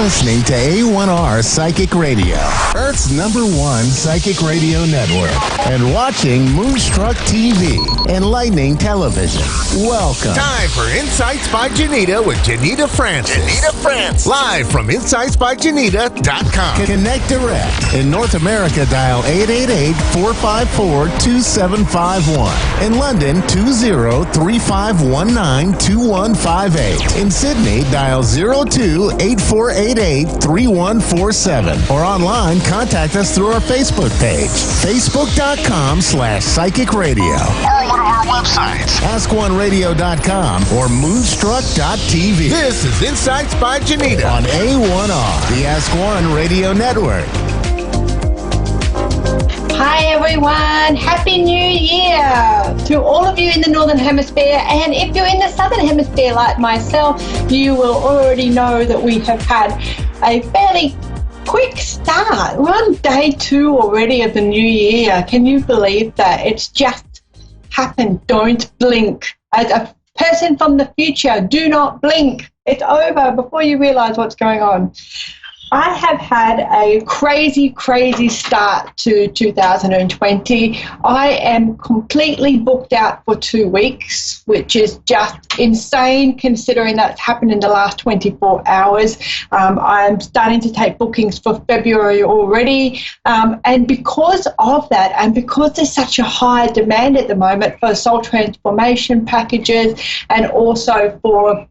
listening to A1R Psychic Radio, Earth's #1 psychic radio network, and watching Moonstruck TV, enlightening television. Welcome. Time for Insights by Janita with Janita Francis. Live from InsightsByJanita.com. Connect direct. In North America, dial 888-454-2751. In London, 20-3519-2158. In Sydney, dial 02-8488-3147. Or online, contact us through our Facebook page, facebook.com/psychic radio. Or one of our websites, askoneradio.com or moonstruck.tv. This is Insights by Janita on A1R, the Ask One Radio Network. Hi everyone, Happy New Year to all of you in the Northern Hemisphere, and if you're in the Southern Hemisphere like myself, you will already know that we have had a fairly quick start. We're on day 2 already of the new year. Can you believe that? It's just happened. Don't blink. As a person from the future, do not blink. It's over before you realize what's going on. I have had a crazy start to 2020. I am completely booked out for 2 weeks, which is just insane considering that's happened in the last 24 hours. I'm starting to take bookings for February already. And because of that, and because there's such a high demand at the moment for soul transformation packages, and also for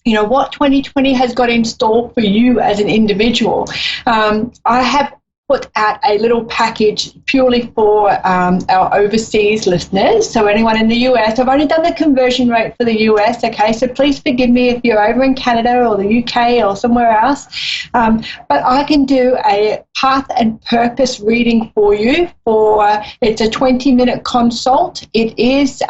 what 2020 has got in store for you as an individual. I have put out a little package purely for our overseas listeners. So anyone in the US, I've only done the conversion rate for the US, okay? So please forgive me if you're over in Canada or the UK or somewhere else. But I can do a path and purpose reading for you. It's a 20-minute consult. It's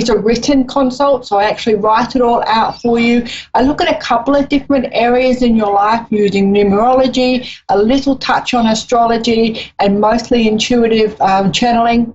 a written consult, so I actually write it all out for you. I look at a couple of different areas in your life using numerology, a little touch on astrology, and mostly intuitive channeling.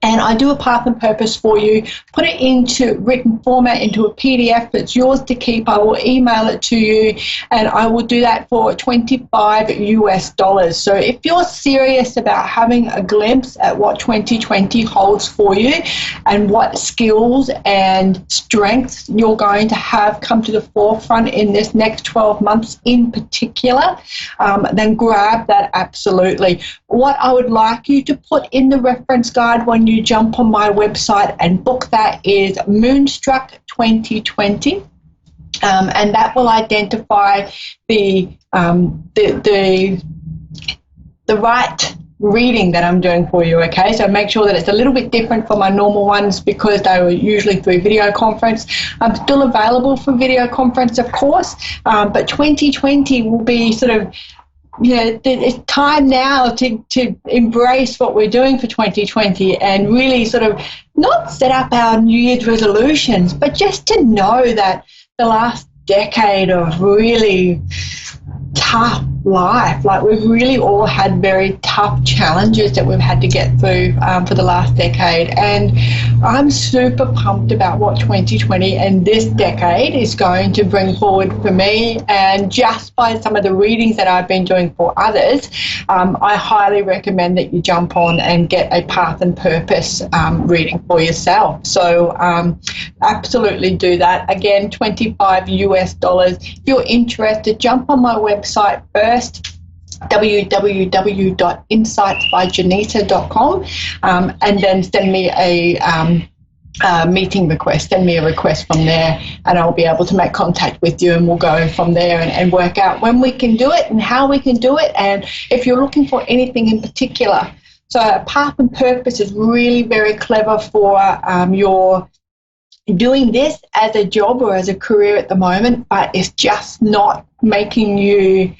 And I do a path and purpose for you, put it into written format, into a PDF. It's yours to keep. I will email it to you, and I will do that for $25 US. So if you're serious about having a glimpse at what 2020 holds for you and what skills and strengths you're going to have come to the forefront in this next 12 months in particular, then grab that absolutely. What I would like you to put in the reference guide when you jump on my website and book that is Moonstruck 2020, and that will identify the right reading that I'm doing for you, okay? So make sure that it's a little bit different from my normal ones because they were usually through video conference. I'm still available for video conference, of course, but 2020 will be sort of, it's time now to embrace what we're doing for 2020 and really sort of not set up our New Year's resolutions, but just to know that the last decade of really tough life, like we've really all had very tough challenges that we've had to get through for the last decade, and I'm super pumped about what 2020 and this decade is going to bring forward for me. And just by some of the readings that I've been doing for others, I highly recommend that you jump on and get a path and purpose reading for yourself. So absolutely do that. Again, $25 US. If you're interested, jump on my website first, www.insightsbyjanita.com, and then send me a meeting request. Send me a request from there, and I'll be able to make contact with you, and we'll go from there and work out when we can do it and how we can do it, and if you're looking for anything in particular. So a path and purpose is really very clever for your doing this as a job or as a career at the moment, but it's just not making you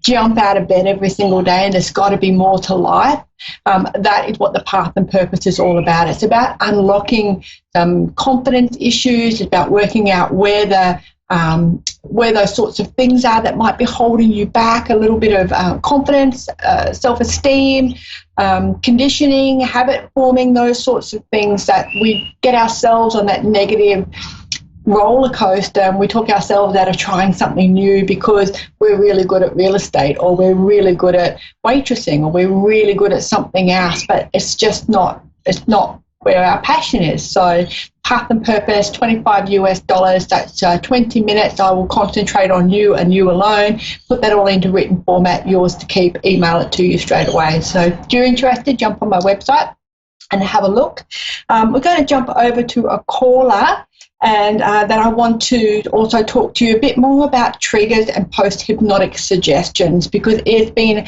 jump out of bed every single day, and there's got to be more to life. That is what the path and purpose is all about. It's about unlocking some confidence issues. It's about working out where those sorts of things are that might be holding you back, a little bit of confidence, self-esteem, conditioning, habit forming, those sorts of things that we get ourselves on that negative roller coaster, and we talk ourselves out of trying something new because we're really good at real estate, or we're really good at waitressing, or we're really good at something else, but it's not where our passion is. So Path and Purpose, $25 US, that's 20 minutes. I will concentrate on you and you alone, put that all into written format, yours to keep, email it to you straight away. So if you're interested, jump on my website and have a look. We're going to jump over to a caller, and then I want to also talk to you a bit more about triggers and post-hypnotic suggestions, because it's been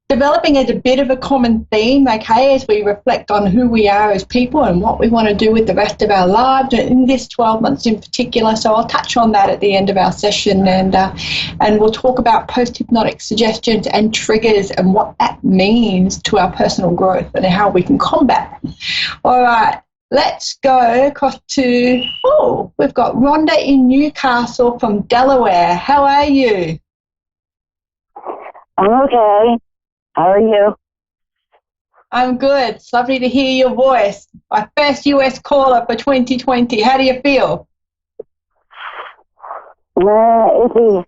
developing as a bit of a common theme, okay, as we reflect on who we are as people and what we want to do with the rest of our lives, in this 12 months in particular. So I'll touch on that at the end of our session, and we'll talk about post-hypnotic suggestions and triggers and what that means to our personal growth and how we can combat them. All right, let's go across to, we've got Rhonda in Newcastle from Delaware. How are you? I'm okay. How are you? I'm good. It's lovely to hear your voice. My first US caller for 2020. How do you feel? Iffy.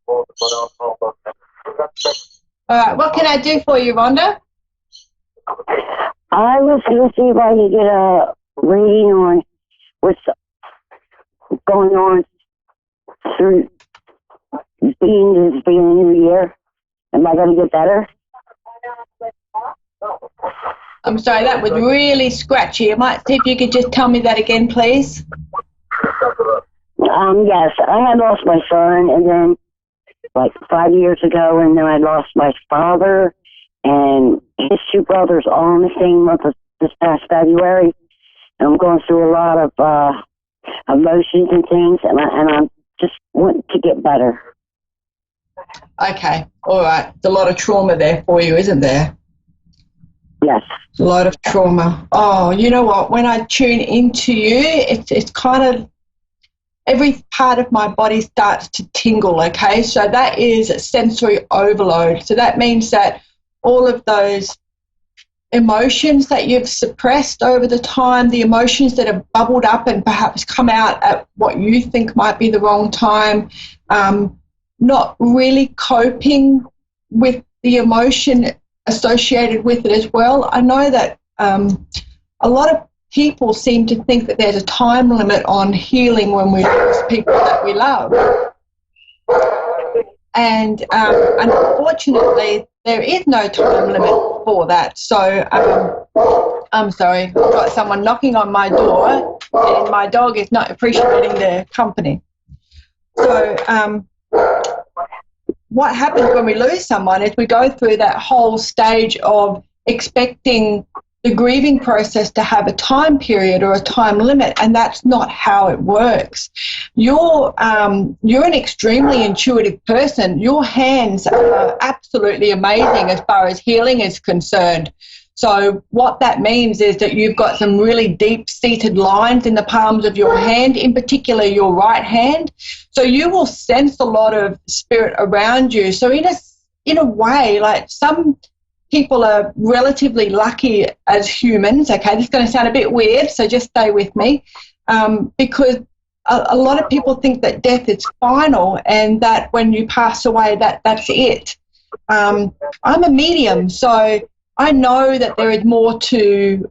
All right, what can I do for you, Rhonda? I was going to see if I could get a reading on what's going on through being this new year. Am I going to get better? I'm sorry, that was really scratchy. I might see if you could just tell me that again, please. Yes, I had lost my son, and then like 5 years ago, and then I lost my father and his two brothers all in the same month of this past February. And I'm going through a lot of emotions and things, and I'm just wanting to get better. Okay, all right. There's a lot of trauma there for you, isn't there? Yes. A lot of trauma. Oh, you know what? When I tune into you, it's kind of every part of my body starts to tingle, okay? So that is sensory overload. So that means that all of those emotions that you've suppressed over the time, the emotions that have bubbled up and perhaps come out at what you think might be the wrong time, not really coping with the emotion associated with it as well. I know that a lot of people seem to think that there's a time limit on healing when we lose people that we love. And unfortunately, there is no time limit for that. So I'm sorry, I've got someone knocking on my door and my dog is not appreciating their company. So what happens when we lose someone is we go through that whole stage of expecting the grieving process to have a time period or a time limit, and that's not how it works. You're an extremely intuitive person. Your hands are absolutely amazing as far as healing is concerned. So what that means is that you've got some really deep-seated lines in the palms of your hand, in particular your right hand. So you will sense a lot of spirit around you. So in a way, like some people are relatively lucky as humans. Okay, this is going to sound a bit weird, so just stay with me, because a lot of people think that death is final and that when you pass away, that's it. I'm a medium, so I know that there is more to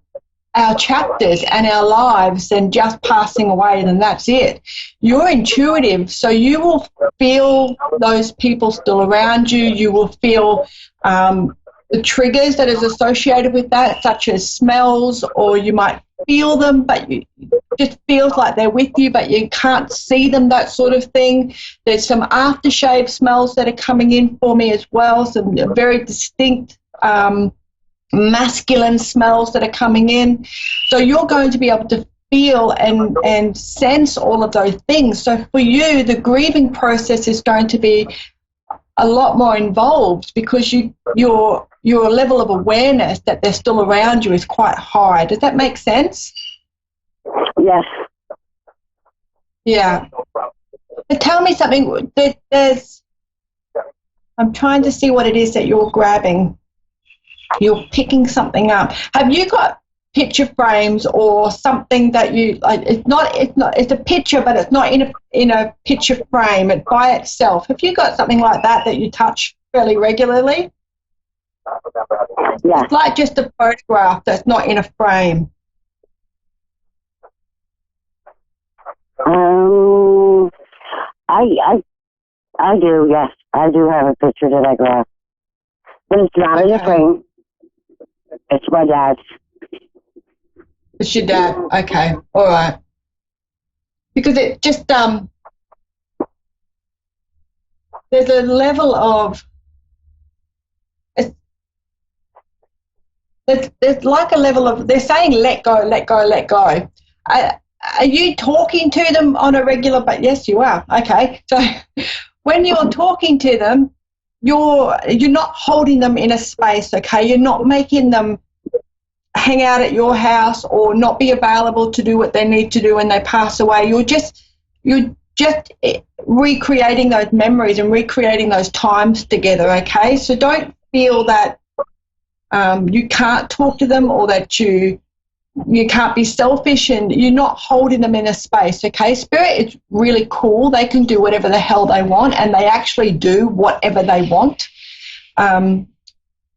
our chapters and our lives than just passing away, and that's it. You're intuitive, so you will feel those people still around you. You will feel the triggers that is associated with that, such as smells, or you might feel them, but it just feels like they're with you, but you can't see them, that sort of thing. There's some aftershave smells that are coming in for me as well, some very distinct masculine smells that are coming in. So you're going to be able to feel and sense all of those things. So for you, the grieving process is going to be a lot more involved because your level of awareness that they're still around you is quite high. Does that make sense? Yes. Yeah. But tell me something. I'm trying to see what it is that you're grabbing. You're picking something up. Have you got picture frames or something that you like. It's a picture, but it's not in a picture frame. It by itself. Have you got something like that you touch fairly regularly? Yeah. It's like just a photograph that's not in a frame. I do, yes. I do have a picture that I grab. But it's not in a frame. It's my dad's. It's your dad. Okay. All right. Because it just, there's a level of, there's like a level of, they're saying let go, let go, let go. Are you talking to them on a regular basis? Yes, you are. Okay. So when you're talking to them, you're not holding them in a space, okay? You're not making them hang out at your house or not be available to do what they need to do when they pass away. You're just recreating those memories and recreating those times together, okay? So don't feel that you can't talk to them or that you can't be selfish, and you're not holding them in a space, okay? Spirit is really cool. They can do whatever the hell they want, and they actually do whatever they want.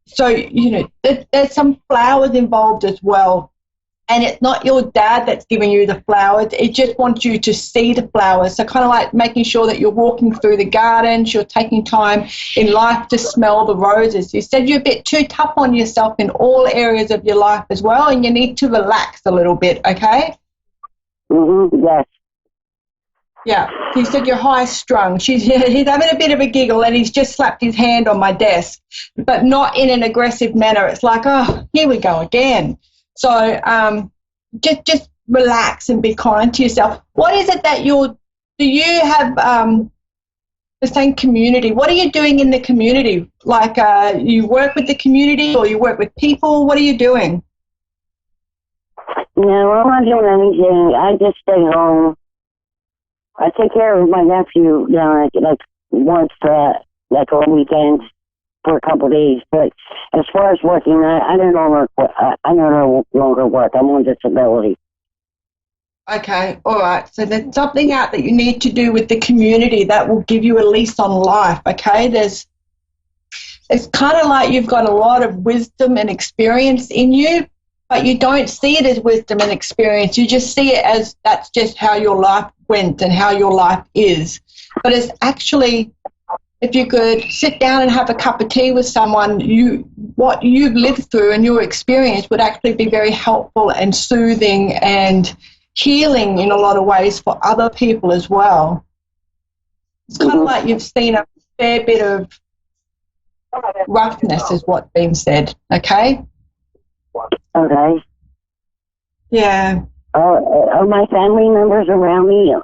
So, there's some flowers involved as well. And it's not your dad that's giving you the flowers. It just wants you to see the flowers. So kind of like making sure that you're walking through the gardens, you're taking time in life to smell the roses. You said you're a bit too tough on yourself in all areas of your life as well, and you need to relax a little bit, okay? Yes. Yeah. He said you're high strung. He's having a bit of a giggle, and he's just slapped his hand on my desk, but not in an aggressive manner. It's like, oh, here we go again. So just relax and be kind to yourself. What is it that do you have the same community? What are you doing in the community? Like you work with the community or you work with people? What are you doing? No, I'm not doing anything. I just stay home. I take care of my nephew, like once like on weekends for a couple of days. But as far as working, I no longer work. I'm on disability. Okay, all right. So there's something out that you need to do with the community that will give you a lease on life, okay? It's kind of like you've got a lot of wisdom and experience in you, but you don't see it as wisdom and experience. You just see it as that's just how your life went and how your life is. But it's actually, if you could sit down and have a cup of tea with someone, what you've lived through and your experience would actually be very helpful and soothing and healing in a lot of ways for other people as well. It's kind of like you've seen a fair bit of roughness is what's being said, okay? Okay. Yeah. Are my family members around me?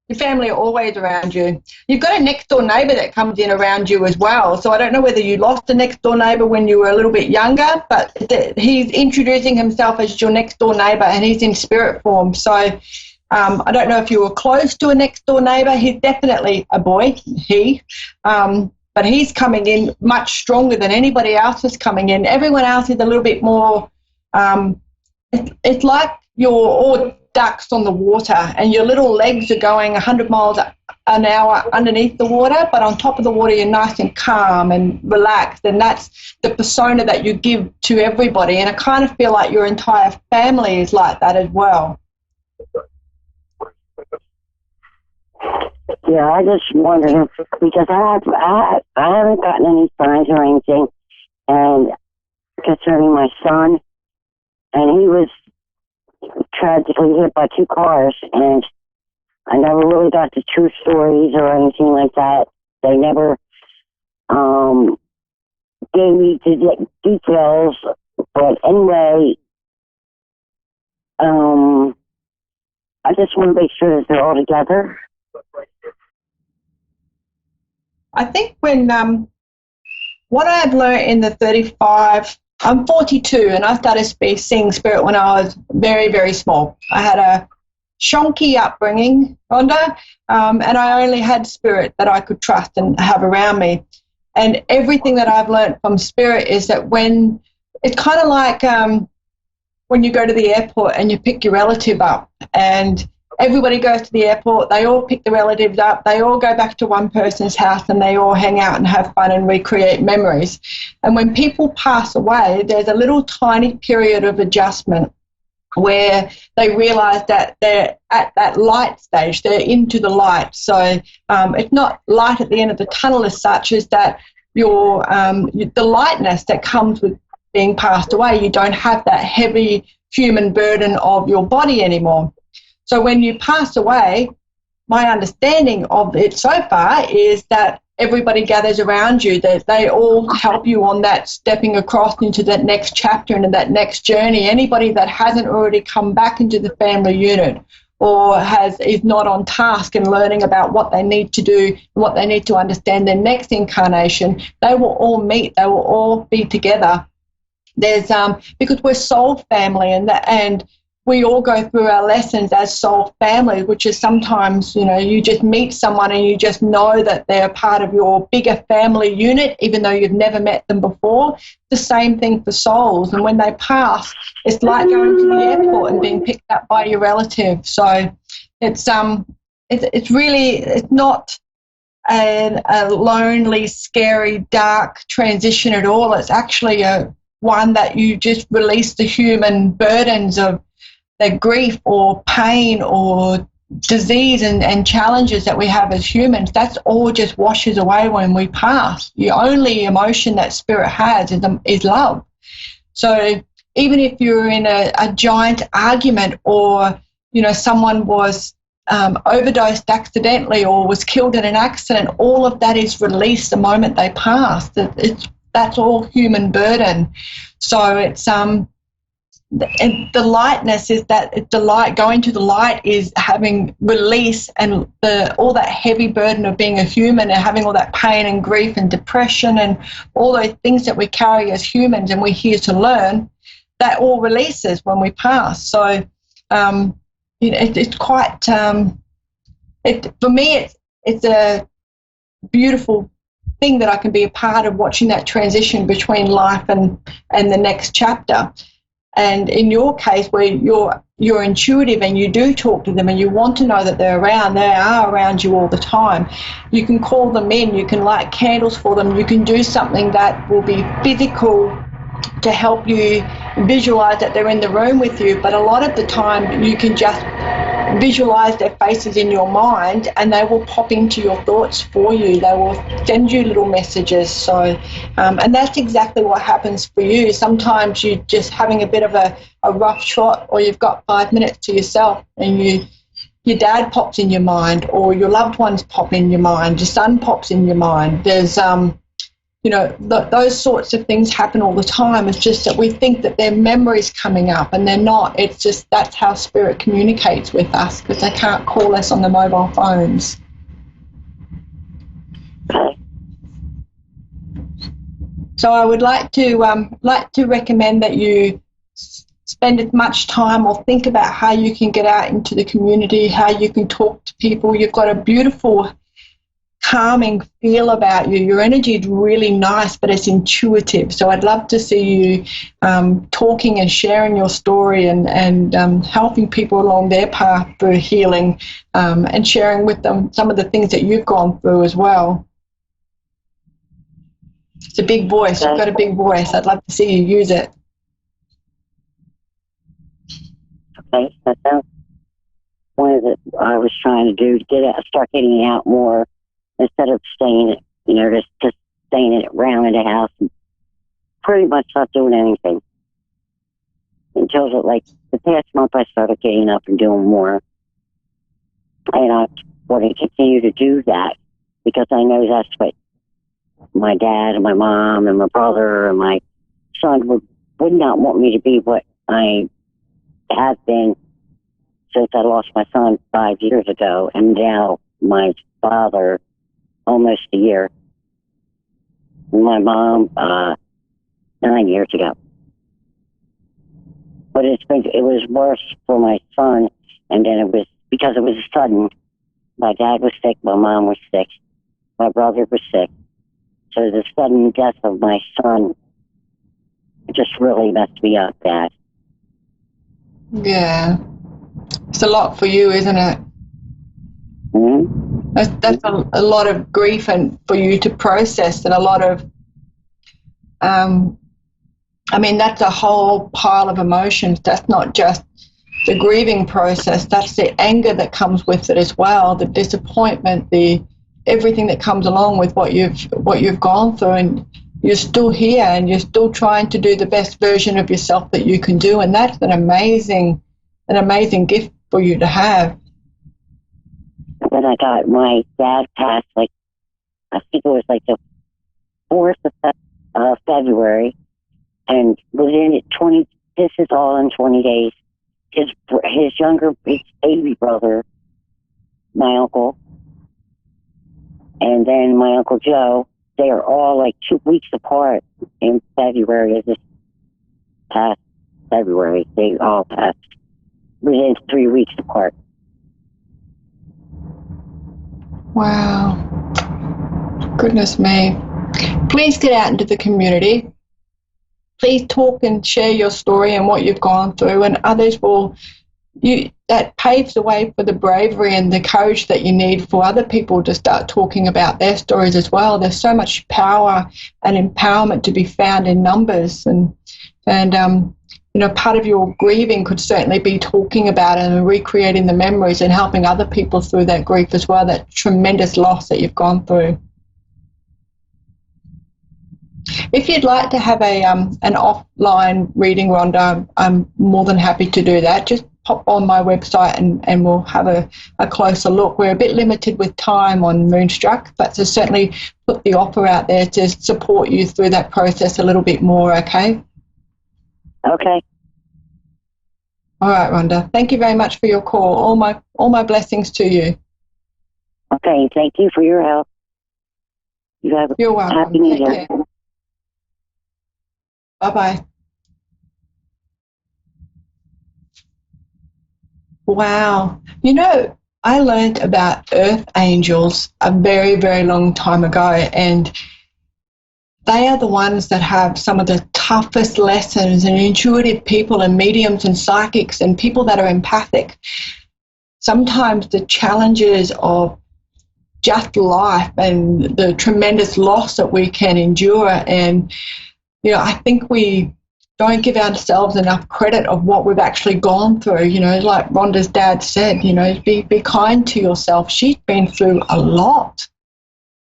Your family are always around you. You've got a next-door neighbour that comes in around you as well. So I don't know whether you lost a next-door neighbour when you were a little bit younger, but he's introducing himself as your next-door neighbour, and he's in spirit form. So I don't know if you were close to a next-door neighbour. He's definitely a boy, but he's coming in much stronger than anybody else is coming in. Everyone else is a little bit more, it's like you're all ducks on the water and your little legs are going 100 miles an hour underneath the water, but on top of the water you're nice and calm and relaxed, and that's the persona that you give to everybody. And I kind of feel like your entire family is like that as well. Yeah, I just wondered because I haven't gotten any signs or anything, and concerning my son, and he was tragically hit by 2 cars, and I never really got the true stories or anything like that. They never gave me the details, but anyway, I just want to make sure that they're all together. I think when what I've learned in the 35, I'm 42, and I started seeing spirit when I was very, very small. I had a shonky upbringing, Rhonda, and I only had spirit that I could trust and have around me. And everything that I've learned from spirit is that when it's kind of like when you go to the airport and you pick your relative up, and everybody goes to the airport, they all pick the relatives up, they all go back to one person's house and they all hang out and have fun and recreate memories. And when people pass away, there's a little tiny period of adjustment where they realise that they're at that light stage, they're into the light. So it's not light at the end of the tunnel as such, as that your the lightness that comes with being passed away. You don't have that heavy human burden of your body anymore. So when you pass away, my understanding of it so far is that everybody gathers around you, that they all help you on that stepping across into that next chapter and that next journey. Anybody that hasn't already come back into the family unit or is not on task and learning about what they need to do, what they need to understand their next incarnation, they will all meet, they will all be together. There's because we're soul family, and we all go through our lessons as soul family, which is sometimes, you just meet someone and you just know that they're part of your bigger family unit, even though you've never met them before. The same thing for souls. And when they pass, it's like going to the airport and being picked up by your relative. So it's not a lonely, scary, dark transition at all. It's actually one that you just release the human burdens of the grief or pain or disease and challenges that we have as humans. That's all just washes away when we pass. The only emotion that spirit has is love. So even if you're in a giant argument, or someone was overdosed accidentally or was killed in an accident, all of that is released the moment they pass. That's all human burden. So it's and the lightness is that the light, going to the light, is having release, and all that heavy burden of being a human and having all that pain and grief and depression and all those things that we carry as humans and we're here to learn, that all releases when we pass. So it's quite for me it's a beautiful thing that I can be a part of, watching that transition between life and the next chapter. And in your case, where you're intuitive and you do talk to them and you want to know that they're around, they are around you all the time. You can call them in, you can light candles for them, you can do something that will be physical to help you visualize that they're in the room with you. But a lot of the time you can just visualize their faces in your mind and they will pop into your thoughts for you. They will send you little messages. So and that's exactly what happens for you. Sometimes you're just having a bit of a rough trot, or you've got 5 minutes to yourself and your dad pops in your mind, or your loved ones pop in your mind, your son pops in your mind. There's those sorts of things happen all the time. It's just that we think that they're memories coming up, and they're not. It's just that's how spirit communicates with us, because they can't call us on the mobile phones. So I would like to recommend that you spend as much time or think about how you can get out into the community, how you can talk to people. You've got a beautiful calming feel about you. Your energy is really nice, but it's intuitive. So I'd love to see you talking and sharing your story and helping people along their path through healing, and sharing with them some of the things that you've gone through as well. It's a big voice. You've got a big voice. I'd love to see you use it. Okay, that sounds one of the I was trying to do to start getting out more, instead of staying, just staying around in the house and pretty much not doing anything. Until the past month I started getting up and doing more. And I want to continue to do that, because I know that's what my dad and my mom and my brother and my son would not want me to be, what I have been since I lost my son 5 years ago, and now my father almost a year. My mom 9 years ago. But it was worse for my son, and then it was because it was sudden. My dad was sick, my mom was sick, my brother was sick. So the sudden death of my son just really messed me up bad. Yeah. It's a lot for you, isn't it? Mm-hmm. That's a lot of grief and for you to process, and a lot of, that's a whole pile of emotions. That's not just the grieving process. That's the anger that comes with it as well, the disappointment, the everything that comes along with what you've gone through, and you're still here and you're still trying to do the best version of yourself that you can do, and that's an amazing gift for you to have. When I got my dad passed, like I think it was like the 4th of February, and within 20, this is all in 20 days. His baby brother, my uncle, and then my Uncle Joe, they are all like 2 weeks apart in February of this past February. They all passed within 3 weeks apart. Wow. Goodness me. Please get out into the community. Please talk and share your story and what you've gone through, and others will. That paves the way for the bravery and the courage that you need for other people to start talking about their stories as well. There's so much power and empowerment to be found in numbers, and part of your grieving could certainly be talking about it and recreating the memories and helping other people through that grief as well, that tremendous loss that you've gone through. If you'd like to have an offline reading, Rhonda, I'm more than happy to do that. Just pop on my website and we'll have a closer look. We're a bit limited with time on Moonstruck, but to certainly put the offer out there to support you through that process a little bit more, okay? Okay. All right, Rhonda. Thank you very much for your call. All my blessings to you. Okay, thank you for your help. You're welcome. Happy New Year. Bye-bye. Wow. I learned about earth angels a very, very long time ago, and they are the ones that have some of the toughest lessons, and intuitive people and mediums and psychics and people that are empathic. Sometimes the challenges of just life and the tremendous loss that we can endure, and I think we don't give ourselves enough credit of what we've actually gone through. Like Rhonda's dad said, be kind to yourself. She's been through a lot,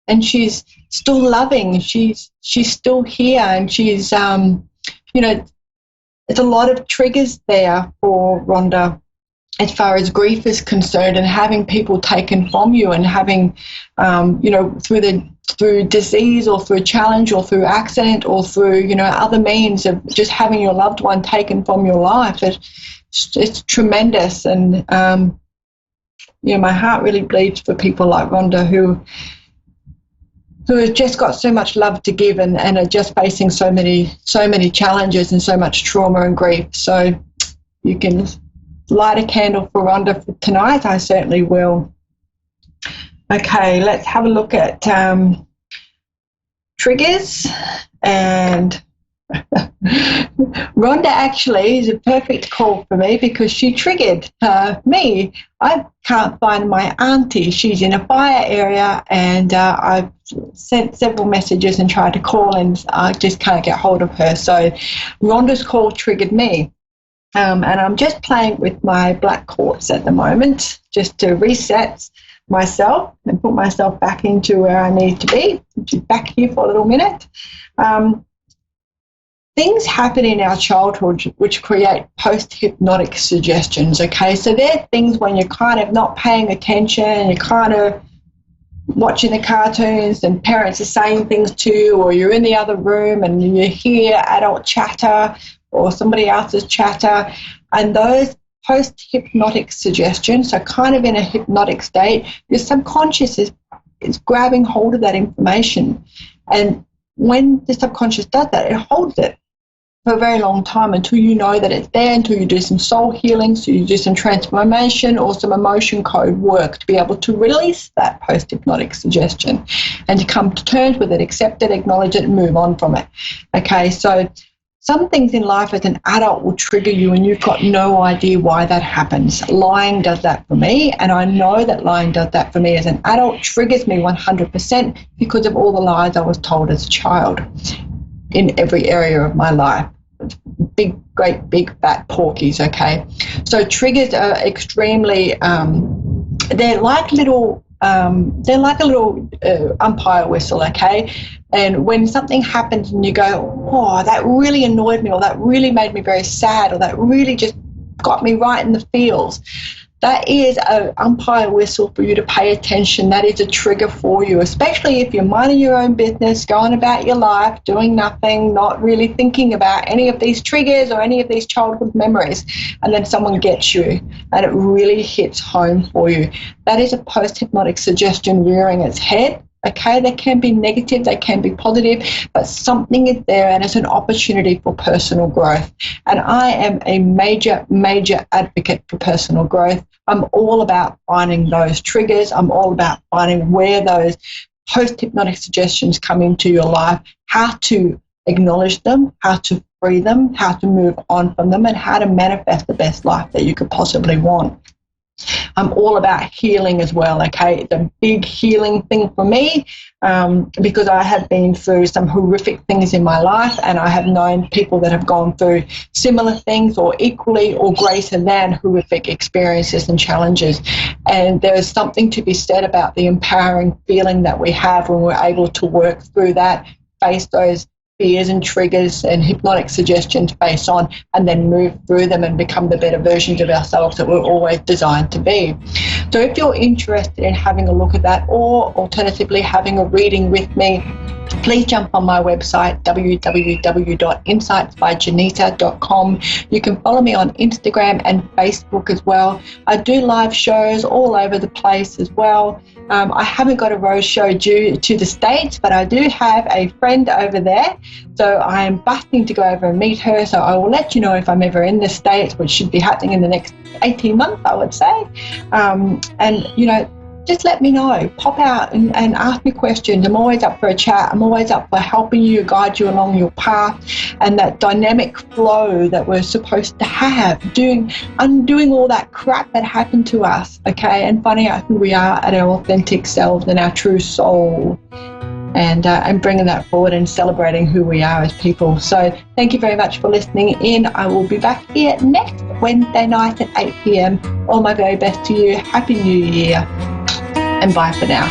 and she's still loving. She's still here, and she's there's a lot of triggers there for Rhonda as far as grief is concerned, and having people taken from you, and having through disease or through challenge or through accident or through other means of just having your loved one taken from your life. It's tremendous, and my heart really bleeds for people like Rhonda who have just got so much love to give, and are just facing so many challenges and so much trauma and grief. So you can light a candle for Rhonda for tonight. I certainly will. Okay, let's have a look at triggers. And Rhonda actually is a perfect call for me because she triggered me. I can't find my auntie. She's in a fire area, and I've sent several messages and tried to call, and I just can't get hold of her. So Rhonda's call triggered me. And I'm just playing with my black quartz at the moment, just to reset myself and put myself back into where I need to be, which is back here for a little minute. Things happen in our childhood which create post-hypnotic suggestions, okay? So they're things when you're kind of not paying attention, you're kind of watching the cartoons and parents are saying things to you, or you're in the other room and you hear adult chatter or somebody else's chatter, and those post-hypnotic suggestions, so kind of in a hypnotic state, your subconscious is grabbing hold of that information. And when the subconscious does that, it holds it for a very long time until you know that it's there, until you do some soul healing, so you do some transformation or some emotion code work to be able to release that post-hypnotic suggestion and to come to terms with it, accept it, acknowledge it, and move on from it. Okay, so some things in life as an adult will trigger you and you've got no idea why that happens. Lying does that for me, and I know that lying does that for me as an adult, triggers me 100% because of all the lies I was told as a child in every area of my life. Big, great, big, fat porkies, okay? So triggers are extremely, they're like a little umpire whistle, okay? And when something happens and you go, oh, that really annoyed me, or that really made me very sad, or that really just got me right in the feels, that is an umpire whistle for you to pay attention. That is a trigger for you, especially if you're minding your own business, going about your life, doing nothing, not really thinking about any of these triggers or any of these childhood memories, and then someone gets you and it really hits home for you. That is a post-hypnotic suggestion rearing its head. Okay, they can be negative, they can be positive, but something is there and it's an opportunity for personal growth. And I am a major, major advocate for personal growth. I'm all about finding those triggers. I'm all about finding where those post-hypnotic suggestions come into your life, how to acknowledge them, how to free them, how to move on from them, and how to manifest the best life that you could possibly want. I'm all about healing as well, okay? It's a big healing thing for me because I have been through some horrific things in my life, and I have known people that have gone through similar things or equally or greater than horrific experiences and challenges. And there is something to be said about the empowering feeling that we have when we're able to work through that, face those fears and triggers and hypnotic suggestions based on, and then move through them and become the better versions of ourselves that we're always designed to be. So if you're interested in having a look at that, or alternatively having a reading with me, please jump on my website, www.insightsbyjanita.com. You can follow me on Instagram and Facebook as well. I do live shows all over the place as well. I haven't got a road show due to the States, but I do have a friend over there. So I am busting to go over and meet her. So I will let you know if I'm ever in the States, which should be happening in the next 18 months, I would say. And, you know, just let me know. Pop out and ask me questions. I'm always up for a chat. I'm always up for helping you, guide you along your path, and that dynamic flow that we're supposed to have, undoing all that crap that happened to us, okay, and finding out who we are at our authentic selves and our true soul, and bringing that forward and celebrating who we are as people. So thank you very much for listening in. I will be back here next Wednesday night at 8 p.m. All my very best to you. Happy New Year. And bye for now.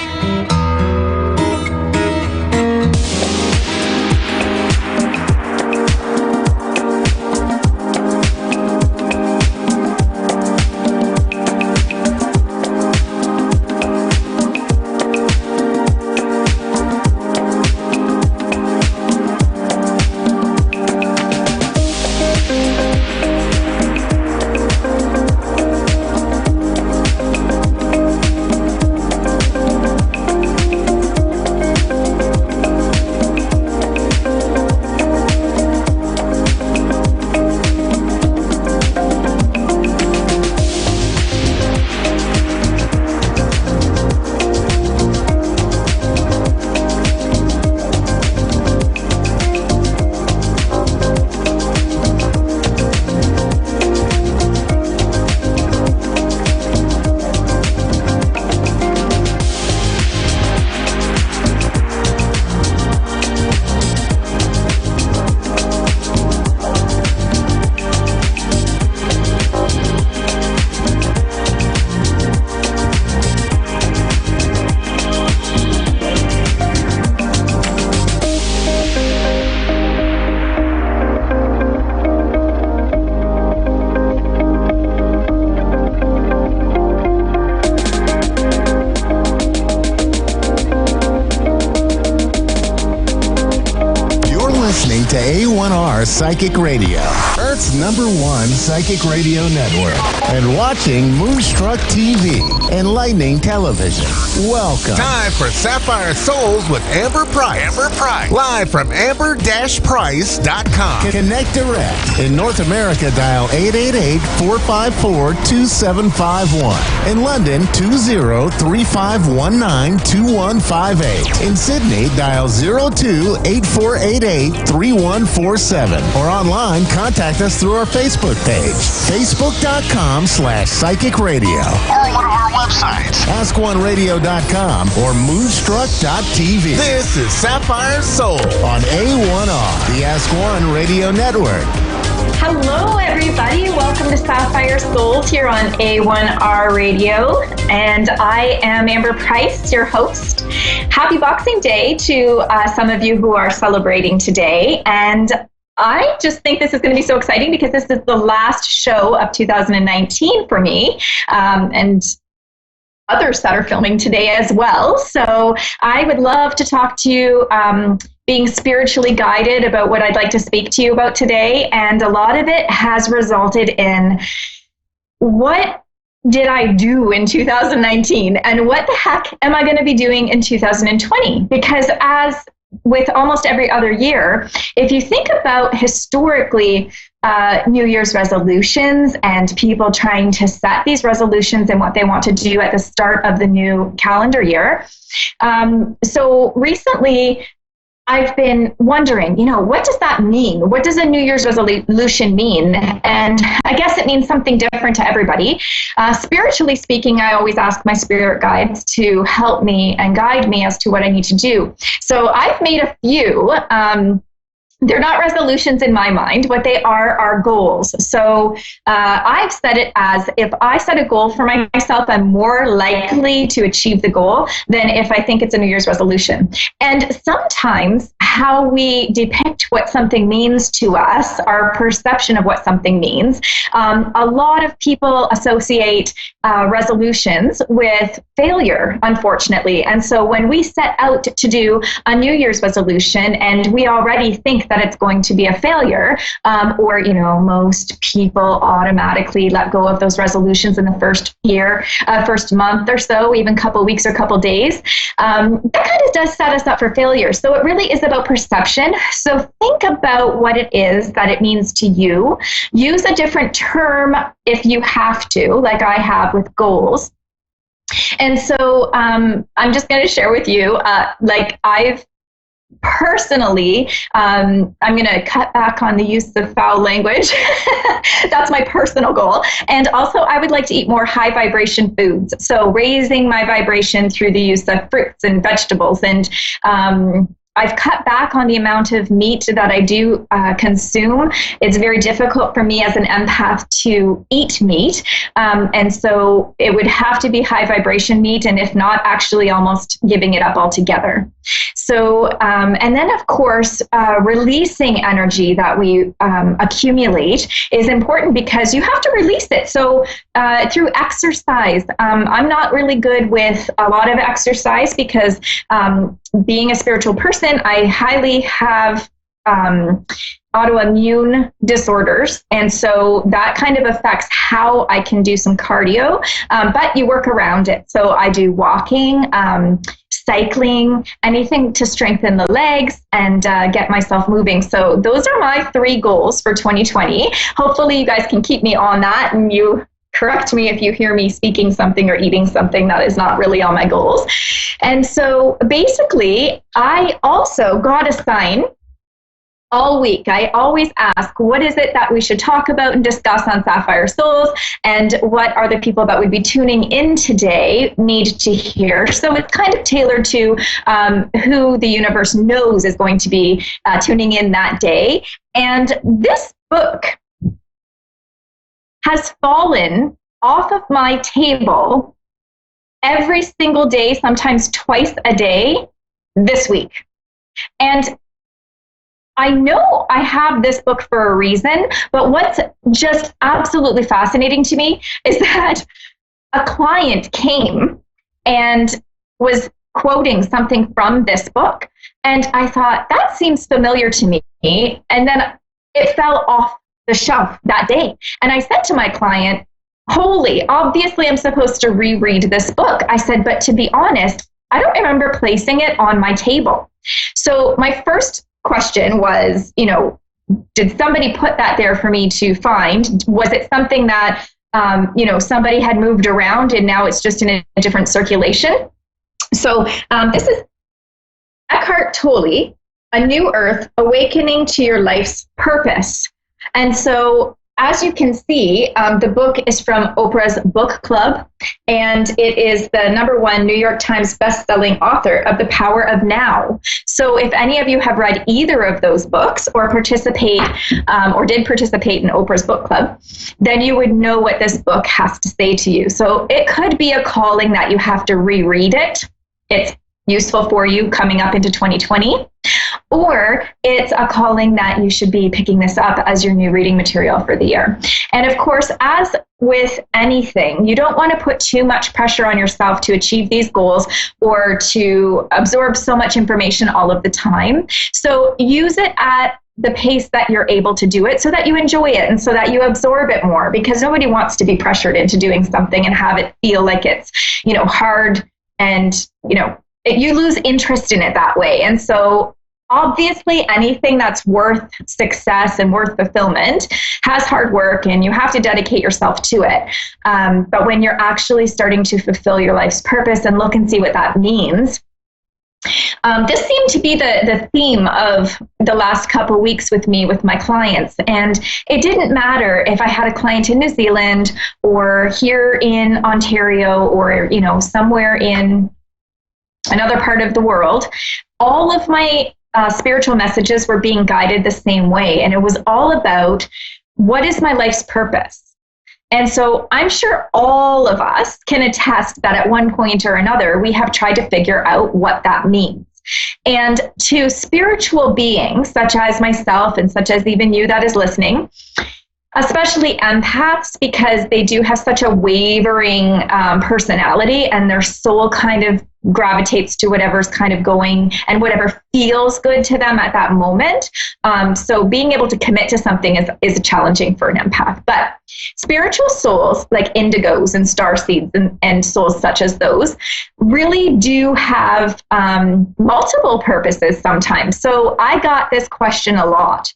To A1R Psychic Radio, Earth's #1 psychic radio network, and watching Moonstruck TV, enlightening television. Welcome. Time for Sapphire Souls with Amber Price. Amber Price. Live from amber-price.com. Connect direct. In North America, dial 888-454-2751. In London, 20-3519-2158. In Sydney, dial 02-8488-3147. 7. Or online, contact us through our Facebook page, facebook.com/Psychic Radio. Or one of our websites, AskOneRadio.com or Moonstruck.tv. This is Sapphire Soul On A1R, the Ask One Radio Network. Hello, everybody. Welcome to Sapphire Souls here on A1R Radio. And I am Amber Price, your host. Happy Boxing Day to some of you who are celebrating today. And I just think this is going to be so exciting because this is the last show of 2019 for me. And others that are filming today as well. So I would love to talk to you being spiritually guided about what I'd like to speak to you about today. And a lot of it has resulted in what did I do in 2019 and what the heck am I going to be doing in 2020? Because as with almost every other year, if you think about historically New Year's resolutions and people trying to set these resolutions and what they want to do at the start of the new calendar year. So recently, I've been wondering, what does that mean? What does a New Year's resolution mean? And I guess it means something different to everybody. Spiritually speaking, I always ask my spirit guides to help me and guide me as to what I need to do. So I've made a few. They're not resolutions in my mind. What they are goals. So I've said it as if I set a goal for myself, I'm more likely to achieve the goal than if I think it's a New Year's resolution. And sometimes how we depict what something means to us, our perception of what something means, a lot of people associate resolutions with failure, unfortunately. And so when we set out to do a New Year's resolution and we already think that it's going to be a failure, or, most people automatically let go of those resolutions in the first month or so, even couple weeks or couple days, that kind of does set us up for failure. So it really is about perception. So think about what it is that it means to you. Use a different term if you have to, like I have with goals. And so I'm just going to share with you, I've personally, I'm going to cut back on the use of foul language. That's my personal goal. And also, I would like to eat more high vibration foods. So raising my vibration through the use of fruits and vegetables. And I've cut back on the amount of meat that I do consume. It's very difficult for me as an empath to eat meat. And so it would have to be high vibration meat, and if not, actually almost giving it up altogether. So, and then of course, releasing energy that we accumulate is important because you have to release it. So through exercise, I'm not really good with a lot of exercise because being a spiritual person, I highly have autoimmune disorders. And so that kind of affects how I can do some cardio, but you work around it. So I do walking, cycling, anything to strengthen the legs and get myself moving. So those are my 3 goals for 2020. Hopefully you guys can keep me on that, and you correct me if you hear me speaking something or eating something that is not really on my goals. And so basically, I also got a sign all week. I always ask, what is it that we should talk about and discuss on Sapphire Souls? And what are the people that would be tuning in today need to hear? So it's kind of tailored to who the universe knows is going to be tuning in that day. And this book has fallen off of my table every single day, sometimes twice a day this week. And I know I have this book for a reason, but what's just absolutely fascinating to me is that a client came and was quoting something from this book. And I thought, that seems familiar to me. And then it fell off the shelf that day. And I said to my client, obviously I'm supposed to reread this book. I said, but to be honest, I don't remember placing it on my table. So my first question was, did somebody put that there for me to find? Was it something that, somebody had moved around and now it's just in a different circulation? So this is Eckhart Tolle. A New Earth, Awakening to Your Life's Purpose. And so, as you can see, the book is from Oprah's book club, and it is the #1 New York Times bestselling author of The Power of Now. So if any of you have read either of those books or participate or did participate in Oprah's book club, then you would know what this book has to say to you. So it could be a calling that you have to reread it. It's useful for you coming up into 2020. Or it's a calling that you should be picking this up as your new reading material for the year. And of course, as with anything, you don't want to put too much pressure on yourself to achieve these goals or to absorb so much information all of the time. So use it at the pace that you're able to do it so that you enjoy it and so that you absorb it more, because nobody wants to be pressured into doing something and have it feel like it's, hard and, you lose interest in it that way. And so obviously, anything that's worth success and worth fulfillment has hard work, and you have to dedicate yourself to it. But when you're actually starting to fulfill your life's purpose and look and see what that means, this seemed to be the theme of the last couple of weeks with me, with my clients. And it didn't matter if I had a client in New Zealand or here in Ontario or, somewhere in another part of the world. All of my spiritual messages were being guided the same way. And it was all about, what is my life's purpose? And so I'm sure all of us can attest that at one point or another, we have tried to figure out what that means. And to spiritual beings, such as myself and such as even you that is listening, especially empaths, because they do have such a wavering personality, and their soul kind of gravitates to whatever's kind of going and whatever feels good to them at that moment. So being able to commit to something is challenging for an empath. But spiritual souls like indigos and starseeds and souls such as those really do have multiple purposes sometimes. So I got this question a lot.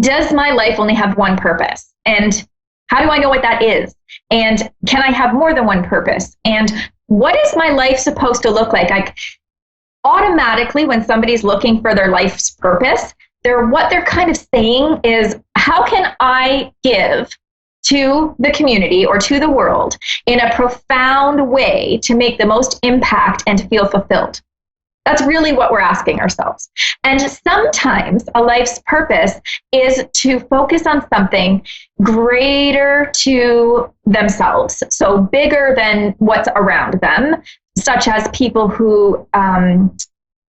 Does my life only have one purpose? And how do I know what that is? And can I have more than one purpose? And what is my life supposed to look like? Automatically, when somebody's looking for their life's purpose, what they're kind of saying is, how can I give to the community or to the world in a profound way to make the most impact and feel fulfilled? That's really what we're asking ourselves. And sometimes a life's purpose is to focus on something greater to themselves, so bigger than what's around them, such as people who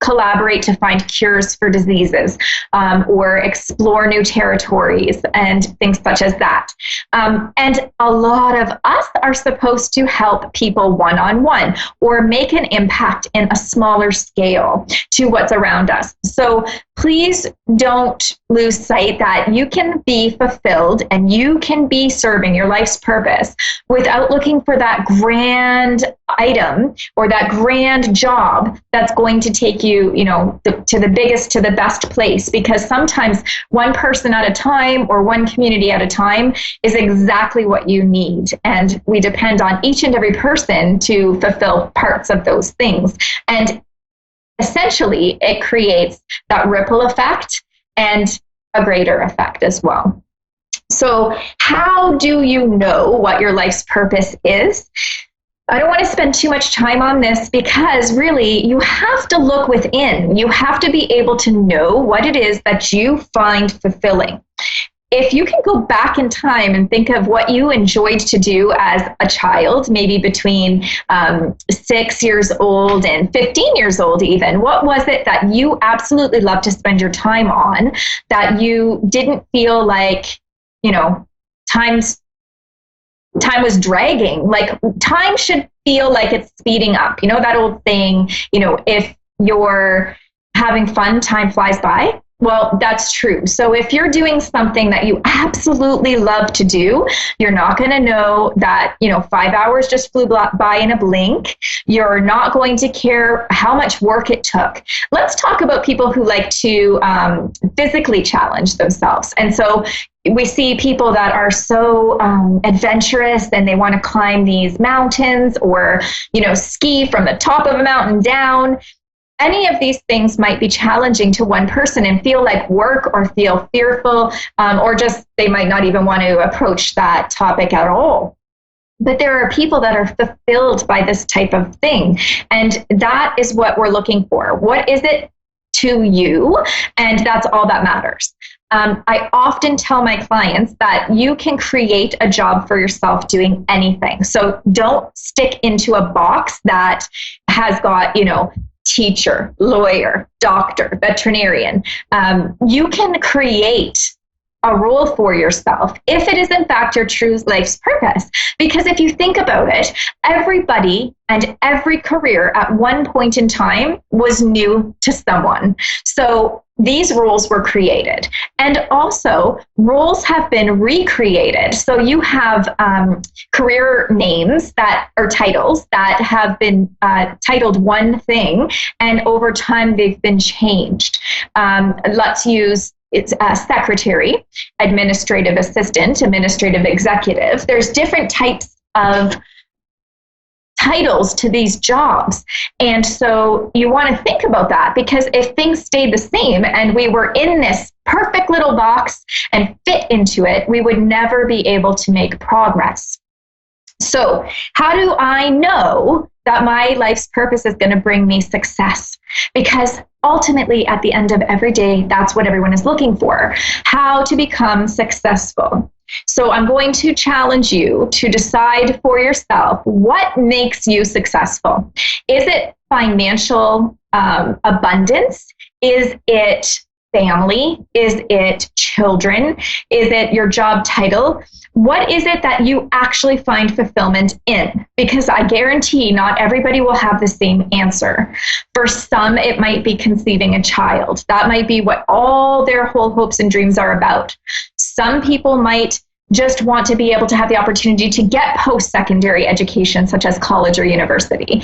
collaborate to find cures for diseases or explore new territories and things such as that. And a lot of us are supposed to help people one-on-one or make an impact in a smaller scale to what's around us. So please don't lose sight that you can be fulfilled and you can be serving your life's purpose without looking for that grand item or that grand job that's going to take you, to the biggest, to the best place. Because sometimes one person at a time or one community at a time is exactly what you need. And we depend on each and every person to fulfill parts of those things. And essentially, it creates that ripple effect and a greater effect as well. So how do you know what your life's purpose is? I don't want to spend too much time on this because really you have to look within. You have to be able to know what it is that you find fulfilling. If you can go back in time and think of what you enjoyed to do as a child, maybe between 6 years old and 15 years old even, what was it that you absolutely loved to spend your time on that you didn't feel like, time was dragging? Like, time should feel like it's speeding up. That old saying, if you're having fun, time flies by. Well, that's true. So if you're doing something that you absolutely love to do, you're not going to know that, 5 hours just flew by in a blink. You're not going to care how much work it took. Let's talk about people who like to physically challenge themselves. And so we see people that are so adventurous and they want to climb these mountains or, ski from the top of a mountain down. any of these things might be challenging to one person and feel like work or feel fearful, or just they might not even want to approach that topic at all. But there are people that are fulfilled by this type of thing. And that is what we're looking for. What is it to you? And that's all that matters. I often tell my clients that you can create a job for yourself doing anything. So don't stick into a box that has got, teacher, lawyer, doctor, veterinarian. You can create a role for yourself if it is in fact your true life's purpose. Because if you think about it, everybody and every career at one point in time was new to someone. So these roles were created. And also, roles have been recreated. So you have career names that are titles that have been titled one thing, and over time they've been changed. Let's use it's a secretary, administrative assistant, administrative executive. There's different types of titles to these jobs. And so you want to think about that, because if things stayed the same and we were in this perfect little box and fit into it, we would never be able to make progress. So how do I know that my life's purpose is going to bring me success? Because ultimately, at the end of every day, that's what everyone is looking for, how to become successful. So I'm going to challenge you to decide for yourself what makes you successful. Is it financial abundance? Is it family? Is it children? Is it your job title? What is it that you actually find fulfillment in? Because I guarantee not everybody will have the same answer. For some, it might be conceiving a child. That might be what all their whole hopes and dreams are about. Some people might just want to be able to have the opportunity to get post-secondary education, such as college or university.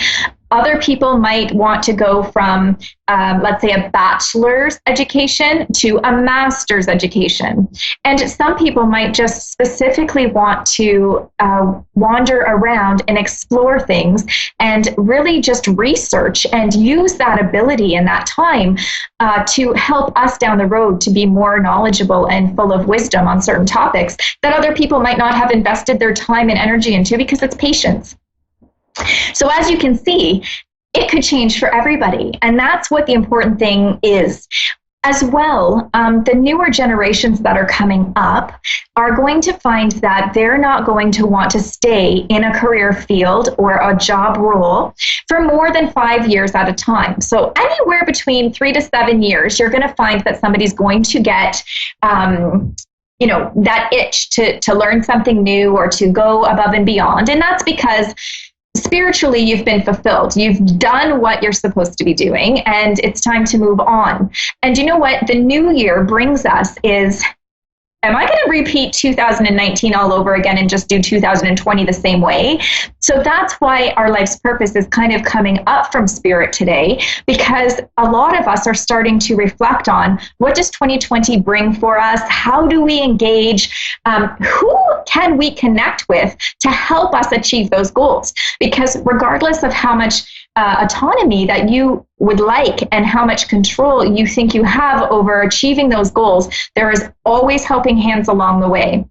Other people might want to go from, let's say, a bachelor's education to a master's education. And some people might just specifically want to wander around and explore things and really just research and use that ability and that time to help us down the road to be more knowledgeable and full of wisdom on certain topics that other people might not have invested their time and energy into, because it's patience. So as you can see, it could change for everybody. And that's what the important thing is. As well, the newer generations that are coming up are going to find that they're not going to want to stay in a career field or a job role for more than 5 years at a time. So anywhere between 3 to 7 years, you're going to find that somebody's going to get that itch to learn something new or to go above and beyond. And that's because spiritually, you've been fulfilled. You've done what you're supposed to be doing, and it's time to move on. And you know what the new year brings us is, am I going to repeat 2019 all over again and just do 2020 the same way? So that's why our life's purpose is kind of coming up from spirit today, because a lot of us are starting to reflect on, what does 2020 bring for us? How do we engage? Who can we connect with to help us achieve those goals? Because regardless of how much autonomy that you would like and how much control you think you have over achieving those goals, there is always helping hands along the way.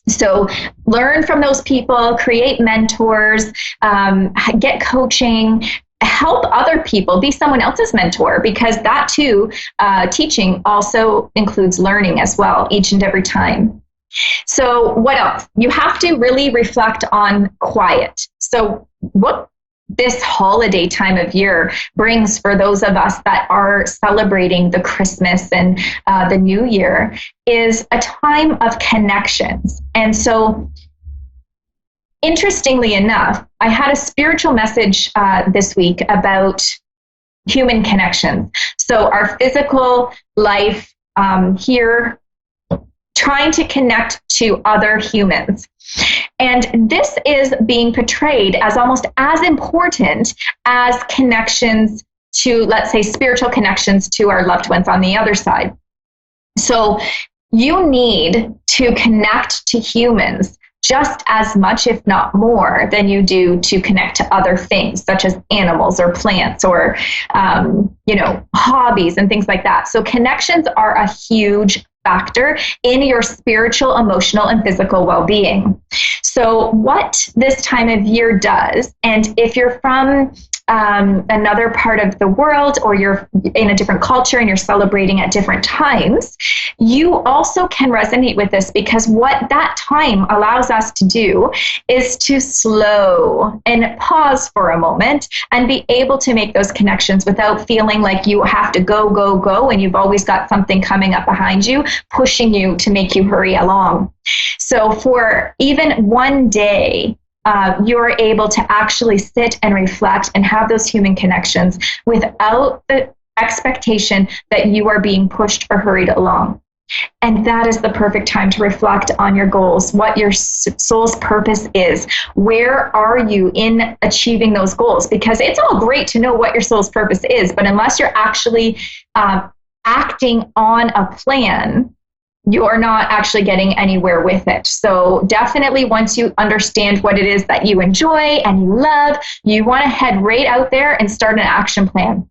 So learn from those people, create mentors, get coaching, help other people, be someone else's mentor, because that too, teaching also includes learning as well, each and every time. So what else? You have to really reflect on quiet. So what this holiday time of year brings for those of us that are celebrating the Christmas and the New Year is a time of connections. And so, interestingly enough, I had a spiritual message this week about human connections. So our physical life here, trying to connect to other humans. And this is being portrayed as almost as important as connections to, let's say, spiritual connections to our loved ones on the other side. So you need to connect to humans just as much, if not more, than you do to connect to other things, such as animals or plants or, hobbies and things like that. So connections are a huge factor in your spiritual, emotional, and physical well-being. So what this time of year does, and if you're from another part of the world, or you're in a different culture and you're celebrating at different times, you also can resonate with this, because what that time allows us to do is to slow and pause for a moment and be able to make those connections without feeling like you have to go, go, go, and you've always got something coming up behind you, pushing you to make you hurry along. So for even one day, you're able to actually sit and reflect and have those human connections without the expectation that you are being pushed or hurried along. And that is the perfect time to reflect on your goals, what your soul's purpose is. Where are you in achieving those goals? Because it's all great to know what your soul's purpose is, but unless you're actually acting on a plan, you're not actually getting anywhere with it. So definitely, once you understand what it is that you enjoy and you love, you want to head right out there and start an action plan.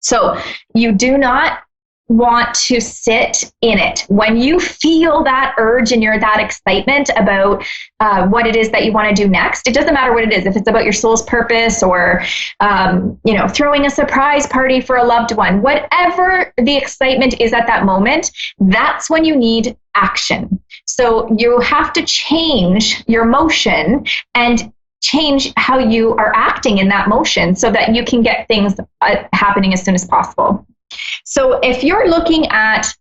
So you do not want to sit in it. When you feel that urge and you're that excitement about what it is that you want to do next, it doesn't matter what it is. If it's about your soul's purpose or, throwing a surprise party for a loved one, whatever the excitement is at that moment, that's when you need action. So you have to change your motion and change how you are acting in that motion so that you can get things happening as soon as possible. So if you're looking at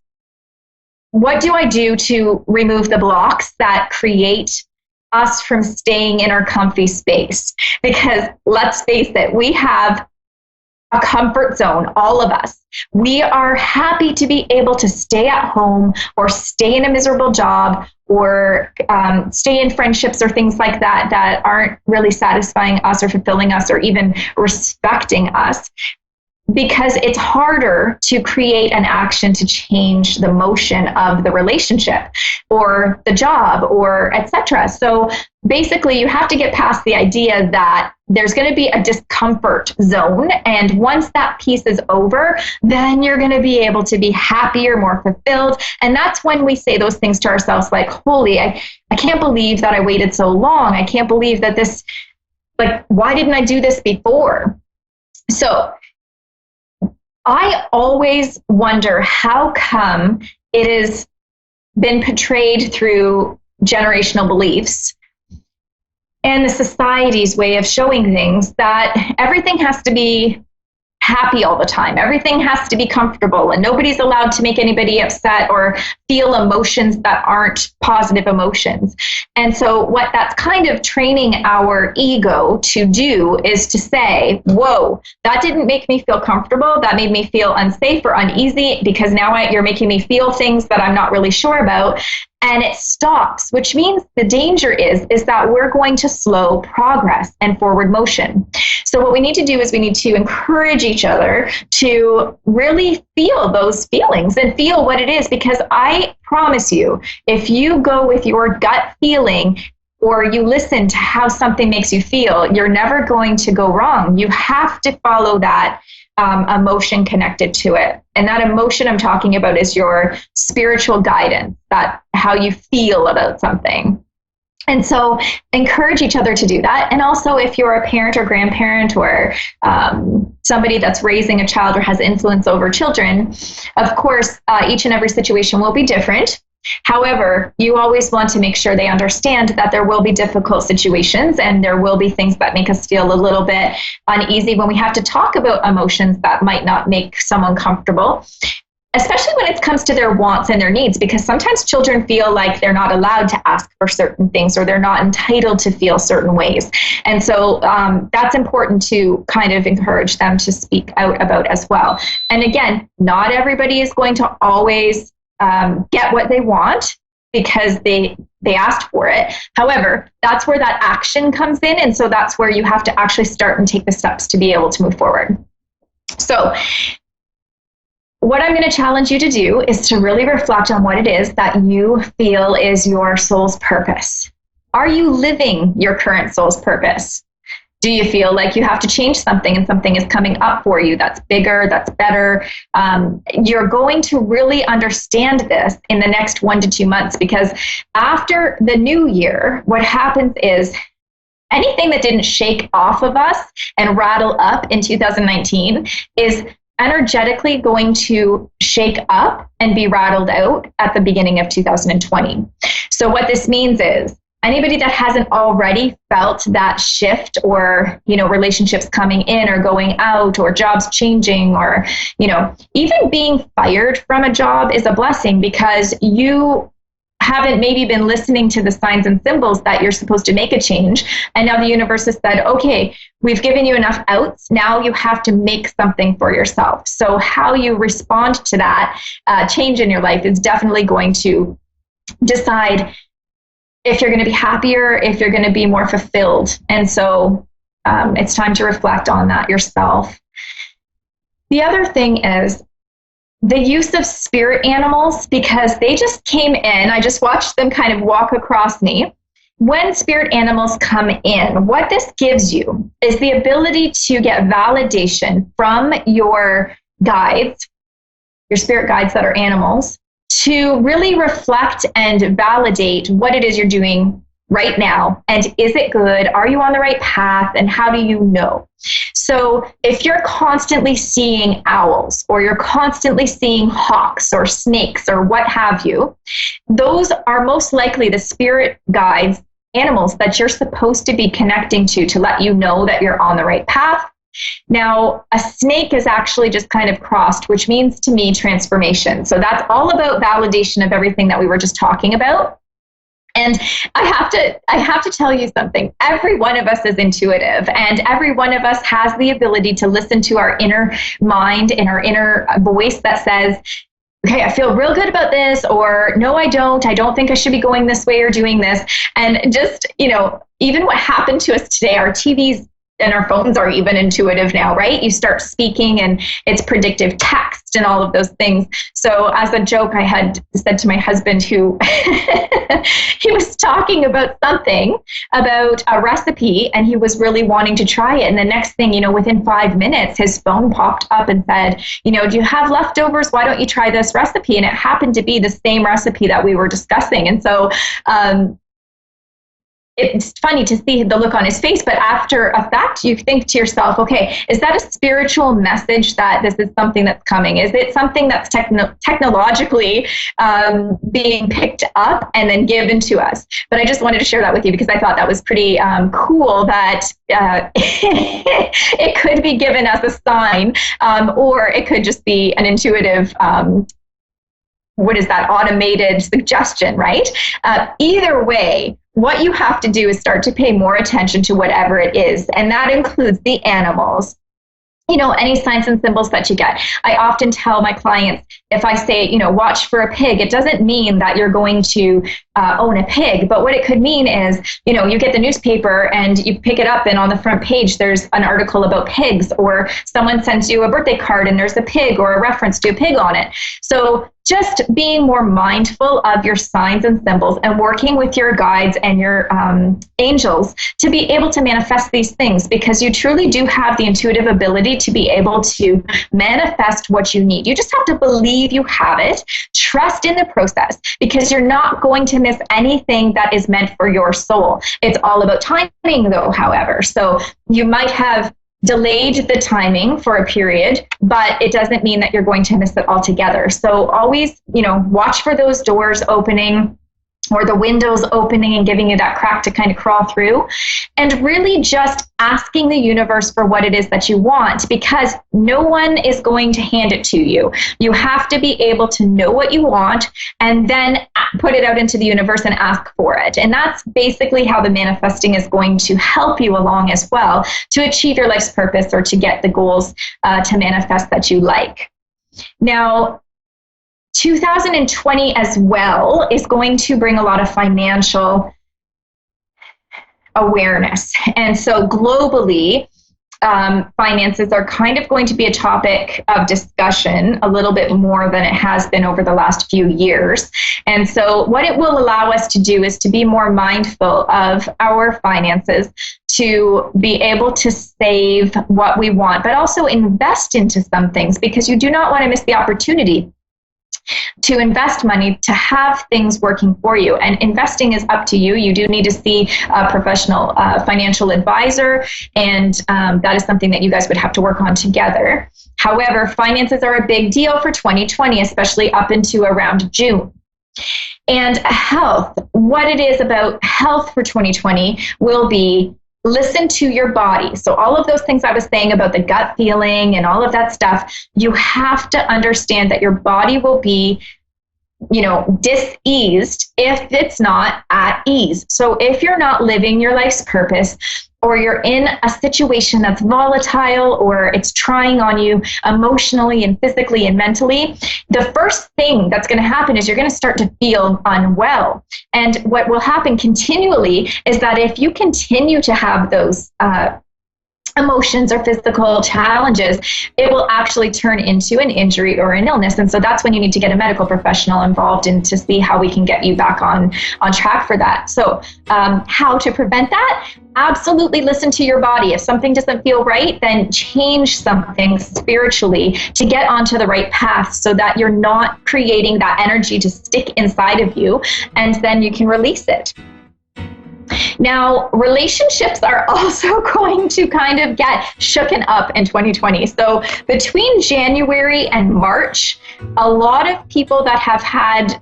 what do I do to remove the blocks that create us from staying in our comfy space? Because let's face it, we have a comfort zone, all of us. We are happy to be able to stay at home or stay in a miserable job or stay in friendships or things like that that aren't really satisfying us or fulfilling us or even respecting us, because it's harder to create an action to change the motion of the relationship or the job or etc. So basically, you have to get past the idea that there's going to be a discomfort zone. And once that piece is over, then you're going to be able to be happier, more fulfilled. And that's when we say those things to ourselves like, holy, I can't believe that I waited so long. I can't believe that this, why didn't I do this before? So I always wonder how come it has been portrayed through generational beliefs and the society's way of showing things that everything has to be happy all the time. Everything has to be comfortable, and nobody's allowed to make anybody upset or feel emotions that aren't positive emotions. And so what that's kind of training our ego to do is to say, whoa, that didn't make me feel comfortable. That made me feel unsafe or uneasy, because now you're making me feel things that I'm not really sure about. And it stops, which means the danger is that we're going to slow progress and forward motion. So what we need to do is we need to encourage each other to really feel those feelings and feel what it is, because I promise you, if you go with your gut feeling or you listen to how something makes you feel, you're never going to go wrong. You have to follow that emotion connected to it. And that emotion I'm talking about is your spiritual guidance, that how you feel about something. And so encourage each other to do that. And also, if you're a parent or grandparent or somebody that's raising a child or has influence over children, of course, each and every situation will be different. However, you always want to make sure they understand that there will be difficult situations and there will be things that make us feel a little bit uneasy when we have to talk about emotions that might not make someone comfortable, especially when it comes to their wants and their needs, because sometimes children feel like they're not allowed to ask for certain things or they're not entitled to feel certain ways. And so that's important to kind of encourage them to speak out about as well. And again, not everybody is going to always get what they want because they asked for it. However, that's where that action comes in. And so that's where you have to actually start and take the steps to be able to move forward. So what I'm going to challenge you to do is to really reflect on what it is that you feel is your soul's purpose. Are you living your current soul's purpose? Do you feel like you have to change something and something is coming up for you that's bigger, that's better? You're going to really understand this in the next 1 to 2 months, because after the new year, what happens is anything that didn't shake off of us and rattle up in 2019 is energetically going to shake up and be rattled out at the beginning of 2020. So what this means is, anybody that hasn't already felt that shift, or, relationships coming in or going out, or jobs changing, or, even being fired from a job is a blessing, because you haven't maybe been listening to the signs and symbols that you're supposed to make a change. And now the universe has said, okay, we've given you enough outs. Now you have to make something for yourself. So how you respond to that change in your life is definitely going to decide if you're going to be happier, if you're going to be more fulfilled. And so it's time to reflect on that yourself. The other thing is the use of spirit animals, because they just came in. I just watched them kind of walk across me. When spirit animals come in, what this gives you is the ability to get validation from your guides, your spirit guides that are animals, to really reflect and validate what it is you're doing right now. And is it good? Are you on the right path? And how do you know? So if you're constantly seeing owls, or you're constantly seeing hawks or snakes or what have you, those are most likely the spirit guides, animals that you're supposed to be connecting to let you know that you're on the right path. Now, a snake is actually just kind of crossed, which means to me transformation. So that's all about validation of everything that we were just talking about. And I have to tell you something. Every one of us is intuitive, and every one of us has the ability to listen to our inner mind and our inner voice that says, okay, I feel real good about this, or no, I don't think I should be going this way or doing this. And just, even what happened to us today, our TVs and our phones are even intuitive now, right? You start speaking and it's predictive text and all of those things. So as a joke, I had said to my husband, who he was talking about something about a recipe, and he was really wanting to try it. And the next thing, within 5 minutes, his phone popped up and said, do you have leftovers? Why don't you try this recipe? And it happened to be the same recipe that we were discussing. And so, it's funny to see the look on his face, but after a fact, you think to yourself, okay, is that a spiritual message that this is something that's coming? Is it something that's technologically being picked up and then given to us? But I just wanted to share that with you, because I thought that was pretty cool that it could be given as a sign, or it could just be an intuitive automated suggestion, right? Either way, what you have to do is start to pay more attention to whatever it is. And that includes the animals, any signs and symbols that you get. I often tell my clients, if I say, watch for a pig, it doesn't mean that you're going to own a pig. But what it could mean is, you get the newspaper and you pick it up, and on the front page, there's an article about pigs, or someone sends you a birthday card and there's a pig or a reference to a pig on it. So just being more mindful of your signs and symbols, and working with your guides and your angels to be able to manifest these things, because you truly do have the intuitive ability to be able to manifest what you need. You just have to believe you have it, trust in the process, because you're not going to miss anything that is meant for your soul. It's all about timing, though, however. So you might have delayed the timing for a period, but it doesn't mean that you're going to miss it altogether. So always, watch for those doors opening, or the windows opening and giving you that crack to kind of crawl through, and really just asking the universe for what it is that you want, because no one is going to hand it to you. You have to be able to know what you want and then put it out into the universe and ask for it. And that's basically how the manifesting is going to help you along as well, to achieve your life's purpose, or to get the goals to manifest that you like. Now, 2020 as well is going to bring a lot of financial awareness. And so globally, finances are kind of going to be a topic of discussion a little bit more than it has been over the last few years. And so what it will allow us to do is to be more mindful of our finances, to be able to save what we want, but also invest into some things, because you do not want to miss the opportunity to invest money to have things working for you. And investing is up to you. You do need to see a professional financial advisor, and that is something that you guys would have to work on together. However, finances are a big deal for 2020, especially up into around June. And health, what it is about health for 2020 will be listen to your body. So all of those things I was saying about the gut feeling and all of that stuff, you have to understand that your body will be, diseased if it's not at ease. So if you're not living your life's purpose, or you're in a situation that's volatile, or it's trying on you emotionally and physically and mentally, the first thing that's going to happen is you're going to start to feel unwell. And what will happen continually is that if you continue to have those emotions or physical challenges, it will actually turn into an injury or an illness. And so that's when you need to get a medical professional involved and to see how we can get you back on track for that. So how to prevent that? Absolutely listen to your body. If something doesn't feel right, then change something spiritually to get onto the right path, so that you're not creating that energy to stick inside of you, and then you can release it. Now, relationships are also going to kind of get shooken up in 2020. So between January and March, a lot of people that have had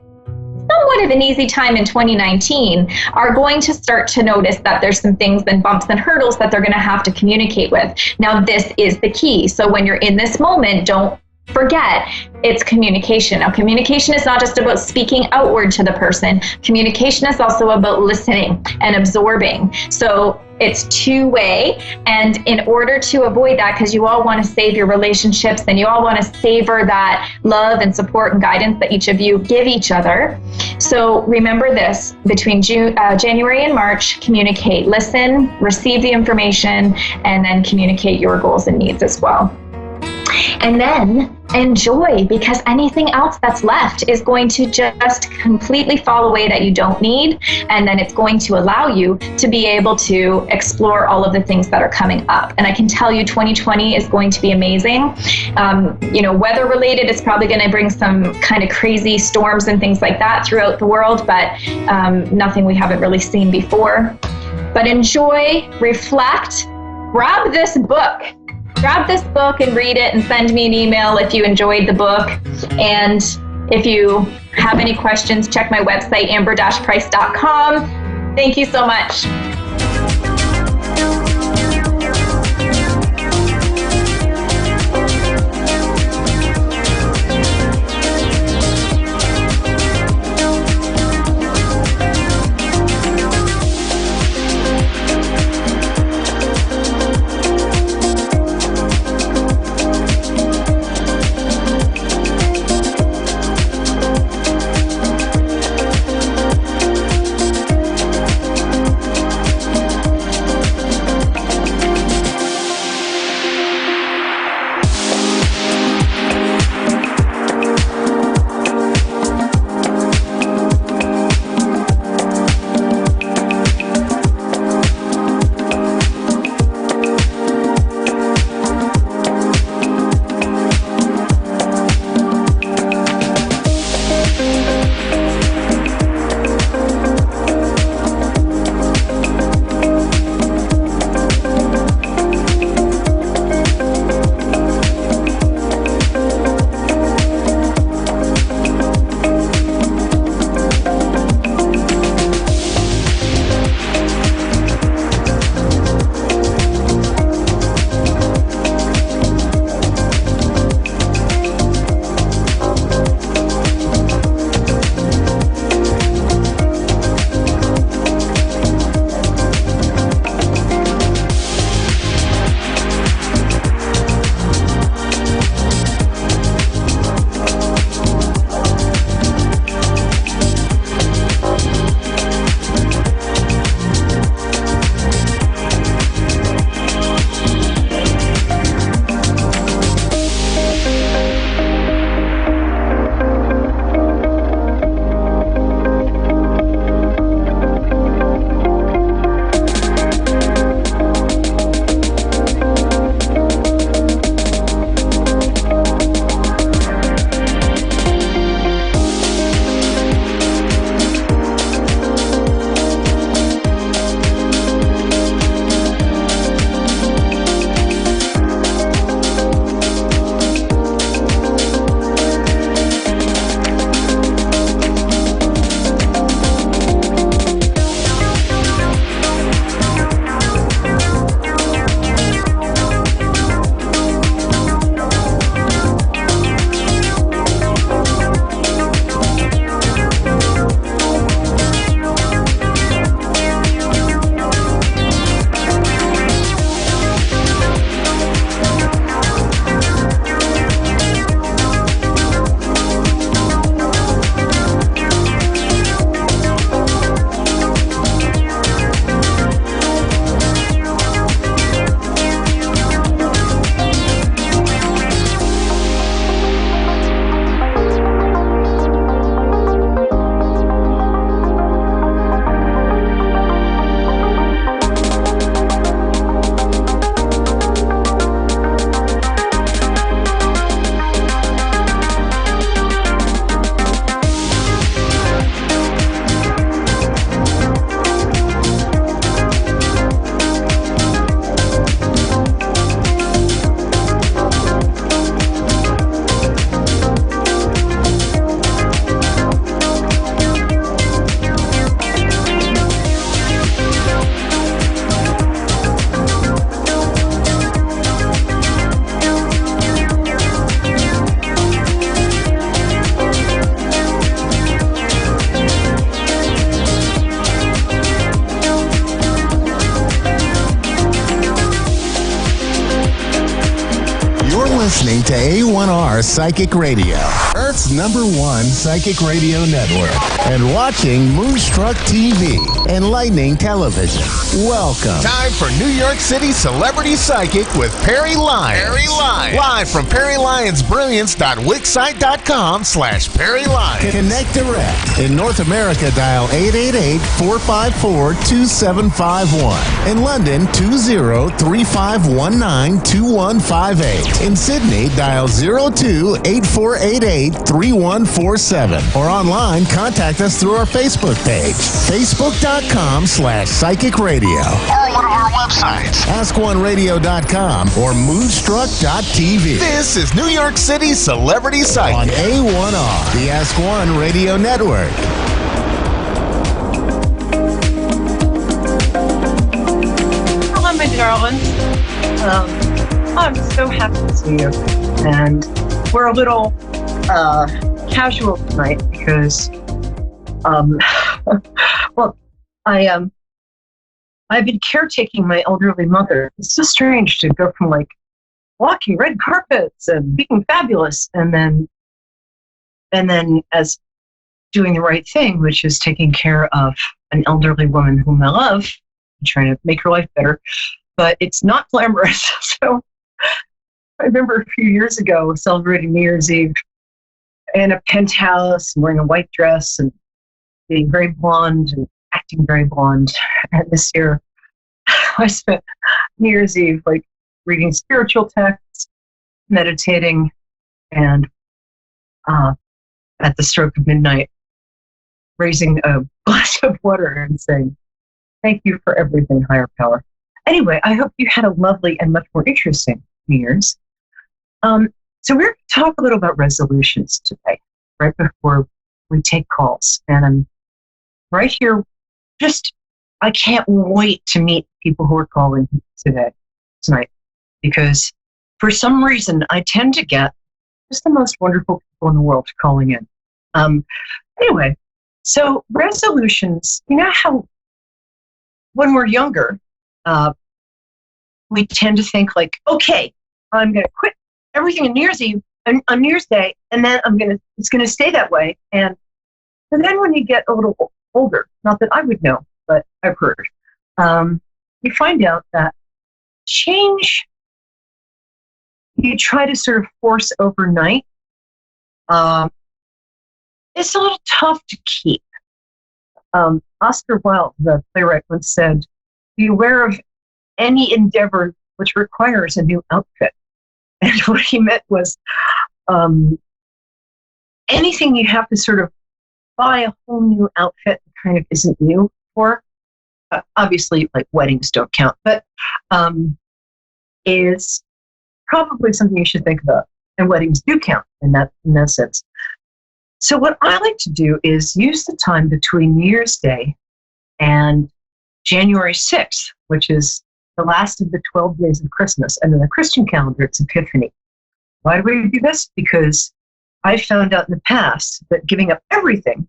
somewhat of an easy time in 2019 are going to start to notice that there's some things and bumps and hurdles that they're going to have to communicate with. Now, this is the key. So when you're in this moment, don't forget it's communication. Now, communication is not just about speaking outward to the person. Communication is also about listening and absorbing. So it's two-way. And in order to avoid that, because you all want to save your relationships and you all want to savor that love and support and guidance that each of you give each other. So remember this, between January and March, communicate, listen, receive the information, and then communicate your goals and needs as well. And then enjoy, because anything else that's left is going to just completely fall away that you don't need. And then it's going to allow you to be able to explore all of the things that are coming up. And I can tell you 2020 is going to be amazing. Weather related, it's probably going to bring some kind of crazy storms and things like that throughout the world, but nothing we haven't really seen before. But enjoy, reflect, grab this book. Grab this book and read it, and send me an email if you enjoyed the book. And if you have any questions, check my website, amber-price.com. Thank you so much. listening to A1R Psychic Radio, Earth's #1 psychic radio network, and watching Moonstruck TV, enlightening television. Welcome. Time for New York City Celebrity Psychic with Perry Lyons. Perry Lyons. Live from PerryLyonsBrilliance.wixsite.com/Perry Lyons. Connect direct. In North America, dial 888-454-2751. In London, 20-3519-2158. In Sydney, dial 02-8488-3147. Or online, contact us through our Facebook page, facebook.com/psychic radio. Or one of our websites, AskOneRadio.com or Moonstruck.tv. This is New York City Celebrity On Psychic. A1R, the Ask One Radio Network. Hello, my darlings. I'm so happy to see you. And we're a little casual tonight because, well, I've been caretaking my elderly mother. It's so strange to go from like walking red carpets and being fabulous, and then as doing the right thing, which is taking care of an elderly woman whom I love, and trying to make her life better. But it's not glamorous. So I remember a few years ago celebrating New Year's Eve in a penthouse, wearing a white dress and being very blonde and acting very blonde. And this year I spent New Year's Eve like reading spiritual texts, meditating, and at the stroke of midnight, raising a glass of water and saying, "Thank you for everything, higher power." Anyway, I hope you had a lovely and much more interesting New Year's. So we're going to talk a little about resolutions today, right before we take calls. And I'm right here, I can't wait to meet people who are calling tonight, because for some reason I tend to get just the most wonderful people in the world calling in. Anyway, so resolutions, you know how when we're younger, we tend to think like, okay, I'm going to quit everything on New Year's Eve and on New Year's Day, and then it's going to stay that way. And then when you get a little older, not that I would know, but I've heard, you find out that change you try to sort of force overnight, it's a little tough to keep. Oscar Wilde, the playwright, once said, "Beware of any endeavor which requires a new outfit." And what he meant was anything you have to sort of buy a whole new outfit that kind of isn't new for. Obviously, like weddings don't count, but is probably something you should think about. And weddings do count in that sense. So what I like to do is use the time between New Year's Day and January 6th, which is the last of the 12 days of Christmas. And in the Christian calendar, it's Epiphany. Why do we do this? Because I found out in the past that giving up everything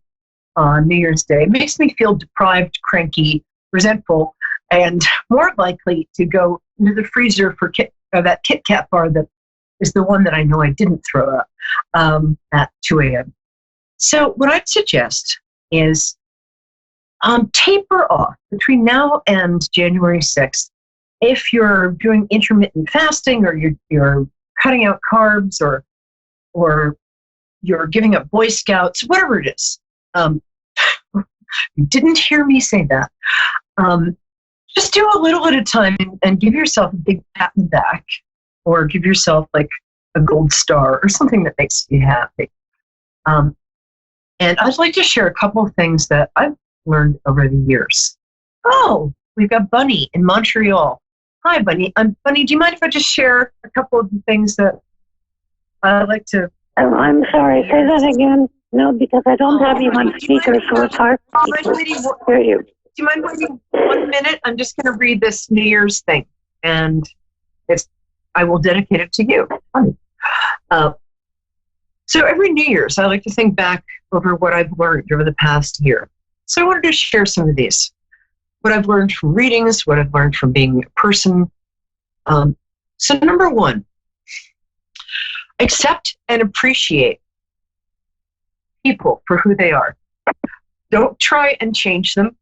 on New Year's Day makes me feel deprived, cranky, resentful, and more likely to go into the freezer for that Kit Kat bar that is the one that I know I didn't throw up at 2 a.m. So what I'd suggest is taper off between now and January 6th. If you're doing intermittent fasting, or you're cutting out carbs, or you're giving up Boy Scouts, whatever it is, you didn't hear me say that. Just do a little at a time and give yourself a big pat in the back, or give yourself like a gold star or something that makes you happy. And I'd like to share a couple of things that I've learned over the years. Oh, we've got Bunny in Montreal. Hi, Bunny. Bunny, do you mind if I just share a couple of the things that I like to... Oh, I'm sorry. Say that again. No, because I don't have you on speaker, so it's hard to hear you. Do you mind waiting 1 minute? I'm just going to read this New Year's thing, and I will dedicate it to you. Funny. So every New Year's, I like to think back over what I've learned over the past year. So I wanted to share some of these. What I've learned from readings, what I've learned from being a person. So number one, Accept and appreciate people for who they are. Don't try and change them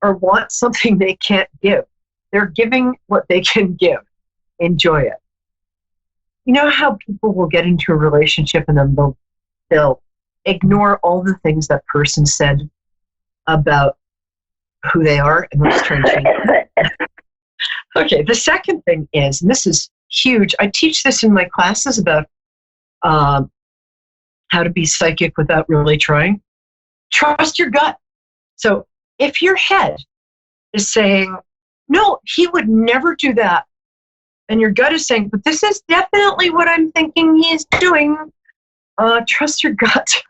or want something they can't give. They're giving what they can give. Enjoy it. You know how people will get into a relationship and then they'll ignore all the things that person said about who they are and they'll just try and change it. Okay, the second thing is, and this is huge, I teach this in my classes about how to be psychic without really trying. Trust your gut. So if your head is saying, no, he would never do that, and your gut is saying, but this is definitely what I'm thinking he's doing, trust your gut.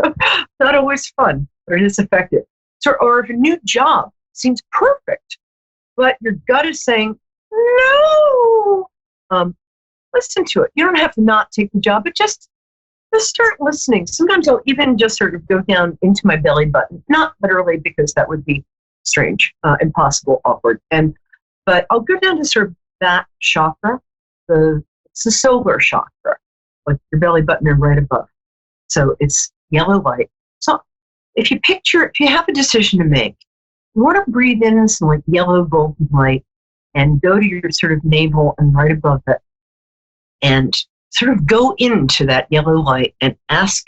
Not always fun, but it is effective. So, or if a new job seems perfect, but your gut is saying, no, listen to it. You don't have to not take the job, but just start listening. Sometimes I'll even just sort of go down into my belly button, not literally because that would be strange, impossible, awkward. But I'll go down to sort of that chakra. It's the solar chakra, like your belly button and right above. So it's yellow light. So if you have a decision to make, you want to breathe in some like yellow golden light and go to your sort of navel and right above it and sort of go into that yellow light and ask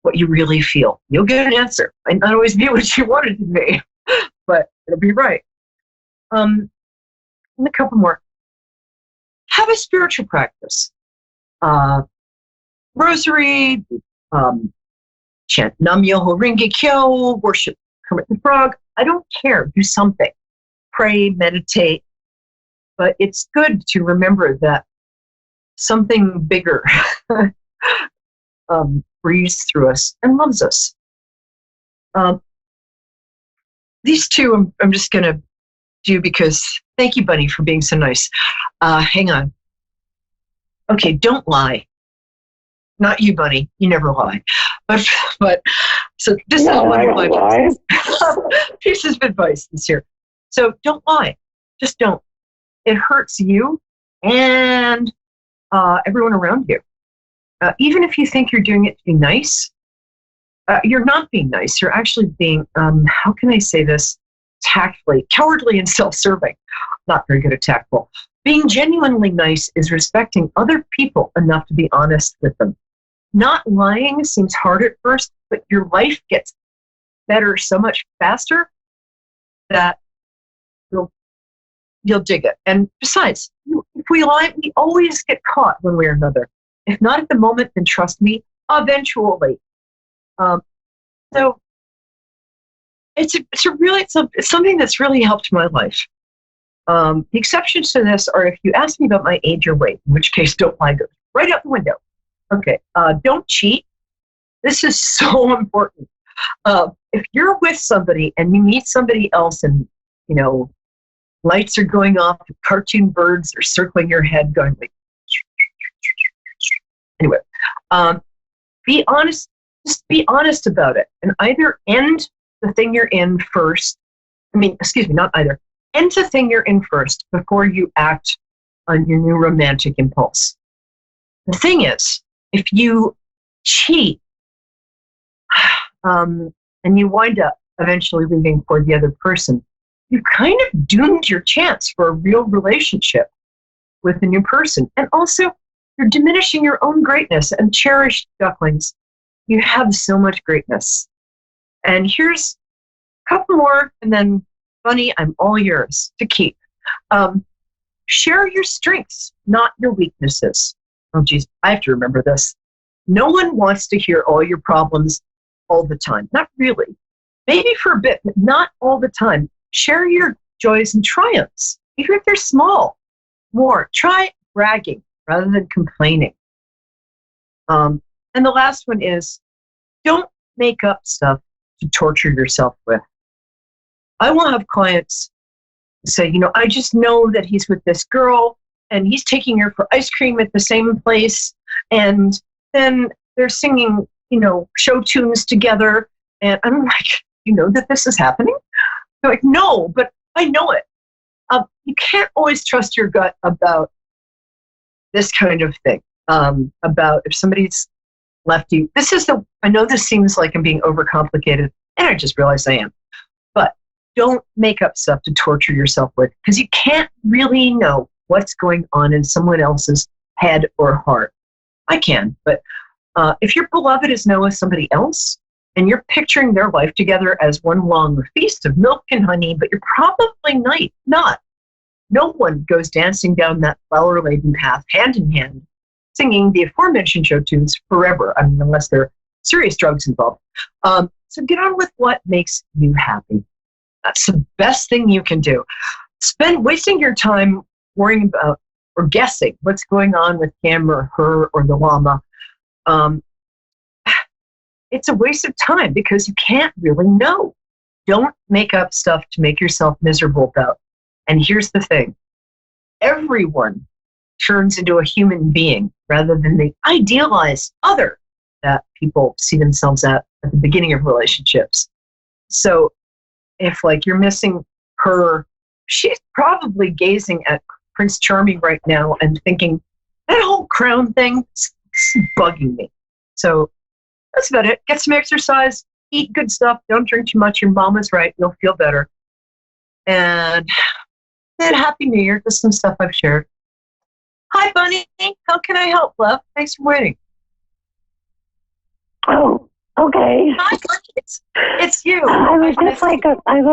what you really feel. You'll get an answer. Might not always be what you wanted to be, but it'll be right. And a couple more. Have a spiritual practice. Rosary, chant Nam Myoho Renge Kyo, worship Kermit the Frog. I don't care. Do something. Pray, meditate. But it's good to remember that something bigger breathes through us and loves us. These two I'm just going to do because, thank you, Bunny, for being so nice. Hang on. Okay, don't lie. Not you, Bunny. You never lie. But so this is one of my pieces of advice this year. So don't lie. Just don't. It hurts you and everyone around you. Even if you think you're doing it to be nice, you're not being nice. You're actually being, how can I say this tactfully, cowardly and self-serving. Not very good at tactful. Being genuinely nice is respecting other people enough to be honest with them. Not lying seems hard at first, but your life gets better so much faster that you'll dig it. And besides, if we lie, we always get caught one way or another. If not at the moment, then trust me, eventually. So it's something that's really helped my life. The exceptions to this are if you ask me about my age or weight, in which case don't lie, goes right out the window. Okay, don't cheat. This is so important. If you're with somebody and you meet somebody else and, lights are going off, cartoon birds are circling your head going like, anyway, be honest, just be honest about it and either end the thing you're in first. End the thing you're in first before you act on your new romantic impulse. The thing is, if you cheat and you wind up eventually leaving for the other person, you kind of doomed your chance for a real relationship with a new person. And also, you're diminishing your own greatness. And cherished ducklings, you have so much greatness. And here's a couple more, and then, Bunny, I'm all yours to keep. Share your strengths, not your weaknesses. Oh, geez, I have to remember this. No one wants to hear all your problems all the time. Not really. Maybe for a bit, but not all the time. Share your joys and triumphs, even if they're small. More. Try bragging rather than complaining. And the last one is, don't make up stuff to torture yourself with. I will have clients say, I just know that he's with this girl and he's taking her for ice cream at the same place. And then they're singing, show tunes together. And I'm like, you know that this is happening? They're like, no, but I know it. You can't always trust your gut about this kind of thing. about if somebody's left you. I know this seems like I'm being overcomplicated, and I just realized I am. But don't make up stuff to torture yourself with, because you can't really know what's going on in someone else's head or heart. I can, but if your beloved is now with somebody else, and you're picturing their life together as one long feast of milk and honey, but you're probably not. No one goes dancing down that flower-laden path hand in hand, singing the aforementioned show tunes forever. I mean, unless there are serious drugs involved. So get on with what makes you happy. That's the best thing you can do. Wasting your time worrying about or guessing what's going on with him or her or the llama. It's a waste of time because you can't really know. Don't make up stuff to make yourself miserable about. And here's the thing. Everyone turns into a human being rather than the idealized other that people see themselves at the beginning of relationships. So if like you're missing her, she's probably gazing at Prince Charming right now and thinking, that whole crown thing is bugging me. So that's about it. Get some exercise, eat good stuff, don't drink too much. Your mama's right. You'll feel better. And then Happy New Year. Just some stuff I've shared. Hi, Bunny. How can I help, love? Thanks for waiting. Oh, okay. Hi, it's you. I would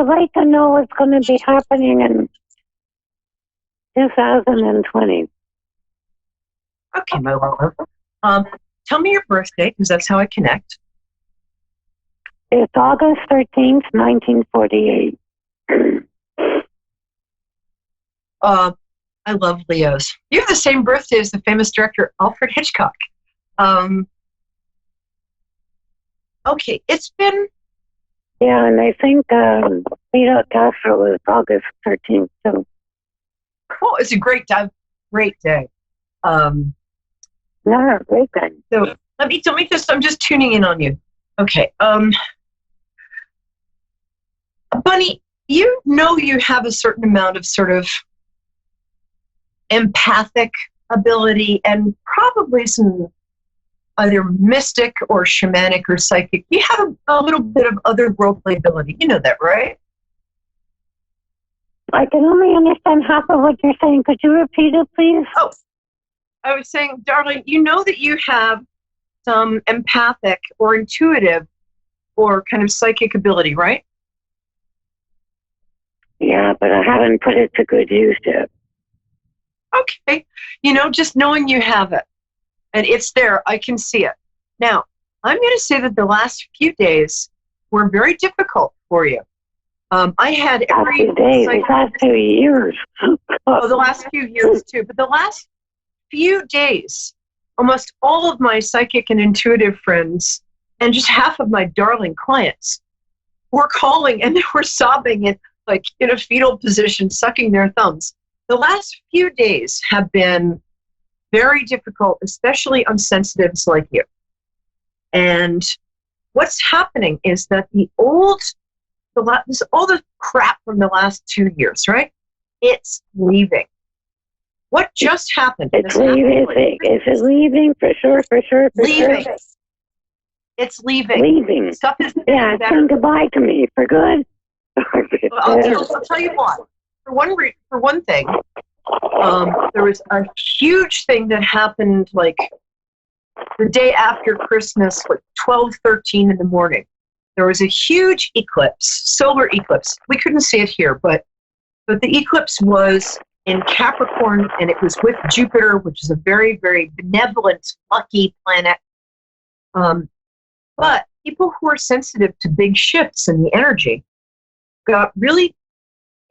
like to know what's going to be happening in 2020. Okay, my love. Tell me your birthday, because that's how I connect. It's August 13th, 1948. I love Leos. You have the same birthday as the famous director Alfred Hitchcock. Okay, it's been... Yeah, and I think Fidel Castro is August 13th, too. Oh, it's a great day. Great day. No, great day. So let me just, I'm just tuning in on you. Okay. Bunny, you know you have a certain amount of sort of empathic ability and probably some either mystic or shamanic or psychic. You have a little bit of otherworldly ability. You know that, right? I can only understand half of what you're saying. Could you repeat it, please? Oh, I was saying, darling, you know that you have some empathic or intuitive or kind of psychic ability, right? Yeah, but I haven't put it to good use yet. Okay. You know, just knowing you have it and it's there, I can see it. Now, I'm going to say that the last few days were very difficult for you. I had every days, the last 2 years. Oh, the last few years too, but the last few days, almost all of my psychic and intuitive friends and just half of my darling clients were calling and they were sobbing and like in a fetal position, sucking their thumbs. The last few days have been very difficult, especially on sensitives like you. And what's happening is that all the crap from the last 2 years, right? It's leaving. What just happened? It's leaving. Is it leaving? For sure. Leaving. Sure. It's leaving. Leaving. Stuff is it's saying goodbye to me for good. I'll tell you what. For one thing, there was a huge thing that happened like the day after Christmas, like 12:13 in the morning. There was a huge eclipse, solar eclipse. We couldn't see it here, but the eclipse was in Capricorn, and it was with Jupiter, which is a very, very benevolent, lucky planet. But people who are sensitive to big shifts in the energy got really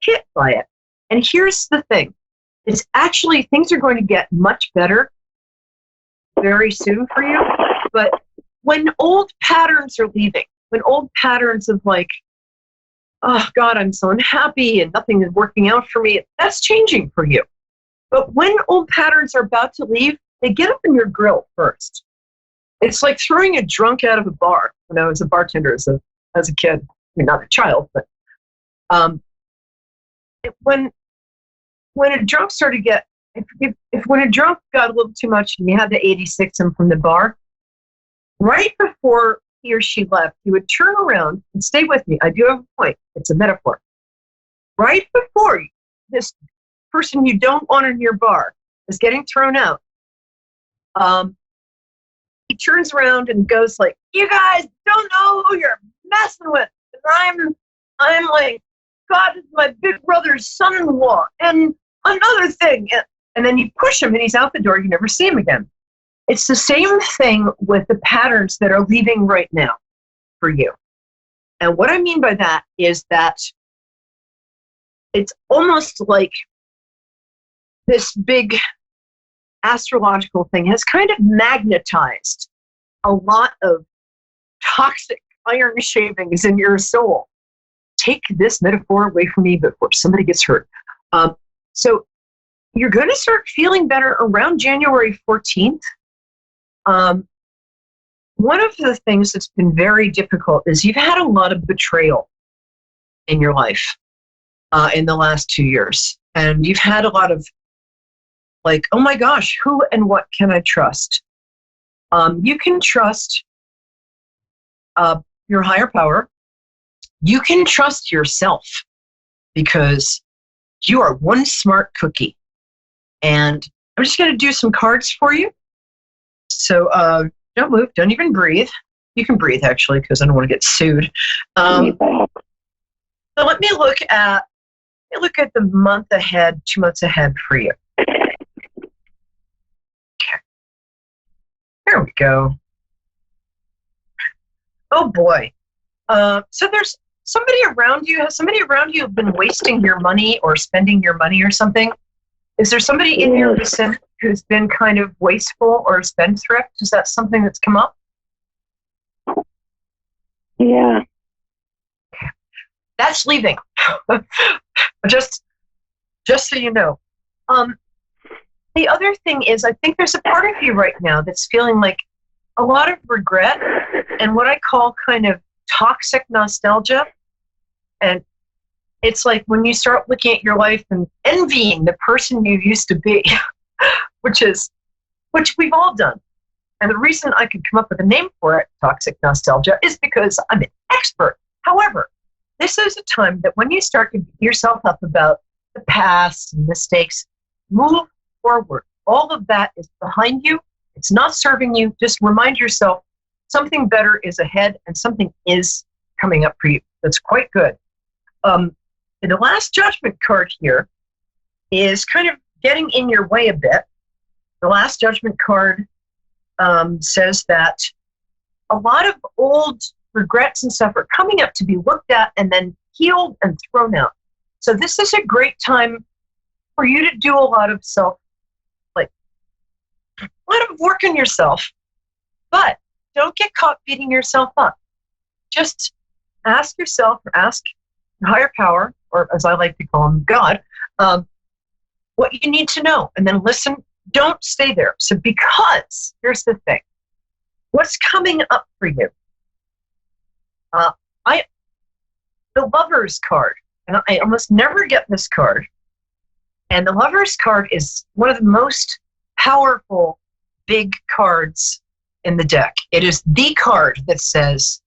hit by it. And here's the thing. It's actually, things are going to get much better very soon for you. But when old patterns are leaving, when old patterns of like, oh God, I'm so unhappy and nothing is working out for me, that's changing for you. But when old patterns are about to leave, they get up in your grill first. It's like throwing a drunk out of a bar. When I was a bartender as a kid, I mean, not a child, but when a drunk started to get if when a drunk got a little too much and you had to 86 him from the bar, right before he or she left, you would turn around and stay with me. I do have a point. It's a metaphor. Right before this person you don't want in your bar is getting thrown out, he turns around and goes like, "You guys don't know who you're messing with. I'm like, God is my big brother's son-in-law, and another thing." And then you push him and he's out the door. You never see him again. It's the same thing with the patterns that are leaving right now for you. And what I mean by that is that it's almost like this big astrological thing has kind of magnetized a lot of toxic iron shavings in your soul. Take this metaphor away from me before somebody gets hurt. So you're going to start feeling better around January 14th. One of the things that's been very difficult is you've had a lot of betrayal in your life in the last 2 years. And you've had a lot of like, oh my gosh, who and what can I trust? You can trust your higher power. You can trust yourself because you are one smart cookie. And I'm just going to do some cards for you. So don't move. Don't even breathe. You can breathe, actually, because I don't want to get sued. So let me look at the month ahead, 2 months ahead for you. Okay. There we go. Oh, boy. So there's somebody around you. Has somebody around you been wasting your money or spending your money or something? Is there somebody in your vicinity who's been kind of wasteful or spendthrift? Is that something that's come up? Yeah. That's leaving. just so you know. The other thing is, I think there's a part of you right now that's feeling like a lot of regret and what I call kind of toxic nostalgia. And it's like when you start looking at your life and envying the person you used to be, which we've all done. And the reason I could come up with a name for it, toxic nostalgia, is because I'm an expert. However, this is a time that when you start to beat yourself up about the past and mistakes, move forward. All of that is behind you. It's not serving you. Just remind yourself something better is ahead and something is coming up for you. That's quite good. And the last judgment card here is kind of getting in your way a bit. The last judgment card says that a lot of old regrets and stuff are coming up to be looked at and then healed and thrown out. So this is a great time for you to do a lot of work on yourself, but don't get caught beating yourself up. Just ask yourself or ask your higher power, or as I like to call him, God, what you need to know, and then listen. Don't stay there. So because, here's the thing, what's coming up for you? The Lover's card, and I almost never get this card, and the Lover's card is one of the most powerful big cards in the deck. It is the card that says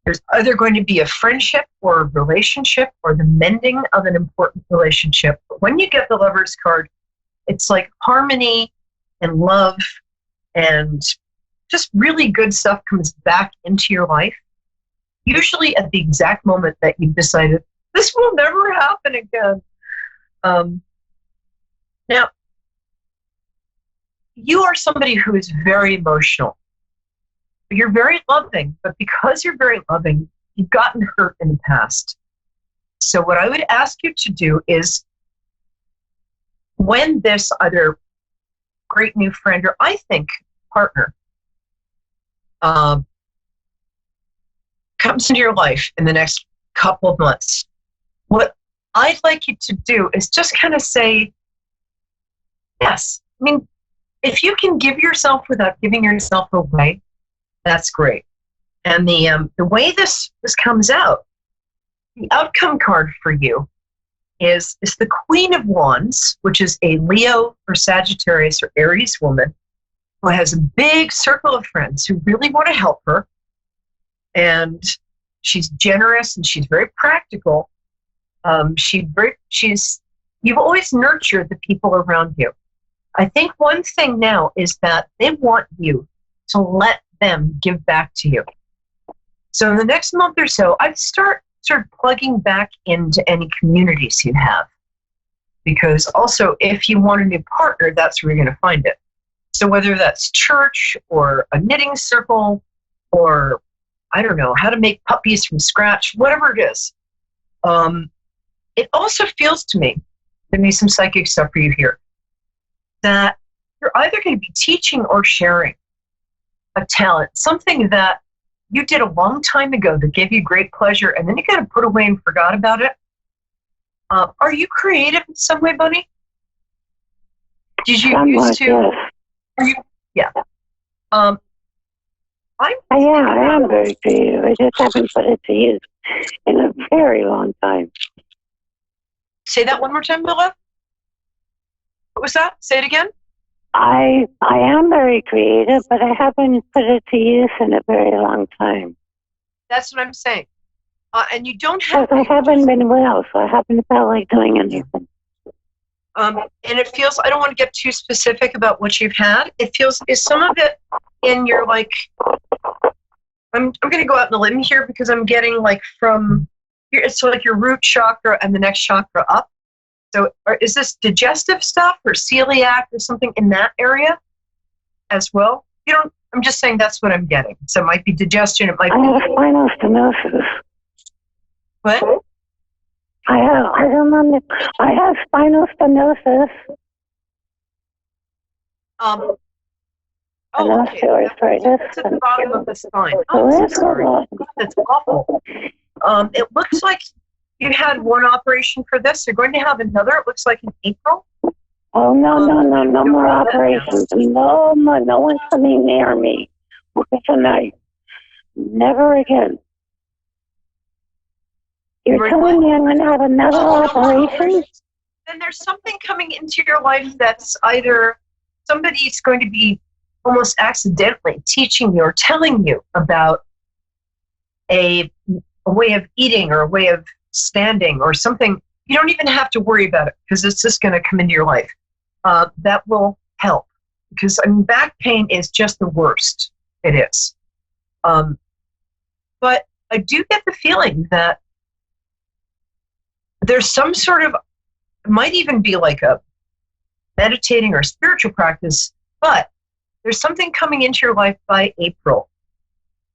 there's either going to be a friendship or a relationship or the mending of an important relationship. But when you get the Lover's card, it's like harmony and love and just really good stuff comes back into your life, usually at the exact moment that you've decided, this will never happen again. Now, you are somebody who is very emotional. You're very loving, but because you're very loving, you've gotten hurt in the past. So what I would ask you to do is, when this other great new friend, or I think partner, comes into your life in the next couple of months, what I'd like you to do is just kind of say, yes. I mean, if you can give yourself without giving yourself away, that's great. And the way this comes out, the outcome card for you is the Queen of Wands, which is a Leo or Sagittarius or Aries woman who has a big circle of friends who really want to help her. And she's generous and she's very practical. You've always nurtured the people around you. I think one thing now is that they want you to let them give back to you. So in the next month or so, I'd start plugging back into any communities you have. Because also, if you want a new partner, that's where you're going to find it. So whether that's church or a knitting circle or, I don't know, how to make puppies from scratch, whatever it is. It also feels to me, give me some psychic stuff for you here, that you're either going to be teaching or sharing a talent, something that you did a long time ago that gave you great pleasure, and then you kind of put away and forgot about it. Are you creative in some way, Bunny? Did you used to? Yes. Are you? Yeah. I am very creative. I just haven't put it to use in a very long time. Say that one more time, Bella. What was that? Say it again. I am very creative, but I haven't put it to use in a very long time. That's what I'm saying. And you don't have. Because I haven't been well, so I haven't felt like doing anything. And it feels, I don't want to get too specific about what you've had. It feels, is some of it in your, like, I'm going to go out on a limb here because I'm getting like from, it's like your root chakra and the next chakra up. So is this digestive stuff or celiac or something in that area as well? I'm just saying that's what I'm getting. So it might be digestion. It might be. I have spinal stenosis. What? I have spinal stenosis. Osteoarthritis. That's at the bottom of the spine. Oh, I'm so sorry. That's awful. It looks like you had one operation for this. You're going to have another, it looks like in April. Oh, no more operations. No one's coming near me tonight. Never again. You're telling me I'm going to have another operation? Then there's something coming into your life that's either somebody's going to be almost accidentally teaching you or telling you about a way of eating or a way of standing or something. You don't even have to worry about it because it's just going to come into your life. That will help because back pain is just the worst. It is. But I do get the feeling that there's some sort of, it might even be like a meditating or spiritual practice, but there's something coming into your life by April.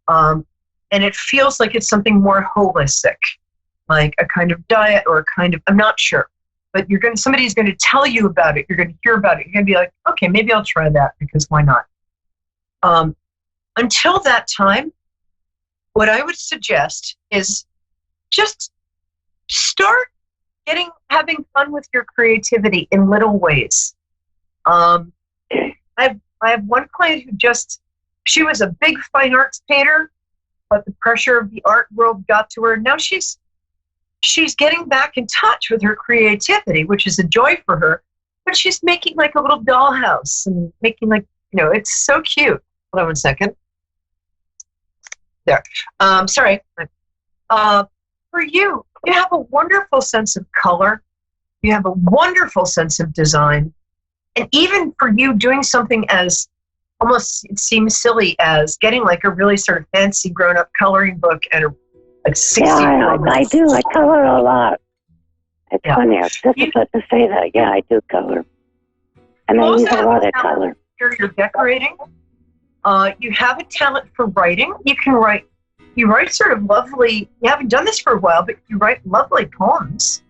And it feels like it's something more holistic, like a kind of diet or a kind of, I'm not sure, but somebody's going to tell you about it. You're going to hear about it. You're going to be like, okay, maybe I'll try that because why not? Until that time, what I would suggest is just start having fun with your creativity in little ways. I have one client who she was a big fine arts painter, but the pressure of the art world got to her. Now she's getting back in touch with her creativity, which is a joy for her. But she's making like a little dollhouse and making like, it's so cute. Hold on 1 second. There. Sorry. For you have a wonderful sense of color. You have a wonderful sense of design. And even for you doing something as almost, it seems silly as getting like a really sort of fancy grown-up coloring book and like 60. Yeah, I do. I color a lot. It's funny. I was just about to say that. Yeah, I do color. And I use a lot of color. You're decorating. You have a talent for writing. You can write. You write sort of lovely. You haven't done this for a while, but you write lovely poems.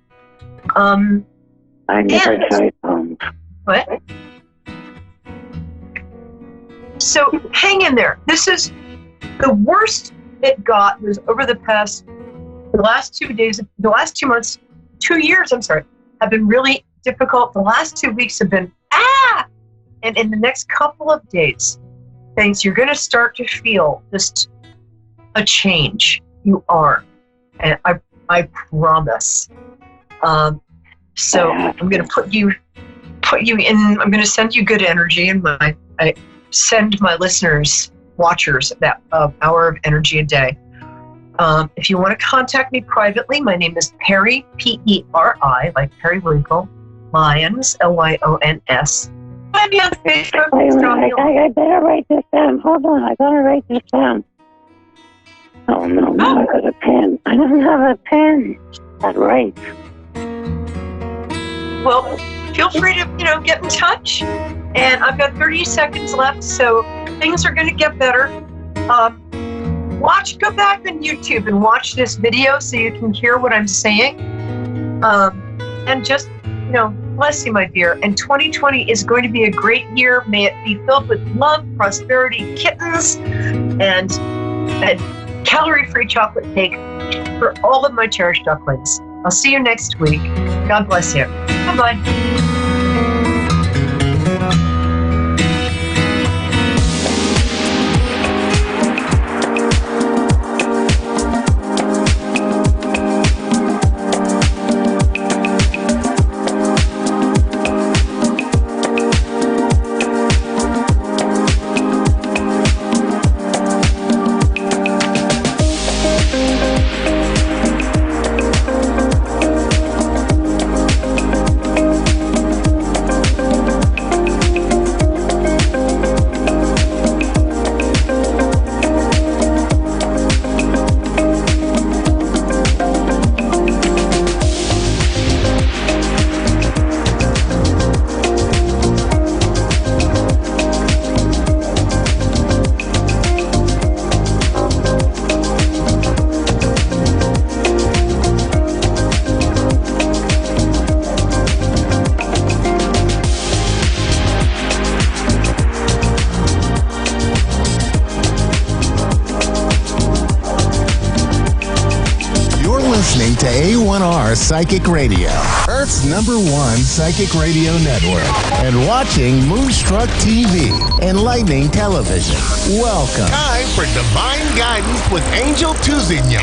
I never tried poems. What? So hang in there. This is the worst it got was over the last 2 months, 2 years, have been really difficult. The last 2 weeks have been, and in the next couple of days, you're going to start to feel just a change. You are. And I promise. So I'm going to put you in. I'm going to send you good energy, and I send my listeners, watchers, that hour of energy a day. If you want to contact me privately, my name is Peri, P-E-R-I, like Periwinkle, Lyons, L-Y-O-N-S. Find me on Facebook. I better write this down. Hold on, I gotta write this down. Oh no, I got a pen. I don't have a pen. That's right. Well, feel free to, get in touch. And I've got 30 seconds left, so things are going to get better. Go back on YouTube and watch this video so you can hear what I'm saying. And just, bless you, my dear. And 2020 is going to be a great year. May it be filled with love, prosperity, kittens, and calorie-free chocolate cake for all of my cherished ducklings. I'll see you next week. God bless you. Bye-bye. Listening to A1R Psychic Radio, Earth's #1 psychic radio network, and watching Moonstruck TV, enlightening television. Welcome. Time for Divine Guidance with Angel Tuzigno.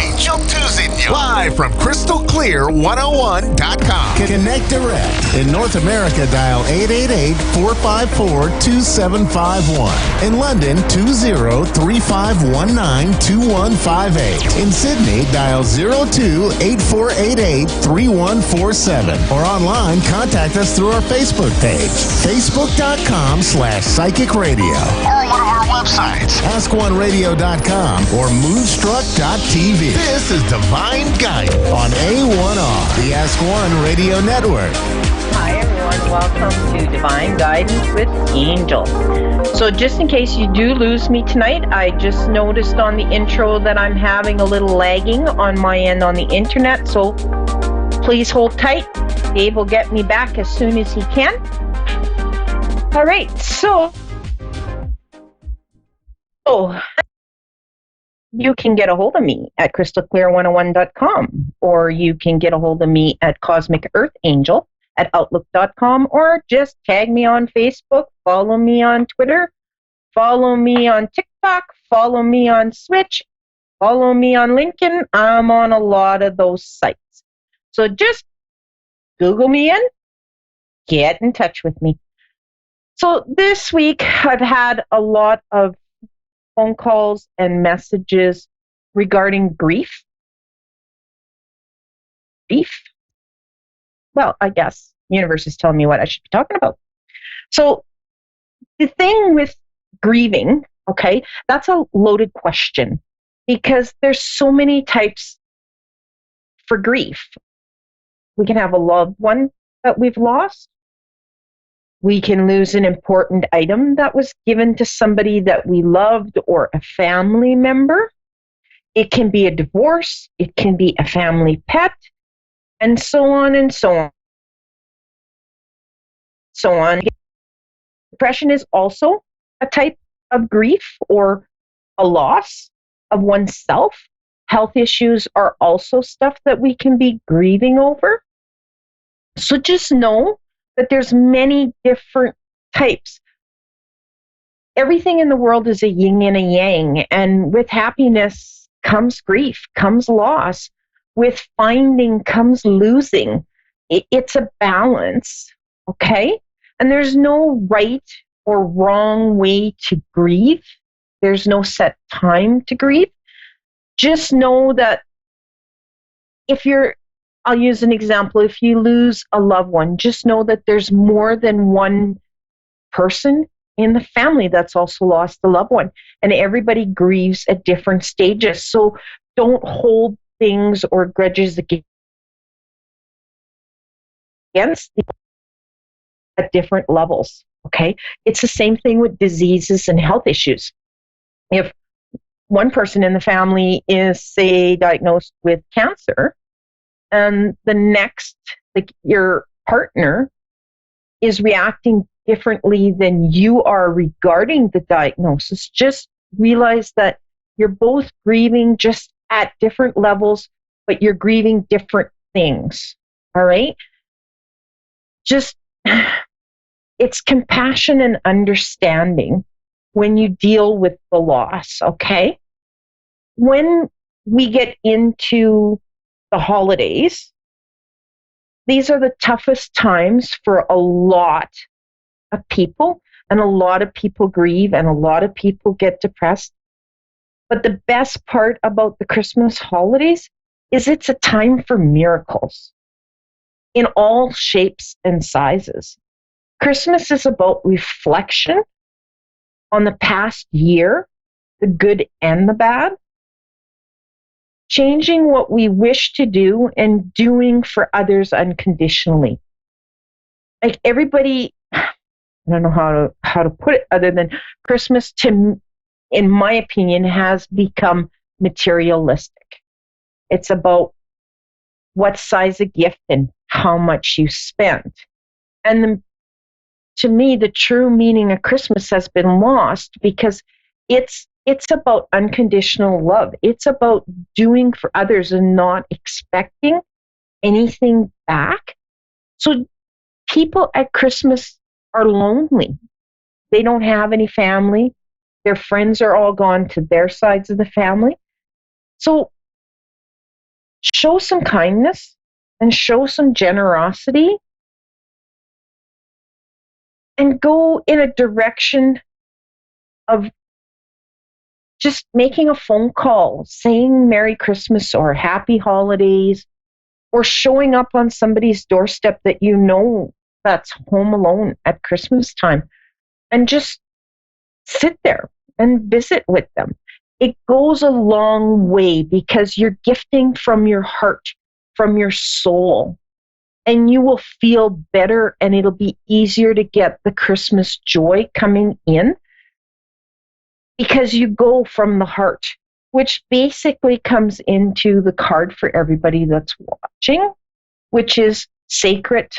Live from CrystalClear101.com. Connect direct. In North America, dial 888-454-2751. In London, 20-3519-2158. In Sydney, dial 02-8488-3147. Or online, contact us through our Facebook page, facebook.com/psychic radio. Or one of our websites, askoneradio.com or moonstruck.tv. This is Divine Guidance On A1R, the Ask One Radio Network. Hi everyone, welcome to Divine Guidance with Angel. So just in case you do lose me tonight, I just noticed on the intro that I'm having a little lagging on my end on the internet, so please hold tight. Dave will get me back as soon as he can. All right, so you can get a hold of me at crystalclear101.com, or you can get a hold of me at Cosmic Earth Angel at outlook.com, or just tag me on Facebook, follow me on Twitter, follow me on TikTok, follow me on Switch, follow me on LinkedIn. I'm on a lot of those sites. So just Google me in, get in touch with me. So this week I've had a lot of phone calls and messages regarding grief. Well, I guess the universe is telling me what I should be talking about. So the thing with grieving, okay, that's a loaded question because there's so many types for grief. We can have a loved one that we've lost. We can lose an important item that was given to somebody that we loved or a family member. It can be a divorce. It can be a family pet, and so on and so on. Depression is also a type of grief or a loss of oneself. Health issues are also stuff that we can be grieving over. So just know that there's many different types. Everything in the world is a yin and a yang, and with happiness comes grief, comes loss. With finding comes losing. it's a balance, okay? And there's no right or wrong way to grieve. There's no set time to grieve. Just know that I'll use an example, if you lose a loved one, just know that there's more than one person in the family that's also lost a loved one. And everybody grieves at different stages. So don't hold things or grudges against at different levels, okay? It's the same thing with diseases and health issues. If one person in the family is, say, diagnosed with cancer, and the next, like your partner, is reacting differently than you are regarding the diagnosis, just realize that you're both grieving just at different levels, but you're grieving different things, all right? Just, it's compassion and understanding when you deal with the loss, okay? When we get into the holidays, these are the toughest times for a lot of people, and a lot of people grieve, and a lot of people get depressed. But the best part about the Christmas holidays is it's a time for miracles in all shapes and sizes. Christmas is about reflection on the past year, the good and the bad, changing what we wish to do and doing for others unconditionally. Like everybody, I don't know how to put it other than Christmas, in my opinion, has become materialistic. It's about what size of gift and how much you spent. And to me, the true meaning of Christmas has been lost because it's about unconditional love. It's about doing for others and not expecting anything back. So people at Christmas are lonely. They don't have any family. Their friends are all gone to their sides of the family. So show some kindness and show some generosity and go in a direction of just making a phone call, saying Merry Christmas or Happy Holidays, or showing up on somebody's doorstep that you know that's home alone at Christmas time and just sit there and visit with them. It goes a long way because you're gifting from your heart, from your soul, and you will feel better and it'll be easier to get the Christmas joy coming in because you go from the heart, which basically comes into the card for everybody that's watching, which is sacred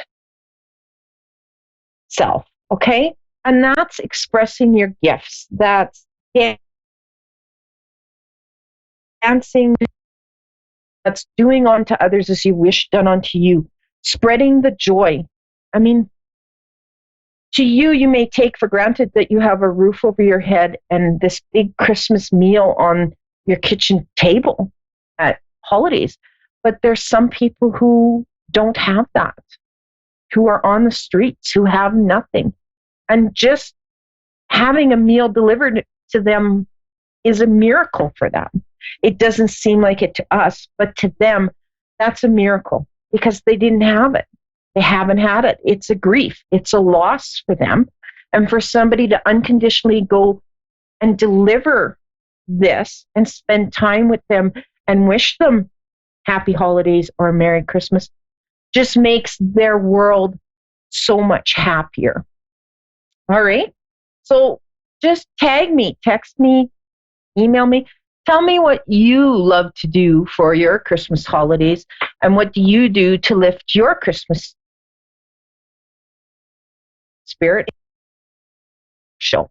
self, okay? And that's expressing your gifts. That's dancing. That's doing unto others as you wish done unto you. Spreading the joy. I mean, to you, you may take for granted that you have a roof over your head and this big Christmas meal on your kitchen table at holidays. But there's some people who don't have that, who are on the streets, who have nothing. And just having a meal delivered to them is a miracle for them. It doesn't seem like it to us, but to them, that's a miracle because they didn't have it. They haven't had it. It's a grief. It's a loss for them. And for somebody to unconditionally go and deliver this and spend time with them and wish them happy holidays or Merry Christmas just makes their world so much happier. All right. So just tag me, text me, email me. Tell me what you love to do for your Christmas holidays and what do you do to lift your Christmas spirit show.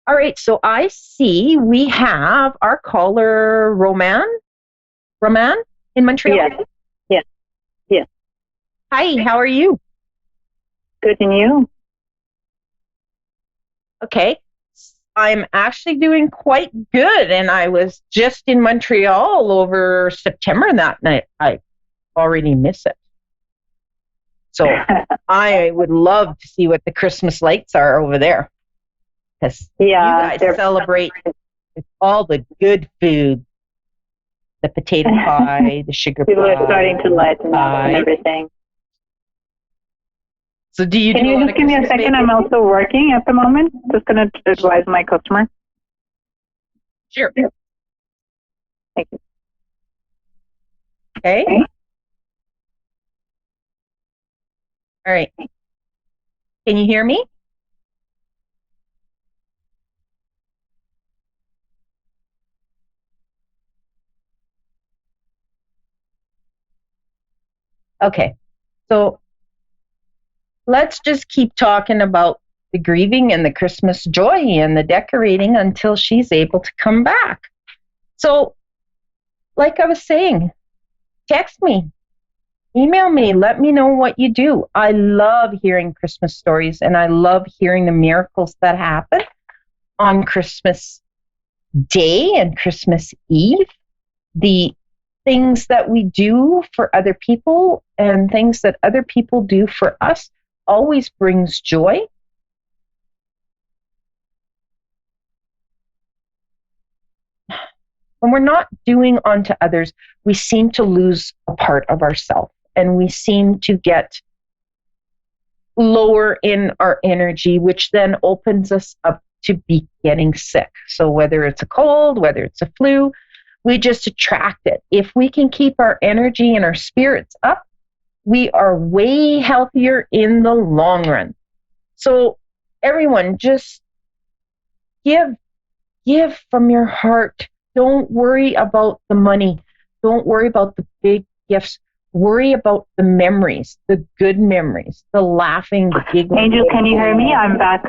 All right. So I see we have our caller, Roman in Montreal. Yes. Hi, how are you? Good, and you? Okay. I'm actually doing quite good, and I was just in Montreal over September that night. I already miss it. So I would love to see what the Christmas lights are over there. Because you guys celebrate with all the good food. The potato pie, the sugar pie. People are starting to lighten up and everything. So do you Can you just give me a second? I'm also working at the moment. Just going to advise my customer. Sure. Thank you. Okay. All right. Can you hear me? Okay. So let's just keep talking about the grieving and the Christmas joy and the decorating until she's able to come back. So, like I was saying, text me, email me, let me know what you do. I love hearing Christmas stories, and I love hearing the miracles that happen on Christmas Day and Christmas Eve. The things that we do for other people and things that other people do for us always brings joy. When we're not doing unto others, we seem to lose a part of ourselves, and we seem to get lower in our energy, which then opens us up to be getting sick. So whether it's a cold, whether it's a flu, we just attract it. If we can keep our energy and our spirits up, we are way healthier in the long run. So everyone, just give from your heart. Don't worry about the money. Don't worry about the big gifts. Worry about the memories, the good memories, the laughing, the giggling. Angel, can you hear me? I'm back.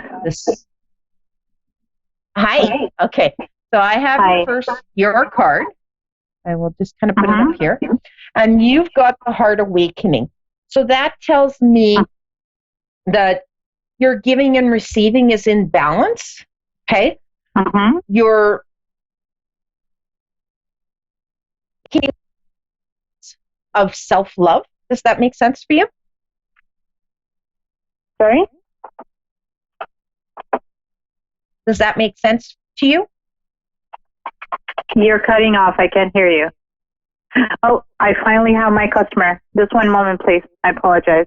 Hi. Okay. So I have your card. I will just kind of put it up here. And you've got the heart awakening. So that tells me that your giving and receiving is in balance. Okay. Your of self-love. Does that make sense for you? Sorry? Does that make sense to you? You're cutting off. I can't hear you. Oh, I finally have my customer. Just one moment, please. I apologize.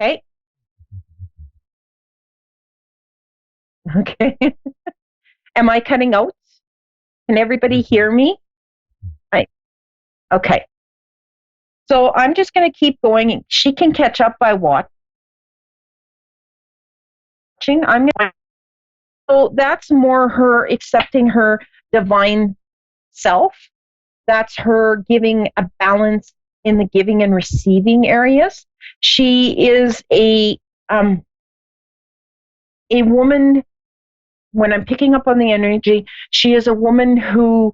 Okay. Okay. Am I cutting out? Can everybody hear me? Right. Okay. So I'm just going to keep going. She can catch up by watching. So that's more her accepting her divine self. That's her giving a balance in the giving and receiving areas. She is a woman. When I'm picking up on the energy, she is a woman who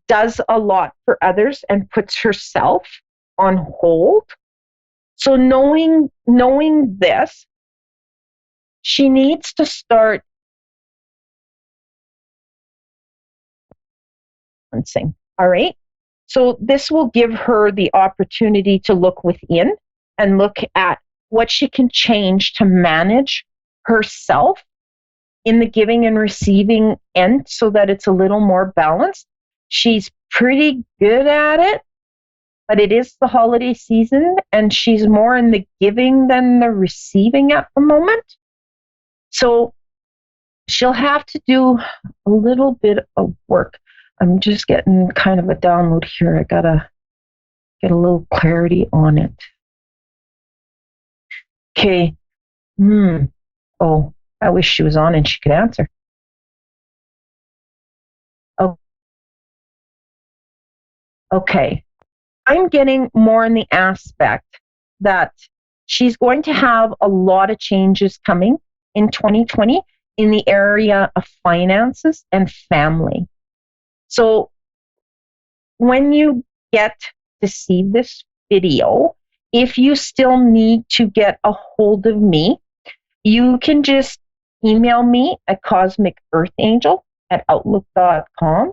does a lot for others and puts herself on hold. So knowing this, she needs to start balancing. All right. So this will give her the opportunity to look within and look at what she can change to manage herself in the giving and receiving end so that it's a little more balanced. She's pretty good at it, but it is the holiday season and she's more in the giving than the receiving at the moment. So she'll have to do a little bit of work. I'm just getting kind of a download here. I gotta get a little clarity on it. Okay. Oh, I wish she was on and she could answer. Oh. Okay. I'm getting more in the aspect that she's going to have a lot of changes coming in 2020 in the area of finances and family. So when you get to see this video, if you still need to get a hold of me, you can just email me at cosmicearthangel@outlook.com,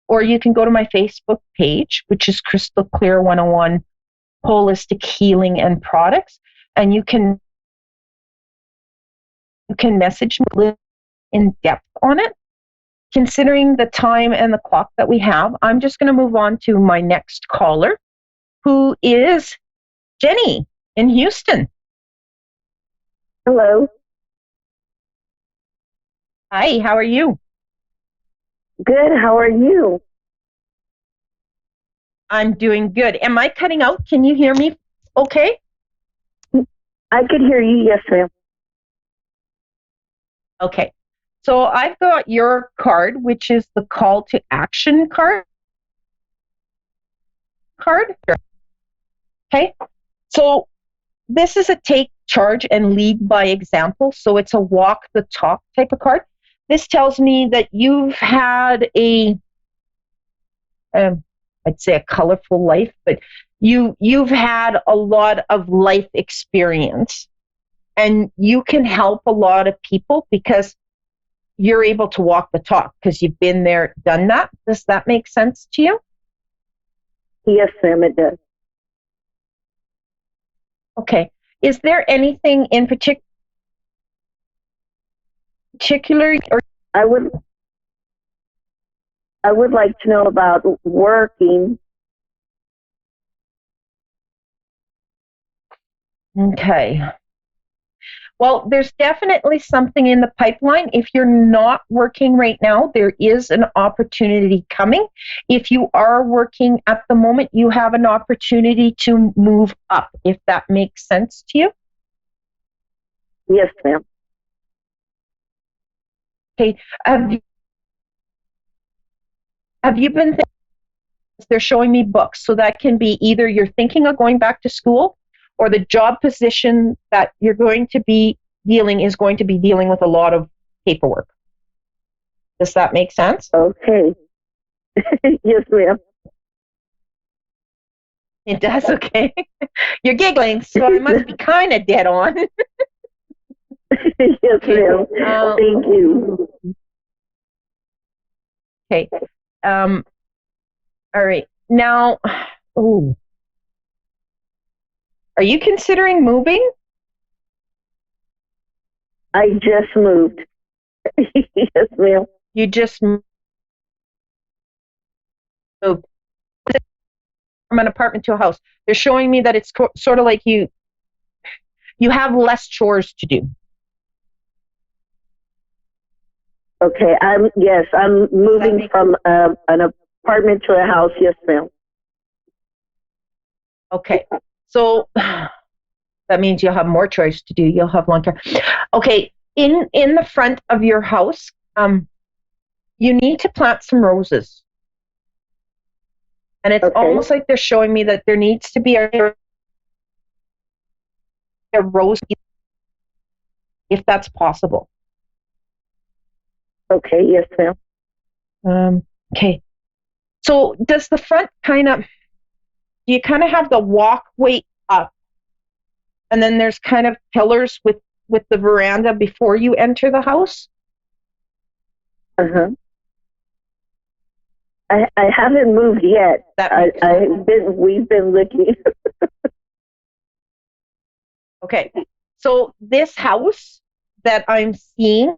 or you can go to my Facebook page, which is Crystal Clear 101 holistic healing and products, and you can message me in depth on it. Considering the time and the clock that we have, I'm just going to move on to my next caller, who is Jenny in Houston. Hello. Hi, how are you? Good. How are you? I'm doing good. Am I cutting out? Can you hear me okay? I could hear you. Yes, ma'am. Okay. So I've got your card, which is the call to action card. Okay. So this is a take charge and lead by example. So it's a walk the talk type of card. This tells me that you've had I'd say a colorful life, but you've had a lot of life experience, and you can help a lot of people because you're able to walk the talk because you've been there, done that. Does that make sense to you? Yes, ma'am, it does. Okay. Is there anything in particular, or I would like to know about working. okay. Well, there's definitely something in the pipeline. If you're not working right now, there is an opportunity coming. If you are working at the moment, you have an opportunity to move up, if that makes sense to you. Yes, ma'am. Okay. Have you been they're showing me books, so that can be either you're thinking of going back to school, or the job position that you're going to be dealing with a lot of paperwork. Does that make sense? Okay. Yes, ma'am. It does. Okay. You're giggling, so I must be kind of dead on. Yes, ma'am. Thank you. Okay. All right. Now, are you considering moving? I just moved. Yes, ma'am. You just moved from an apartment to a house. They're showing me that it's sort of like you have less chores to do. Okay. I'm moving from an apartment to a house. Yes, ma'am. Okay. So that means you'll have more chores to do. You'll have longer. Okay. In the front of your house, you need to plant some roses. And it's almost like they're showing me that there needs to be a rose, if that's possible. Okay, yes, ma'am. Okay. So does the front do you kind of have the walkway up, and then there's kind of pillars with the veranda before you enter the house? Uh-huh. I haven't moved yet. We've been looking. Okay. So this house that I'm seeing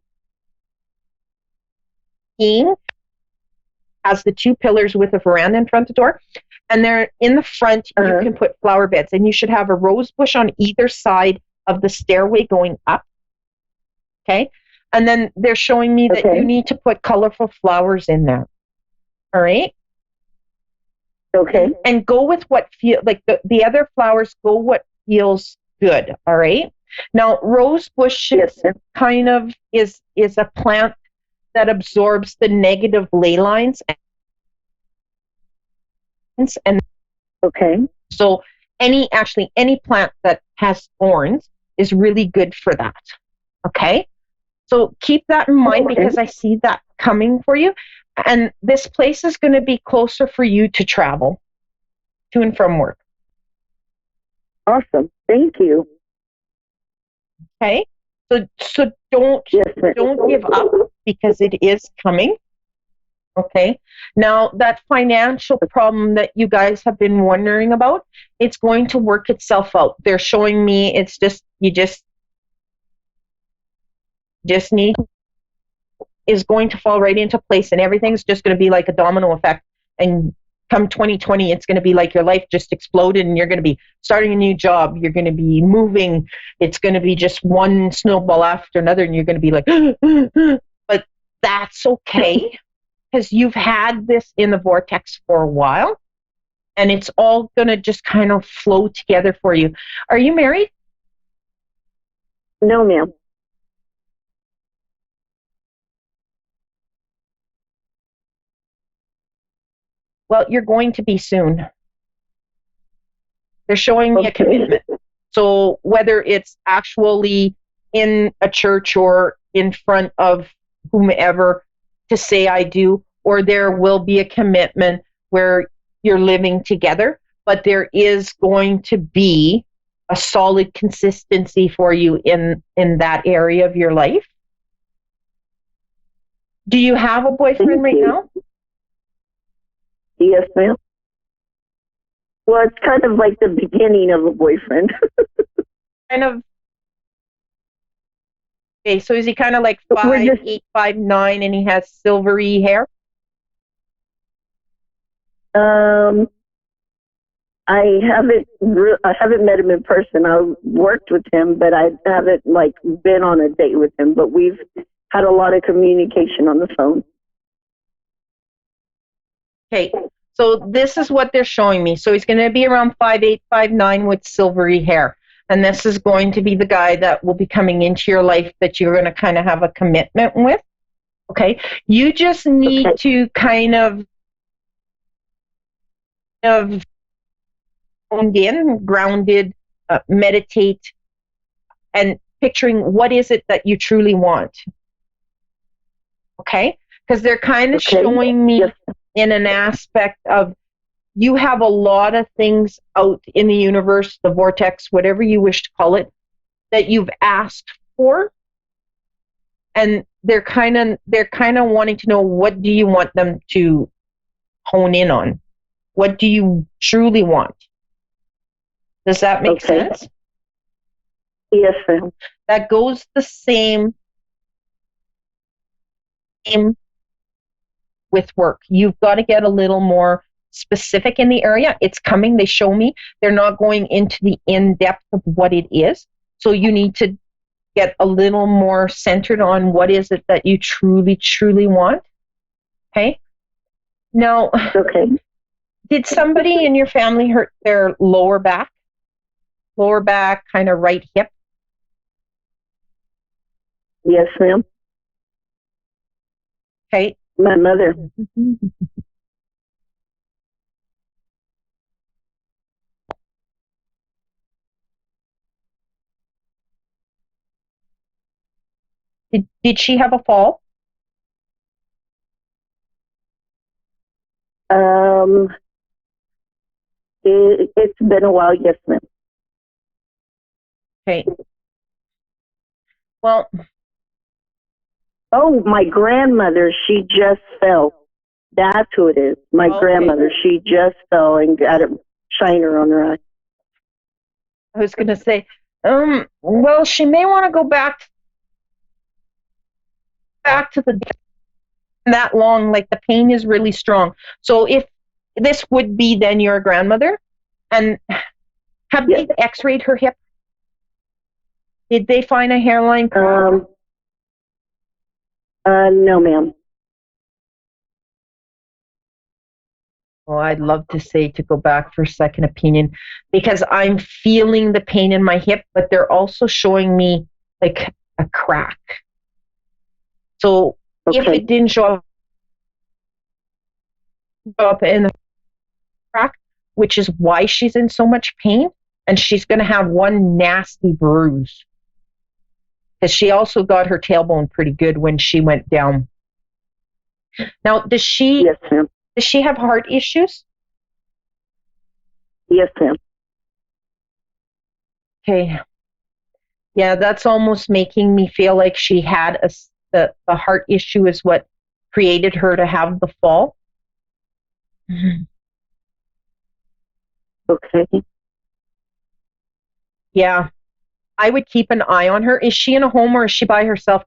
has the two pillars with a veranda in front of the door, and they're in the front. You can put flower beds, and you should have a rose bush on either side of the stairway going up. Okay. And then they're showing me that you need to put colorful flowers in there. All right. Okay. And go with what feel like the other flowers. Go what feels good. All right. Now, rose bush kind of is a plant that absorbs the negative ley lines. And so any plant that has thorns is really good for that. Okay. So keep that in mind, because I see that coming for you. And this place is going to be closer for you to travel to and from work. Awesome. Thank you. Okay. So don't give up, because it is coming. Okay. Now, that financial problem that you guys have been wondering about, it's going to work itself out. They're showing me it's just, you just need, is going to fall right into place, and everything's just going to be like a domino effect. And come 2020, it's going to be like your life just exploded, and you're going to be starting a new job. You're going to be moving. It's going to be just one snowball after another, and you're going to be like, but that's okay, because you've had this in the vortex for a while, and it's all going to just kind of flow together for you. Are you married? No, ma'am. Well, you're going to be soon. They're showing me a commitment. So whether it's actually in a church or in front of whomever to say I do, or there will be a commitment where you're living together, but there is going to be a solid consistency for you in that area of your life. Do you have a boyfriend right now? Yes, ma'am. Well, it's kind of like the beginning of a boyfriend. Kind of. Okay, so is he kind of like 5'8", 5'9", and he has silvery hair? I haven't met him in person. I worked with him, but I haven't like been on a date with him. But we've had a lot of communication on the phone. Okay, so this is what they're showing me. So he's going to be around 5'8", 5'9", with silvery hair. And this is going to be the guy that will be coming into your life that you're going to kind of have a commitment with. Okay, you just need to kind of honed in, grounded, meditate, and picturing what is it that you truly want. Okay, because they're kind of showing me in an aspect of you have a lot of things out in the universe, the vortex, whatever you wish to call it, that you've asked for, and they're kind of wanting to know, what do you want them to hone in on? What do you truly want? Does that make sense? Yes, ma'am. That goes the same with work. You've got to get a little more specific in the area. It's coming. They show me. They're not going into the in-depth of what it is. So you need to get a little more centered on what is it that you truly, truly want. Okay? Now, did somebody in your family hurt their lower back? Lower back, kind of right hip? Yes, ma'am. Okay. My mother. Did she have a fall? It's been a while, yes, ma'am. Okay. Well. Oh, my grandmother, she just fell. That's who it is. My grandmother, she just fell and got a shiner on her eye. I was going to say, well, she may want to go back to the that long, like the pain is really strong. So if this would be then your grandmother, and have they x-rayed her hip? Did they find a hairline crack? No, ma'am. Well, I'd love to say to go back for a second opinion, because I'm feeling the pain in my hip, but they're also showing me like a crack. So if it didn't show up in the crack, which is why she's in so much pain, and she's going to have one nasty bruise, because she also got her tailbone pretty good when she went down. Now, does she? Yes, ma'am. Does she have heart issues? Yes, ma'am. Okay. Yeah, that's almost making me feel like she had the heart issue is what created her to have the fall. Okay. Yeah, I would keep an eye on her. Is she in a home or is she by herself?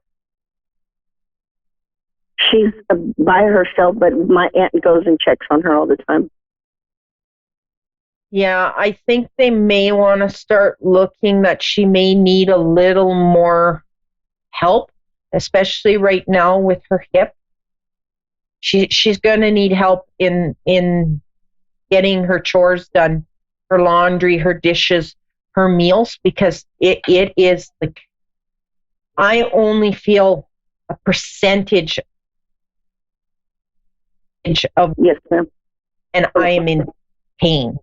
She's by herself, but my aunt goes and checks on her all the time. Yeah, I think they may want to start looking that she may need a little more help, especially right now with her hip. She's going to need help in getting her chores done, her laundry, her dishes, her meals, because it is like, I only feel a percentage of, yes, ma'am, and I am in pain.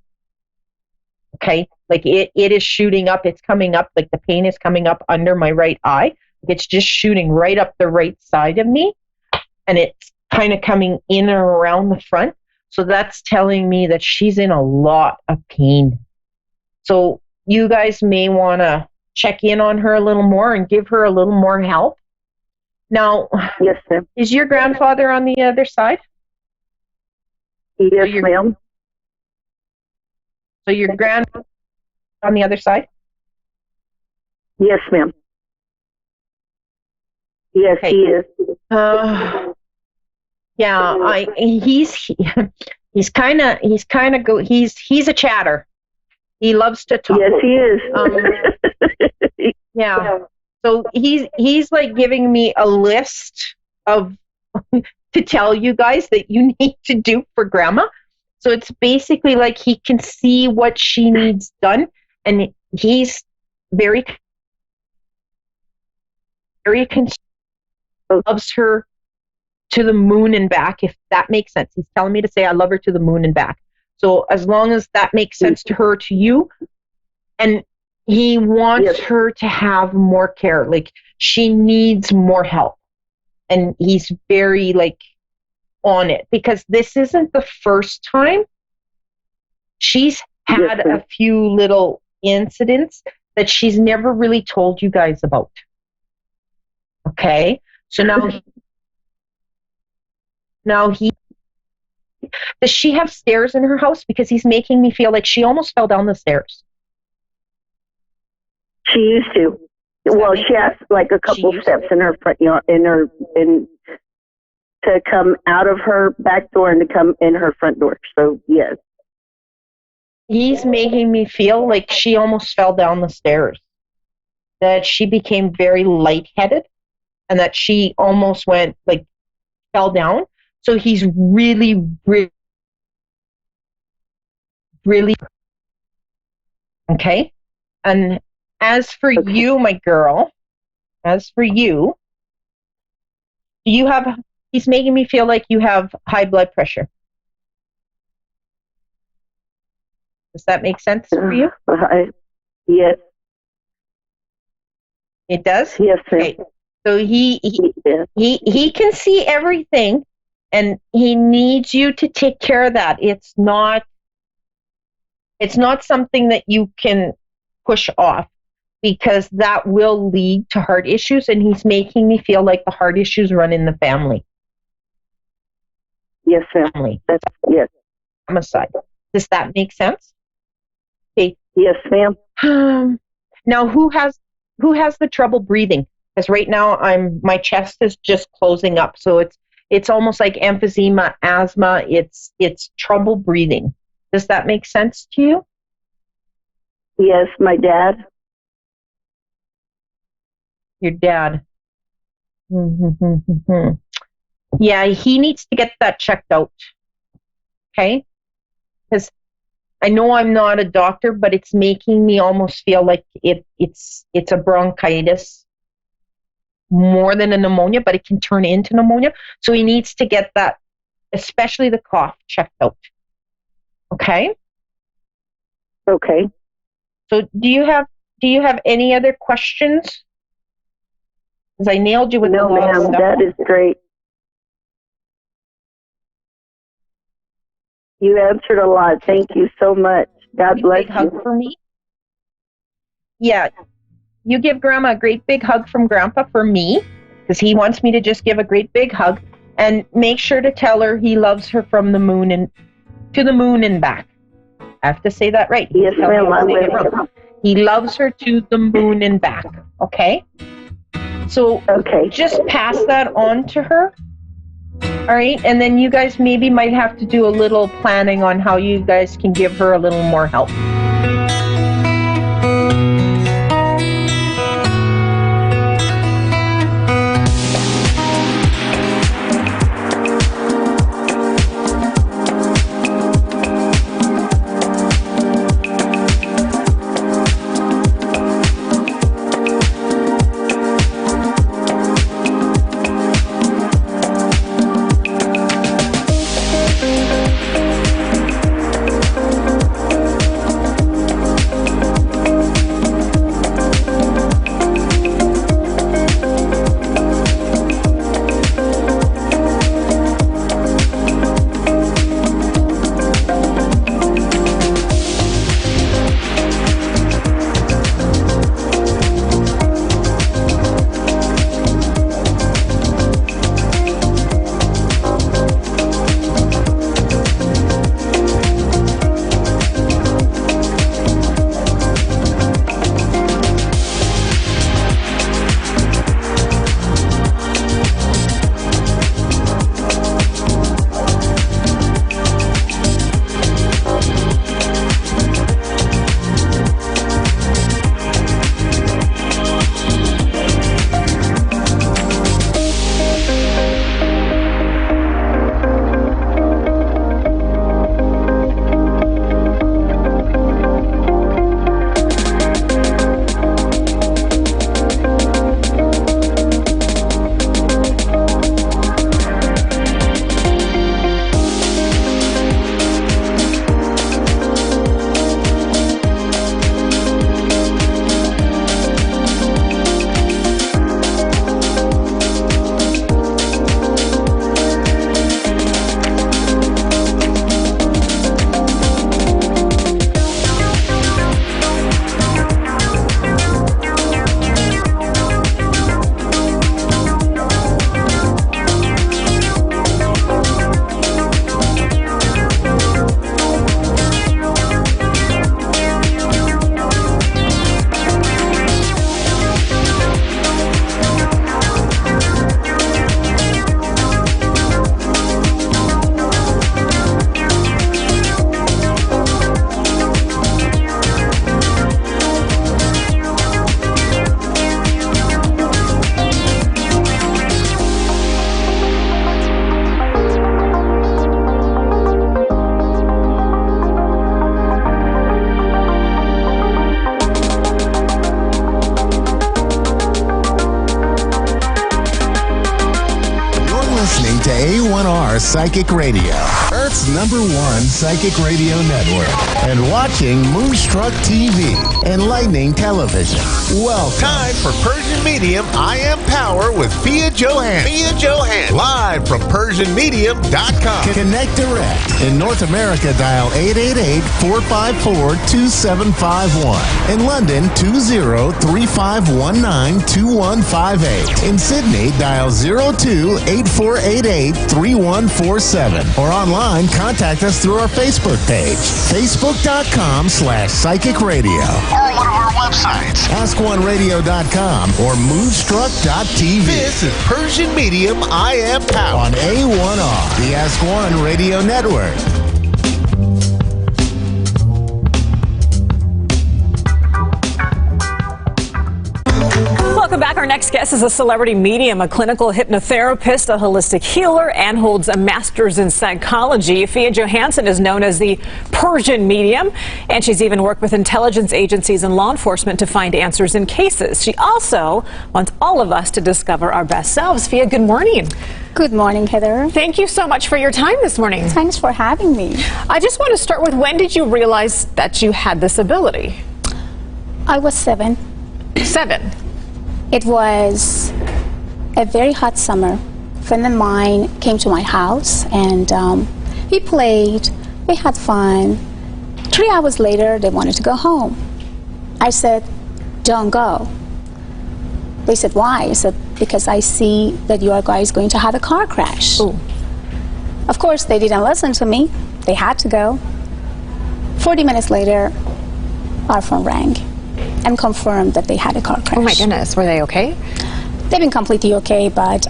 Okay, like it is shooting up. It's coming up, like the pain is coming up under my right eye. It's just shooting right up the right side of me, and it's kind of coming in and around the front. So that's telling me that she's in a lot of pain. So you guys may want to check in on her a little more and give her a little more help. Now, yes, ma'am. Is your grandfather on the other side? Yes, ma'am. So your grandfather on the other side? Yes, ma'am. Yes, okay. He is. Yeah, he's kind of he's a chatter. He loves to talk. Yes, he is. Yeah. So he's like giving me a list of to tell you guys that you need to do for Grandma. So it's basically like he can see what she needs done, and he's very concerned, loves her to the moon and back, if that makes sense. He's telling me to say I love her to the moon and back. So as long as that makes sense to her, to you, and he wants her to have more care. Like she needs more help. And he's very like on it, because this isn't the first time. She's had a few little incidents that she's never really told you guys about. Okay? So now he does she have stairs in her house? Because he's making me feel like she almost fell down the stairs. She used to. Well, she has like a couple steps in her front yard, to come out of her back door and to come in her front door. So yes. He's making me feel like she almost fell down the stairs. That she became very lightheaded, and that she almost went like fell down. So he's really, really, really okay. And as for you, my girl, do you have, he's making me feel like you have high blood pressure. Does that make sense for you? Yes. It does? Yes, sir. Okay. So he can see everything, and he needs you to take care of that. It's not something that you can push off, because that will lead to heart issues, and he's making me feel like the heart issues run in the family. Yes, sir. Family. Yes. Homicide. Does that make sense? Okay. Yes, ma'am. Now, who has the trouble breathing? Because right now my chest is just closing up, so it's almost like emphysema, asthma. It's trouble breathing. Does that make sense to you? Yes, my dad. Your dad. Yeah, he needs to get that checked out. Okay? Because I know I'm not a doctor, but it's making me almost feel like it's a bronchitis more than a pneumonia, but it can turn into pneumonia. So he needs to get that, especially the cough, checked out. Okay? Okay. So do you have any other questions? Because I nailed you with a lot of stuff. That is great. You answered a lot. Thank you so much. God bless you. Big hug for me. Yeah. You give Grandma a great big hug from Grandpa for me, because he wants me to just give a great big hug. And make sure to tell her he loves her from the moon and to the moon and back. I have to say that right. Yes, ma'am. He loves her to the moon and back. Okay? So just pass that on to her. All right? And then you guys maybe might have to do a little planning on how you guys can give her a little more help. A1R Psychic Radio, Earth's #1 psychic radio network, and watching Moonstruck TV, Enlightening Television. Well, Time for Persian Medium I Am Power with Fia Johan. Live from PersianMedium.com. Connect direct. In North America, dial 888-454-2751. In London, 20-3519-2158. In Sydney, dial 02-8488-3147. Or online, contact us through our Facebook page, facebook.com/Psychic Radio. Or one of our websites, AskOneRadio.com or Moonstruck.tv. This is Persian Medium I Am Power on A1R, the Ask One Radio Network. Welcome back. Our next guest is a celebrity medium, a clinical hypnotherapist, a holistic healer, and holds a master's in psychology. Fia Johansson is known as the Persian medium, and she's even worked with intelligence agencies and law enforcement to find answers in cases. She also wants all of us to discover our best selves. Fia, good morning. Good morning, Heather. Thank you so much for your time this morning. Thanks for having me. I just want to start with, when did you realize that you had this ability? I was 7. 7. It was a very hot summer. A friend of mine came to my house and we played, we had fun. 3 hours later, they wanted to go home. I said, don't go. They said, why? I said, because I see that your guy is going to have a car crash. Ooh. Of course, they didn't listen to me. They had to go. 40 minutes later, our phone rang and confirmed that they had a car crash. Oh my goodness, were they okay? They've been completely okay, but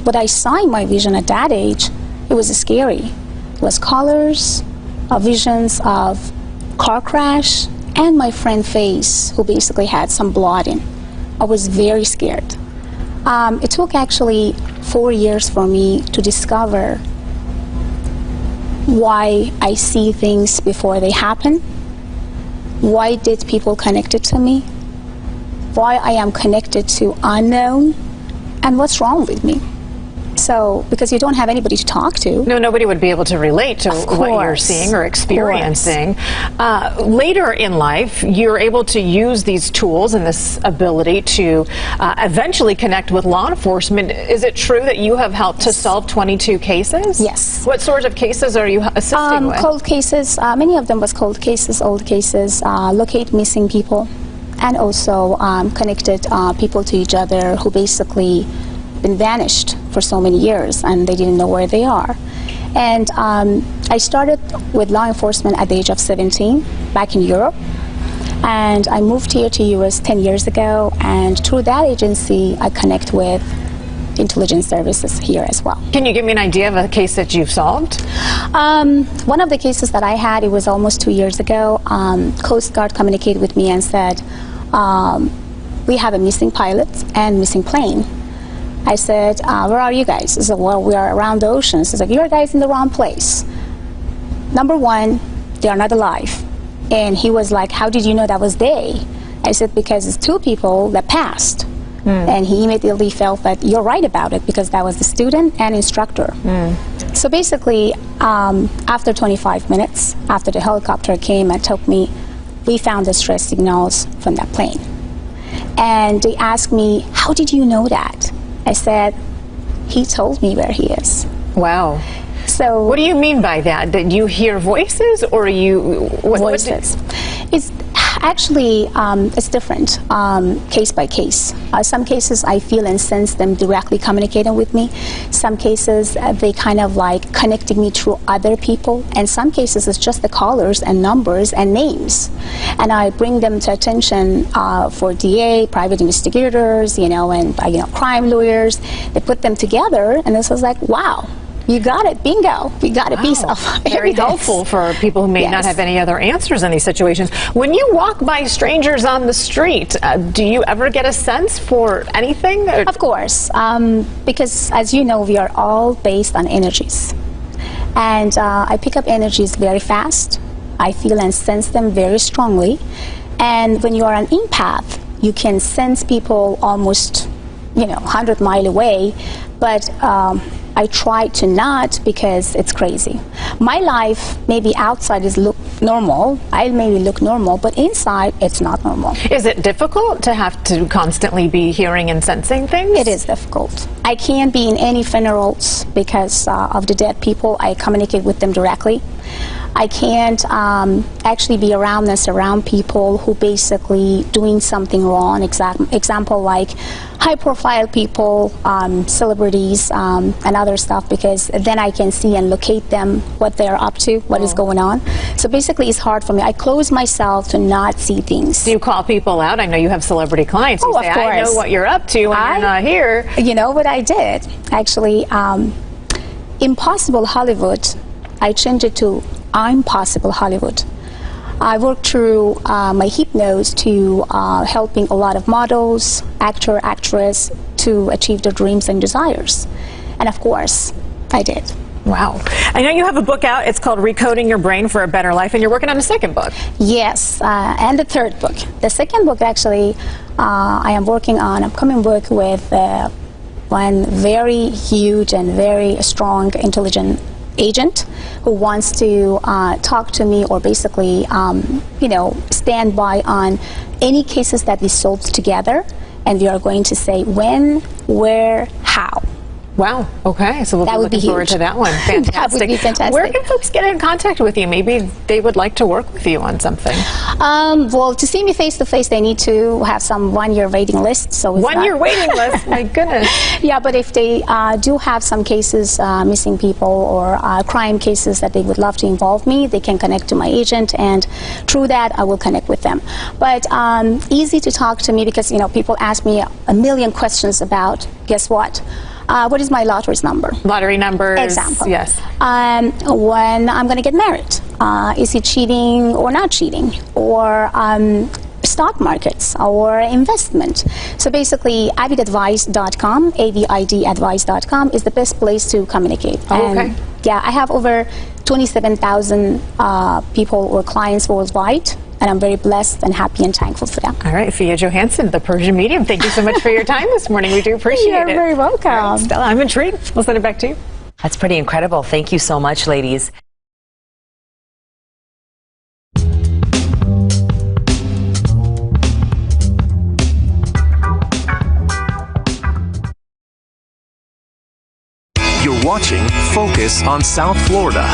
what I saw in my vision at that age, it was scary. It was colors, visions of car crash, and my friend's face, who basically had some blood in. I was very scared. It took actually 4 years for me to discover why I see things before they happen. Why did people connect it to me? Why I am connected to unknown, and what's wrong with me. So, because you don't have anybody to talk to. No, nobody would be able to relate to what you're seeing or experiencing. Later in life, you're able to use these tools and this ability to eventually connect with law enforcement. Is it true that you have helped to solve 22 cases? Yes. What sorts of cases are you assisting with? Cold cases, many of them was cold cases, old cases, locate missing people, and also connected people to each other who basically been vanished for so many years and they didn't know where they are. And I started with law enforcement at the age of 17 back in Europe, and I moved here to US 10 years ago, and through that agency I connect with intelligence services here as well. Can you give me an idea of a case that you've solved? One of the cases that I had, it was almost 2 years ago. Coast Guard communicated with me and said, we have a missing pilot and missing plane. I said, where are you guys? He said, well, we are around the ocean. He said, you're guys in the wrong place. Number one, they are not alive. And he was like, how did you know that was they? I said, because it's two people that passed. And he immediately felt that you're right about it, because that was the student and instructor. So basically, after 25 minutes, after the helicopter came and took me, we found the stress signals from that plane. And they asked me, how did you know that? I said, he told me where he is. Wow. So what do you mean by that? Did you hear voices, or you voices? It's actually it's different, case by case. Some cases I feel and sense them directly communicating with me. Some cases they kind of like connecting me through other people, and some cases it's just the callers and numbers and names, and I bring them to attention for DA, private investigators, and crime lawyers. They put them together, and this was like, wow. You got it, bingo. We got a piece of very helpful for people who may not have any other answers in these situations. When you walk by strangers on the street, do you ever get a sense for anything? Of course, because as you know, we are all based on energies. And I pick up energies very fast. I feel and sense them very strongly. And when you are an empath, you can sense people almost, 100 miles away. But I try to not, because it's crazy. My life, maybe outside is look normal. I maybe look normal, but inside it's not normal. Is it difficult to have to constantly be hearing and sensing things? It is difficult. I can't be in any funerals because of the dead people. I communicate with them directly. I can't actually be around and surround people who basically doing something wrong. Example like high-profile people, celebrities, and other stuff, because then I can see and locate them, what they're up to, what is going on. So basically, it's hard for me. I close myself to not see things. Do you call people out? I know you have celebrity clients. You say, of course. I know what you're up to when you're not here. You know what I did? Actually, Impossible Hollywood, I changed it to I'm Possible Hollywood. I worked through my hypnose to helping a lot of models, actor, actress to achieve their dreams and desires. And of course, I did. Wow. I know you have a book out. It's called Recoding Your Brain for a Better Life, and you're working on a second book. Yes, and the third book. The second book, actually, I am working on an upcoming book with one very huge and very strong, intelligent agent who wants to talk to me, or basically, stand by on any cases that we solved together, and we are going to say when, where, how. Wow. Okay. So we'll That be would be looking forward huge. to that one. Fantastic. That would be fantastic. Where can folks get in contact with you? Maybe they would like to work with you on something. Well, to see me face to face, they need to have some 1-year waiting list. So it's 1-year waiting list. My goodness. Yeah, but if they do have some cases, missing people or crime cases that they would love to involve me, they can connect to my agent, and through that, I will connect with them. But easy to talk to me because, people ask me a million questions about, guess what? What is my lottery number? Lottery numbers. Example. Yes. When I'm going to get married. Is he cheating or not cheating? Or stock markets or investment. So basically, avidadvice.com, avidadvice.com is the best place to communicate. Okay. Yeah, I have over 27,000 people or clients worldwide. And I'm very blessed and happy and thankful for that. All right, Fia Johansson, the Persian Medium. Thank you so much for your time this morning. We do appreciate it. You're very welcome. Right, Stella, I'm intrigued. We'll send it back to you. That's pretty incredible. Thank you so much, ladies. You're watching Focus on South Florida.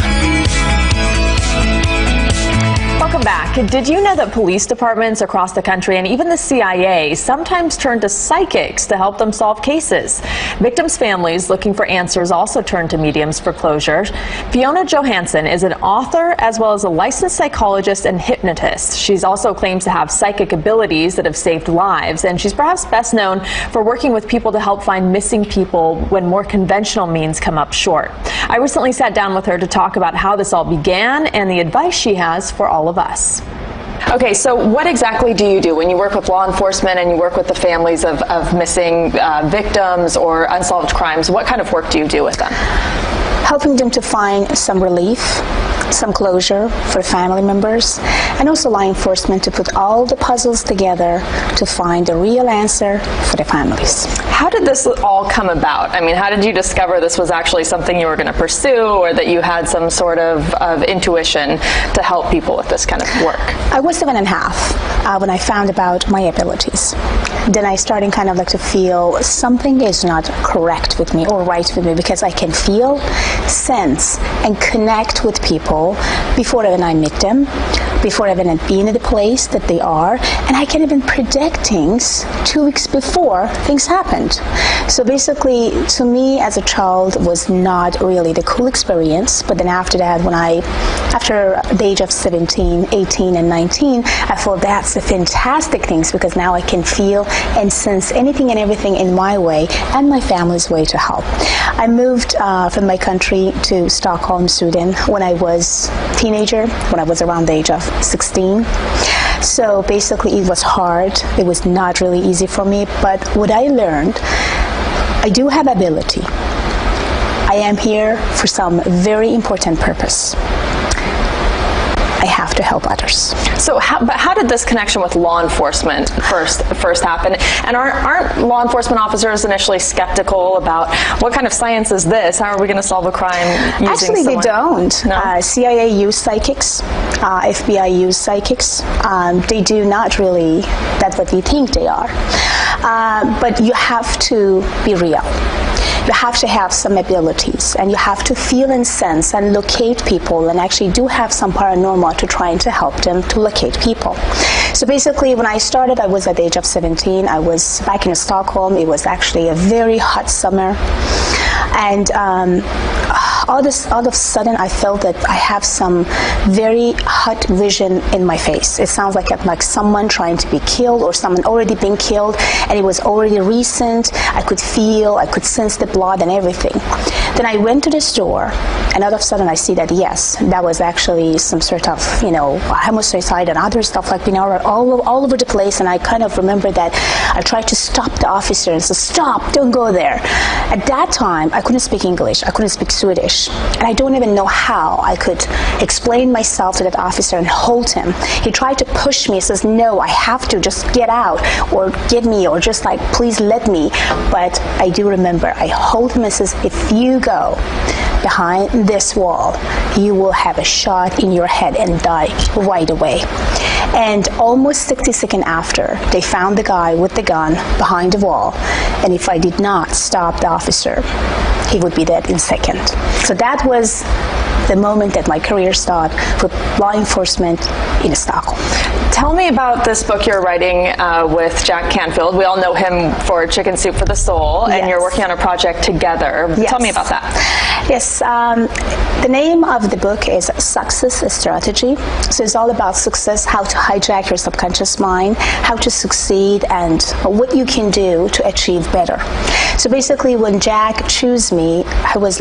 Welcome back. Did you know that police departments across the country and even the CIA sometimes turn to psychics to help them solve cases? Victims' families looking for answers also turn to mediums for closure. Fiona Johansson is an author as well as a licensed psychologist and hypnotist. She's also claims to have psychic abilities that have saved lives, and she's perhaps best known for working with people to help find missing people when more conventional means come up short. I recently sat down with her to talk about how this all began and the advice she has for all of us. Okay, so what exactly do you do when you work with law enforcement and you work with the families of missing victims or unsolved crimes? What kind of work do you do with them? Helping them to find some relief, some closure for family members, and also law enforcement to put all the puzzles together to find the real answer for the families. How did this all come about? I mean, how did you discover this was actually something you were going to pursue, or that you had some sort of intuition to help people with this kind of work? I was 7.5 when I found about my abilities. Then I started kind of like to feel something is not correct with me or right with me, because I can feel, sense, and connect with people before even I meet them, before even being in the place that they are, and I can even predict things 2 weeks before things happened. So basically, to me as a child was not really the cool experience, but then after that, after the age of 17, 18, and 19, I thought that's the fantastic things, because now I can feel and sense anything and everything in my way and my family's way to help. I moved from my country to Stockholm, Sweden when I was a teenager, when I was around the age of 16. So basically it was hard. It was not really easy for me, but what I learned, I do have ability. I am here for some very important purpose. I have to help others. So how did this connection with law enforcement first happen? And aren't law enforcement officers initially skeptical about what kind of science is this? How are we going to solve a crime using Actually, someone? they don't. No? CIA use psychics. FBI use psychics. They do not really, that's what we think they are. But you have to be real. You have to have some abilities, and you have to feel and sense and locate people, and actually do have some paranormal to trying to help them to locate people. So basically, when I started, I was at the age of 17. I was back in Stockholm. It was actually a very hot summer, and all of a sudden, I felt that I have some very hot vision in my face. It sounds like someone trying to be killed, or someone already been killed, and it was already recent. I could feel, I could sense the blood and everything. Then I went to the store, and all of a sudden I see that yes, that was actually some sort of, homicide and other stuff all over the place. And I kind of remember that I tried to stop the officer and say, "Stop! Don't go there." At that time, I couldn't speak English. I couldn't speak Swedish, and I don't even know how I could explain myself to that officer and hold him. He tried to push me. He says, "No, I have to just get out, or get me, or just please let me." But I do remember I hold him and says, "If you go behind this wall, you will have a shot in your head and die right away." And almost 60 seconds after, they found the guy with the gun behind the wall. And if I did not stop the officer, he would be dead in second. So that was the moment that my career started with law enforcement in Stockholm. Tell me about this book you're writing with Jack Canfield. We all know him for Chicken Soup for the Soul, and you're working on a project together. Tell me about that. Yes, the name of the book is Success Strategy. So it's all about success, how to hijack your subconscious mind, how to succeed, and what you can do to achieve better. So basically, when Jack chose me, I was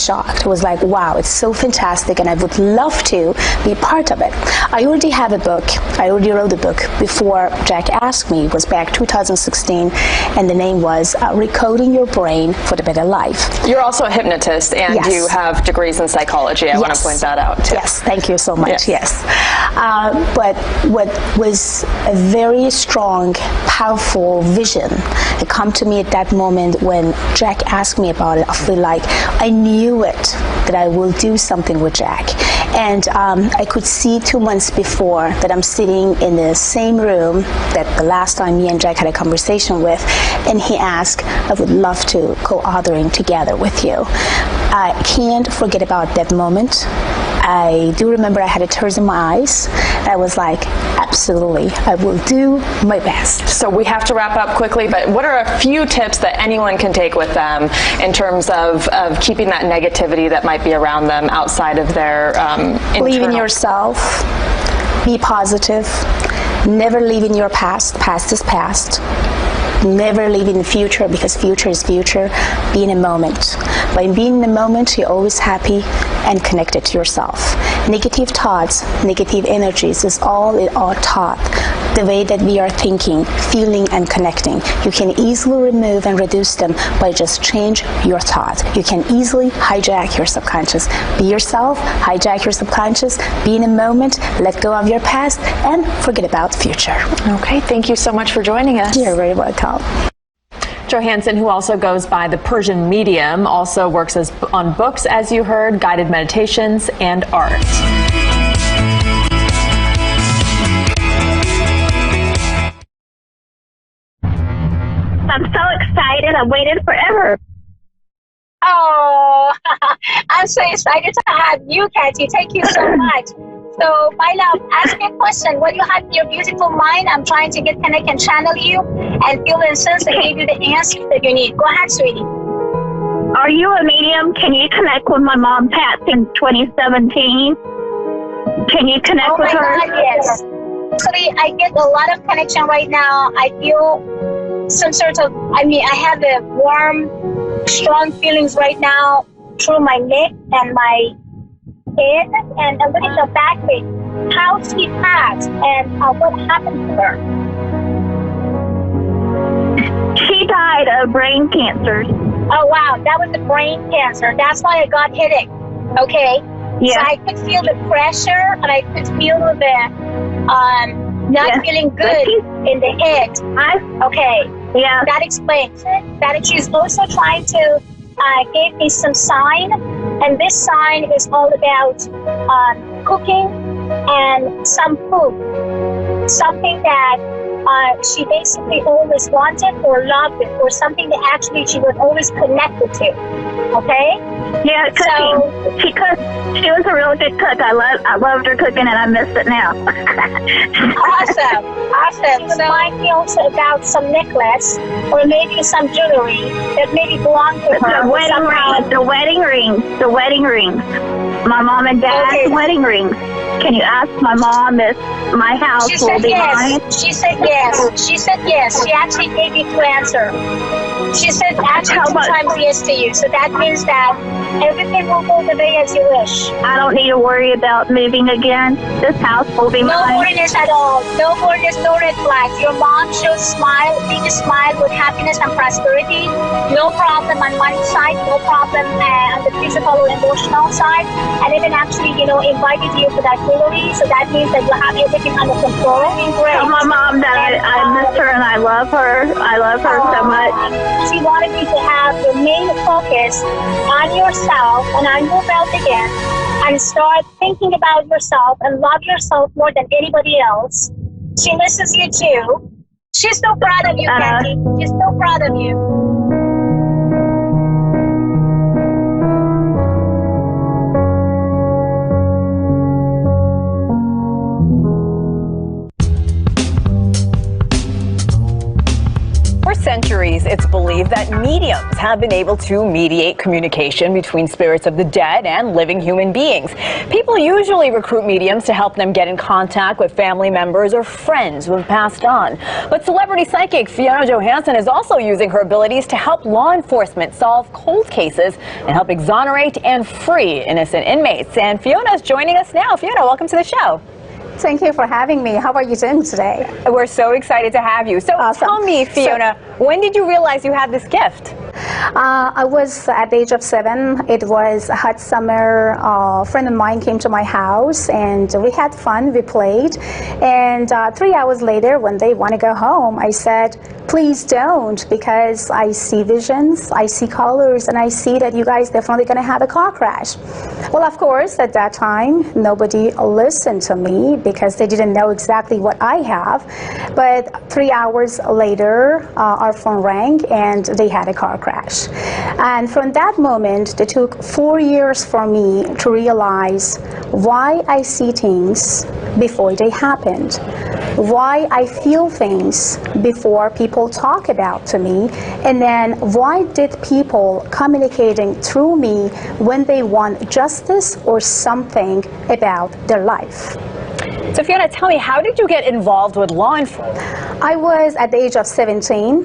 shocked. I was like, wow, it's so fantastic, and I would love to be part of it. I already have a book. I already wrote a book before Jack asked me. It was back 2016, and the name was Recoding Your Brain for the Better Life. You're also a hypnotist, and you have degrees in psychology. I want to point that out, too. Yes, thank you so much. Yes. But what was a very strong, powerful vision, it came to me at that moment when Jack asked me about it. I feel like I knew it, that I will do something with Jack. And I could see 2 months before that I'm sitting in the same room that the last time me and Jack had a conversation with, and he asked, I would love to co-authoring together with you. I can't forget about that moment. I do remember I had tears in my eyes. I was like, absolutely, I will do my best. So we have to wrap up quickly, but what are a few tips that anyone can take with them in terms of keeping that negativity that might be around them outside of their Believe in yourself. Be positive. Never live in your past. Past is past. Never live in the future, because future is future. Be in a moment. By being in the moment, you're always happy and connected to yourself. Negative thoughts, negative energies is all it are taught. The way that we are thinking, feeling, and connecting. You can easily remove and reduce them by just change your thought. You can easily hijack your subconscious. Be yourself, hijack your subconscious, be in a moment, let go of your past, and forget about the future. Okay, thank you so much for joining us. You're very welcome. Johansson, who also goes by the Persian Medium, also works on books, as you heard, guided meditations, and art. I'm so excited. I waited forever. Oh, I'm so excited to have you, Kathy. Thank you so much. So, my love, ask me a question. What do you have in your beautiful mind? I'm trying to get connected and channel you and feel the sense and give you the answer that you need. Go ahead, sweetie. Are you a medium? Can you connect with my mom, Pat, in 2017? Can you connect with her? Oh, my God, yes. Actually, I get a lot of connection right now. I feel some sort of, I have a warm, strong feelings right now through my neck and my head and a little bit back pain. How she passed and what happened to her? She died of brain cancer. Oh, wow. That was the brain cancer. That's why I got headache. Okay. Yeah. So I could feel the pressure and I could feel the not feeling good in the head. Okay. Yeah. That explains it. That she's also trying to give me some sign, and this sign is all about cooking and some food, something that she basically always wanted or loved it, or something that actually she was always connected to. Okay? Yeah, cooking. She was a real good cook. I loved her cooking, and I miss it now. Awesome. So I feel also about some necklace or maybe some jewelry that maybe belonged to her. The wedding rings. My mom and dad's wedding rings. Can you ask my mom if my house will be mine? She said yes. She said yes. She actually gave you two answers. She said actually 2 times yes to you. So that means that everything will go the way as you wish. I don't need to worry about moving again. This house will be mine. No worries at all. No worries, no red flags. Your mom shows big smile with happiness and prosperity. No problem on money side. No problem on the physical or emotional side. And even actually, invited you for that jewelry. So that means that you have everything under control. Tell my mom that I miss her and I love her. I love her so much. She wanted you to have your main focus on yourself and on your health again, and start thinking about yourself and love yourself more than anybody else. She misses you too. She's so proud of you, Kathy. She's so proud of you. mediums have been able to mediate communication between spirits of the dead and living human beings. People usually recruit mediums to help them get in contact with family members or friends who have passed on. But celebrity psychic Fiona Johansson is also using her abilities to help law enforcement solve cold cases and help exonerate and free innocent inmates. And Fiona is joining us now. Fiona, welcome to the show. Thank you for having me. How are you doing today? We're so excited to have you. So awesome. Tell me, Fiona, when did you realize you had this gift? I was at the age of 7. It was a hot summer. A friend of mine came to my house and we had fun. We played. And 3 hours later, when they want to go home, I said, please don't, because I see visions, I see colors, and I see that you guys definitely going to have a car crash. Well, of course, at that time, nobody listened to me because they didn't know exactly what I have. But 3 hours later, our phone rang and they had a car crash. And from that moment, it took 4 years for me to realize why I see things before they happened, why I feel things before people talk about to me, and then why did people communicating through me when they want justice or something about their life. So Fiona, tell me, how did you get involved with law enforcement? I was at the age of 17.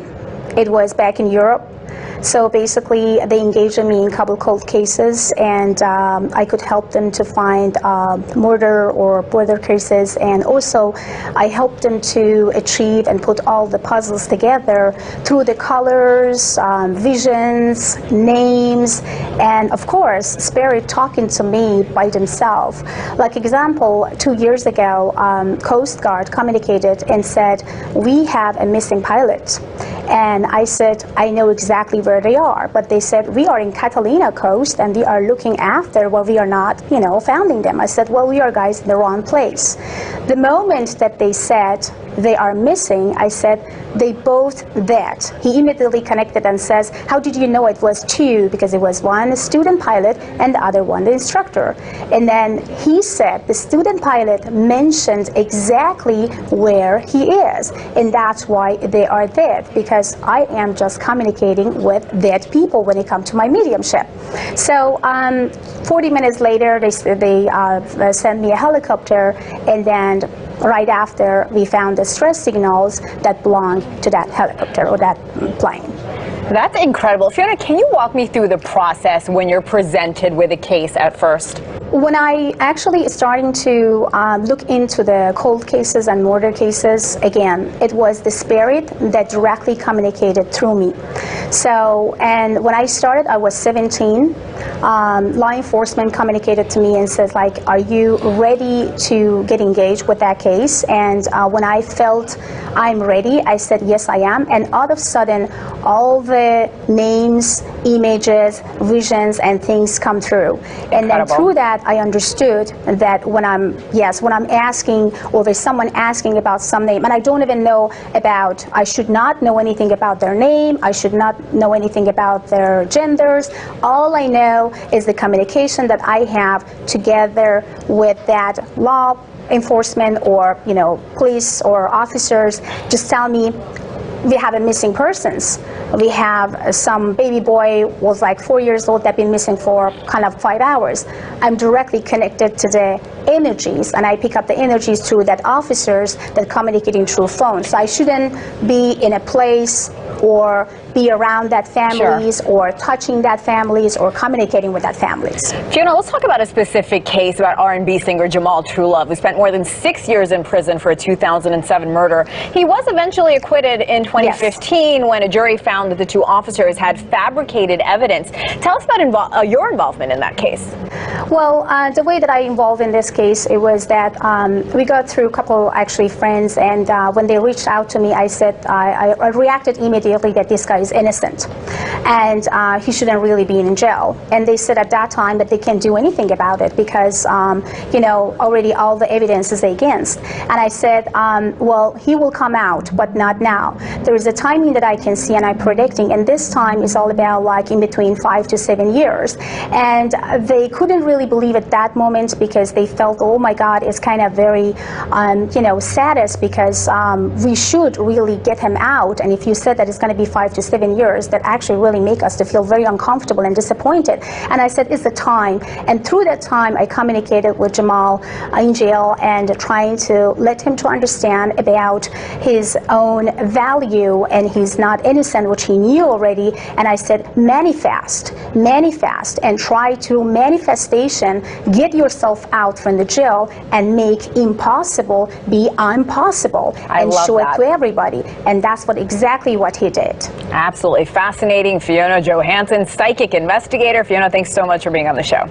It was back in Europe. So basically, they engaged me in a couple cold cases, and I could help them to find murder or murder cases, and also I helped them to achieve and put all the puzzles together through the colors, visions, names, and of course, spirit talking to me by themselves. Like example, 2 years ago, Coast Guard communicated and said, we have a missing pilot. And I said, I know exactly where they are, but they said, we are in Catalina coast and we are looking after, well, we are not, finding them. I said, well, we are guys in the wrong place. The moment that they said they are missing, I said, they both dead. He immediately connected and says, how did you know it was two? Because it was one student pilot and the other one the instructor. And then he said the student pilot mentioned exactly where he is, and that's why they are dead, because I am just communicating with dead people when it comes to my mediumship. So 40 minutes later, they sent me a helicopter, and then right after, we found the stress signals that belong to that helicopter or that plane. That's incredible. Fiona, can you walk me through the process when you're presented with a case at first? When I actually starting to look into the cold cases and murder cases, again, it was the spirit that directly communicated through me. So, and when I started, I was 17. Law enforcement communicated to me and said, like, are you ready to get engaged with that case? And when I felt I'm ready, I said, yes, I am. And all of a sudden, all the names, images, visions, and things come through. And then through that, I understood that when I'm asking, or there's someone asking about some name, and I don't even know about, I should not know anything about their name, I should not know anything about their genders. All I know is the communication that I have together with that law enforcement or, police or officers. Just tell me, we have a missing persons. We have some baby boy was like 4 years old that been missing for kind of 5 hours. I'm directly connected to the energies, and I pick up the energies through that officers that communicating through phone. So I shouldn't be in a place or be around that families or touching that families or communicating with that families. Fiona, let's talk about a specific case about R&B singer Jamal Truelove, who spent more than 6 years in prison for a 2007 murder. He was eventually acquitted in 2015 when a jury found that the two officers had fabricated evidence. Tell us about your involvement in that case. Well, the way that I involved in this case, it was that we got through a couple actually friends, and when they reached out to me, I said, I reacted immediately that this guy is innocent and he shouldn't really be in jail. And they said at that time that they can't do anything about it because, already all the evidence is against. And I said, well, he will come out, but not now. There is a timing that I can see, and I pray predicting, and this time is all about like in between 5 to 7 years. And they couldn't really believe at that moment because they felt, oh my God, it's kind of very, saddest because we should really get him out. And if you said that it's going to be 5 to 7 years, that actually really make us to feel very uncomfortable and disappointed. And I said, it's the time. And through that time, I communicated with Jamal in jail and trying to let him to understand about his own value and he's not innocent, which he knew already. And I said, manifest, and try to manifestation, get yourself out from the jail and make impossible be impossible and show it to everybody. And that's exactly what he did. Absolutely fascinating. Fiona Johansson, psychic investigator. Fiona, thanks so much for being on the show.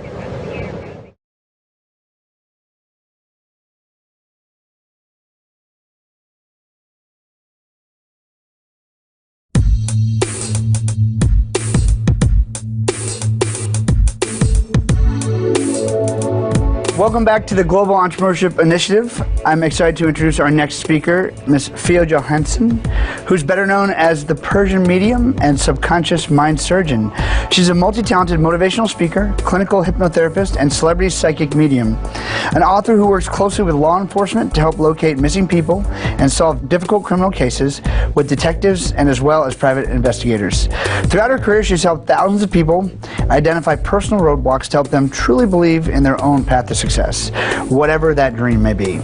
Welcome back to the Global Entrepreneurship Initiative. I'm excited to introduce our next speaker, Ms. Fiona Johansson, who's better known as the Persian medium and subconscious mind surgeon. She's a multi-talented motivational speaker, clinical hypnotherapist, and celebrity psychic medium. An author who works closely with law enforcement to help locate missing people and solve difficult criminal cases with detectives and as well as private investigators. Throughout her career, she's helped thousands of people identify personal roadblocks to help them truly believe in their own path to success, whatever that dream may be.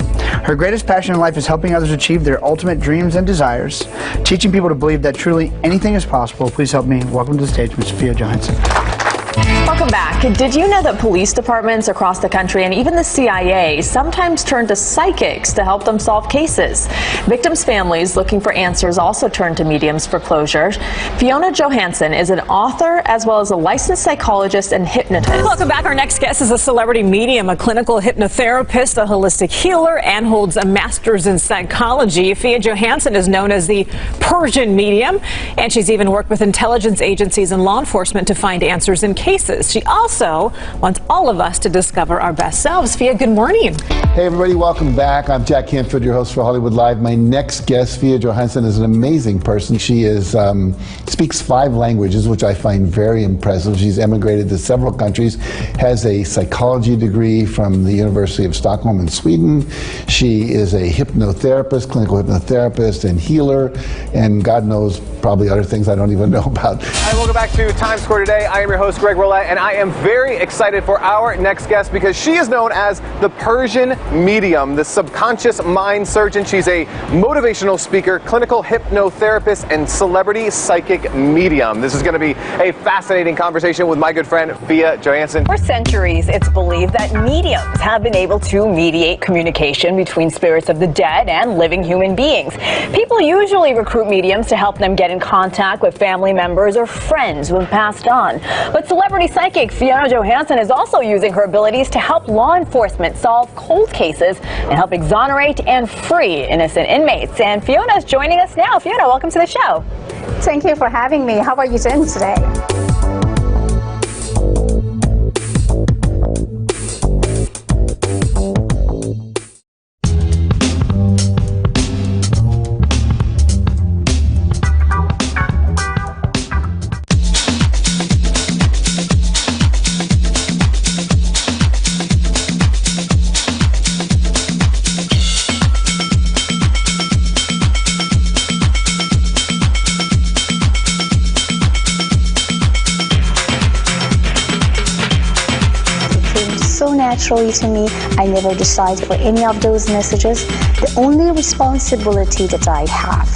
Her greatest passion in life is helping others achieve their ultimate dreams and desires, teaching people to believe that truly anything is possible. Please help me welcome to the stage Ms. Fiona Johansson. Welcome back. Did you know that police departments across the country and even the CIA sometimes turn to psychics to help them solve cases? Victims' families looking for answers also turn to mediums for closure. Fiona Johansson is an author as well as a licensed psychologist and hypnotist. Welcome back. Our next guest is a celebrity medium, a clinical hypnotherapist, a holistic healer, and holds a master's in psychology. Fiona Johansson is known as the Persian medium, and she's even worked with intelligence agencies and law enforcement to find answers in cases. She also wants all of us to discover our best selves. Fia, good morning. Hey everybody, welcome back. I'm Jack Canfield, your host for Hollywood Live. My next guest, Fiona Johansson, is an amazing person. She speaks 5 languages, which I find very impressive. She's emigrated to several countries, has a psychology degree from the University of Stockholm in Sweden. She is a hypnotherapist, clinical hypnotherapist and healer, and God knows probably other things I don't even know about. Hi, welcome back to Times Square today. I am your host, Greg Roulette, and I am very excited for our next guest because she is known as the Persian medium, the subconscious mind surgeon. She's a motivational speaker, clinical hypnotherapist, and celebrity psychic medium. This is going to be a fascinating conversation with my good friend, Fiona Johansson. For centuries, it's believed that mediums have been able to mediate communication between spirits of the dead and living human beings. People usually recruit mediums to help them get in contact with family members or friends who have passed on. But celebrity psychic Fiona Johansson is also using her abilities to help law enforcement solve cold cases and help exonerate and free innocent inmates. And Fiona is joining us now. Fiona, welcome to the show. Thank you for having me. How are you doing today? Naturally to me, I never decide for any of those messages. The only responsibility that I have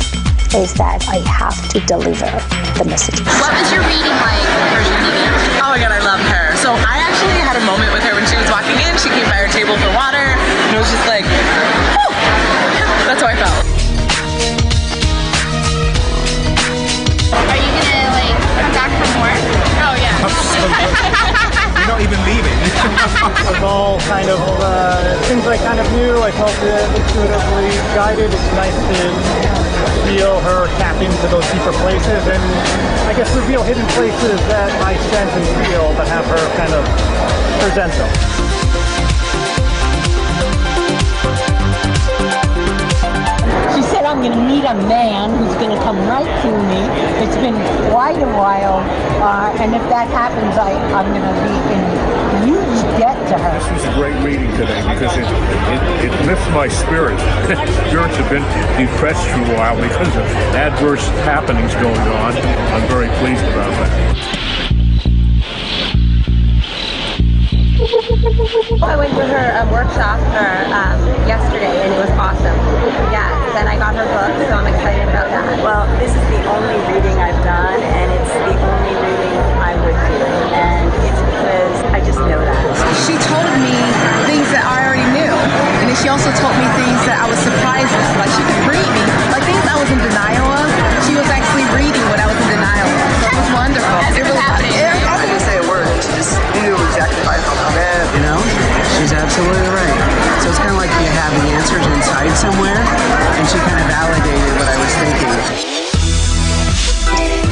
is that I have to deliver the message. What was your reading like, Persian medium? Oh my God, I love her. So I actually had a moment with her when she was walking in. She came by our table for water, and it was just like, whew. That's how I felt. Are you gonna come back for more? Oh yeah. You're not even leaving. It was all kind of things I kind of knew. I felt intuitively guided. It's nice to feel her tap into those deeper places and I guess reveal hidden places that I sense and feel, but have her kind of present them. She said I'm going to meet a man who's going to come right to me. It's been quite a while, and if that happens, I'm going to be in huge debt to her. This was a great reading today because it lifts my spirits. Spirits have been depressed for a while because of adverse happenings going on. I'm very pleased about that. Well, I went to her workshop yesterday, and it was awesome. Yes, and I got her book, so I'm excited about that. Well, this is the only reading I've done, and it's the only reading I would do, and it's because I just know that. She told me things that I already knew, and then she also told me things that I was surprised with. Like, she could read me, like things I was in denial of. She was actually reading what I was in denial of, so it was wonderful. It really happening. I didn't say a word. She just knew exactly how I felt about it. You know, she's absolutely right. So it's kind of like you have the answers inside somewhere, and she kind of validated what I was thinking.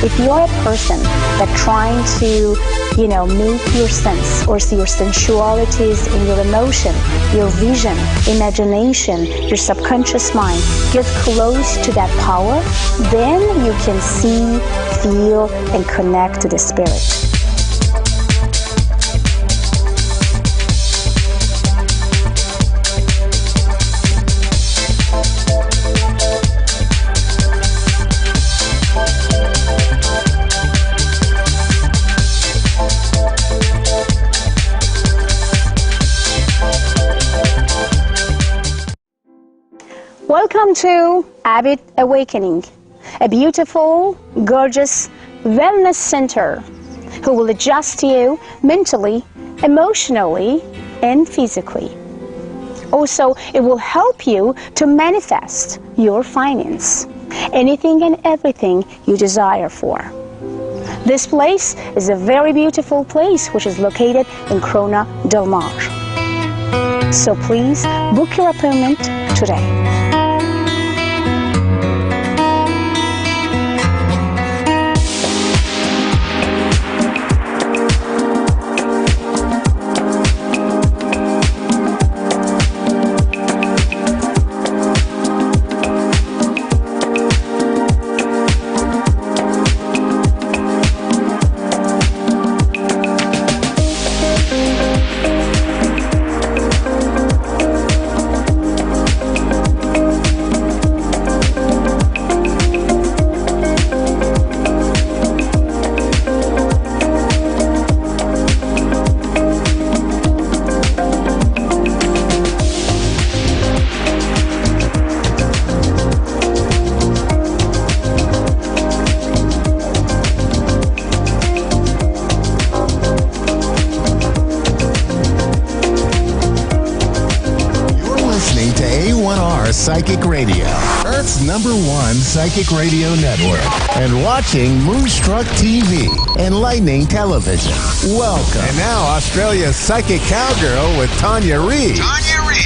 If you're a person that's trying to, make your sense or see your sensualities in your emotion, your vision, imagination, your subconscious mind, get close to that power, then you can see, feel, and connect to the spirit. Welcome to Abbott Awakening, a beautiful, gorgeous wellness center who will adjust you mentally, emotionally, and physically. Also, it will help you to manifest your finance, anything and everything you desire for. This place is a very beautiful place which is located in Corona Del Mar. So please book your appointment today. Psychic Radio, Earth's #1 psychic radio network, and watching Moonstruck TV, enlightening television. Welcome. And now Australia's Psychic Cowgirl with Tanya Reid.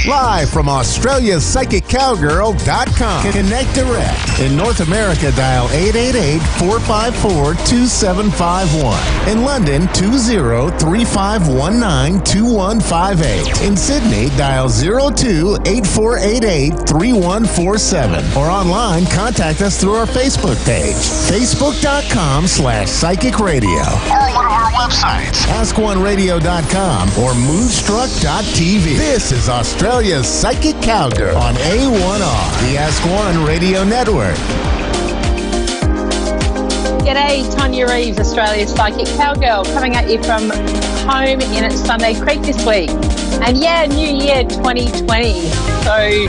Live from AustraliaPsychicCowgirl.com. Connect direct. In North America, dial 888-454-2751. In London, 20-3519-2158. In Sydney, dial 02-8488-3147. Or online, contact us through our Facebook page, facebook.com/Psychic Radio. Or one of our websites, AskOneRadio.com or Moonstruck.tv. This is Australia's Psychic Cowgirl on A1R, the Ask One Radio Network. G'day, Tanya Reeves, Australia's Psychic Cowgirl, coming at you from home in at Sunday Creek this week. And yeah, New Year 2020. So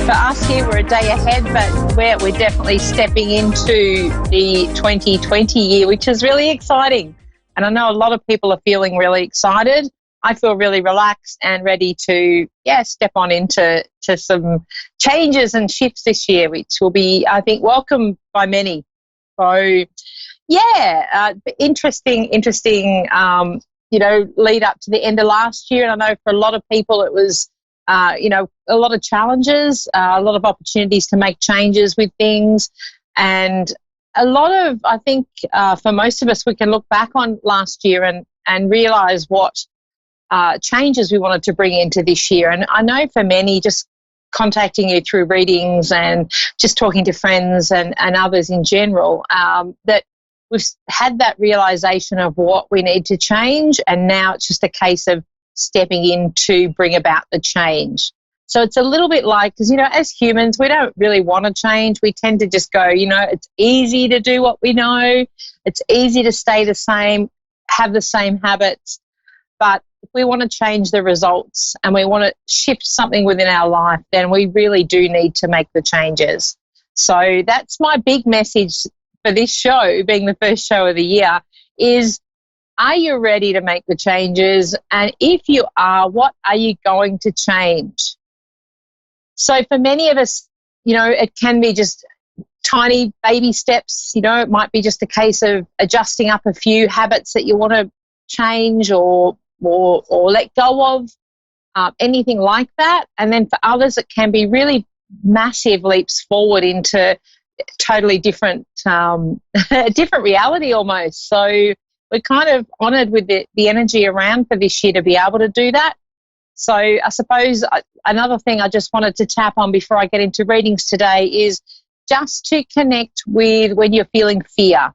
for us here, we're a day ahead, but we're definitely stepping into the 2020 year, which is really exciting. And I know a lot of people are feeling really excited. I feel really relaxed and ready to, step on into some changes and shifts this year, which will be, I think, welcome by many. So, interesting, lead up to the end of last year. And I know for a lot of people it was, a lot of challenges, a lot of opportunities to make changes with things. And a lot of, I think, for most of us, we can look back on last year and realise what changes we wanted to bring into this year. And I know for many, just contacting you through readings and just talking to friends and others in general, that we've had that realization of what we need to change, and now it's just a case of stepping in to bring about the change. So it's a little bit like, because, as humans, we don't really want to change. We tend to just go, it's easy to do what we know. It's easy to stay the same, have the same habits. But if we want to change the results and we want to shift something within our life, then we really do need to make the changes. So that's my big message for this show, being the first show of the year, is, are you ready to make the changes? And if you are, what are you going to change? So for many of us, it can be just tiny baby steps. It might be just a case of adjusting up a few habits that you want to change or let go of, anything like that. And then for others, it can be really massive leaps forward into totally different, a different reality almost. So we're kind of honoured with the energy around for this year to be able to do that. So I suppose another thing I just wanted to tap on before I get into readings today is just to connect with when you're feeling fear.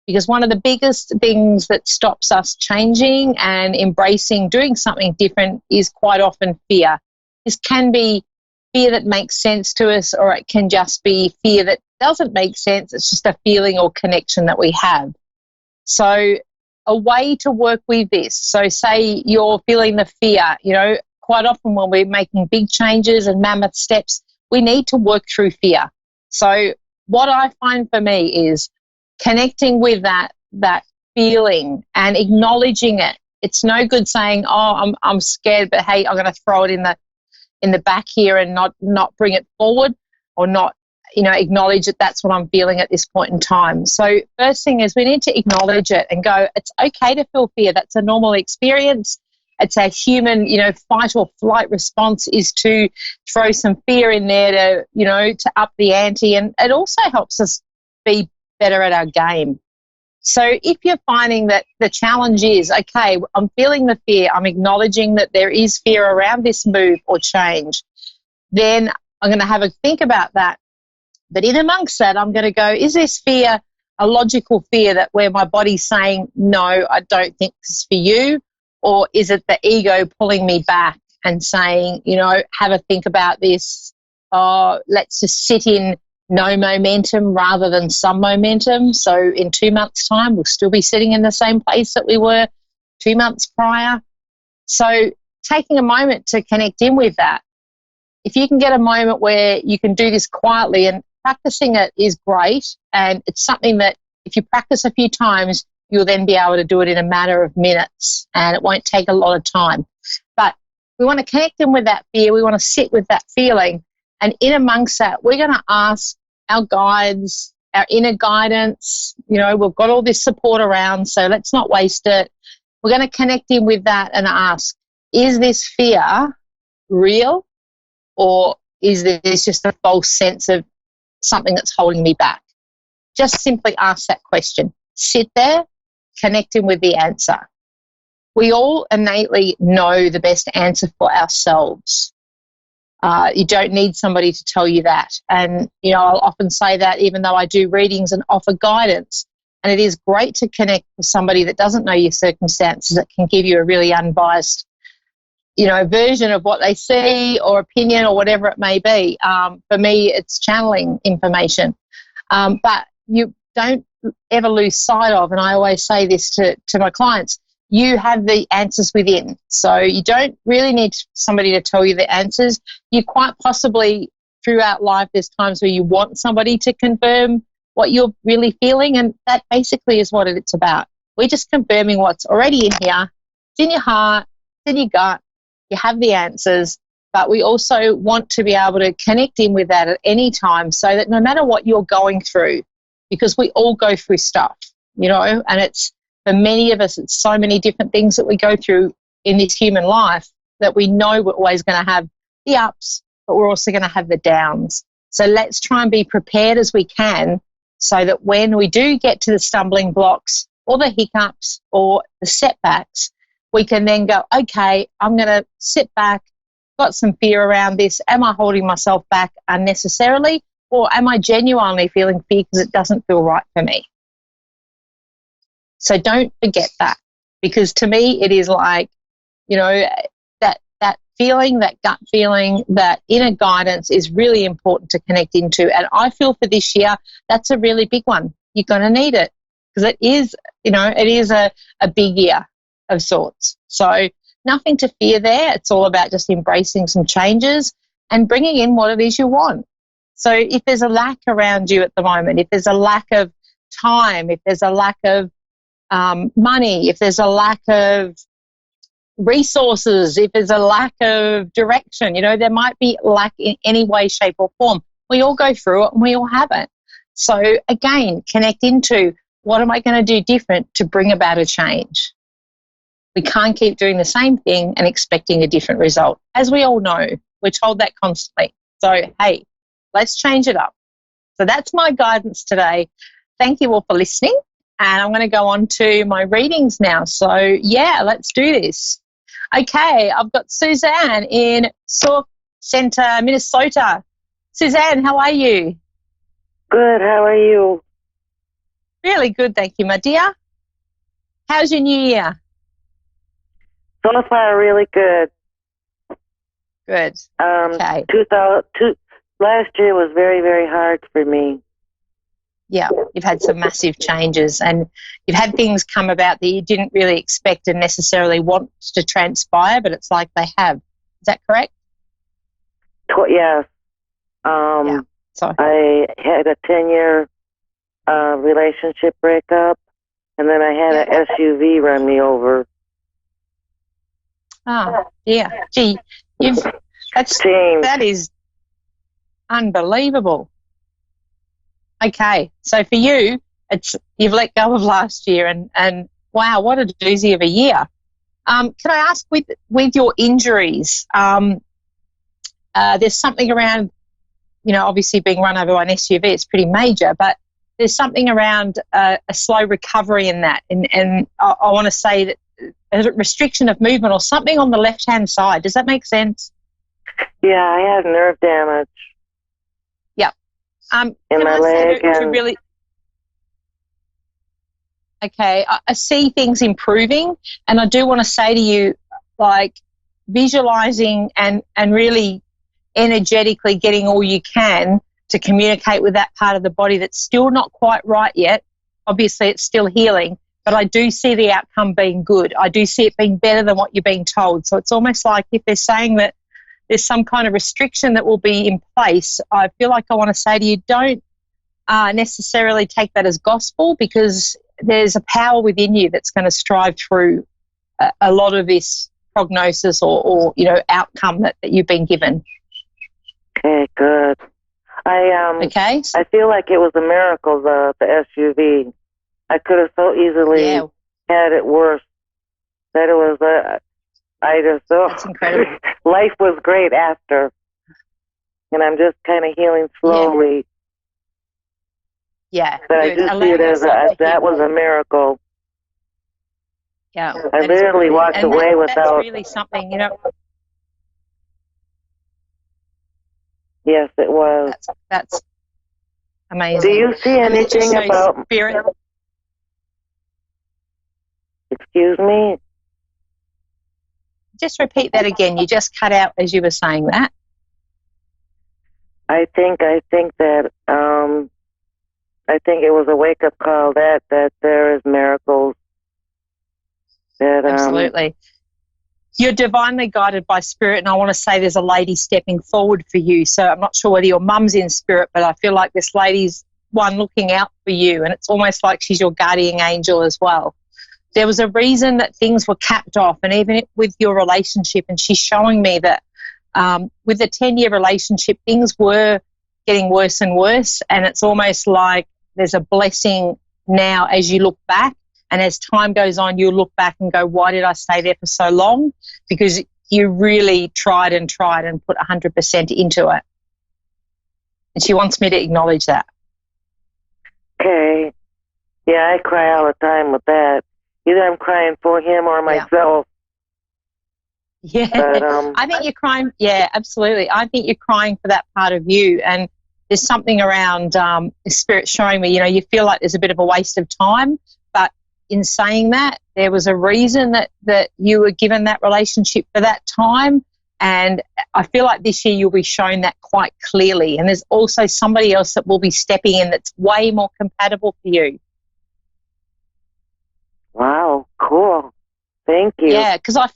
Because one of the biggest things that stops us changing and embracing doing something different is quite often fear. This can be fear that makes sense to us, or it can just be fear that doesn't make sense. It's just a feeling or connection that we have. So a way to work with this, so say you're feeling the fear, quite often when we're making big changes and mammoth steps, we need to work through fear. So what I find for me is connecting with that feeling and acknowledging it. It's no good saying, "Oh, I'm scared, but hey, I'm going to throw it in the back here and not bring it forward, or not, acknowledge that that's what I'm feeling at this point in time." So first thing is we need to acknowledge it and go, it's okay to feel fear. That's a normal experience. It's a human, fight or flight response is to throw some fear in there to up the ante, and it also helps us be better at our game. So if you're finding that the challenge is, okay, I'm feeling the fear, I'm acknowledging that there is fear around this move or change, then I'm going to have a think about that. But in amongst that, I'm going to go, is this fear a logical fear that where my body's saying, no, I don't think this is for you? Or is it the ego pulling me back and saying, have a think about this, let's just sit in no momentum rather than some momentum. So in 2 months' time, we'll still be sitting in the same place that we were 2 months prior. So taking a moment to connect in with that. If you can get a moment where you can do this quietly, and practicing it is great, and it's something that if you practice a few times, you'll then be able to do it in a matter of minutes, and it won't take a lot of time. But we want to connect in with that fear. We want to sit with that feeling. And in amongst that, we're going to ask our guides, our inner guidance. We've got all this support around, so let's not waste it. We're going to connect in with that and ask, is this fear real, or is this just a false sense of something that's holding me back? Just simply ask that question. Sit there, connect in with the answer. We all innately know the best answer for ourselves. You don't need somebody to tell you that. And, I'll often say that even though I do readings and offer guidance, and it is great to connect with somebody that doesn't know your circumstances, that can give you a really unbiased, version of what they see or opinion or whatever it may be. For me, it's channeling information. But you don't ever lose sight of, and I always say this to my clients, you have the answers within. So you don't really need somebody to tell you the answers. You quite possibly, throughout life, there's times where you want somebody to confirm what you're really feeling, and that basically is what it's about. We're just confirming what's already in here. It's in your heart, it's in your gut. You have the answers, but we also want to be able to connect in with that at any time, so that no matter what you're going through, because we all go through stuff, and it's, for many of us, it's so many different things that we go through in this human life that we know we're always going to have the ups, but we're also going to have the downs. So let's try and be prepared as we can, so that when we do get to the stumbling blocks or the hiccups or the setbacks, we can then go, okay, I'm going to sit back, got some fear around this. Am I holding myself back unnecessarily, or am I genuinely feeling fear because it doesn't feel right for me? So don't forget that, because to me it is like, you know, that feeling, that gut feeling, that inner guidance is really important to connect into. And I feel for this year, that's a really big one. You're going to need it, because it is, you know, it is a big year of sorts. So nothing to fear there. It's all about just embracing some changes and bringing in what it is you want. So if there's a lack around you at the moment, if there's a lack of time, if there's a lack of money, if there's a lack of resources, if there's a lack of direction, you know, there might be lack in any way, shape or form. We all go through it and we all have it. So again, connect into what am I going to do different to bring about a change? We can't keep doing the same thing and expecting a different result. As we all know, we're told that constantly. So, hey, let's change it up. So that's my guidance today. Thank you all for listening. And I'm going to go on to my readings now. So, yeah, let's do this. Okay, I've got Suzanne in Sauk Center, Minnesota. Suzanne, how are you? Good, how are you? Really good, thank you, my dear. How's your new year? So far, really good. Good. Okay. Last year was very, very hard for me. Yeah, you've had some massive changes and you've had things come about that you didn't really expect and necessarily want to transpire, but it's like they have. Is that correct? Yes. So I had a 10-year relationship breakup, and then I had an SUV run me over. Oh, yeah. Gee, that is unbelievable. Okay, so for you, you've let go of last year, and wow, what a doozy of a year. Can I ask, with your injuries, there's something around, you know, obviously being run over by an SUV, it's pretty major, but there's something around a slow recovery in that, and I want to say that a restriction of movement or something on the left-hand side. Does that make sense? Yeah, I have nerve damage. Yep. In my leg. Okay, I see things improving, and I do want to say to you, like, visualizing and really energetically getting all you can to communicate with that part of the body that's still not quite right yet. Obviously, it's still healing, but I do see the outcome being good. I do see it being better than what you're being told. So it's almost like if they're saying that there's some kind of restriction that will be in place, I feel like I want to say to you, don't necessarily take that as gospel, because there's a power within you that's going to strive through a lot of this prognosis or you know, outcome that you've been given. Okay, good. I feel like it was a miracle, the SUV. I could have so easily had it worse. That it was that's incredible. Life was great after, and I'm just kind of healing slowly. Yeah, but I do see it as that was a miracle. Yeah, I literally walked away without. That's really something, you know. Yes, it was. That's amazing. Do you see anything about spirit? Excuse me? Just repeat that again. You just cut out as you were saying that. I think that I think it was a wake up call that there is miracles. Absolutely. You're divinely guided by spirit, and I want to say there's a lady stepping forward for you. So I'm not sure whether your mum's in spirit, but I feel like this lady's one looking out for you, and it's almost like she's your guardian angel as well. There was a reason that things were capped off, and even with your relationship, and she's showing me that with the 10-year relationship, things were getting worse and worse, and it's almost like there's a blessing now as you look back. And as time goes on, you'll look back and go, why did I stay there for so long? Because you really tried and put 100% into it. And she wants me to acknowledge that. Okay. Yeah, I cry all the time with that. Either I'm crying for him or myself. Yeah, But, I think you're crying. Yeah, absolutely. I think you're crying for that part of you. And there's something around the spirit showing me, you feel like there's a bit of a waste of time. But in saying that, there was a reason that you were given that relationship for that time. And I feel like this year you'll be shown that quite clearly. And there's also somebody else that will be stepping in that's way more compatible for you. Wow, cool. Thank you. Yeah, because I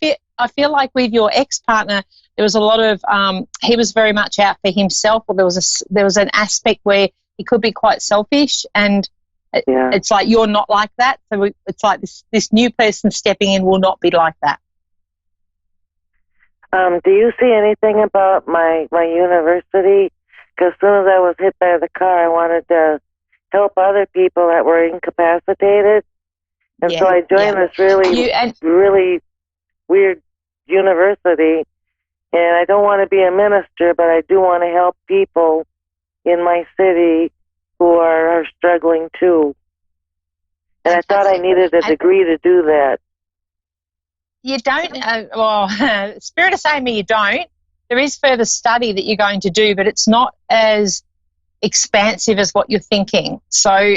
feel like with your ex-partner, there was a lot of he was very much out for himself, or there was an aspect where he could be quite selfish, and it's like you're not like that. So it's like this new person stepping in will not be like that. Do you see anything about my university? Because as soon as I was hit by the car, I wanted to help other people that were incapacitated. And so I joined this really weird university. And I don't want to be a minister, but I do want to help people in my city who are struggling too. And I thought I needed a degree to do that. You don't, Spirit is saying to me you don't. There is further study that you're going to do, but it's not as expansive as what you're thinking. So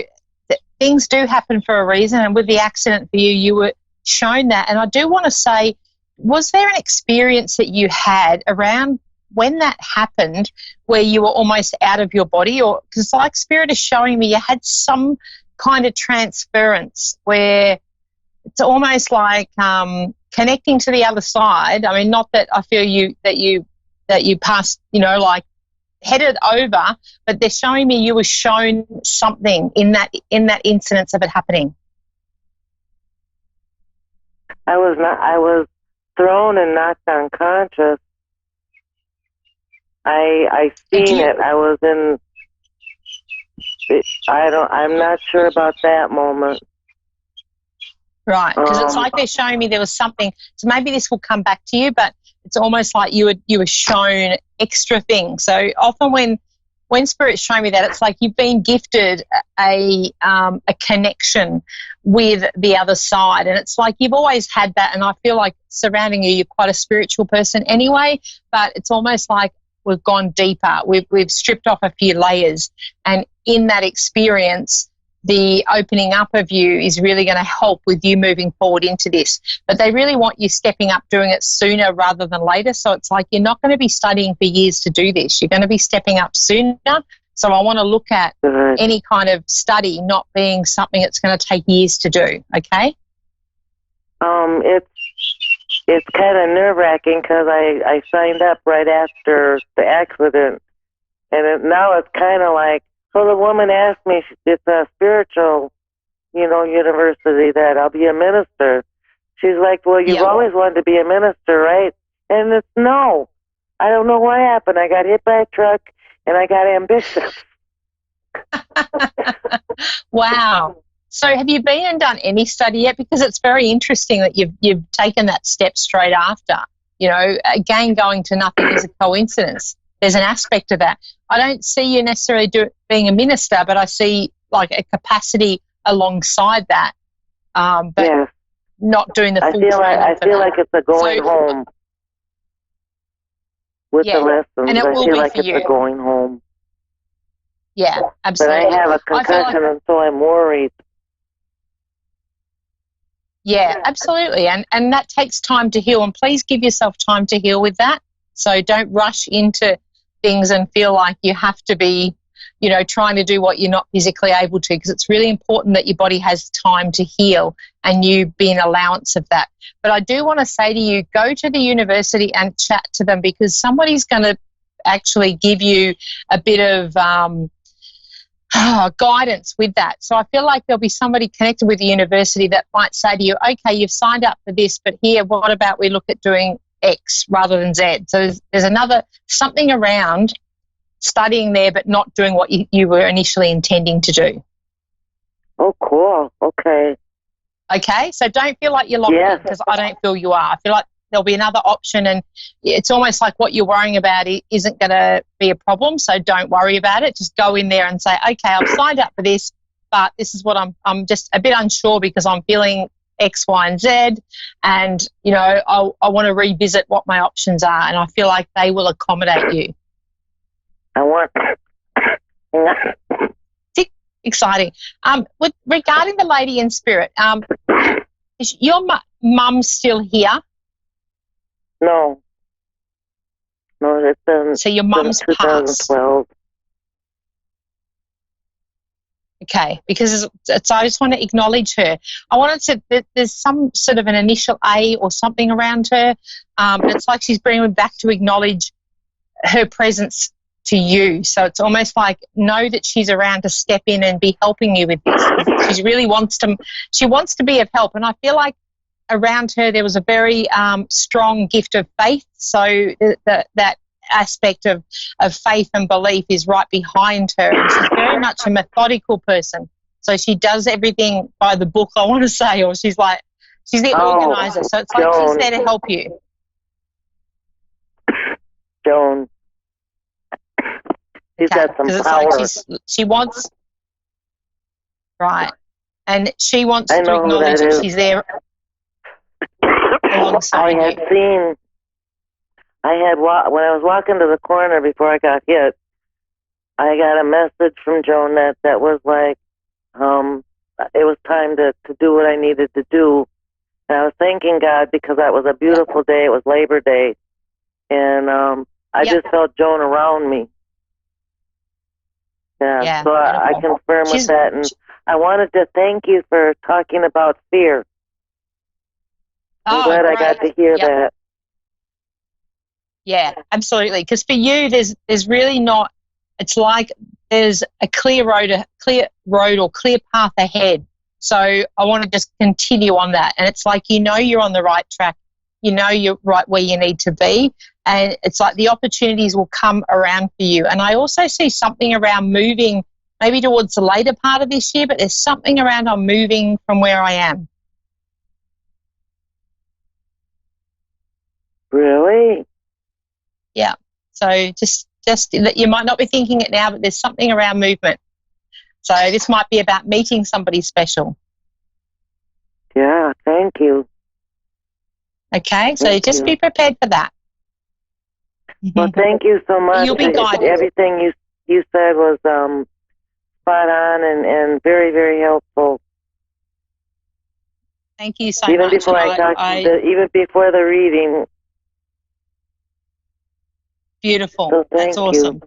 things do happen for a reason, and with the accident for you, you were shown that. And I do want to say, was there an experience that you had around when that happened where you were almost out of your body? Or because like Spirit is showing me you had some kind of transference where it's almost like connecting to the other side. I mean, not that I feel that you passed, like headed over, but they're showing me you were shown something in that incidence of it happening. I was thrown and knocked unconscious. I seen it. I was in. I'm not sure about that moment. Right, because it's like they're showing me there was something. So maybe this will come back to you, but it's almost like you were shown extra things. So often when Spirit's showing me that, it's like you've been gifted a connection with the other side, and it's like you've always had that. And I feel like surrounding you're quite a spiritual person anyway, but it's almost like we've gone deeper. We've stripped off a few layers, and in that experience, the opening up of you is really going to help with you moving forward into this. But they really want you stepping up, doing it sooner rather than later. So it's like you're not going to be studying for years to do this. You're going to be stepping up sooner. So I want to look at any kind of study not being something that's going to take years to do, okay? It's kind of nerve-wracking because I signed up right after the accident. And now it's kind of like, so the woman asked me, it's a spiritual, university, that I'll be a minister. She's like, well, you've always wanted to be a minister, right? And it's no. I don't know what happened. I got hit by a truck, and I got ambitious. Wow. So have you been and done any study yet? Because it's very interesting that you've taken that step straight after. Again, going to nothing is a coincidence. There's an aspect of that. I don't see you necessarily being a minister, but I see like a capacity alongside that, but not doing the full training. I feel like it's a going home with the lessons. And it will I feel be like for it's you. a going home. Yeah, absolutely. But I have a concussion, and so I'm worried. Yeah, absolutely. And that takes time to heal. And please give yourself time to heal with that. So don't rush into things and feel like you have to be, trying to do what you're not physically able to, because it's really important that your body has time to heal and you be an allowance of that. But I do want to say to you, go to the university and chat to them, because somebody's going to actually give you a bit of guidance with that. So I feel like there'll be somebody connected with the university that might say to you, okay, you've signed up for this, but here, what about we look at doing X rather than Z? So there's something around studying there but not doing what you were initially intending to do. Oh, cool. Okay. Okay, so don't feel like you're locked in, because I don't feel you are. I feel like there'll be another option, and it's almost like what you're worrying about isn't going to be a problem, so don't worry about it. Just go in there and say, okay, I've signed up for this, but this is what I'm just a bit unsure because I'm feeling X, Y, and Z, and I want to revisit what my options are, and I feel like they will accommodate you. I want. Exciting. Regarding the lady in spirit, is your mum still here? No, it's been. So your mum's passed. 2012. Okay, because I just want to acknowledge her. I wanted to. There's some sort of an initial A or something around her. It's like she's bringing me back to acknowledge her presence to you. So it's almost like know that she's around to step in and be helping you with this. She really wants to. She wants to be of help, and I feel like around her there was a very strong gift of faith. So that aspect of faith and belief is right behind her, and she's very much a methodical person. So she does everything by the book, I want to say, or she's the organizer. So it's like Joan. she's there to help you. Joan. She's got some power. Like she wants, right, and she wants to acknowledge that she's there alongside you. When I was walking to the corner before I got hit, I got a message from Joan that was like, it was time to do what I needed to do. And I was thanking God because that was a beautiful day. It was Labor Day. And I just felt Joan around me. Yeah, so I confirm with that. And I wanted to thank you for talking about fear. I'm glad I got to hear that. Yeah, absolutely. Because for you, there's really not. It's like there's a clear road or clear path ahead. So I want to just continue on that, and it's like you're on the right track. You're right where you need to be, and it's like the opportunities will come around for you. And I also see something around moving, maybe towards the later part of this year. But there's something around I'm moving from where I am. Really? Yeah. So just that you might not be thinking it now, but there's something around movement. So this might be about meeting somebody special. Yeah, thank you. Okay, so just be prepared for that. Well, thank you so much. You'll be guided. Everything you said was spot on and very, very helpful. Thank you so even much. Before even before the reading. Beautiful. So that's awesome.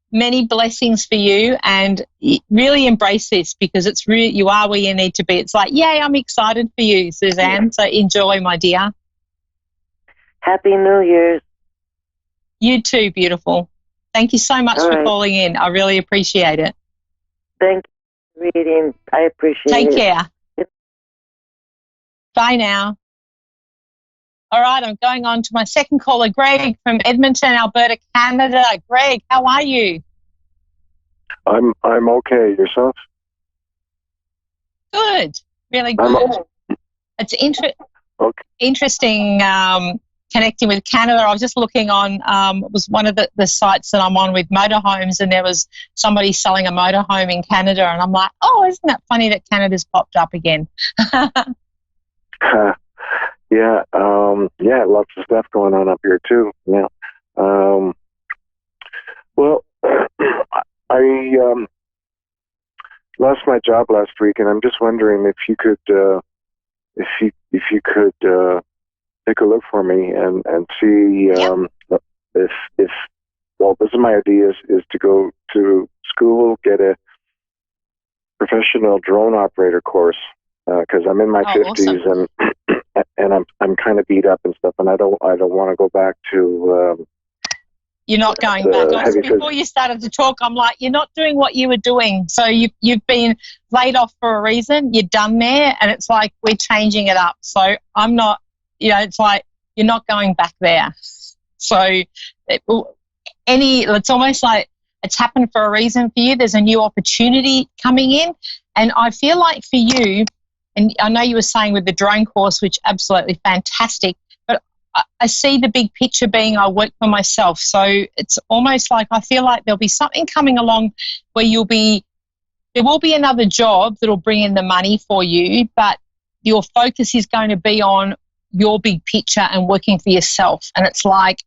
Many blessings for you, and really embrace this because it's really you are where you need to be. It's like, yay, I'm excited for you, Suzanne. So enjoy, my dear. Happy New Year's. You too, beautiful. Thank you so much for calling in. I really appreciate it. Thank you for reading. I appreciate it. Take care. Bye now. All right, I'm going on to my second caller, Greg from Edmonton, Alberta, Canada. Greg, how are you? I'm okay. Yourself? Good, really good. It's interesting connecting with Canada. I was just looking on, it was one of the sites that I'm on with motorhomes, and there was somebody selling a motorhome in Canada, and I'm like, oh, isn't that funny that Canada's popped up again? Yeah, lots of stuff going on up here too. Yeah. Well, I lost my job last week, and I'm just wondering if you could, take a look for me and see if this is my idea is to go to school, get a professional drone operator course because I'm in my 50s awesome. and I'm kind of beat up and stuff, and I don't want to go back to. You're not going back. Before you started to talk, I'm like, you're not doing what you were doing. So you've been laid off for a reason. You're done there, and it's like we're changing it up. So I'm not. It's like you're not going back there. So it's almost like it's happened for a reason for you. There's a new opportunity coming in, and I feel like for you. And I know you were saying with the drone course, which absolutely fantastic, but I see the big picture being I work for myself. So it's almost like I feel like there'll be something coming along where there will be another job that'll bring in the money for you, but your focus is going to be on your big picture and working for yourself. And it's like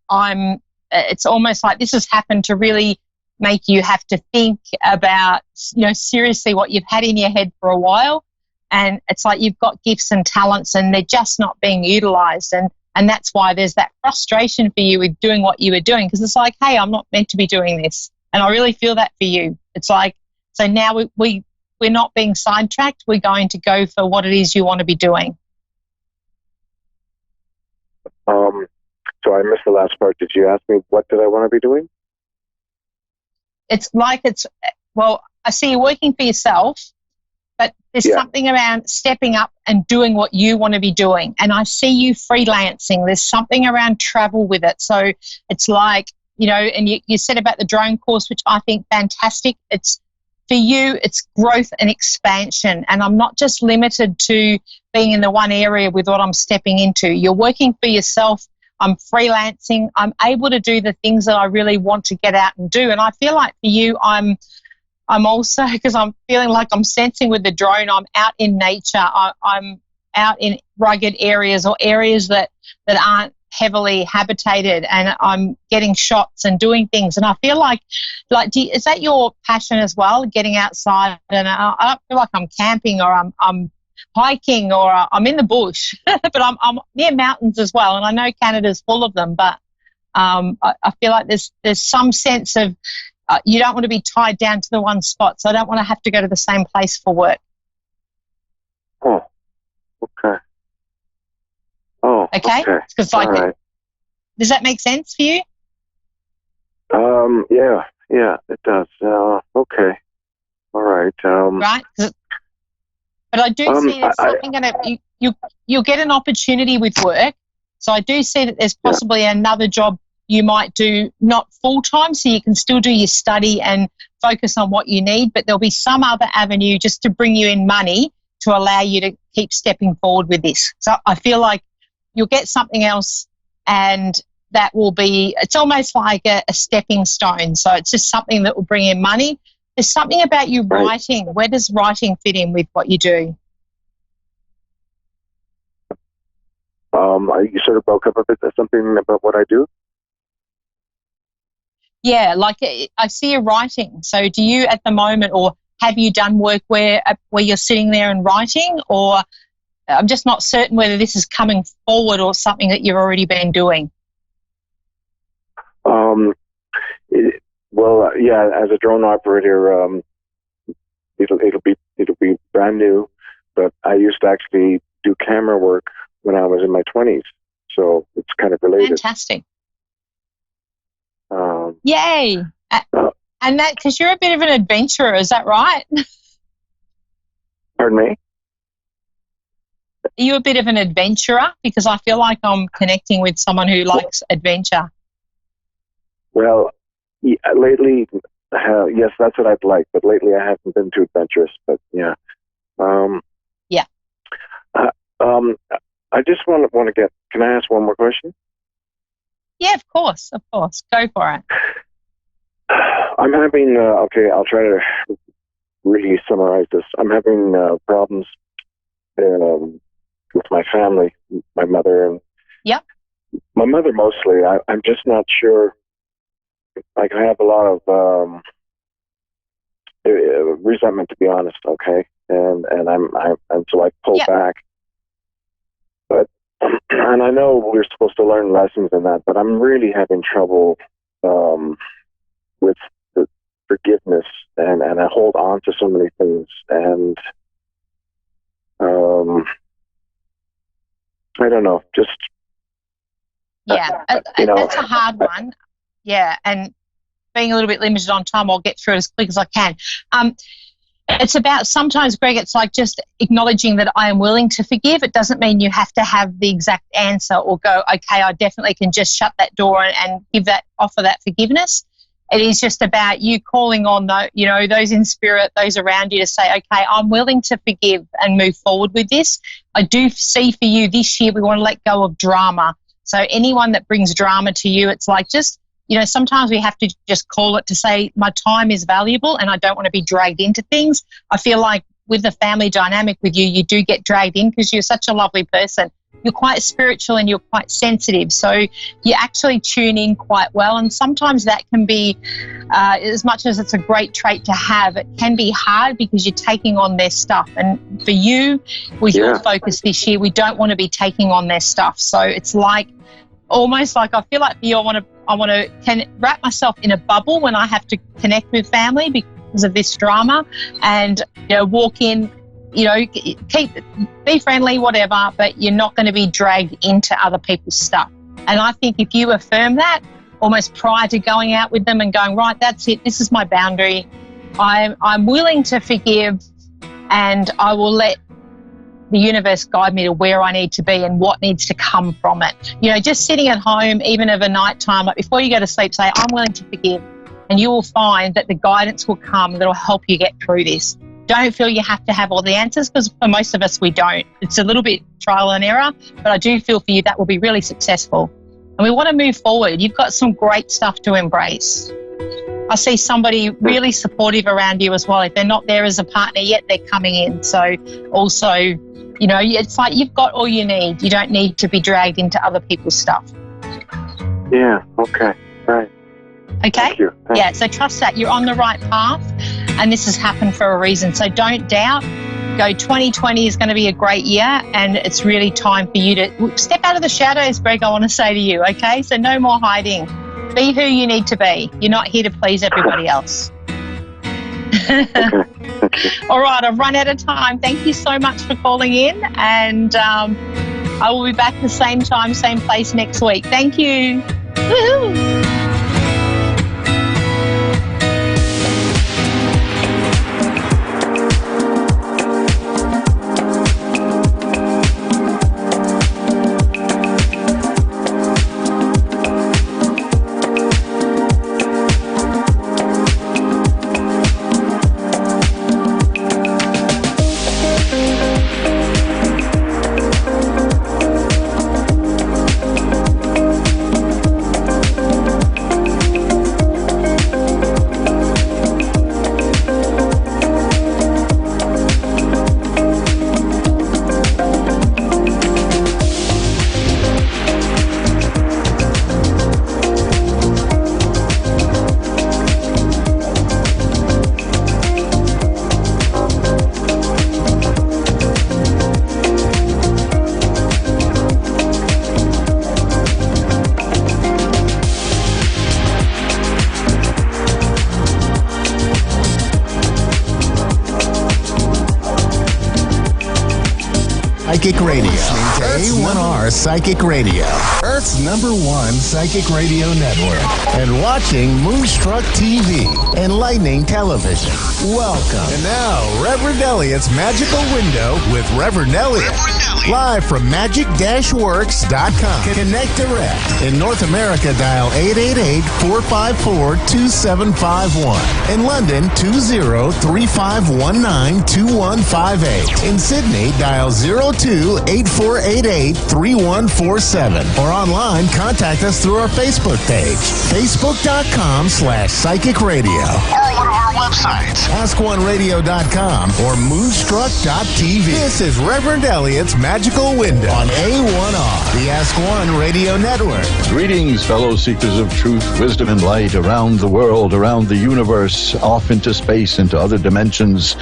it's almost like this has happened to really make you have to think about, seriously what you've had in your head for a while. And it's like you've got gifts and talents and they're just not being utilized. And that's why there's that frustration for you with doing what you were doing, because it's like, hey, I'm not meant to be doing this. And I really feel that for you. It's like, so now we're not being sidetracked. We're going to go for what it is you want to be doing. So I missed the last part. Did you ask me what did I want to be doing? It's like well, I see you working for yourself, but there's something around stepping up and doing what you want to be doing. And I see you freelancing. There's something around travel with it. So it's like, and you said about the drone course, which I think fantastic. It's for you, it's growth and expansion. And I'm not just limited to being in the one area with what I'm stepping into. You're working for yourself. I'm freelancing. I'm able to do the things that I really want to get out and do. And I feel like for you, I'm also, because I'm feeling like I'm sensing with the drone, I'm out in nature. I'm out in rugged areas or areas that aren't heavily habitated, and I'm getting shots and doing things. And I feel like is that your passion as well, getting outside? And I don't feel like I'm camping or I'm hiking or I'm in the bush, but I'm near mountains as well. And I know Canada's full of them, but I feel like there's some sense of you don't want to be tied down to the one spot. So I don't want to have to go to the same place for work. Oh, okay. Oh, okay. Because right. Does that make sense for you? Yeah, it does. Okay. All right. Right. But I do see there's something going to, you'll get an opportunity with work. So I do see that there's possibly another job you might do, not full-time, so you can still do your study and focus on what you need, but there'll be some other avenue just to bring you in money to allow you to keep stepping forward with this. So I feel like you'll get something else, and that will be, it's almost like a stepping stone. So it's just something that will bring in money. There's something about you writing. Where does writing fit in with what you do? You sort of broke up a bit. Something about what I do? Yeah, like I see you writing. So do you at the moment, or have you done work where you're sitting there and writing? Or I'm just not certain whether this is coming forward or something that you've already been doing. As a drone operator, it'll be brand new, but I used to actually do camera work when I was in my 20s, so it's kind of related. Fantastic. Yay! And that, because you're a bit of an adventurer, is that right? Pardon me? Are you a bit of an adventurer? Because I feel like I'm connecting with someone who likes adventure. Well, lately, yes, that's what I'd like, but lately I haven't been too adventurous, but yeah. I just want to get, can I ask one more question? Yeah, of course. Go for it. I'm having, I'll try to really summarize this. I'm having problems with my family, my mother. And yep. My mother mostly. I'm just not sure. Like, I have a lot of resentment, to be honest, okay? And so I pull back. But, and I know we're supposed to learn lessons in that, but I'm really having trouble with the forgiveness, and I hold on to so many things, and I don't know, just that's a hard one. Yeah, and being a little bit limited on time, I'll get through it as quick as I can. It's about, sometimes, Greg, it's like just acknowledging that I am willing to forgive. It doesn't mean you have to have the exact answer or go, okay, I definitely can just shut that door and offer that forgiveness. It is just about you calling on those in spirit, those around you, to say, okay, I'm willing to forgive and move forward with this. I do see for you this year we want to let go of drama. So anyone that brings drama to you, it's like just, sometimes we have to just call it to say my time is valuable and I don't want to be dragged into things. I feel like with the family dynamic with you, you do get dragged in because you're such a lovely person. You're quite spiritual and you're quite sensitive. So you actually tune in quite well. And sometimes that can be, as much as it's a great trait to have, it can be hard because you're taking on their stuff. And for you, with your focus this year, we don't want to be taking on their stuff. So it's like, almost like I feel like for you, I want to wrap myself in a bubble when I have to connect with family because of this drama, and walk in, be friendly, whatever, but you're not going to be dragged into other people's stuff. And I think if you affirm that almost prior to going out with them and going, right, that's it, this is my boundary, I'm willing to forgive, and I will let the universe guide me to where I need to be and what needs to come from it. Just sitting at home, even of a night time, like before you go to sleep, say, I'm willing to forgive, and you will find that the guidance will come that will help you get through this. Don't feel you have to have all the answers, because for most of us, we don't. It's a little bit trial and error, but I do feel for you that will be really successful. And we want to move forward. You've got some great stuff to embrace. I see somebody really supportive around you as well. If they're not there as a partner yet, they're coming in. So also, it's like you've got all you need. You don't need to be dragged into other people's stuff. Yeah, okay, right. Okay? Thank you. Yeah, so trust that you're on the right path, and this has happened for a reason. So don't doubt. Go, 2020 is going to be a great year, and it's really time for you to step out of the shadows, Greg, I want to say to you, okay? So no more hiding. Be who you need to be. You're not here to please everybody else. All right, I've run out of time. Thank you so much for calling in, and I will be back the same time, same place next week. Thank you. Woohoo! Psychic Radio. A1R Psychic Radio. Earth's #1 Psychic Radio network. And watching Moonstruck TV. Enlightening television. Welcome. And now, Reverend Elliot's Magical Window with Reverend Elliot. Live from magic-works.com. Connect direct. In North America, dial 888-454-2751. In London, 20-3519-2158. In Sydney, dial 02-8488-3147. Or online, contact us through our Facebook page. Facebook.com/Psychic Radio. Or one of our websites. AskOneRadio.com or Moonstruck.tv. This is Reverend Elliot's Magical Window on A1R, the Ask One Radio Network. Greetings, fellow seekers of truth, wisdom, and light around the world, around the universe, off into space, into other dimensions,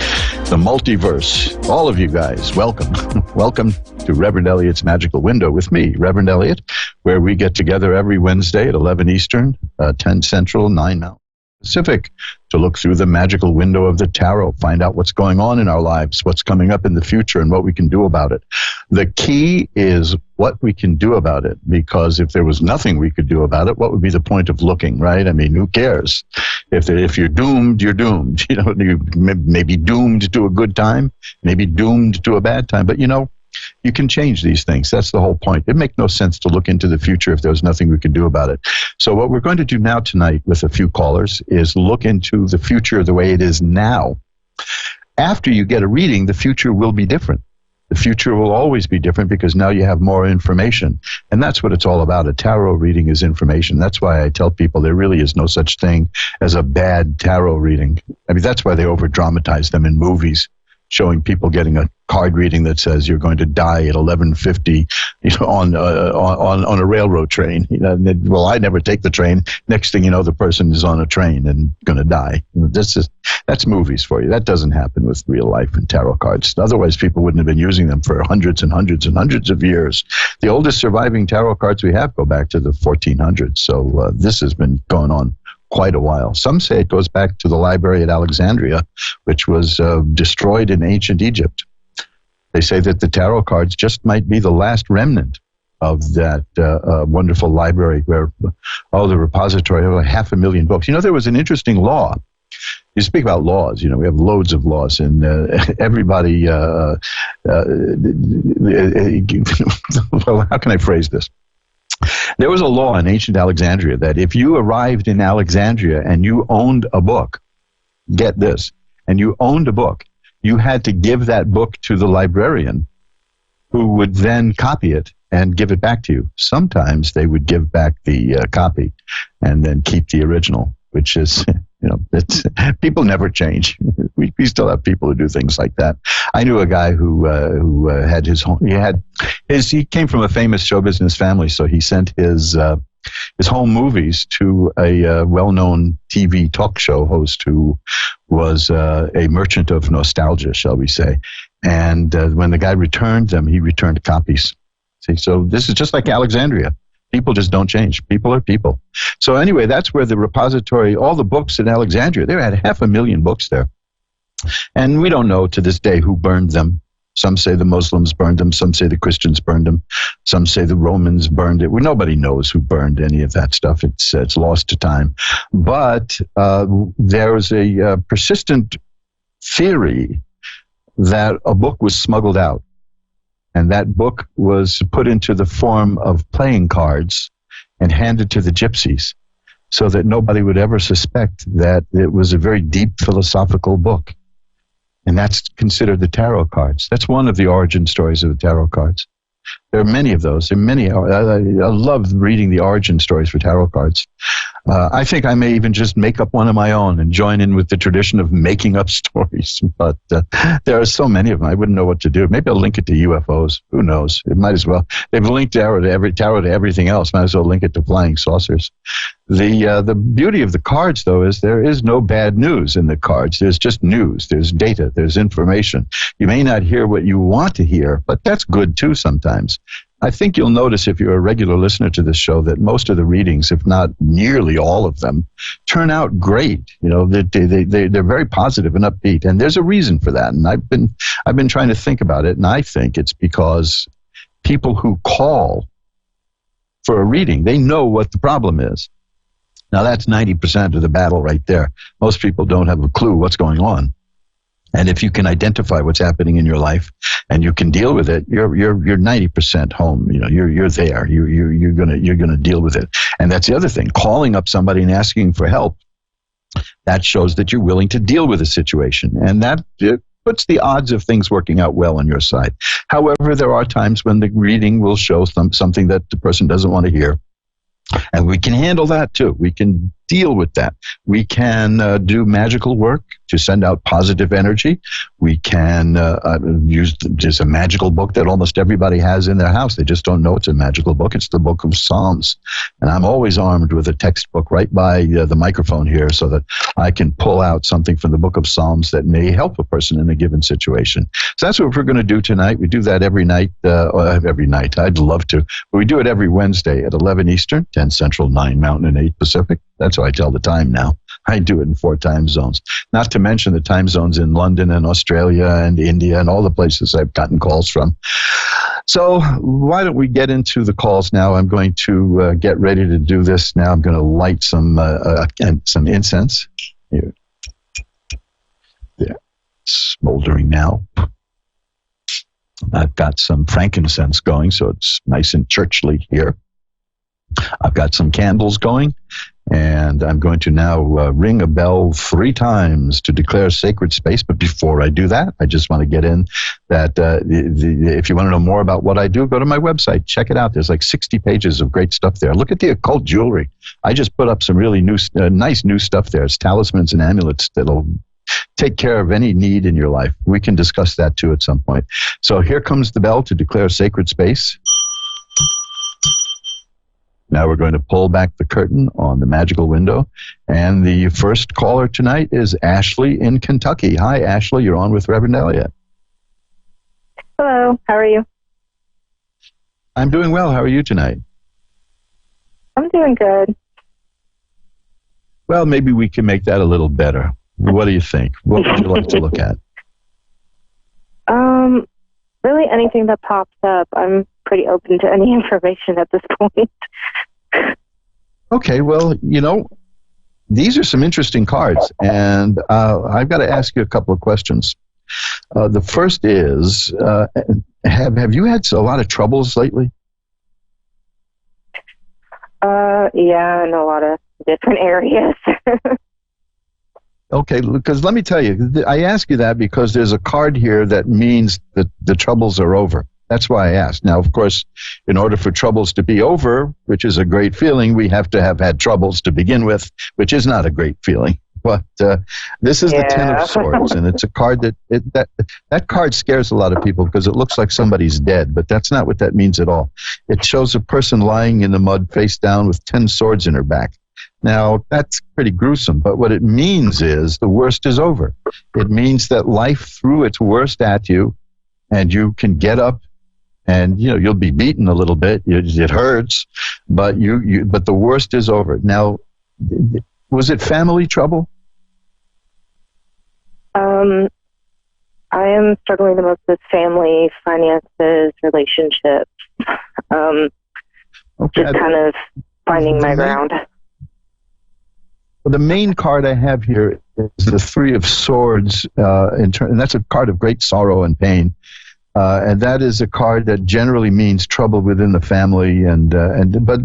the multiverse. All of you guys, welcome. Welcome to Reverend Elliot's Magical Window with me, Reverend Elliot, where we get together every Wednesday at 11 Eastern, 10 Central, 9 Mountain Pacific, to look through the magical window of the tarot, find out what's going on in our lives, what's coming up in the future, and what we can do about it. The key is what we can do about it, because if there was nothing we could do about it, what would be the point of looking, right? I mean, who cares? If you're doomed, you're doomed. You may be doomed to a good time, maybe doomed to a bad time, but you can change these things. That's the whole point. It makes no sense to look into the future if there's nothing we can do about it. So what we're going to do now tonight with a few callers is look into the future the way it is now. After you get a reading, the future will be different. The future will always be different because now you have more information. And that's what it's all about. A tarot reading is information. That's why I tell people there really is no such thing as a bad tarot reading. I mean, that's why they over-dramatize them in movies. showing people getting a card reading that says you're going to die at 11:50, on a railroad train. Well, I never take the train. Next thing you know, the person is on a train and going to die. That's movies for you. That doesn't happen with real life and tarot cards. Otherwise, people wouldn't have been using them for hundreds and hundreds and hundreds of years. The oldest surviving tarot cards we have go back to the 1400s. So this has been going on quite a while. Some say it goes back to the library at Alexandria, which was destroyed in ancient Egypt. They say that the tarot cards just might be the last remnant of that wonderful library where, the repository of 500,000 books. There was an interesting law. You speak about laws, we have loads of laws, and everybody, well, how can I phrase this? There was a law in ancient Alexandria that if you arrived in Alexandria and you owned a book, get this, and you owned a book, you had to give that book to the librarian, who would then copy it and give it back to you. Sometimes they would give back the copy and then keep the original, which is, people never change. We still have people who do things like that. I knew a guy who had his home. He came from a famous show business family, so he sent his home movies to a well-known TV talk show host who was a merchant of nostalgia, shall we say. And when the guy returned them, he returned copies. See, so this is just like Alexandria. People just don't change. People are people. So anyway, that's where the repository, all the books in Alexandria, they had 500,000 books there. And we don't know to this day who burned them. Some say the Muslims burned them. Some say the Christians burned them. Some say the Romans burned it. Well, nobody knows who burned any of that stuff. It's lost to time. But there's a persistent theory that a book was smuggled out. And that book was put into the form of playing cards and handed to the gypsies so that nobody would ever suspect that it was a very deep philosophical book. And that's considered the tarot cards. That's one of the origin stories of the tarot cards. There are many of those. There are many. I love reading the origin stories for tarot cards. I think I may even just make up one of my own and join in with the tradition of making up stories. But there are so many of them, I wouldn't know what to do. Maybe I'll link it to UFOs. Who knows? It might as well. They've linked tarot to everything else. Might as well link it to flying saucers. The beauty of the cards, though, is there is no bad news in the cards. There's just news. There's data. There's information. You may not hear what you want to hear, but that's good, too, sometimes. I think you'll notice if you're a regular listener to this show that most of the readings, if not nearly all of them, turn out great. They're very positive and upbeat, and there's a reason for that. And I've been trying to think about it, and I think it's because people who call for a reading, they know what the problem is. Now that's 90% of the battle right there. Most people don't have a clue what's going on. And if you can identify what's happening in your life and you can deal with it, you're 90% home. You're there. You're gonna deal with it. And that's the other thing. Calling up somebody and asking for help, that shows that you're willing to deal with a situation, and that puts the odds of things working out well on your side. However, there are times when the reading will show something that the person doesn't want to hear. And we can handle that too. We can deal with that. We can do magical work to send out positive energy. We can use just a magical book that almost everybody has in their house. They just don't know it's a magical book. It's the Book of Psalms. And I'm always armed with a textbook right by the microphone here so that I can pull out something from the Book of Psalms that may help a person in a given situation. So that's what we're going to do tonight. We do that every night. Every night. I'd love to. But we do it every Wednesday at 11 Eastern, 10 Central, 9 Mountain, and 8 Pacific. That's how I tell the time now. I do it in 4 time zones. Not to mention the time zones in London and Australia and India and all the places I've gotten calls from. So why don't we get into the calls now? I'm going to get ready to do this now. I'm going to light some incense. Here. Yeah. Smoldering now. I've got some frankincense going, so it's nice and churchly here. I've got some candles going, and I'm going to now ring a bell 3 times to declare sacred space. But before I do that, I just want to get in that if you want to know more about what I do, go to my website. Check it out. There's like 60 pages of great stuff there. Look at the occult jewelry. I just put up some really nice new stuff there. It's talismans and amulets that'll take care of any need in your life. We can discuss that too at some point. So here comes the bell to declare sacred space. Now we're going to pull back the curtain on the magical window. And the first caller tonight is Ashley in Kentucky. Hi, Ashley. You're on with Reverend Elliot. Hello. How are you? I'm doing well. How are you tonight? I'm doing good. Well, maybe we can make that a little better. What do you think? What would you like to look at? Really anything that pops up. I'm pretty open to any information at this point. Okay, well, these are some interesting cards, and I've got to ask you a couple of questions. The first is, have you had a lot of troubles lately? Yeah, in a lot of different areas. Okay, because let me tell you, I ask you that because there's a card here that means that the troubles are over. That's why I asked. Now, of course, in order for troubles to be over, which is a great feeling, we have to have had troubles to begin with, which is not a great feeling. But this is the Ten of Swords, and it's a card that card scares a lot of people because it looks like somebody's dead, but that's not what that means at all. It shows a person lying in the mud face down with 10 swords in her back. Now, that's pretty gruesome, but what it means is the worst is over. It means that life threw its worst at you, and you can get up, and you'll be beaten a little bit. It hurts, but but the worst is over. Now, was it family trouble? I am struggling the most with family, finances, relationships. Just kind of finding my ground. Well, the main card I have here is the Three of Swords, and that's a card of great sorrow and pain. And that is a card that generally means trouble within the family, but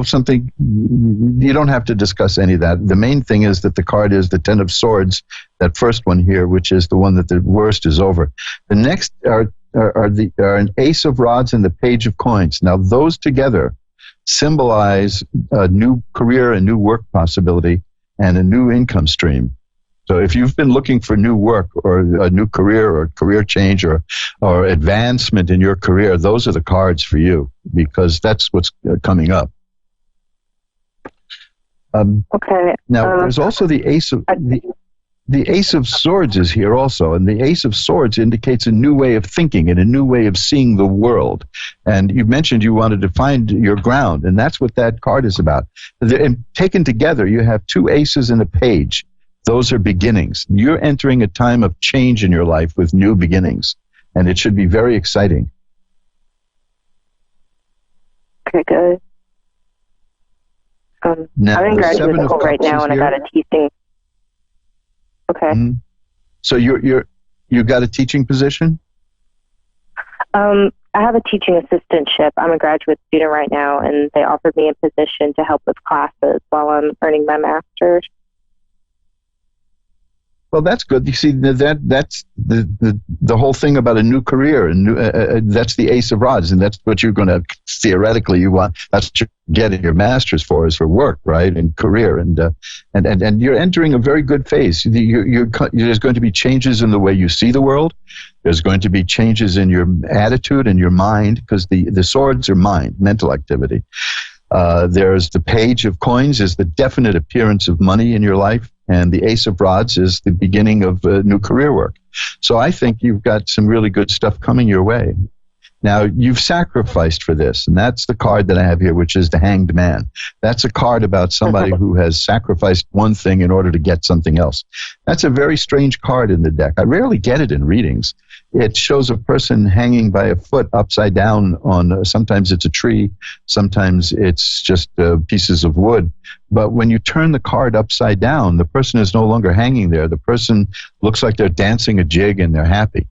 something, you don't have to discuss any of that. The main thing is that the card is the Ten of Swords, that first one here, which is the one that the worst is over. The next are an Ace of Rods and the Page of Coins. Now, those together symbolize a new career, a new work possibility, and a new income stream. So if you've been looking for new work or a new career or career change or advancement in your career, those are the cards for you because that's what's coming up. Okay. Now, there's also the Ace of the Ace of Swords is here also, and the Ace of Swords indicates a new way of thinking and a new way of seeing the world. And you mentioned you wanted to find your ground, and that's what that card is about. And taken together, you have two aces and a page. Those are beginnings. You're entering a time of change in your life with new beginnings, and it should be very exciting. Okay, good. Now, I'm in graduate school right now, and I got a teaching. Okay. Mm-hmm. So you got a teaching position? I have a teaching assistantship. I'm a graduate student right now, and they offered me a position to help with classes while I'm earning my master's. Well, that's good. You see, that's the whole thing about a new career, and that's the Ace of Rods, and that's what you're going to theoretically you want. That's what you're getting your master's for, is for work, right, and career, and you're entering a very good phase. There's going to be changes in the way you see the world. There's going to be changes in your attitude and your mind, because the swords are mind, mental activity. There's the Page of Coins is the definite appearance of money in your life. And the Ace of Rods is the beginning of new career work. So I think you've got some really good stuff coming your way. Now, you've sacrificed for this, and that's the card that I have here, which is the Hanged Man. That's a card about somebody who has sacrificed one thing in order to get something else. That's a very strange card in the deck. I rarely get it in readings. It shows a person hanging by a foot upside down on, sometimes it's a tree, sometimes it's just pieces of wood. But when you turn the card upside down, the person is no longer hanging there. The person looks like they're dancing a jig and they're happy.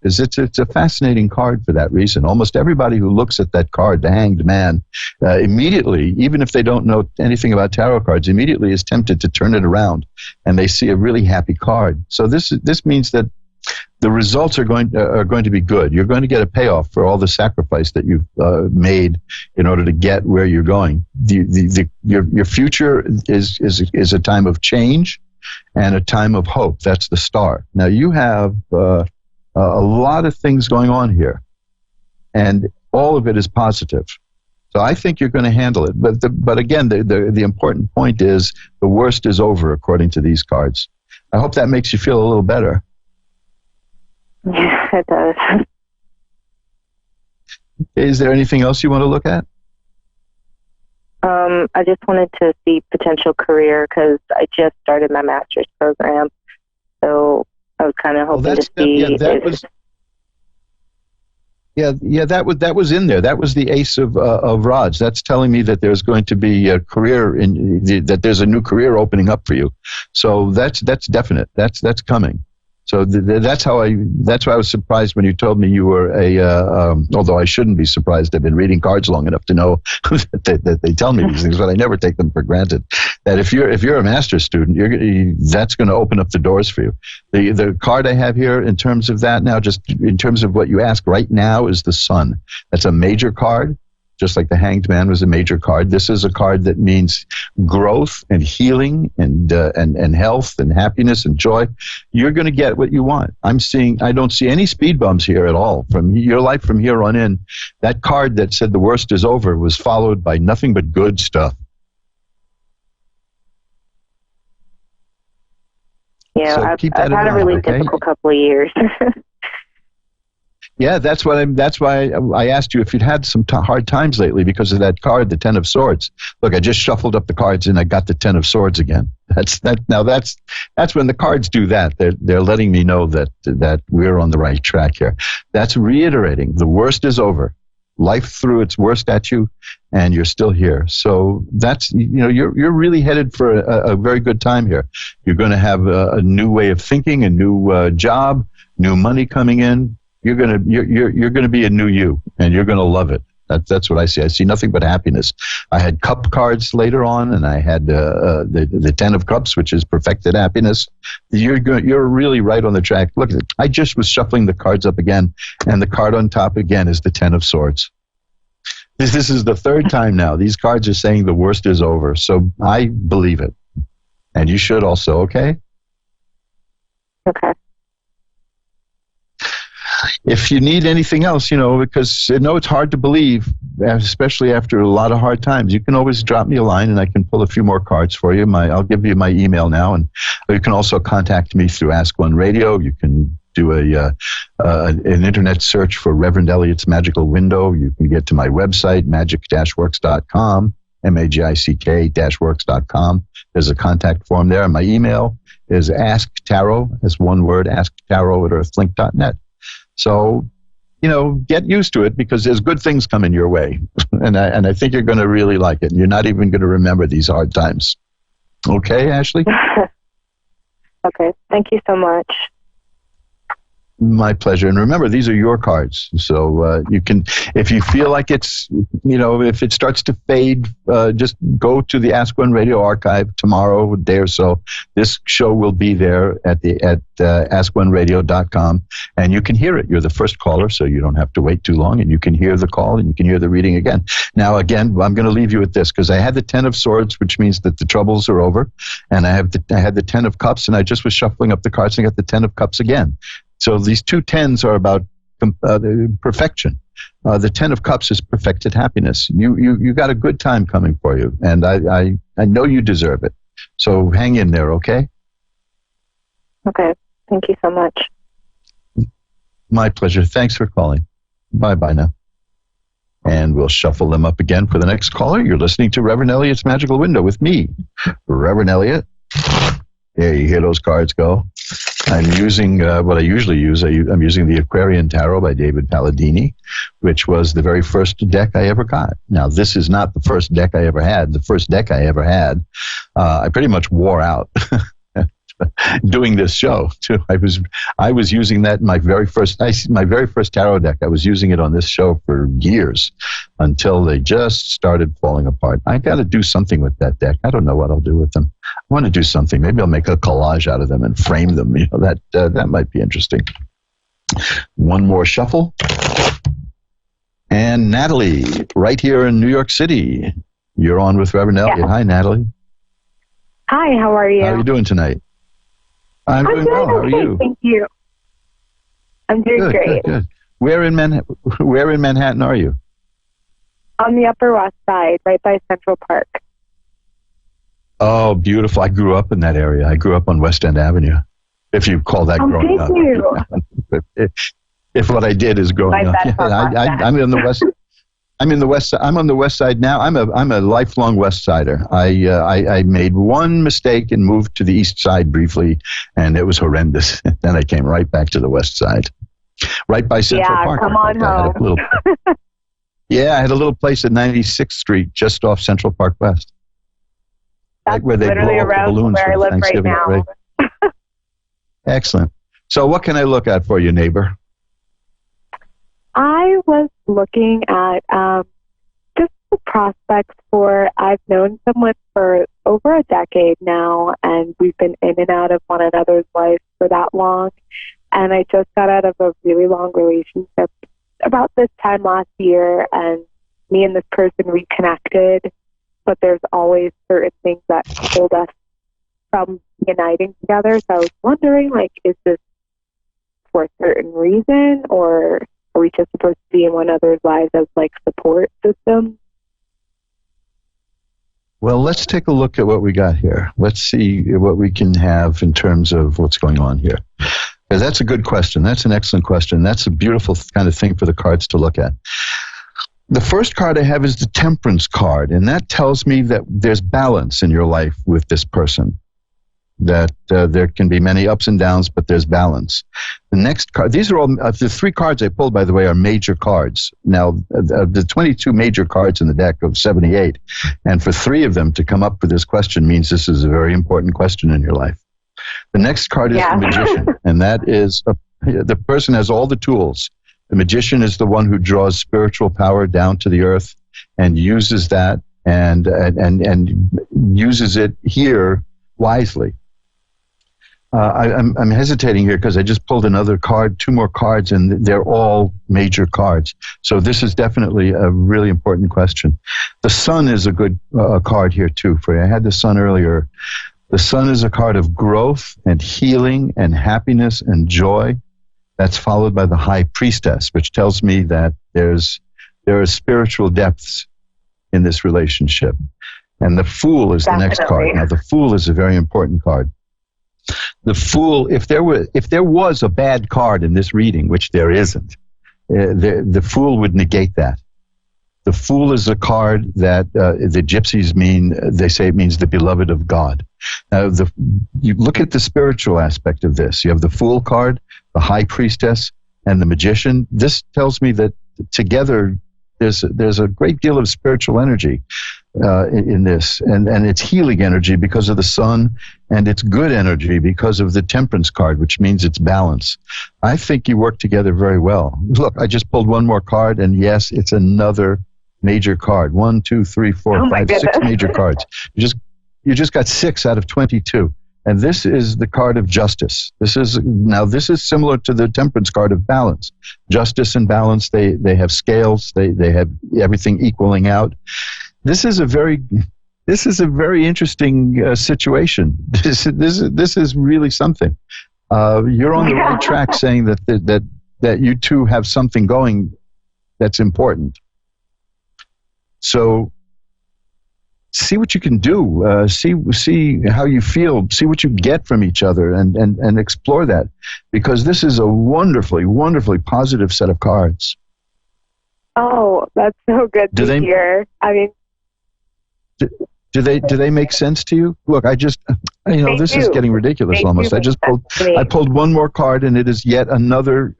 It's a fascinating card for that reason. Almost everybody who looks at that card, the Hanged Man, immediately, even if they don't know anything about tarot cards, immediately is tempted to turn it around, and they see a really happy card. So this means that the results are going to be good. You're going to get a payoff for all the sacrifice that you've made in order to get where you're going. Your future is a time of change, and a time of hope. That's the Star. Now, you have a lot of things going on here, and all of it is positive. So I think you're going to handle it. But again, the important point is the worst is over, according to these cards. I hope that makes you feel a little better. Yeah, it does. Is there anything else you want to look at? I just wanted to see potential career because I just started my master's program. So I was kind of hoping to see. That was in there. That was the Ace of Rods. That's telling me that there's going to be a career that there's a new career opening up for you. So that's definite. That's coming. So that's why I was surprised when you told me you were although I shouldn't be surprised. I've been reading cards long enough to know that they tell me these things, but I never take them for granted. That if you're a master's student, that's going to open up the doors for you. The card I have here in terms of that now, just in terms of what you ask right now, is the Sun. That's a major card. Just like the Hanged Man was a major card, this is a card that means growth and healing and health and happiness and joy. You're going to get what you want. I don't see any speed bumps here at all. From your life from here on in, that card that said the worst is over was followed by nothing but good stuff. Yeah, so I've had a really difficult couple of years. Yeah, that's why I asked you if you'd had some hard times lately because of that card, the Ten of Swords. Look, I just shuffled up the cards and I got the Ten of Swords again. That's when the cards do that. They're letting me know that we're on the right track here. That's reiterating the worst is over. Life threw its worst at you, and you're still here. So that's you're really headed for a very good time here. You're going to have a new way of thinking, a new job, new money coming in. You're gonna be a new you, and you're gonna love it. That's what I see. I see nothing but happiness. I had cup cards later on, and I had the Ten of Cups, which is perfected happiness. You're really right on the track. Look, I just was shuffling the cards up again, and the card on top again is the Ten of Swords. This is the third time now. These cards are saying the worst is over, so I believe it, and you should also. Okay. Okay. If you need anything else, because I know it's hard to believe, especially after a lot of hard times, you can always drop me a line and I can pull a few more cards for you. I'll give you my email now, and you can also contact me through Ask One Radio. You can do an internet search for Reverend Elliot's Magical Window. You can get to my website, magic-works.com, magick-works.com. There's a contact form there. And my email is asktarot, as one word, asktarot@earthlink.net. So, get used to it because there's good things coming your way. and I think you're going to really like it. You're not even going to remember these hard times. Okay, Ashley? Okay. Thank you so much. My pleasure. And remember, these are your cards. So you can, if you feel like it's, if it starts to fade, just go to the Ask One Radio archive tomorrow, a day or so. This show will be there at askoneradio.com, and you can hear it. You're the first caller, so you don't have to wait too long, and you can hear the call, and you can hear the reading again. Now, again, I'm going to leave you with this, because I had the Ten of Swords, which means that the troubles are over, and I had the Ten of Cups, and I just was shuffling up the cards and got the Ten of Cups again. So these two tens are about perfection. The Ten of Cups is perfected happiness. You got a good time coming for you, and I know you deserve it. So hang in there, okay? Okay. Thank you so much. My pleasure. Thanks for calling. Bye-bye now. And we'll shuffle them up again for the next caller. You're listening to Reverend Elliot's Magical Window with me, Reverend Elliot. There, you hear those cards go. I'm using what I usually use. I'm using the Aquarian Tarot by David Palladini, which was the very first deck I ever got. Now, this is not the first deck I ever had. The first deck I ever had, I pretty much wore out doing this show too. I was using that in my very first tarot deck. I was using it on this show for years until they just started falling apart. I got to do something with that deck. I don't know what I'll do with them. I want to do something. Maybe I'll make a collage out of them and frame them. That might be interesting. One more shuffle. And Natalie, right here in New York City. You're on with Reverend Elliot. Hi, Natalie. Hi, how are you? How are you doing tonight? I'm doing well. How are you? Thank you. I'm doing great. Good. Where in Manhattan are you? On the Upper West Side, right by Central Park. Oh, beautiful. I grew up in that area. I grew up on West End Avenue, if you call that growing up. Thank you. If what I did is growing up. I'm in the West. I'm on the West Side now. I'm a lifelong West Sider. I made one mistake and moved to the East Side briefly, and it was horrendous. Then I came right back to the West Side, right by Central Park. Come on home. I had a little place at 96th Street, just off Central Park West. That's right where they literally blow up around the balloons where I for live Thanksgiving right now. parade. Excellent. So what can I look at for you, neighbor? I was looking at just the prospects for, I've known someone for over a decade now, and we've been in and out of one another's life for that long. And I just got out of a really long relationship about this time last year, and me and this person reconnected, but there's always certain things that hold us from uniting together. So I was wondering, is this for a certain reason, or are we just supposed to be in one another's lives as support systems? Well, let's take a look at what we got here. Let's see what we can have in terms of what's going on here. Because that's a good question. That's an excellent question. That's a beautiful kind of thing for the cards to look at. The first card I have is the Temperance card, and that tells me that there's balance in your life with this person, that there can be many ups and downs, but there's balance. The next card, these are all, the three cards I pulled, by the way, are major cards. Now, the 22 major cards in the deck of 78, and for three of them to come up with this question means this is a very important question in your life. The next card is the Magician, and that is, the person has all the tools. The Magician is the one who draws spiritual power down to the earth and uses that and uses it here wisely. I'm hesitating here because I just pulled another card, two more cards, and they're all major cards. So this is definitely a really important question. The Sun is a good card here too for you. I had the Sun earlier. The Sun is a card of growth and healing and happiness and joy. That's followed by the High Priestess, which tells me that there are spiritual depths in this relationship. And the Fool is the next card. Now, the Fool is a very important card. The Fool, if there was a bad card in this reading, which there isn't, the Fool would negate that. The Fool is a card that the Gypsies mean, they say it means the beloved of God. Now, you look at the spiritual aspect of this. You have the Fool card, the High Priestess, and the Magician. This tells me that together there's a great deal of spiritual energy in this, and it's healing energy because of the Sun, and it's good energy because of the Temperance card, which means it's balance. I think you work together very well. Look, I just pulled one more card, and yes, it's another major card. 1, 2, 3, 4, 5, 6 major cards. You just got 6 out of 22. And this is the card of justice. This is similar to the Temperance card of balance. Justice and balance, they have scales, they have everything equaling out. This is a very interesting situation. This is really something. You're on the right track saying that you two have something going that's important. So see what you can do. See how you feel. See what you get from each other, and explore that, because this is a wonderfully, wonderfully positive set of cards. Oh, that's so good to hear. I mean, do they make sense to you? Look, this is getting ridiculous almost. I pulled one more card, and it is yet another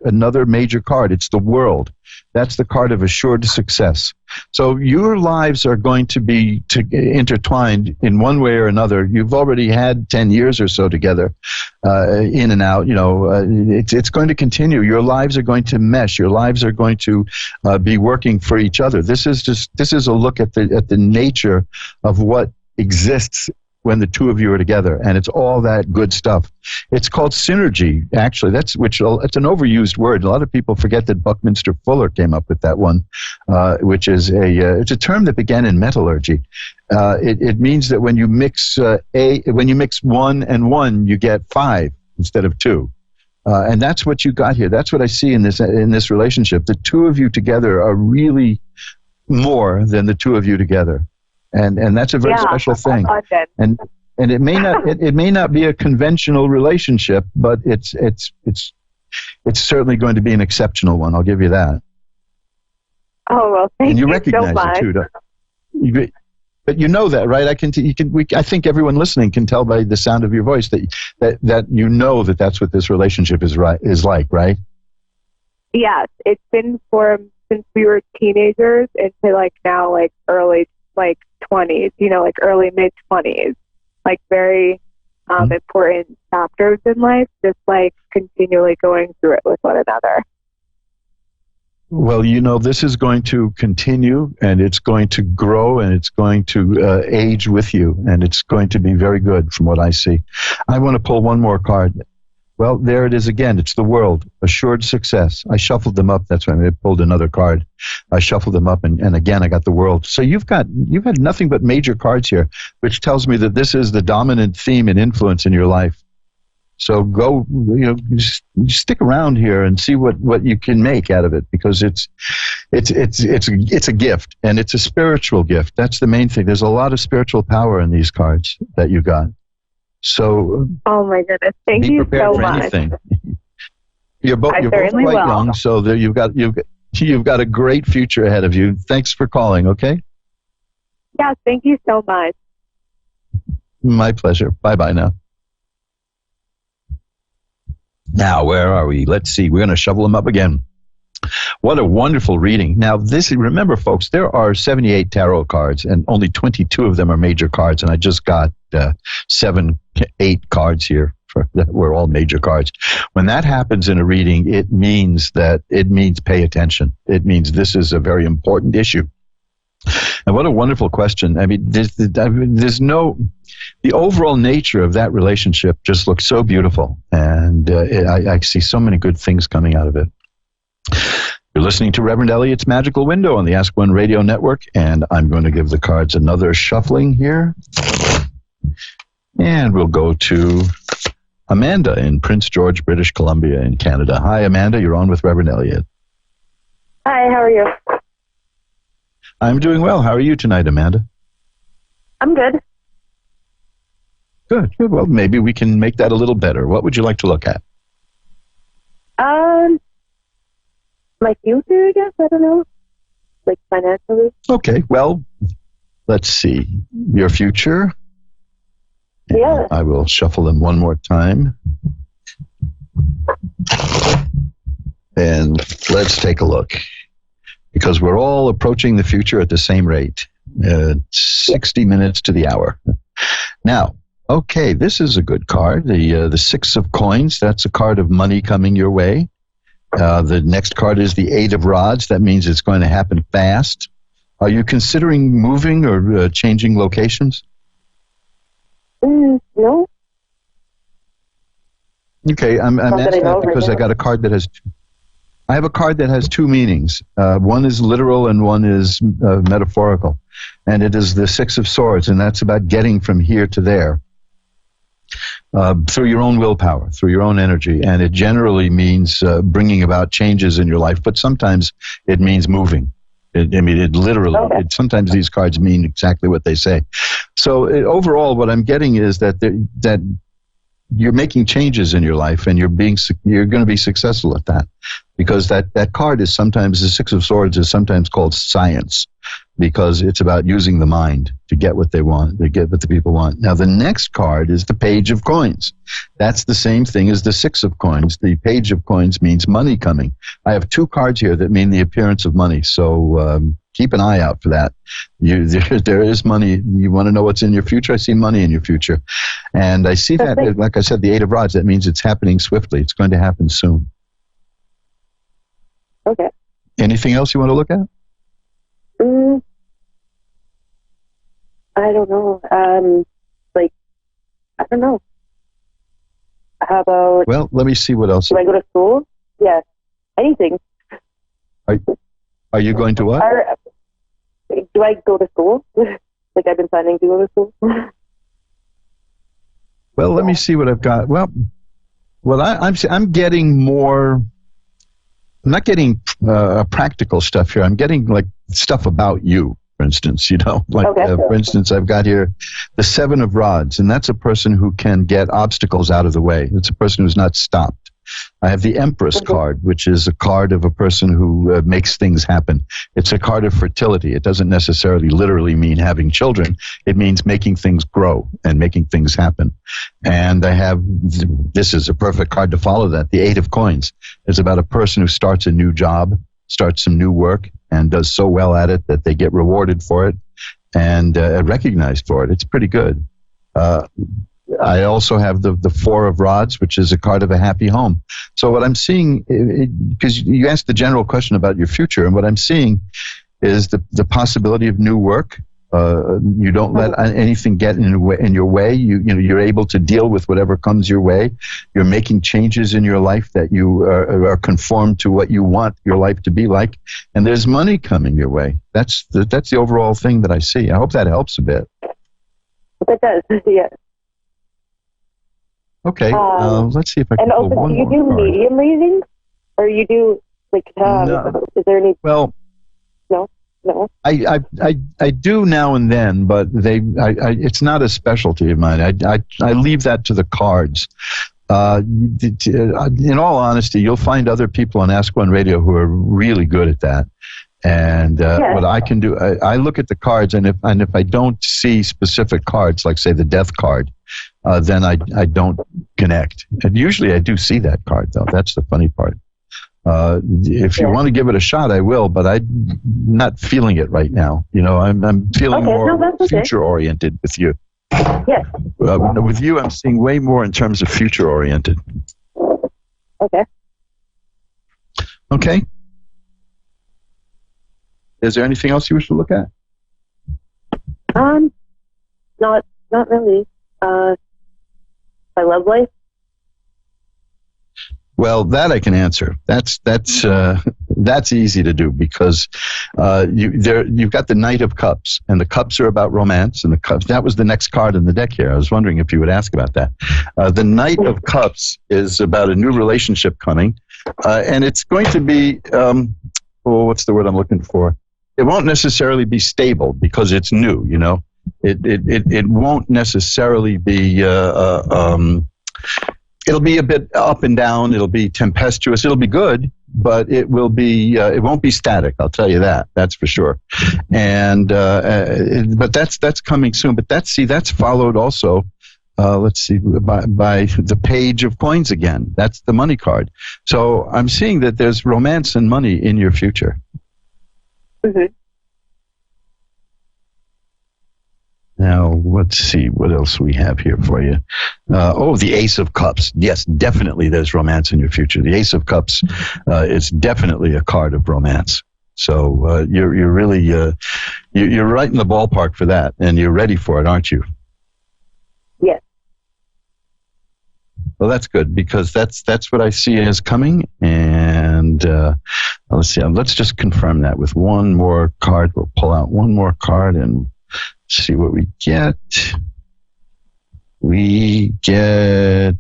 major card. It's the World. That's the card of assured success. So your lives are going to be intertwined in one way or another. You've already had 10 years or so together, in and out. It's going to continue. Your lives are going to mesh. Your lives are going to be working for each other. This is a look at the nature of what exists when the two of you are together, and it's all that good stuff. It's called synergy, actually. It's an overused word. A lot of people forget that Buckminster Fuller came up with that one, which is it's a term that began in metallurgy. It means that when you mix 1 and 1, you get 5. instead of two. And that's what you got here. That's what I see in this relationship. The two of you together are really more than the two of you together. And that's a very special thing. And it may not it may not be a conventional relationship, but it's certainly going to be an exceptional one. I'll give you that. Oh well, thank you. And you recognize it too, don't you? But you know that, right? I think everyone listening can tell by the sound of your voice that you know that that's what this relationship is like, right? Yes, it's been formed since we were teenagers into like now like early like 20s, like early mid 20s, like very important chapters in life, just like continually going through it with one another. Well, this is going to continue, and it's going to grow, and it's going to age with you, and it's going to be very good from what I see. I want to pull one more card. Well, there it is again. It's the World, assured success. I shuffled them up. That's why I pulled another card. I shuffled them up, and again, I got the World. So you've had nothing but major cards here, which tells me that this is the dominant theme and influence in your life. So go, stick around here and see what you can make out of it, because it's a gift, and it's a spiritual gift. That's the main thing. There's a lot of spiritual power in these cards that you got. So, oh my goodness, thank you so much. You're both quite young, so you've got a great future ahead of you. Thanks for calling. Okay. Yeah, thank you so much. My pleasure. Bye now. Now, where are we? Let's see. We're going to shovel them up again. What a wonderful reading. Now, remember, folks, there are 78 tarot cards, and only 22 of them are major cards, and I just got 8 cards here that were all major cards. When that happens in a reading, it means pay attention. It means this is a very important issue. And what a wonderful question. I mean, the overall nature of that relationship just looks so beautiful, and I see so many good things coming out of it. You're listening to Reverend Elliot's Magical Window on the Ask One Radio Network, and I'm going to give the cards another shuffling here. And we'll go to Amanda in Prince George, British Columbia in Canada. Hi, Amanda. You're on with Reverend Elliot. Hi, how are you? I'm doing well. How are you tonight, Amanda? I'm good. Good. Well, maybe we can make that a little better. What would you like to look at? My future, I guess. I don't know. Like financially. Okay. Well, let's see. Your future. Yeah. I will shuffle them one more time. And let's take a look. Because we're all approaching the future at the same rate. 60 minutes to the hour. Now, okay, this is a good card. The 6 of Coins. That's a card of money coming your way. The next card is the 8 of Rods. That means it's going to happen fast. Are you considering moving or changing locations? No. Okay, I'm asking that because I got a card that has... I have a card that has 2 meanings. One is literal and one is metaphorical. And it is the 6 of Swords, and that's about getting from here to there. Through your own willpower, through your own energy. And it generally means bringing about changes in your life, but sometimes it means moving. It literally, sometimes these cards mean exactly what they say. So overall, what I'm getting is that you're making changes in your life, and you're going to be successful at that, because that card is sometimes, the 6 of Swords is sometimes called science, because it's about using the mind to get what they want, to get what the people want. Now, the next card is the Page of Coins. That's the same thing as the 6 of Coins. The Page of Coins means money coming. I have 2 cards here that mean the appearance of money, so keep an eye out for that. There is money. You want to know what's in your future? I see money in your future. And I see that, like I said, the 8 of Rods, that means it's happening swiftly. It's going to happen soon. Okay. Anything else you want to look at? I don't know. I don't know. How about... Well, let me see what else. Do I go to school? Yeah. Anything. Are you going to what? Do I go to school? Like I've been planning to go to school? Well, let me see what I've got. Well, Well, I'm getting more. I'm not getting practical stuff here. I'm getting like stuff about you, for instance. For instance, I've got here the 7 of Rods, and that's a person who can get obstacles out of the way. It's a person who's not stopped. I have the Empress card, which is a card of a person who makes things happen. It's a card of fertility. It doesn't necessarily literally mean having children. It means making things grow and making things happen. And I have, this is a perfect card to follow that, the 8 of Coins. It's about a person who starts a new job, starts some new work, and does so well at it that they get rewarded for it and recognized for it. It's pretty good. I also have the 4 of Rods, which is a card of a happy home. So what I'm seeing, because you asked the general question about your future, and what I'm seeing is the possibility of new work. You don't let anything get in your way. You're able to deal with whatever comes your way. You're making changes in your life that you are conformed to what you want your life to be like, and there's money coming your way. That's the overall thing that I see. I hope that helps a bit. It does, yes. Okay, let's see if I can pull one more. And also, do you do medium readings? Or you do, no. Is there any... Well... No? I do now and then, but it's not a specialty of mine. I leave that to the cards. In all honesty, you'll find other people on Ask One Radio who are really good at that. And what I can do, I look at the cards, and if I don't see specific cards, like say the Death card, then I don't connect. And usually I do see that card, though. That's the funny part. If you want to give it a shot, I will, but I'm not feeling it right now. I'm feeling more future-oriented with you. Yes. With you, I'm seeing way more in terms of future-oriented. Okay. Okay. Is there anything else you wish to look at? Not really. My love life. Well, that I can answer. That's easy to do because you've got the Knight of Cups, and the cups are about romance, and the cups, that was the next card in the deck here. I was wondering if you would ask about that. The Knight of Cups is about a new relationship coming, and it's going to be what's the word I'm looking for? It won't necessarily be stable because it's new. It won't necessarily be. It'll be a bit up and down. It'll be tempestuous. It'll be good, but it will be. It won't be static. I'll tell you that. That's for sure. And but that's coming soon. But that's followed also. Let's see, by the Page of Coins again. That's the money card. So I'm seeing that there's romance and money in your future. Mm-hmm. Now, let's see what else we have here for you. The Ace of Cups. Yes, definitely there's romance in your future. The Ace of Cups is definitely a card of romance. So you're really, you're right in the ballpark for that, and you're ready for it, aren't you? Yes. Well, that's good, because that's what I see as coming. And let's see. Let's just confirm that with one more card. We'll pull out one more card and see what we get. We get...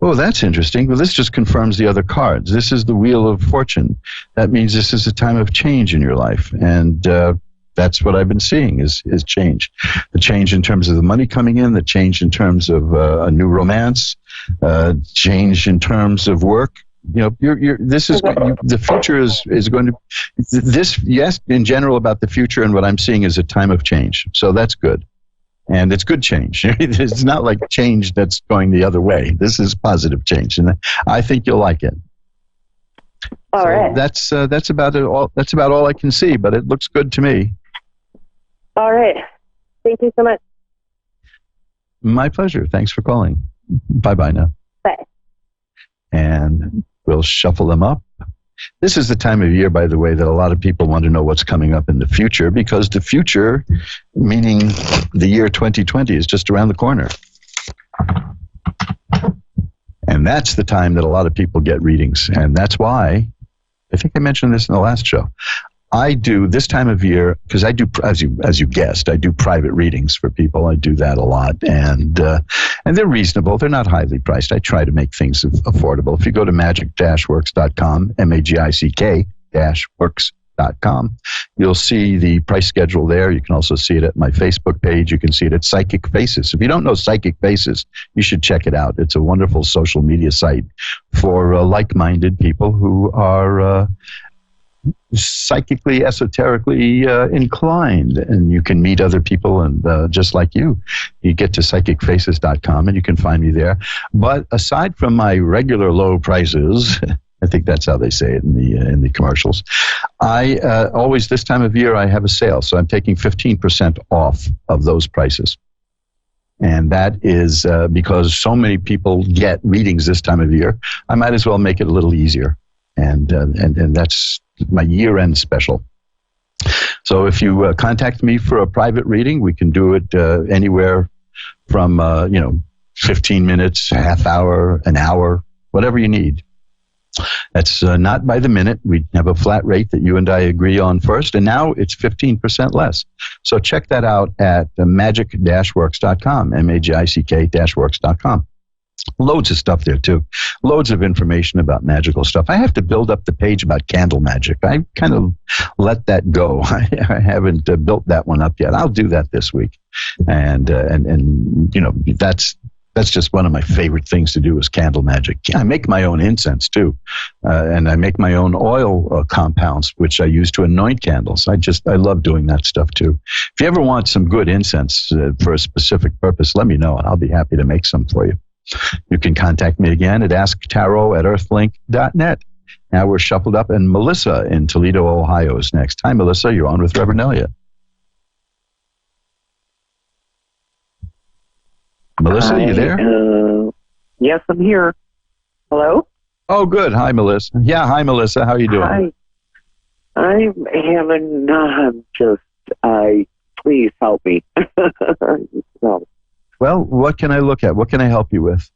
Oh, that's interesting. Well, this just confirms the other cards. This is the Wheel of Fortune. That means this is a time of change in your life. And that's what I've been seeing is change. The change in terms of the money coming in, the change in terms of a new romance, change in terms of work. This is the future is going to this. Yes, in general about the future, and what I'm seeing is a time of change. So that's good, and it's good change. It's not like change that's going the other way. This is positive change, and I think you'll like it. All right. That's about it. That's about all I can see, but it looks good to me. All right. Thank you so much. My pleasure. Thanks for calling. Bye now. Bye. And we'll shuffle them up. This is the time of year, by the way, that a lot of people want to know what's coming up in the future, because the future, meaning the year 2020, is just around the corner. And that's the time that a lot of people get readings. And that's why, I think I mentioned this in the last show, I do this time of year, because I do, as you guessed, I do private readings for people. I do that a lot, and they're reasonable. They're not highly priced. I try to make things affordable. If you go to magic-works.com, MAGIC-works.com, you'll see the price schedule there. You can also see it at my Facebook page. You can see it at Psychic Faces. If you don't know Psychic Faces, you should check it out. It's a wonderful social media site for like-minded people who are psychically, esoterically inclined, and you can meet other people, and just like you get to psychicfaces.com and you can find me there. But aside from my regular low prices, I think that's how they say it in the commercials, I always, this time of year, I have a sale, so I'm taking 15% off of those prices. And that is because so many people get readings this time of year, I might as well make it a little easier. And that's my year-end special. So if you contact me for a private reading, we can do it anywhere from 15 minutes, a half hour, an hour, whatever you need. That's not by the minute. We have a flat rate that you and I agree on first, and now it's 15% less. So check that out at magic-works.com, MAGICK-works.com. Loads of stuff there, too. Loads of information about magical stuff. I have to build up the page about candle magic. I kind of let that go. I haven't built that one up yet. I'll do that this week. And that's just one of my favorite things to do is candle magic. I make my own incense, too. And I make my own oil compounds, which I use to anoint candles. I love doing that stuff, too. If you ever want some good incense for a specific purpose, let me know, and I'll be happy to make some for you. You can contact me again at asktarot@earthlink.net. Now we're shuffled up, and Melissa in Toledo, Ohio is next. Hi, Melissa. You're on with Reverend Elliot. Melissa, you there? Yes, I'm here. Hello? Oh, good. Hi, Melissa. Yeah, hi, Melissa. How are you doing? Hi. I'm having, please help me. So. Well, what can I look at? What can I help you with?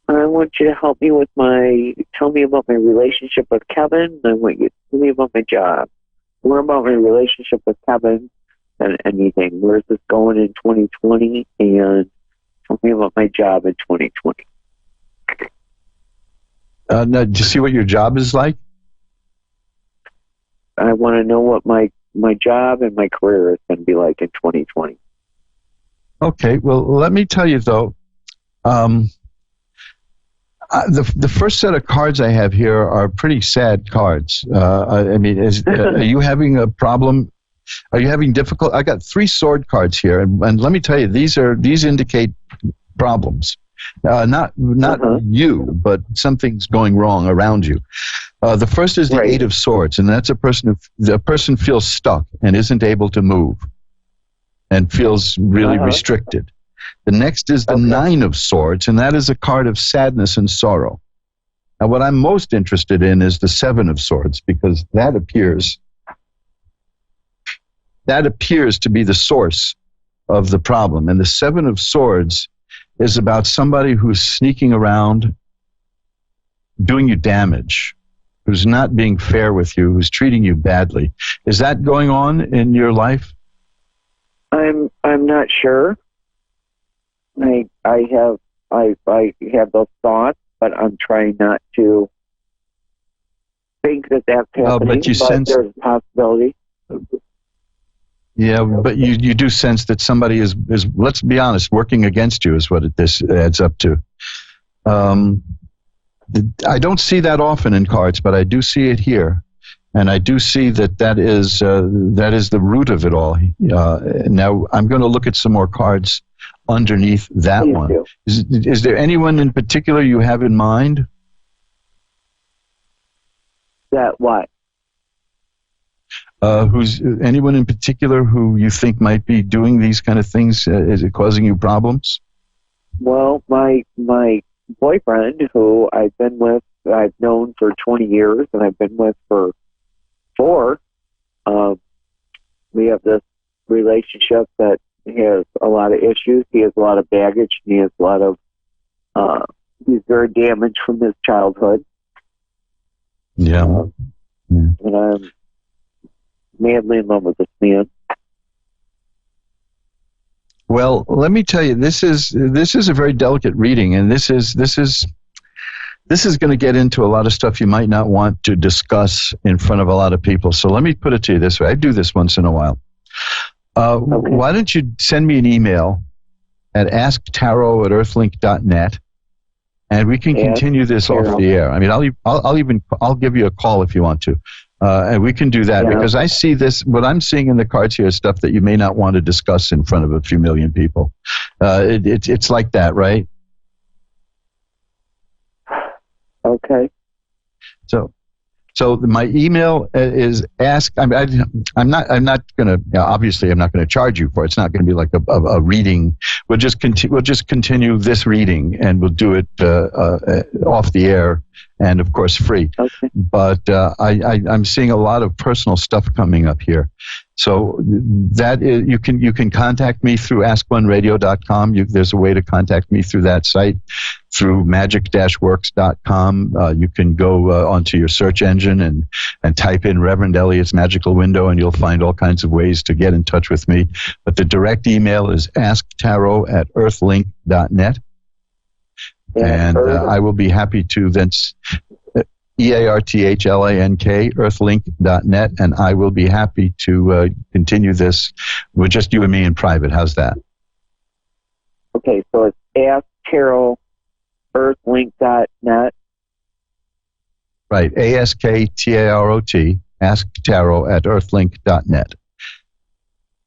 I want you to help me with tell me about my relationship with Kevin. I want you to tell me about my job. More about my relationship with Kevin than anything. Where's this going in 2020? And tell me about my job in 2020. Now, do you see what your job is like? I want to know what my job and my career is going to be like in 2020. Okay, well, let me tell you, though, the first set of cards I have here are pretty sad cards. Are you having a problem? Are you having difficult? I got 3 sword cards here, and let me tell you, these indicate problems. Not you, but something's going wrong around you. The first is the right. 8 of Swords, and that's a person feels stuck and isn't able to move, and feels really restricted. The next is the 9 of Swords, and that is a card of sadness and sorrow. Now, what I'm most interested in is the 7 of Swords, because that appears to be the source of the problem. And the 7 of Swords is about somebody who's sneaking around, doing you damage, who's not being fair with you, who's treating you badly. Is that going on in your life? I'm not sure. I have those thoughts, but I'm trying not to think that that's happening. But you sense there's a possibility. Yeah, but you do sense that somebody is, let's be honest, working against you is what this adds up to. I don't see that often in cards, but I do see it here. And I do see that is the root of it all. Now, I'm going to look at some more cards underneath that Please one. do. Is there anyone in particular you have in mind? That what? Who's anyone in particular who you think might be doing these kind of things? Is it causing you problems? Well, my boyfriend, who I've known for 20 years, and I've been with for 4. We have this relationship that has a lot of issues. He has a lot of baggage. He has a lot of. He's very damaged from his childhood. Yeah. And madly in love with this man. Well, let me tell you, this is a very delicate reading, and this is going to get into a lot of stuff you might not want to discuss in front of a lot of people. So let me put it to you this way. I do this once in a while. Why don't you send me an email at asktarot@earthlink.net, and we can continue this off the air. I mean, I'll give you a call if you want to. And we can do that because I see this, what I'm seeing in the cards here is stuff that you may not want to discuss in front of a few million people. It's like that, right? Okay. So my email is ask. I'm not going to. Obviously, I'm not going to charge you for it. It's not going to be like a reading. We'll just continue this reading, and we'll do it off the air, and of course free. Okay. But I'm seeing a lot of personal stuff coming up here. So that is, you can contact me through askoneradio.com. There's a way to contact me through that site, through magic-works.com. You can go onto your search engine and type in Reverend Elliot's Magical Window, and you'll find all kinds of ways to get in touch with me. But the direct email is asktarot@earthlink.net. And I will be happy to then... EARTHLANK, earthlink.net, and I will be happy to continue this with just you and me in private. How's that? Okay, so it's asktarot@earthlink.net. Right, ASKTAROT, asktarot@earthlink.net.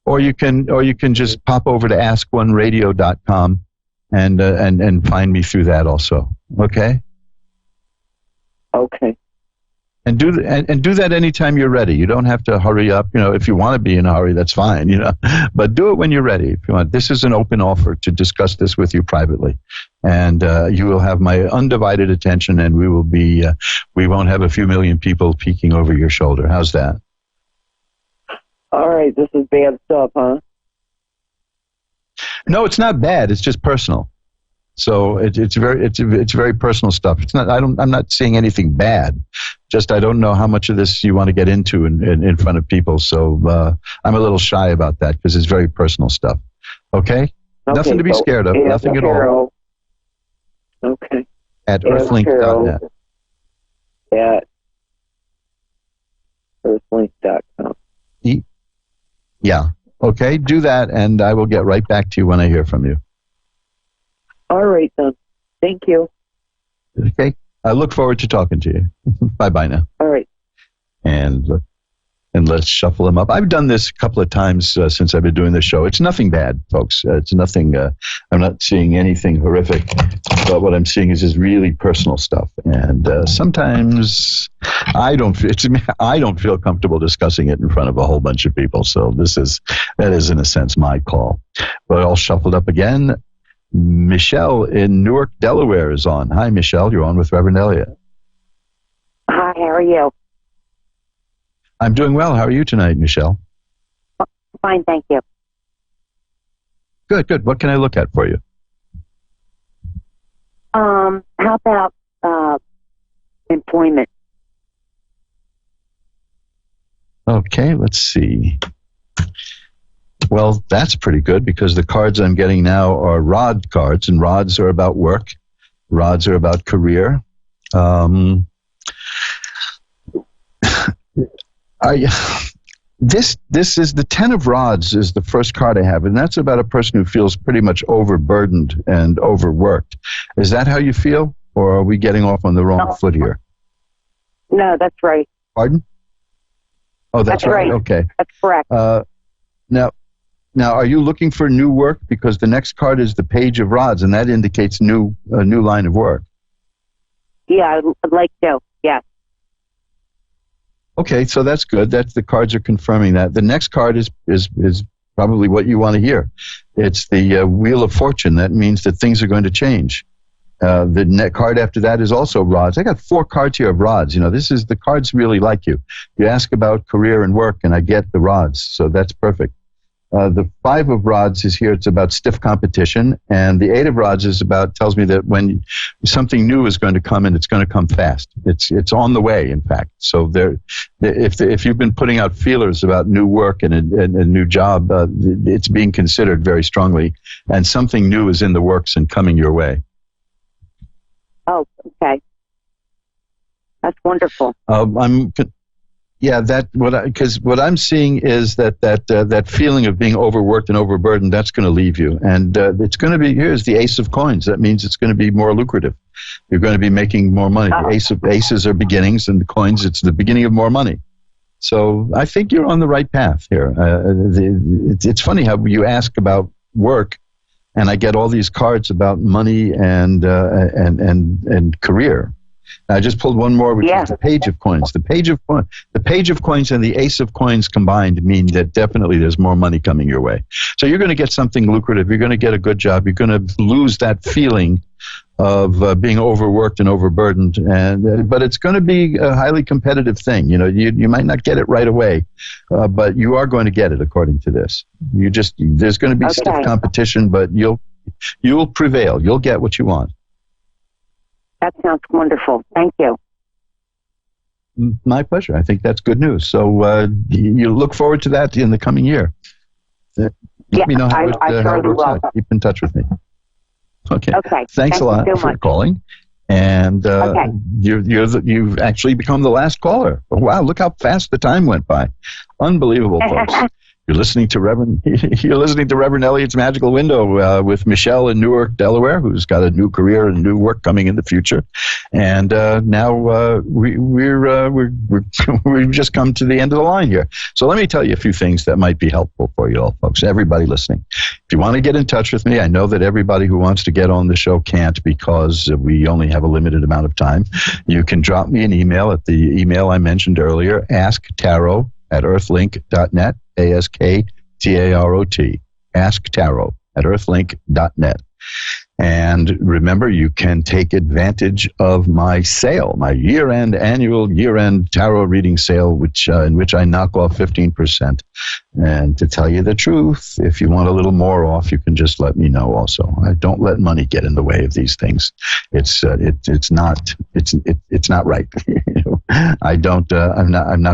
Or you can just pop over to askoneradio.com and find me through that also. Okay? Okay. And do that anytime you're ready. You don't have to hurry up. If you want to be in a hurry, that's fine. But do it when you're ready. If you want, this is an open offer to discuss this with you privately, and you will have my undivided attention. And we will be. We won't have a few million people peeking over your shoulder. How's that? All right. This is bad stuff, huh? No, it's not bad. It's just personal. So it's very personal stuff. It's not. I'm not seeing anything bad. Just I don't know how much of this you want to get into in front of people. So I'm a little shy about that because it's very personal stuff. Okay? Nothing to be scared of. Nothing at all. Okay. At earthlink.net. At earthlink.com. Yeah. Okay. Do that, and I will get right back to you when I hear from you. All right, then. Thank you. Okay. I look forward to talking to you. Bye-bye now. All right. And let's shuffle them up. I've done this a couple of times since I've been doing this show. It's nothing bad, folks. It's nothing. I'm not seeing anything horrific. But what I'm seeing is just really personal stuff. And sometimes I don't feel comfortable discussing it in front of a whole bunch of people. So that is, in a sense, my call. But I'll shuffle it up again. Michelle in Newark, Delaware is on. Hi, Michelle. You're on with Reverend Elliot. Hi, how are you? I'm doing well. How are you tonight, Michelle? Fine, thank you. Good. What can I look at for you? How about employment? Okay, let's see. Well, that's pretty good because the cards I'm getting now are rod cards, and rods are about work. Rods are about career. This is the 10 of rods is the first card I have, and that's about a person who feels pretty much overburdened and overworked. Is that how you feel, or are we getting off on the wrong foot here? No, that's right. Pardon? Oh, that's right. Okay. That's correct. Now, are you looking for new work? Because the next card is the Page of Rods, and that indicates a new line of work. Yeah, I'd like to. Yes. Okay, so that's good. The cards are confirming that. The next card is probably what you want to hear. It's the Wheel of Fortune. That means that things are going to change. The card after that is also rods. I got 4 cards here of rods. The cards really like you. You ask about career and work, and I get the rods, so that's perfect. The 5 of rods is here. It's about stiff competition. And the 8 of rods is tells me that when something new is going to come, and it's going to come fast. It's on the way, in fact. So if you've been putting out feelers about new work and a new job, it's being considered very strongly. And something new is in the works and coming your way. Oh, okay. That's wonderful. Because what I'm seeing is that feeling of being overworked and overburdened, that's going to leave you. And it's going to be, here's the ace of coins. That means it's going to be more lucrative. You're going to be making more money. The aces are beginnings, and the coins, it's the beginning of more money. So I think you're on the right path here. It's funny how you ask about work, and I get all these cards about money and career. I just pulled one more, which is the Page of Coins. The Page of Coins and the Ace of Coins combined mean that definitely there's more money coming your way. So you're going to get something lucrative. You're going to get a good job. You're going to lose that feeling of being overworked and overburdened. But it's going to be a highly competitive thing. You might not get it right away, but you are going to get it according to this. There's going to be stiff competition, but you'll prevail. You'll get what you want. That sounds wonderful. Thank you. My pleasure. I think that's good news. So you look forward to that in the coming year. Let me know how it works out. Keep in touch with me. Okay. Thanks a lot for calling. And you've actually become the last caller. Oh, wow, look how fast the time went by. Unbelievable, folks. You're listening to Reverend Elliot's Magical Window with Michelle in Newark, Delaware, who's got a new career and new work coming in the future. And now we've just come to the end of the line here. So let me tell you a few things that might be helpful for you all, folks. Everybody listening, if you want to get in touch with me, I know that everybody who wants to get on the show can't because we only have a limited amount of time. You can drop me an email at the email I mentioned earlier, asktarot@earthlink.net. AskTarot, asktarot@earthlink.net. And remember, you can take advantage of my sale, my annual year-end tarot reading sale, in which I knock off 15%. And to tell you the truth, if you want a little more off, you can just let me know also. I don't let money get in the way of these things. It's not right. I'm not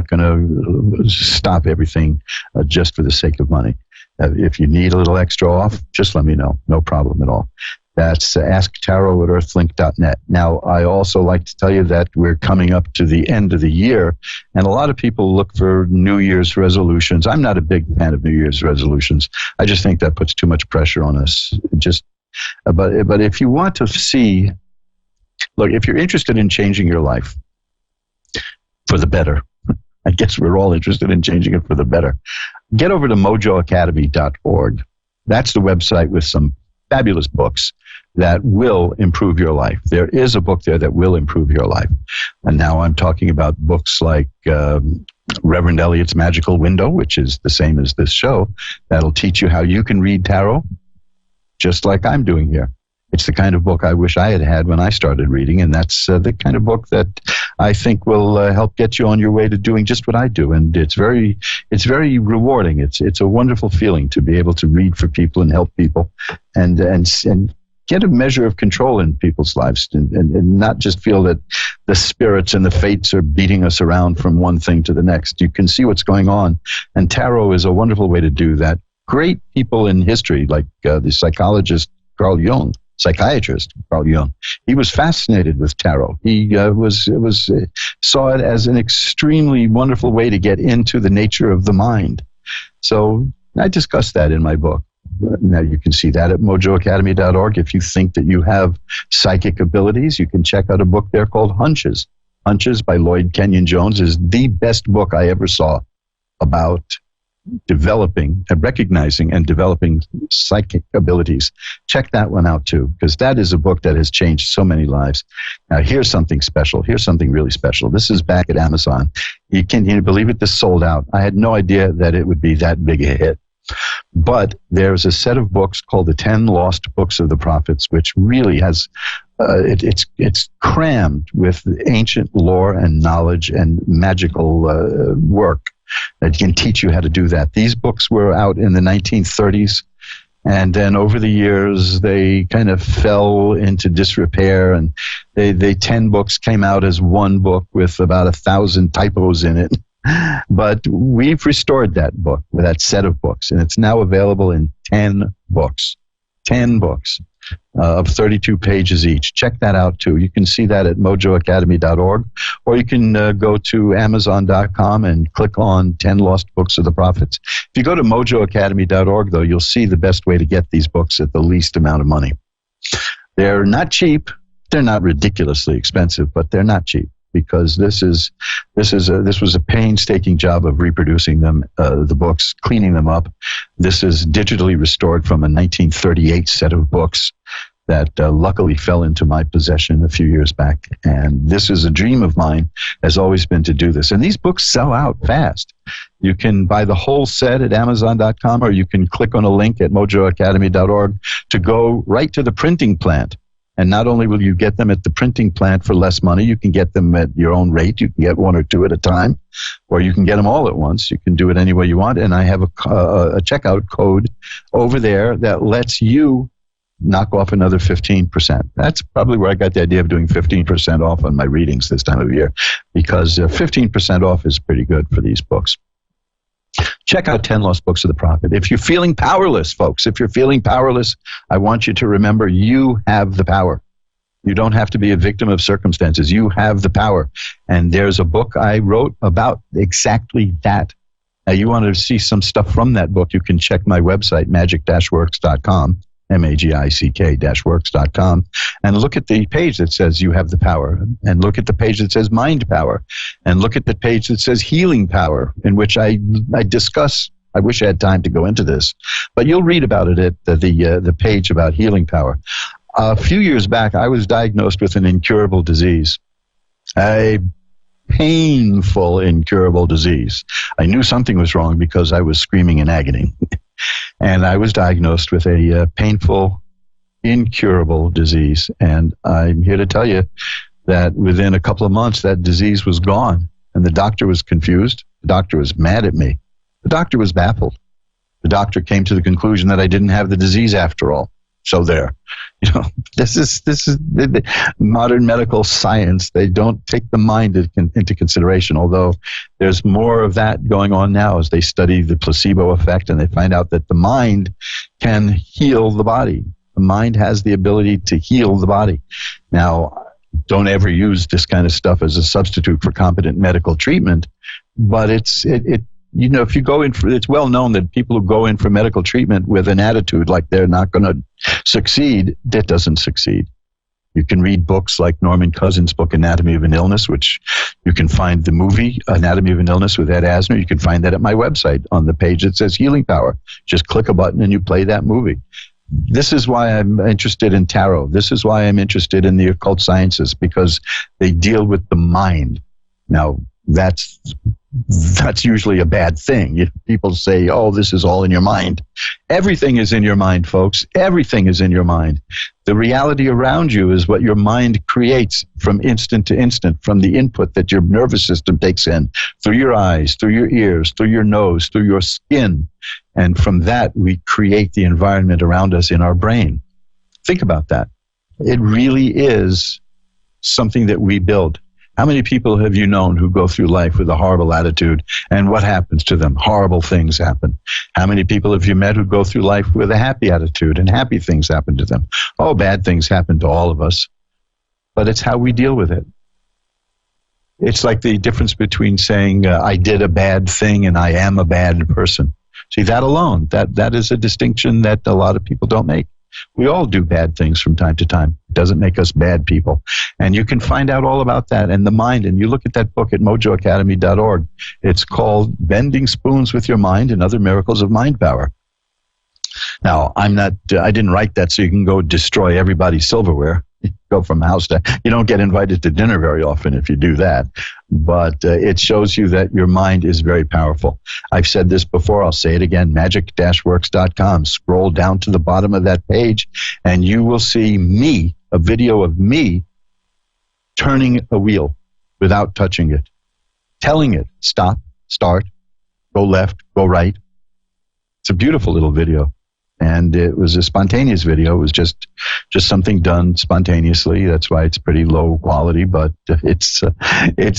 going to stop everything just for the sake of money. If you need a little extra off, just let me know. No problem at all. That's asktarot@earthlink.net. Now, I also like to tell you that we're coming up to the end of the year, and a lot of people look for New Year's resolutions. I'm not a big fan of New Year's resolutions. I just think that puts too much pressure on us. But if you want to see, look, if you're interested in changing your life for the better, I guess we're all interested in changing it for the better, get over to mojoacademy.org. That's the website with some fabulous books that will improve your life. There is a book there that will improve your life. And now I'm talking about books like Reverend Elliot's Magical Window, which is the same as this show. That'll teach you how you can read tarot, just like I'm doing here. It's the kind of book I wish I had had when I started reading, and that's the kind of book that I think will help get you on your way to doing just what I do. And it's very rewarding. It's a wonderful feeling to be able to read for people and help people, and get a measure of control in people's lives, and not just feel that the spirits and the fates are beating us around from one thing to the next. You can see what's going on, and tarot is a wonderful way to do that. Great people in history, like the psychiatrist Carl Jung, he was fascinated with tarot. He saw it as an extremely wonderful way to get into the nature of the mind. So I discuss that in my book. Now you can see that at mojoacademy.org. If you think that you have psychic abilities, you can check out a book there called Hunches. Hunches by Lloyd Kenyon Jones is the best book I ever saw about developing and recognizing and developing psychic abilities. Check that one out too, because that is a book that has changed so many lives. Now here's something special. Here's something really special. This is back at Amazon. Can you believe it? This sold out. I had no idea that it would be that big a hit. But there's a set of books called the 10 Lost Books of the Prophets, which really has it's crammed with ancient lore and knowledge and magical work that can teach you how to do that. These books were out in the 1930s. And then over the years, they kind of fell into disrepair, and they 10 books came out as one book with about 1,000 typos in it. But we've restored that book, that set of books, and it's now available in 10 books. 10 books of 32 pages each. Check that out, too. You can see that at mojoacademy.org, or you can go to amazon.com and click on 10 Lost Books of the Prophets. If you go to mojoacademy.org, though, you'll see the best way to get these books at the least amount of money. They're not cheap. They're not ridiculously expensive, but they're not cheap, because this was a painstaking job of reproducing them, the books, cleaning them up. This is digitally restored from a 1938 set of books that luckily fell into my possession a few years back. And this is a dream of mine, has always been to do this. And these books sell out fast. You can buy the whole set at Amazon.com, or you can click on a link at mojoacademy.org to go right to the printing plant. And not only will you get them at the printing plant for less money, you can get them at your own rate. You can get one or two at a time, or you can get them all at once. You can do it any way you want. And I have a checkout code over there that lets you knock off another 15%. That's probably where I got the idea of doing 15% off on my readings this time of year, because 15% off is pretty good for these books. Check out 10 Lost Books of the Prophet. If you're feeling powerless, folks, if you're feeling powerless, I want you to remember you have the power. You don't have to be a victim of circumstances. You have the power. And there's a book I wrote about exactly that. Now, you want to see some stuff from that book, you can check my website, magic-works.com, magic-works.com, and look at the page that says you have the power, and look at the page that says mind power, and look at the page that says healing power, in which I discuss. I wish I had time to go into this, but you'll read about it at the page about healing power. A few years back, I was diagnosed with an incurable disease, a painful incurable disease. I knew something was wrong because I was screaming in agony. And I was diagnosed with a painful, incurable disease. And I'm here to tell you that within a couple of months, that disease was gone. And the doctor was confused. The doctor was mad at me. The doctor was baffled. The doctor came to the conclusion that I didn't have the disease after all. So there, this is the modern medical science. They don't take the mind into consideration, although there's more of that going on now as they study the placebo effect, and they find out that the mind can heal the body. The mind has the ability to heal the body. Now, don't ever use this kind of stuff as a substitute for competent medical treatment, but if you go in for, it's well known that people who go in for medical treatment with an attitude like they're not going to succeed, that doesn't succeed. You can read books like Norman Cousins' book, Anatomy of an Illness, which you can find the movie, Anatomy of an Illness with Ed Asner. You can find that at my website on the page that says Healing Power. Just click a button and you play that movie. This is why I'm interested in tarot. This is why I'm interested in the occult sciences, because they deal with the mind. Now, that's usually a bad thing. People say, oh, this is all in your mind. Everything is in your mind, folks. Everything is in your mind. The reality around you is what your mind creates from instant to instant, from the input that your nervous system takes in, through your eyes, through your ears, through your nose, through your skin. And from that, we create the environment around us in our brain. Think about that. It really is something that we build. How many people have you known who go through life with a horrible attitude, and what happens to them? Horrible things happen. How many people have you met who go through life with a happy attitude, and happy things happen to them? Oh, bad things happen to all of us, but it's how we deal with it. It's like the difference between saying, I did a bad thing and I am a bad person. See, that alone, that is a distinction that a lot of people don't make. We all do bad things from time to time. It doesn't make us bad people. And you can find out all about that and the mind. And you look at that book at mojoacademy.org. It's called Bending Spoons with Your Mind and Other Miracles of Mind Power. Now, I didn't write that so you can go destroy everybody's silverware. Go from house to, you don't get invited to dinner very often if you do that. But it shows you that your mind is very powerful. I've said this before, I'll say it again, magic-works.com. Scroll down to the bottom of that page and you will see me, a video of me turning a wheel without touching it, telling it, stop, start, go left, go right. It's a beautiful little video. And it was a spontaneous video. It was just something done spontaneously. That's why it's pretty low quality, but it's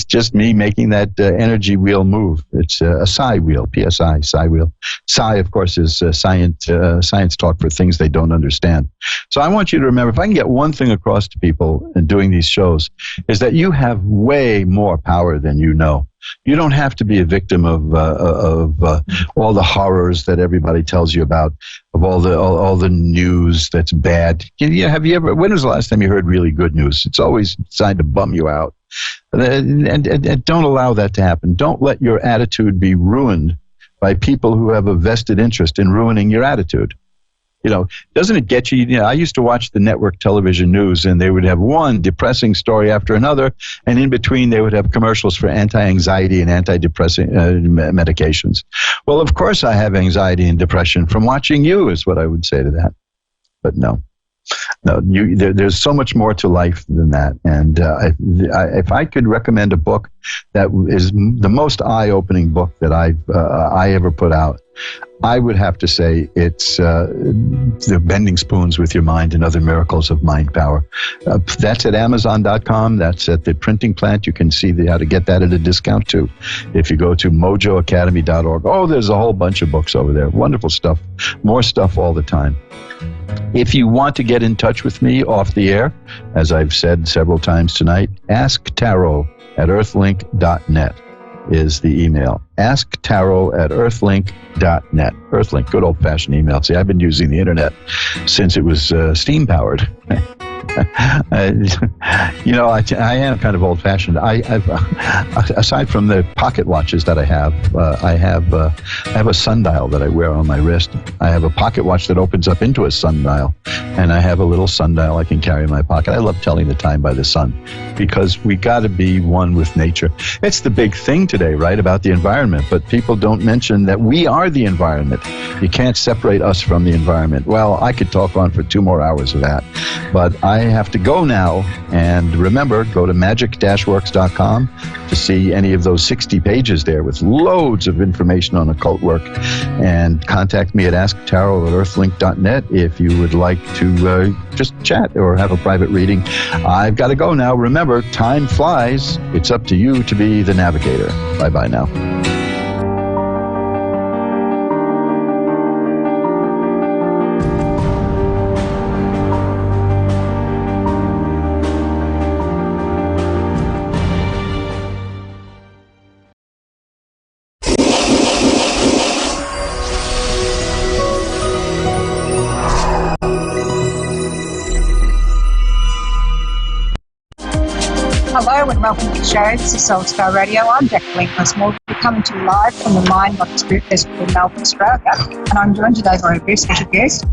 just me making that energy wheel move. It's a psi wheel, PSI, psi wheel. Psi, of course, is science talk for things they don't understand. So I want you to remember, if I can get one thing across to people in doing these shows, is that you have way more power than you know. You don't have to be a victim of all the horrors that everybody tells you about, of all the news that's bad. Have you ever? When was the last time you heard really good news? It's always designed to bum you out, and don't allow that to happen. Don't let your attitude be ruined by people who have a vested interest in ruining your attitude. Doesn't it get you? I used to watch the network television news, and they would have one depressing story after another, and in between they would have commercials for anti-anxiety and antidepressant medications. Well, of course I have anxiety and depression from watching you, is what I would say to that. But no, there's so much more to life than that. And if I could recommend a book that is the most eye-opening book that I ever put out, I would have to say it's The Bending Spoons with Your Mind and Other Miracles of Mind Power. That's at Amazon.com. That's at the printing plant. You can see how to get that at a discount too. If you go to mojoacademy.org. Oh, there's a whole bunch of books over there. Wonderful stuff. More stuff all the time. If you want to get in touch with me off the air, as I've said several times tonight, asktarot@earthlink.net is the email. asktarot@earthlink.net. Earthlink, good old-fashioned email. See, I've been using the internet since it was steam-powered. I am kind of old-fashioned. I've aside from the pocket watches that I have a sundial that I wear on my wrist. I have a pocket watch that opens up into a sundial, and I have a little sundial I can carry in my pocket. I love telling the time by the sun because we got to be one with nature. It's the big thing today, right, about the environment, but people don't mention that we are the environment. You can't separate us from the environment. Well, I could talk on for 2 more hours of that, but I have to go now. And remember, go to magic-works.com to see any of those 60 pages there with loads of information on occult work. And contact me at asktarot@earthlink.net if you would like to just chat or have a private reading. I've got to go now. Remember, time flies. It's up to you to be the navigator. Bye-bye now. Hello and welcome to the show. This is Soul Star Radio. I'm Jacqueline Westmore. We're coming to you live from the Mind Body Spirit Festival in Melbourne, Australia. And I'm joined today by a very special guest,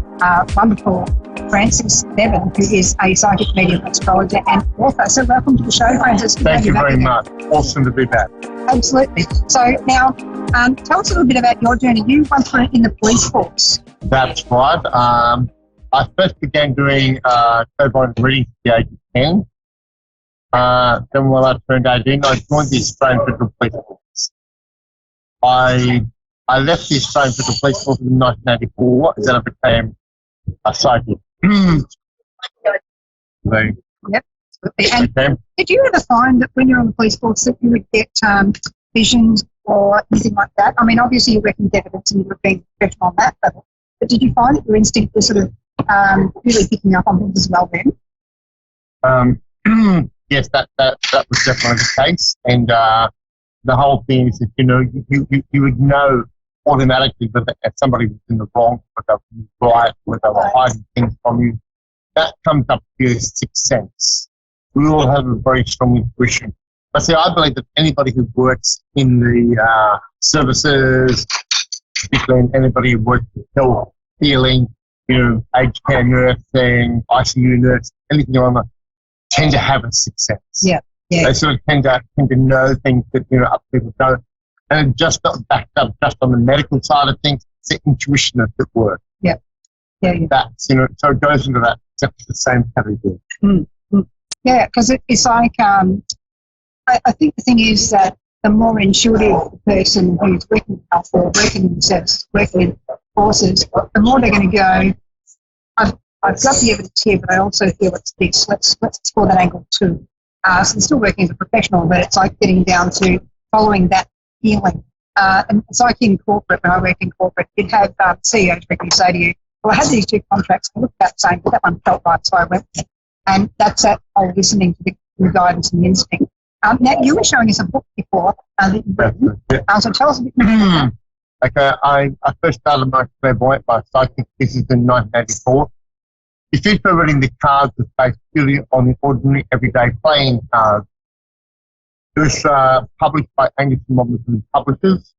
wonderful Francis Bevan, who is a psychic medium, astrologer and author. So welcome to the show, Francis. Thank you very much. Awesome to be back. Absolutely. So now, tell us a little bit about your journey. You once were in the police force. That's right. I first began doing code readings at the age of 10. Then when I turned 18, I joined the Australian Federal Police Force. I left the Australian Federal Police Force in 1984, and then I became a psychic. Yep. And did you ever find that when you're on the police force that you would get visions or anything like that? I mean, obviously you're working with evidence and you're being professional on that level, but did you find that your instinct was sort of really picking up on things as well then? Yes, that was definitely the case, and the whole thing is that you would know automatically whether somebody was in the wrong, whether they were right, whether they were hiding things from you. That comes up to your sixth sense. We all have a very strong intuition. But see, I believe that anybody who works in the services, particularly anybody who works with health, healing, aged care nursing, ICU nurse, anything around that, tend to have a sixth sense. Yeah. They sort of tend to know things that other people don't, and just not backed up just on the medical side of things. It's the intuition that's at work. Yeah. That's so it goes into that exactly the same category. Yeah, because it's like I think the thing is that the more intuitive the person who's working in health or working in service, working in forces, the more they're going to go, I've got the evidence here, but I also feel it's this. Let's explore that angle too. So I'm still working as a professional, but it's like getting down to following that feeling. And it's like in corporate, when I work in corporate, you'd have CEOs regularly say to you, well, I had these 2 contracts, they looked about the same, but that one felt right, so I went with it. And that's that whole listening to the guidance and the instinct. Now, you were showing us a book before that you've written. So tell us a bit more about that. Okay, I first started my clairvoyant, my psychic thesis in 1984. Before reading the cards was based purely on the ordinary, everyday playing cards. It was published by Angus and Robinson Publishers,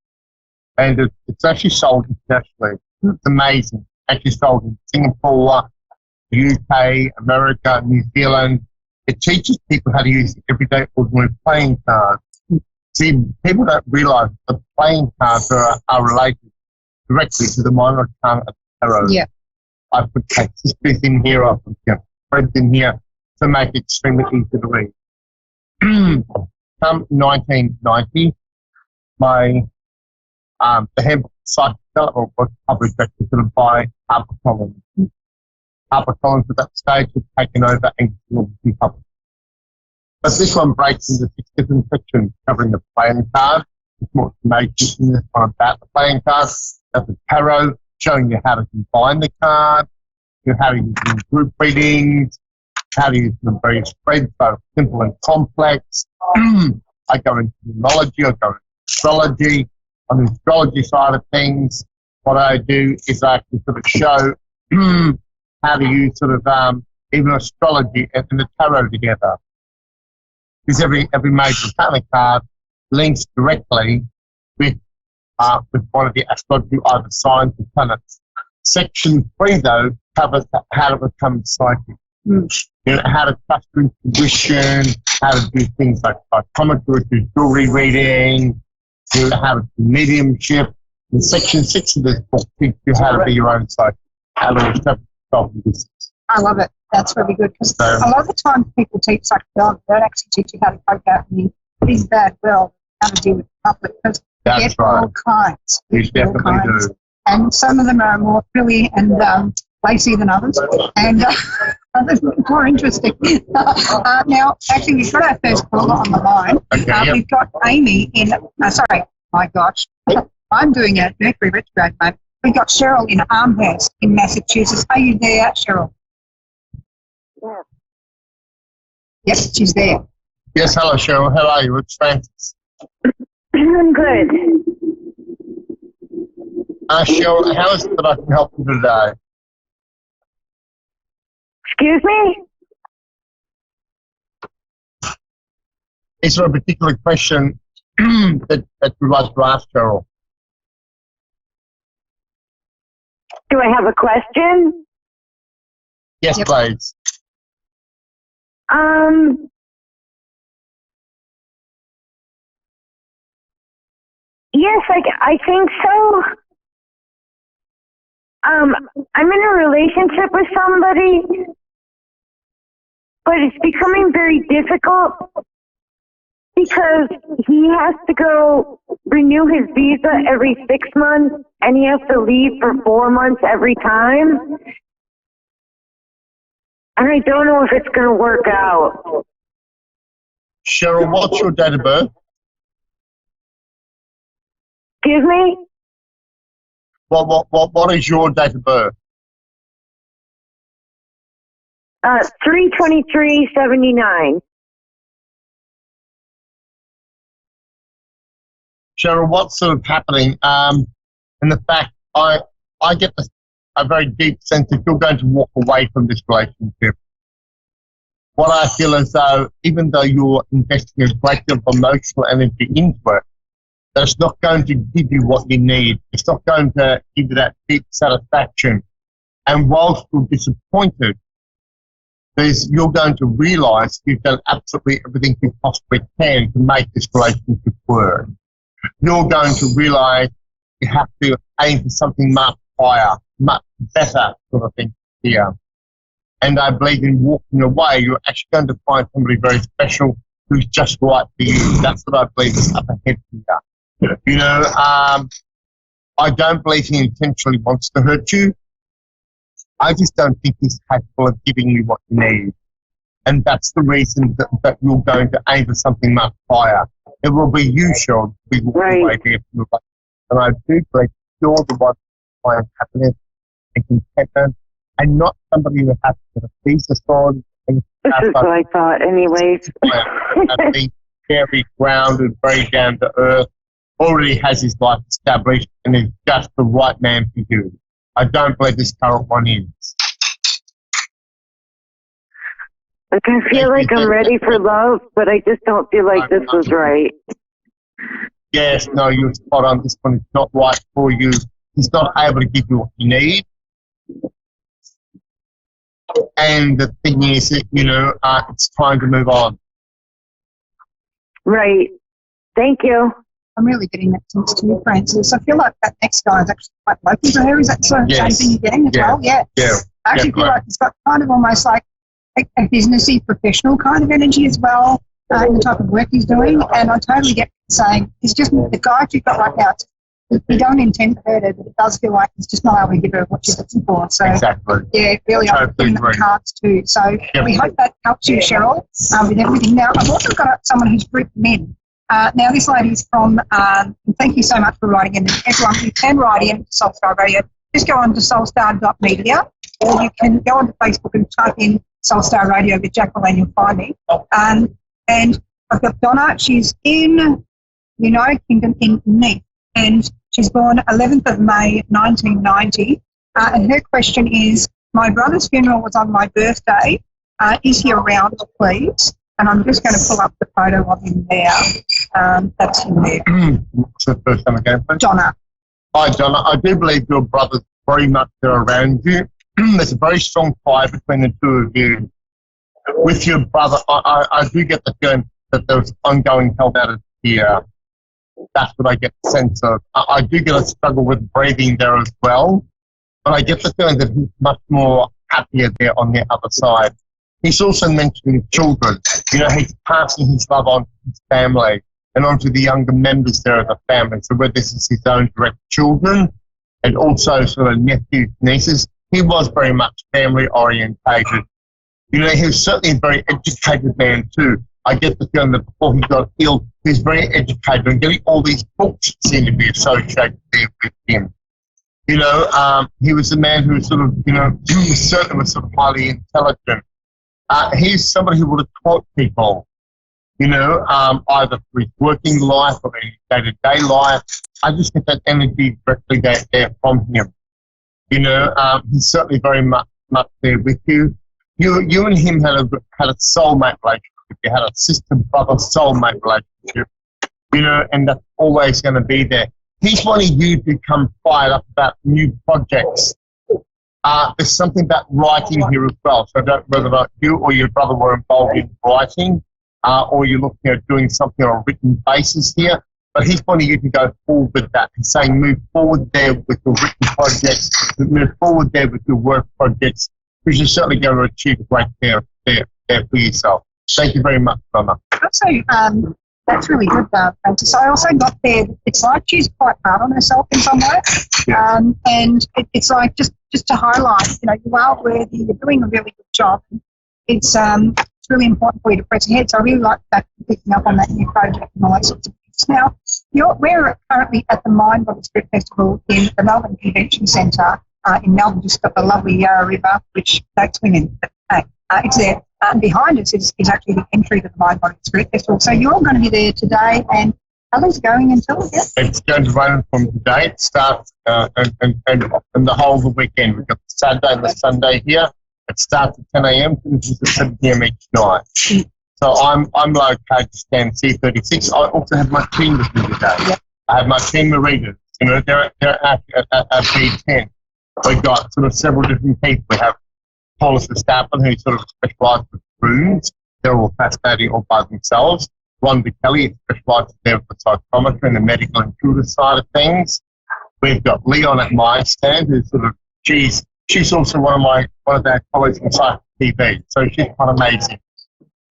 and it's actually sold internationally. It's amazing. Actually sold in Singapore, the UK, America, New Zealand. It teaches people how to use the everyday, ordinary playing cards. See, people don't realise that playing cards are related directly to the minor arcana of tarot. Yeah. I put sisters in here, I put friends in here to make it extremely easy to read. Come 1990, my the handbook Psychic Development was published actually by HarperCollins. HarperCollins at that stage had taken over and will be published. But this one breaks into 6 different sections covering the playing card. There's more information in this one about the playing cards. There's the tarot, showing you how to combine the cards, how to use them in group readings, how to use them in various spreads, both simple and complex. I go into numerology, I go into astrology. On the astrology side of things, what I do is I actually sort of show how to use sort of even astrology and the tarot together. Because every major arcana card links directly with one of the astrology either signs or planets. Section 3, though, covers how to become psychic. You know, how to trust your intuition, how to do things like psychometry, which is jewelry reading, you know, how to do mediumship. And Section 6 of this book teaches you how to be your own psychic, how to establish yourself in business. I love it. That's really good because a lot of the time people teach psychic development, they don't actually teach you how to cope out in these bad world, how to deal with the public, because you get all kinds. You definitely do. And some of them are more frilly and lacy than others, and others more interesting. Now, actually, we've got our first caller on the line. Okay, We've got Amy in, sorry, my gosh, I'm doing a Mercury retrograde, mate. We've got Cheryl in Amherst in Massachusetts. Are you there, Cheryl? Yeah. Yes, she's there. Yes, hello, Cheryl. How are you? It's Francis. I'm good. Cheryl, how is it that I can help you today? Excuse me? Is there a particular question that you'd like to ask, Cheryl? Do I have a question? Yes, please. Yes, I think so. I'm in a relationship with somebody, but it's becoming very difficult because he has to go renew his visa every 6 months, and he has to leave for 4 months every time. And I don't know if it's going to work out. Cheryl, what's your date of birth? Excuse me? What is your date of birth? 3/23/79. Cheryl, what's sort of happening? And the fact I get a very deep sense that you're going to walk away from this relationship. What I feel as though, even though you're investing a great deal of emotional energy into it, that's not going to give you what you need. It's not going to give you that deep satisfaction. And whilst you're disappointed, you're going to realise you've done absolutely everything you possibly can to make this relationship work. You're going to realise you have to aim for something much higher, much better sort of thing here. And I believe in walking away, you're actually going to find somebody very special who's just right for you. That's what I believe is up ahead here. You know, I don't believe he intentionally wants to hurt you. I just don't think he's capable of giving you what you need. And that's the reason that you're going to aim for something much higher. It will be you, Cheryl, who will be right there from the right. And I do believe you're the one who finds happiness and contentment, and not somebody who has to get a visa on. This is what I thought, anyways. Being very grounded, very down to earth, already has his life established, and is just the right man for you. I don't believe this current one is. Like, I feel like I'm ready for love, but I just don't feel like this was right. Yes, no, you're spot on. This one is not right for you. He's not able to give you what you need. And the thing is that, you know, it's time to move on. Right. Thank you. I'm really getting that sense too, Francis. I feel like that next guy is actually quite local to her. Is that sort of the same thing you're getting as well? Yeah. I actually feel like it's got kind of almost like a businessy, professional kind of energy as well in the type of work he's doing. And I totally get saying it's just the guy you've got right now. We don't intend to hurt her, but it does feel like it's just not able to give her what she's looking for. So, yeah, really, I'm putting the cards too. So, we hope that helps you, Cheryl, with everything. Now, I've also got someone who's written in. Now, this lady's from, thank you so much for writing in. Everyone, you can write in to Soulstar Radio. Just go on to soulstar.media, or you can go onto Facebook and type in Soulstar Radio with Jacqueline, you'll find me. And I've got Donna. She's in United Kingdom in Neath, and she's born 11th of May, 1990. And her question is, my brother's funeral was on my birthday. Is he around, please? And I'm just going to pull up the photo of him there. That's him there. What's the first time again, please? Donna. Hi, Donna. I do believe your brother's very much there around you. There's a very strong tie between the two of you. With your brother, I do get the feeling that there's ongoing health out here. That's what I get the sense of. I do get a struggle with breathing there as well, but I get the feeling that he's much more happier there on the other side. He's also mentioning children. You know, he's passing his love on to his family and onto the younger members there of the family. So whether this is his own direct children and also sort of nephews, nieces, he was very much family orientated. You know, he was certainly a very educated man too. I get the feeling that before he got ill, he was very educated and getting all these books seem to be associated there with him. You know, he was a man who was sort of, you know, certainly was sort of highly intelligent. He's somebody who would have taught people, you know, either through his working life or his day-to-day life. I just get that energy directly there from him. You know, he's certainly very much there with you. You and him had a soulmate relationship. You had a sister-brother soulmate relationship, you know, and that's always going to be there. He's wanting you to become fired up about new projects. There's something about writing here as well. So I don't know whether you or your brother were involved in writing or you're looking at doing something on a written basis here. But he's wanting you to go forward with that. He's saying move forward there with your written projects, move forward there with your work projects, which is certainly going to achieve a great there for yourself. Thank you very much, Donna. Also, that's really good, Francis. I also got there, it's like she's quite hard on herself in some way. Yeah. And it's like, just to highlight, you know, you are worthy, you're doing a really good job. It's really important for you to press ahead. So I really like that, picking up on that new project and all that sorts of things. Now, we're currently at the Mind Body Spirit Festival in the Melbourne Convention Centre in Melbourne, just got the lovely Yarra River, which that's women. It's there. Behind us is actually the entry to the Mind Body Spirit Festival. So you're going to be there today, and others going until yes? It's going to run from today. It starts and the whole of the weekend. We've got the Saturday and the Sunday here. It starts at 10 a.m. finishes at 7 p.m. each night. So I'm located to stand C36. I also have my team with me today. Yep. I have my team of readers. You know, they're at B10. We've got sort of several different people. We have Paulus Verstappen, who sort of specialises with runes. They're all fascinating all by themselves. Rhonda Kelly specialises there with psychometry and the medical intuitive side of things. We've got Leon at my stand, who's sort of she's also one of our colleagues in Psychic TV, so she's quite amazing.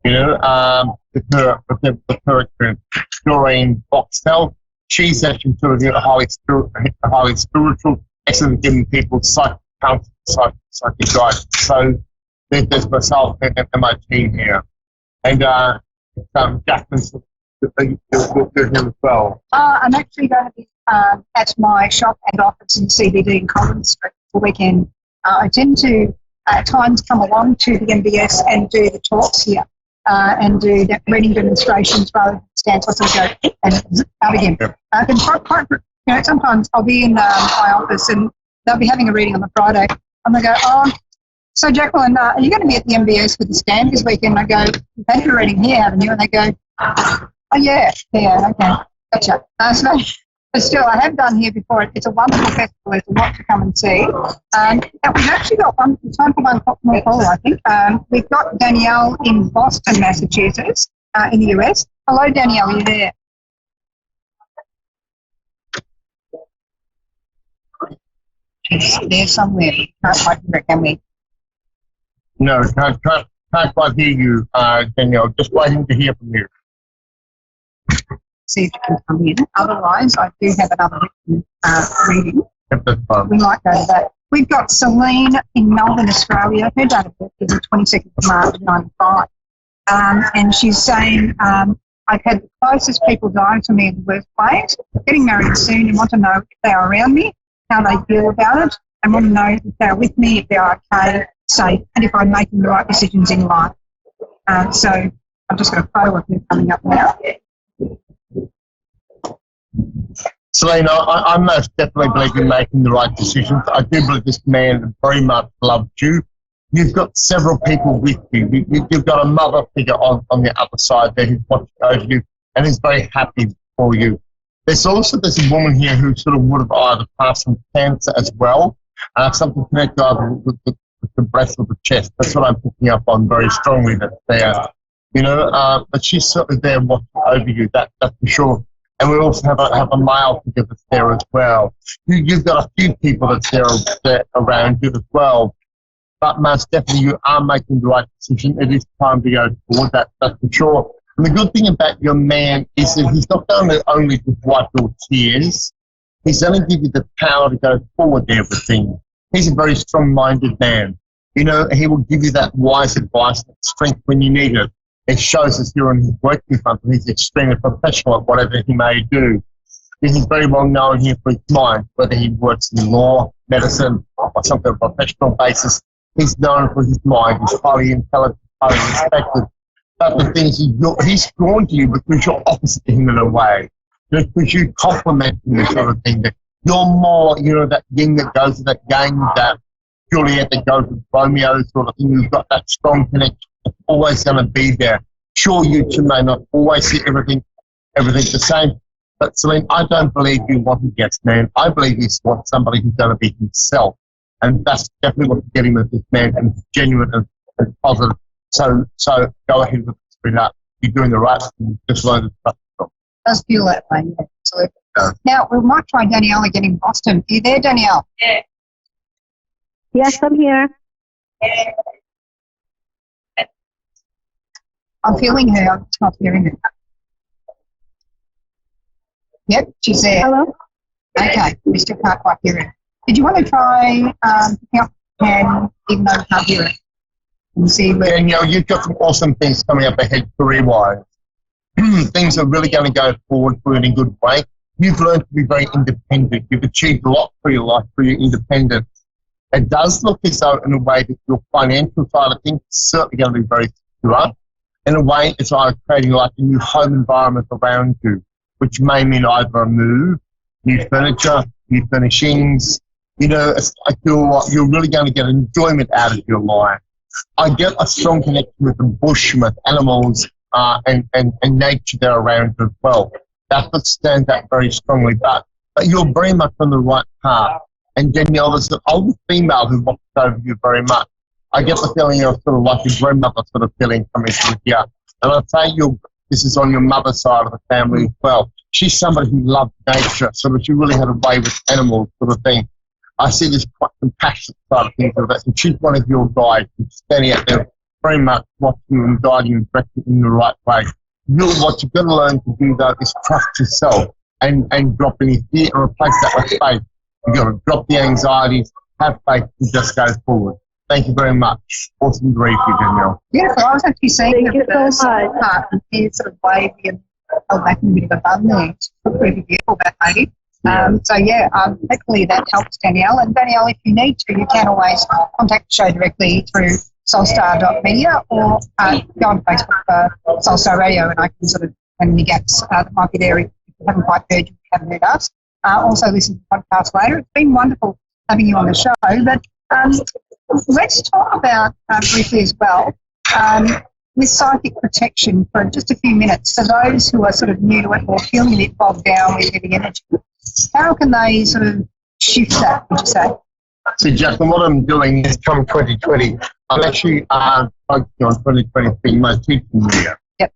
You know, with her experience. Doreen Boxtel, she's actually sort of highly spiritual, excellent giving people psychic counsel, psychic guidance. So there's myself and my team here. And Jackman's here as well. I'm actually going to be at my shop and office in CBD in Collins Street for the weekend. I tend to at times come along to the MBS and do the talks here and do the reading demonstrations rather than stand so I go and out again. Sometimes I'll be in my office and they'll be having a reading on the Friday and they go, oh, so Jacqueline, are you going to be at the MBS with the stand this weekend? I go, you've had your reading here, haven't you? And they go, oh yeah, okay, gotcha. But still, I have done here before. It's a wonderful festival. There's a lot to come and see. And we've actually got time for one more caller, I think. We've got Danielle in Boston, Massachusetts, in the US. Hello, Danielle, are you there? She's there somewhere. Can't quite hear it, can we? No, can't quite hear you, Danielle. Just waiting to hear from you. See if you can come in. Otherwise, I do have another reading. We might go to that. We've got Celine in Melbourne, Australia. Her date of birth is the 22nd of March, 95. And she's saying, I've had the closest people die to me in the worst ways, getting married soon and want to know if they are around me, how they feel about it, and want to know if they're with me, if they're okay, safe, and if I'm making the right decisions in life. So I've just got a photo of her coming up now. Selena, I most definitely believe you're making the right decisions. I do believe this man very much loved you. You've got several people with you. You've got a mother figure on the other side there who's watching over you and is very happy for you. There's a woman here who sort of would have either passed from cancer as well, something connected either with the breast or the chest. That's what I'm picking up on very strongly that's there. But she's certainly there watching over you, that's for sure. And we also have a male figure that's there as well. You've got a few people that's there around you as well. But most definitely you are making the right decision. It is time to go forward, that's for sure. And the good thing about your man is that he's not going to only just wipe your tears. He's going to give you the power to go forward there with things. He's a very strong-minded man. He will give you that wise advice, that strength when you need it. It shows us here on his working front that he's extremely professional at whatever he may do. He's very well known here for his mind, whether he works in law, medicine, or some kind of professional basis. He's known for his mind. He's highly intelligent, highly respected. But the thing is, he's drawn to you because you're opposite to him in a way. Because you complement him, this sort of thing. That you're more, that yin that goes to that gang, that Juliet that goes with Romeo sort of thing. You've got that strong connection. It's always going to be there. Sure, you two may not always see everything the same, but Celine, I don't believe you want a yes man. I believe you want somebody who's going to be himself, and that's definitely what you're getting with this man, and it's genuine and positive. So go ahead with it, sweetheart. You're doing the right thing. Just learn to trust yourself. It does feel that way, yeah, absolutely. Yeah. Now, we might try Danielle again in Boston. Are you there, Danielle? Yeah. Yes, I'm here. Yeah. I'm feeling her. I'm not hearing her. Yep, she's there. Hello? Okay, we still can't quite hear her. Did you want to try picking up the pen even though we can't hear it? And see where... Danielle, you've got some awesome things coming up ahead career-wise. Things are really going to go forward for you in a good way. You've learned to be very independent. You've achieved a lot for your life through your independence. It does look as though in a way that your financial side of things is certainly going to be very secure. In a way, it's like creating like a new home environment around you, which may mean either a move, new furniture, new furnishings. I feel you're really going to get enjoyment out of your life. I get a strong connection with the bush, with animals, and nature there around you as well. That's what stands out very strongly. But you're very much on the right path. And Danielle, there's an older female who watches over you very much. I get the feeling of sort of like a grandmother sort of feeling coming through here. And I'd say this is on your mother's side of the family as well. She's somebody who loved nature, so that she really had a way with animals sort of thing. I see this quite compassionate side of things. And she's one of your guides, standing out there very much watching you and guiding you and directing you in the right way. what you've got to learn to do, though, is trust yourself and drop any fear and replace that with faith. You've got to drop the anxieties, have faith, and just go forward. Thank you very much. Awesome to read you, Danielle. Beautiful. I was actually saying the first part is sort of wavy and held back in a bit of a bum there. It's pretty beautiful, that lady. Hopefully that helps Danielle. And Danielle, if you need to, you can always contact the show directly through soulstar.media or go on Facebook for Soulstar Radio, and I can sort of fill any gaps that might be there if you haven't quite heard, you haven't heard us. Also listen to the podcast later. It's been wonderful having you on the show, but let's talk about briefly as well with psychic protection for just a few minutes. For those who are sort of new to it or feeling a bit bogged down with heavy energy, how can they sort of shift that, would you say? So, Jacqueline, what I'm doing is come 2020, I'm actually focusing on 2020 being my teaching year. Yep.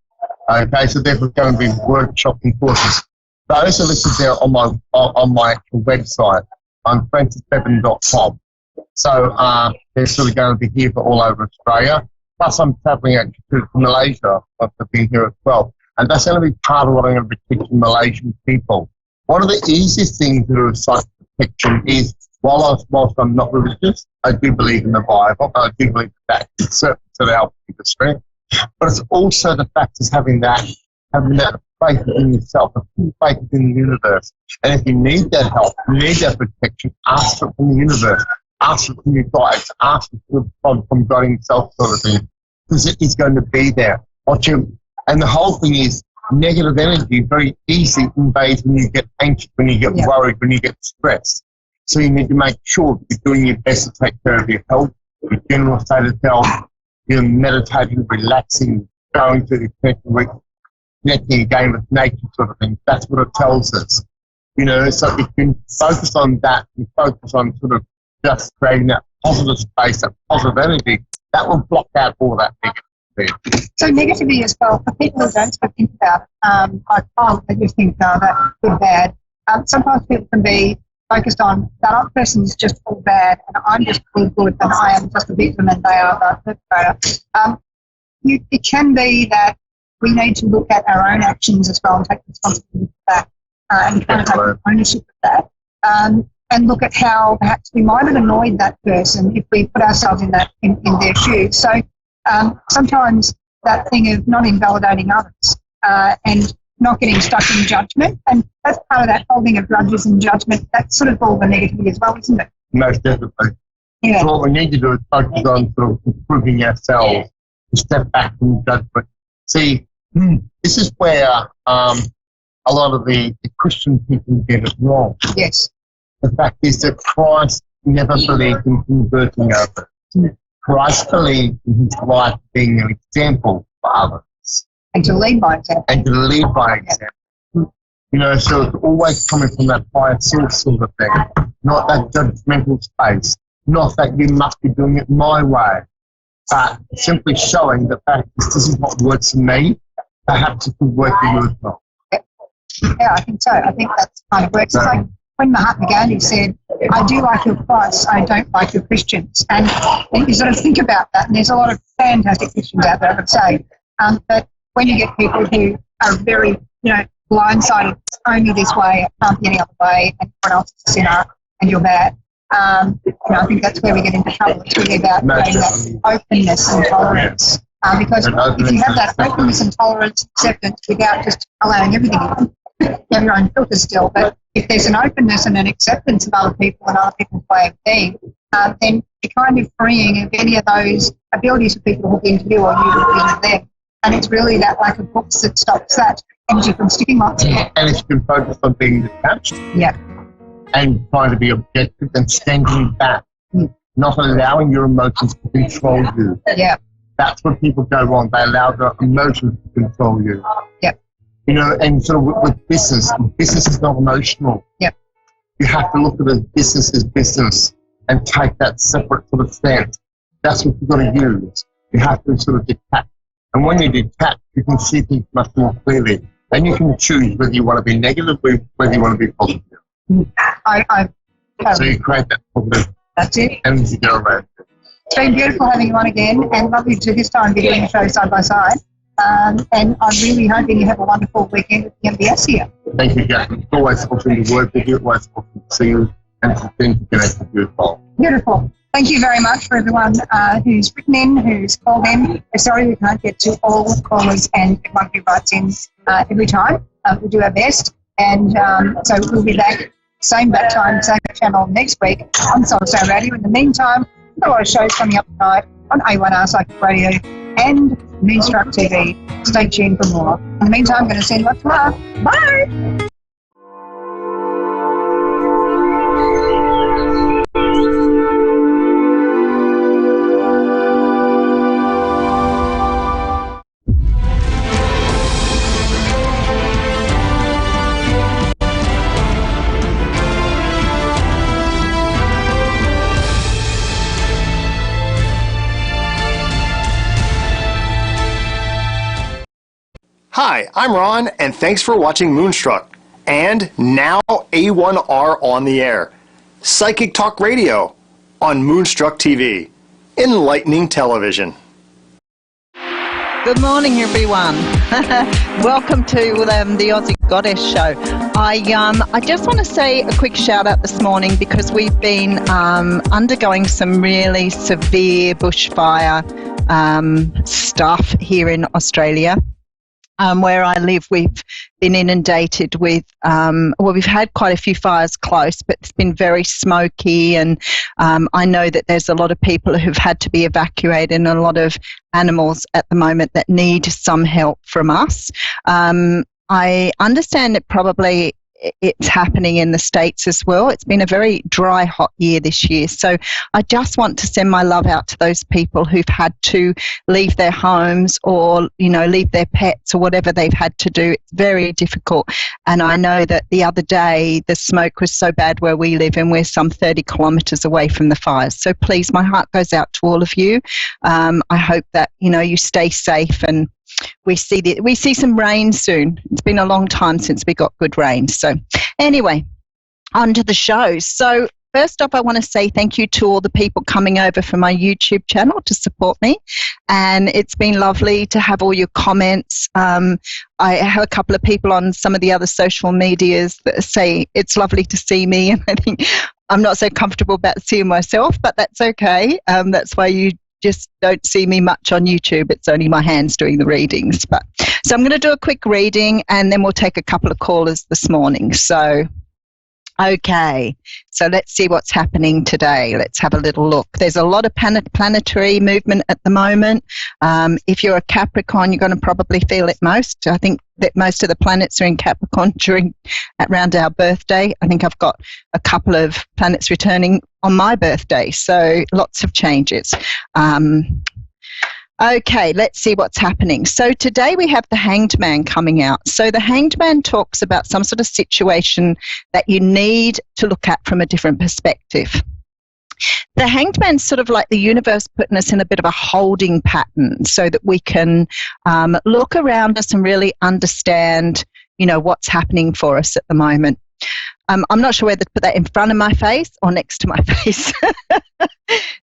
Okay, so therefore going to be workshop and courses. Those are listed there on my actual website on francisbevan.com. So they're sort of going to be here for all over Australia. Plus, I'm travelling actually to Malaysia. I've been here as well. And that's going to be part of what I'm going to be teaching Malaysian people. One of the easiest things to do with psychic protection is, whilst I'm not religious, I do believe in the Bible. I do believe that it's certainly to help with the strength. But it's also the fact of having that faith in yourself, a full faith in the universe. And if you need that help, you need that protection, ask for it from the universe. Ask it from your guides, ask it from God himself, sort of thing, because it is going to be there. And the whole thing is, negative energy very easily invades when you get anxious, when you get worried, when you get stressed. So you need to make sure that you're doing your best to take care of your health, your general state of health, you're meditating, relaxing, going to connecting again with nature, sort of thing. That's what it tells us. So if you can focus on that, and focus on sort of just creating that positive space, that positive energy, that will block out all that negativity. So negativity as well, for people who don't think about that you think that good, bad, sometimes people can be focused on that other person's just all bad and I'm just all good and I am just a victim and they are the perpetrator. It can be that we need to look at our own actions as well and take responsibility for that and kind of take ownership of that. And look at how perhaps we might have annoyed that person if we put ourselves in their shoes. So sometimes that thing of not invalidating others and not getting stuck in judgment, and that's part of that holding of grudges and judgment, that's sort of all the negativity as well, isn't it? Most definitely. Yeah. So what we need to do is focus on sort of improving ourselves, to step back from judgment. See, this is where a lot of the Christian people get it wrong. Yes. The fact is that Christ never believed in converting others. Christ believed in his life being an example for others. And to lead by example. So it's always coming from that higher source sort of thing, not that judgmental space, not that you must be doing it my way, but simply showing the fact that this is what works for me, perhaps it could work for you as well. Yeah, I think so. I think that kind of works. It's like when Mahatma Gandhi said, I do like your Christ, I don't like your Christians. And you sort of think about that, and there's a lot of fantastic Christians out there, I would say. But when you get people who are very, blindsided, it's only this way, it can't be any other way, and everyone else is a sinner, and you're bad. I think that's where we get into trouble. It's really about creating that openness and tolerance. Because if you have that openness and tolerance, acceptance, without just allowing everything in, you have your own filters still, but if there's an openness and an acceptance of other people and other people's way of being, then you're kind of freeing of any of those abilities for people to hook into you or you to hook into them. And it's really that lack of hooks that stops that energy from sticking on to you. And if you can focus on being detached. Yeah. And trying to be objective and standing back, not allowing your emotions to control you. Yeah. That's where people go wrong. They allow their emotions to control you. Yep. And sort of with business is not emotional. Yep. You have to look at it as business and take that separate sort of stance. That's what you've got to use. You have to sort of detach. And when you detach, you can see things much more clearly. Then you can choose whether you want to be negative or whether you want to be positive. So you create that positive. That's it. And you go around. It's been beautiful having you on again, and lovely to this time be doing the show side by side. And I'm really hoping you have a wonderful weekend at the MBS here. Thank you, Jack. It's always awesome to work with you. Always awesome to see you and to think to connect with you as well. Beautiful. Thank you very much for everyone who's written in, who's called in. We're sorry we can't get to all callers and everyone who writes in every time. We do our best. And so we'll be back, same bat time, same channel next week on Soul Star Radio. In the meantime, we've got a lot of shows coming up tonight on A1R Psychic Radio and Moonstruck TV. Stay tuned for more. In the meantime, I'm going to send lots of love. Bye! Hi, I'm Ron, and thanks for watching Moonstruck. And now A1R on the air. Psychic Talk Radio on Moonstruck TV. Enlightening television. Good morning, everyone. Welcome to the Aussie Goddess Show. I just want to say a quick shout out this morning because we've been undergoing some really severe bushfire stuff here in Australia. Where I live, we've been inundated with, we've had quite a few fires close, but it's been very smoky, and I know that there's a lot of people who've had to be evacuated and a lot of animals at the moment that need some help from us. I understand that probably it's happening in the States as well. It's been a very dry, hot year this year. So I just want to send my love out to those people who've had to leave their homes or, leave their pets or whatever they've had to do. It's very difficult. And I know that the other day the smoke was so bad where we live, and we're some 30 kilometres away from the fires. So please, my heart goes out to all of you. I hope that, you stay safe, and we see some rain soon. It's been a long time since we got good rain. So anyway, on to the show. So first off, I want to say thank you to all the people coming over from my YouTube channel to support me. And it's been lovely to have all your comments. I have a couple of people on some of the other social medias that say it's lovely to see me. And I think I'm not so comfortable about seeing myself, but that's okay. That's why you just don't see me much on YouTube. It's only my hands doing the readings. So I'm going to do a quick reading, and then we'll take a couple of callers this morning. So, okay. So let's see what's happening today. Let's have a little look. There's a lot of planetary movement at the moment. If you're a Capricorn, you're going to probably feel it most. I think that most of the planets are in Capricorn around our birthday. I think I've got a couple of planets returning on my birthday, so lots of changes. Okay, let's see what's happening. So today we have the Hanged Man coming out. So the Hanged Man talks about some sort of situation that you need to look at from a different perspective. The Hanged Man's sort of like the universe putting us in a bit of a holding pattern so that we can look around us and really understand, what's happening for us at the moment. I'm not sure whether to put that in front of my face or next to my face.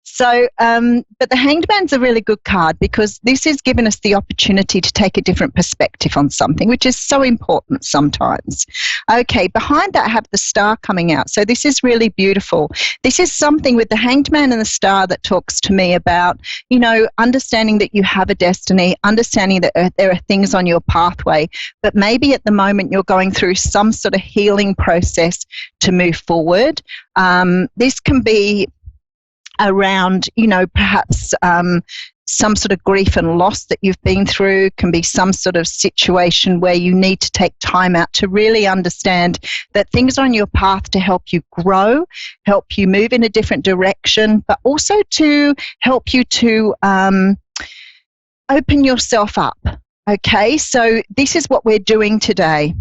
So, but the Hanged Man's a really good card because this is giving us the opportunity to take a different perspective on something, which is so important sometimes. Okay, behind that I have the Star coming out. So this is really beautiful. This is something with the Hanged Man and the Star that talks to me about, understanding that you have a destiny, understanding that there are things on your pathway, but maybe at the moment you're going through some sort of healing process to move forward. This can be around, perhaps some sort of grief and loss that you've been through, can be some sort of situation where you need to take time out to really understand that things are on your path to help you grow, help you move in a different direction, but also to help you to open yourself up. Okay, so this is what we're doing today.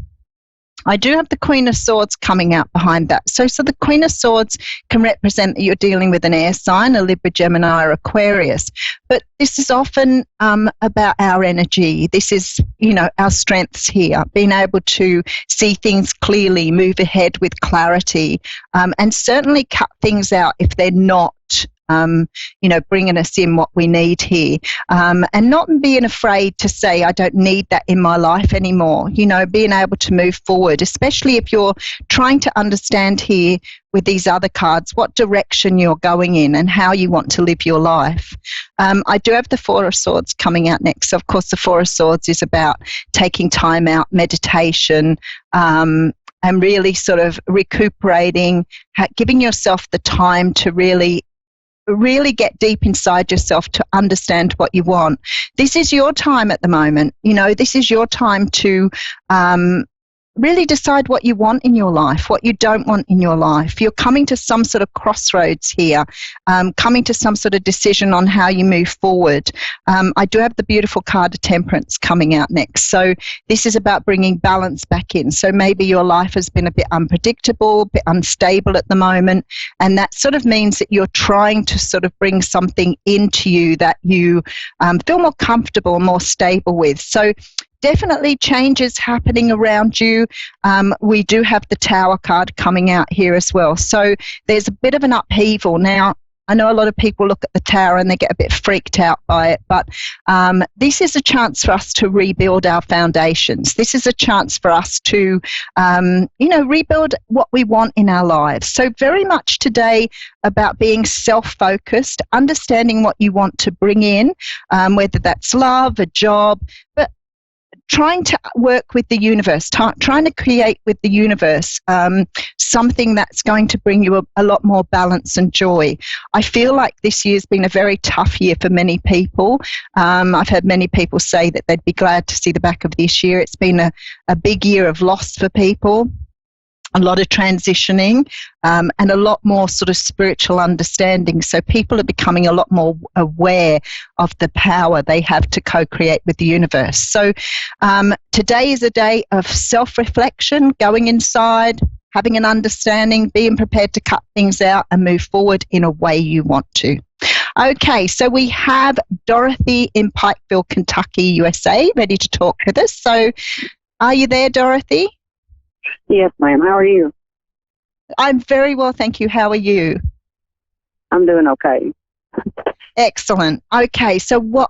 I do have the Queen of Swords coming out behind that. So the Queen of Swords can represent that you're dealing with an air sign, a Libra, Gemini, or Aquarius. But this is often about our energy. This is, our strengths here, being able to see things clearly, move ahead with clarity, and certainly cut things out if they're not bringing us in what we need here, and not being afraid to say, I don't need that in my life anymore, being able to move forward, especially if you're trying to understand here with these other cards what direction you're going in and how you want to live your life. I do have the Four of Swords coming out next. So of course, the Four of Swords is about taking time out, meditation, and really sort of recuperating, giving yourself the time to really get deep inside yourself to understand what you want. This is your time at the moment. This is your time to really decide what you want in your life, what you don't want in your life. You're coming to some sort of crossroads here, coming to some sort of decision on how you move forward. I do have the beautiful card of Temperance coming out next. So this is about bringing balance back in. So maybe your life has been a bit unpredictable, a bit unstable at the moment, and that sort of means that you're trying to sort of bring something into you that you feel more comfortable, more stable with. So definitely changes happening around you. We do have the Tower card coming out here as well. So there's a bit of an upheaval. Now, I know a lot of people look at the Tower and they get a bit freaked out by it, but this is a chance for us to rebuild our foundations. This is a chance for us to, rebuild what we want in our lives. So very much today about being self-focused, understanding what you want to bring in, whether that's love, a job, but trying to work with the universe, trying to create with the universe something that's going to bring you a lot more balance and joy. I feel like this year's been a very tough year for many people. I've heard many people say that they'd be glad to see the back of this year. It's been a big year of loss for people, a lot of transitioning, and a lot more sort of spiritual understanding. So people are becoming a lot more aware of the power they have to co-create with the universe. So today is a day of self-reflection, going inside, having an understanding, being prepared to cut things out and move forward in a way you want to. Okay, so we have Dorothy in Pikeville, Kentucky, USA, ready to talk with us. So are you there, Dorothy? Yes, ma'am. How are you? I'm very well, thank you. How are you? I'm doing okay. Excellent. Okay, so what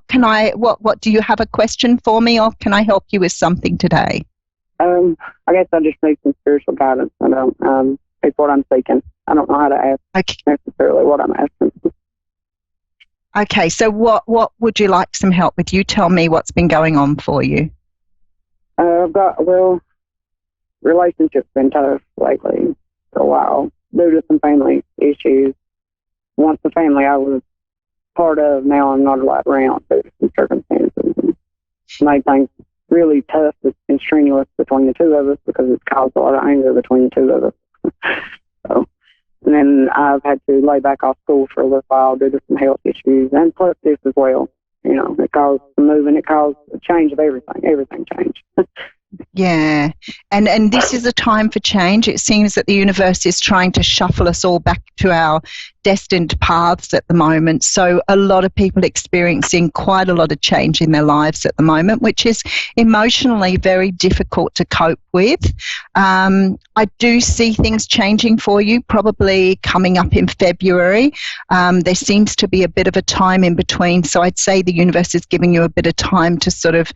do you have a question for me, or can I help you with something today? I guess I just need some spiritual guidance. I don't, it's what I'm seeking. I don't know how to ask necessarily what I'm asking. Okay, so what would you like some help with? You tell me what's been going on for you. Relationship's been tough lately for a while due to some family issues. Once the family I was part of, now I'm not allowed around due to some circumstances. And made things really tough and strenuous between the two of us because it's caused a lot of anger between the two of us. So, and then I've had to lay back off school for a little while due to some health issues, and plus this as well. It caused some moving. It caused a change of everything. Everything changed. Yeah, and this is a time for change. It seems that the universe is trying to shuffle us all back to our destined paths at the moment. So a lot of people experiencing quite a lot of change in their lives at the moment, which is emotionally very difficult to cope with. I do see things changing for you, probably coming up in February. There seems to be a bit of a time in between. So I'd say the universe is giving you a bit of time to sort of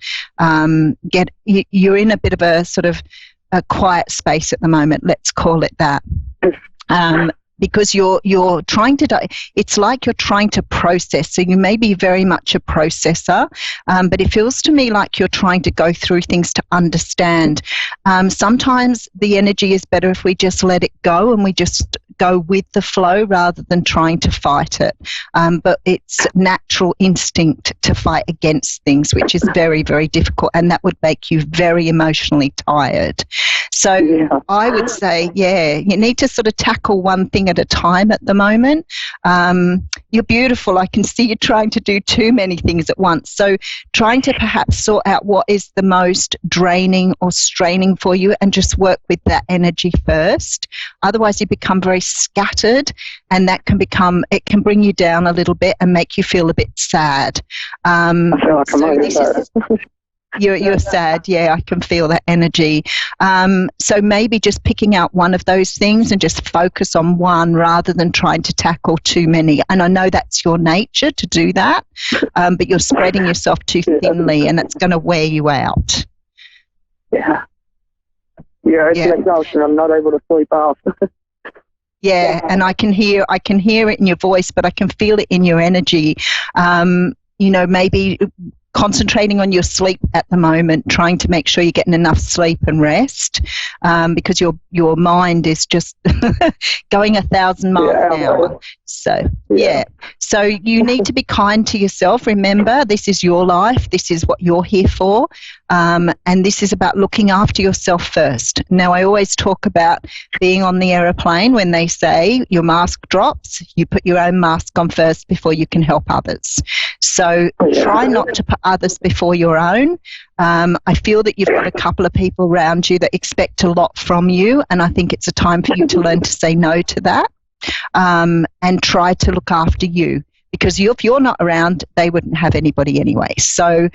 you're in a bit of a sort of a quiet space at the moment. Let's call it that. Because you're trying to, it's like you're trying to process. So you may be very much a processor, but it feels to me like you're trying to go through things to understand. Sometimes the energy is better if we just let it go and we just go with the flow rather than trying to fight it. But it's natural instinct to fight against things, which is very, very difficult, and that would make you very emotionally tired. So I would say, you need to sort of tackle one thing at a time at the moment. You're beautiful. I can see you trying to do too many things at once. So trying to perhaps sort out what is the most draining or straining for you and just work with that energy first. Otherwise you become very scattered, and that can bring you down a little bit and make you feel a bit sad. I feel like I'm You're sad. Yeah, I can feel that energy. So maybe just picking out one of those things and just focus on one rather than trying to tackle too many. And I know that's your nature to do that, but you're spreading yourself too thinly, and it's going to wear you out. Yeah. Yeah, it's an exhaustion. I'm not able to sleep off. Yeah, and I can hear it in your voice, but I can feel it in your energy. Maybe concentrating on your sleep at the moment, trying to make sure you're getting enough sleep and rest, because your mind is just going 1,000 miles an hour. So, So you need to be kind to yourself. Remember, this is your life. This is what you're here for. And this is about looking after yourself first. Now, I always talk about being on the aeroplane when they say your mask drops, you put your own mask on first before you can help others. So try not to put others before your own. I feel that you've got a couple of people around you that expect a lot from you, and I think it's a time for you to learn to say no to that, and try to look after you, because if you're not around, they wouldn't have anybody anyway. So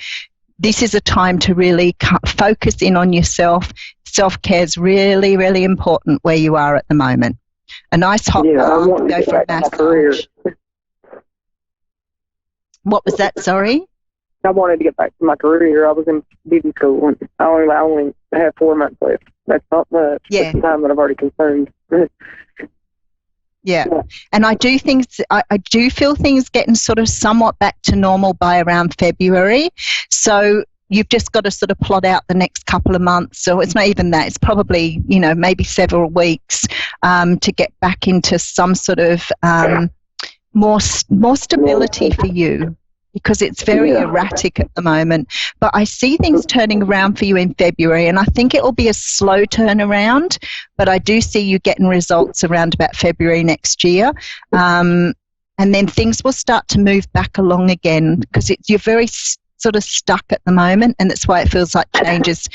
this is a time to really focus in on yourself. Self-care is really, really important where you are at the moment. A nice hot bath, go for a massage. What was that, sorry? I wanted to get back to my career. I was in beauty school, and I only have 4 months left. That's not much. Yeah. That's the time that I've already consumed. Yeah, and I do feel things getting sort of somewhat back to normal by around February. So you've just got to sort of plot out the next couple of months. So it's not even that. It's probably, maybe several weeks to get back into some sort of more stability for you, because it's very erratic at the moment. But I see things turning around for you in February, and I think it will be a slow turnaround, but I do see you getting results around about February next year. And then things will start to move back along again, because you're very sort of stuck at the moment, and that's why it feels like change is,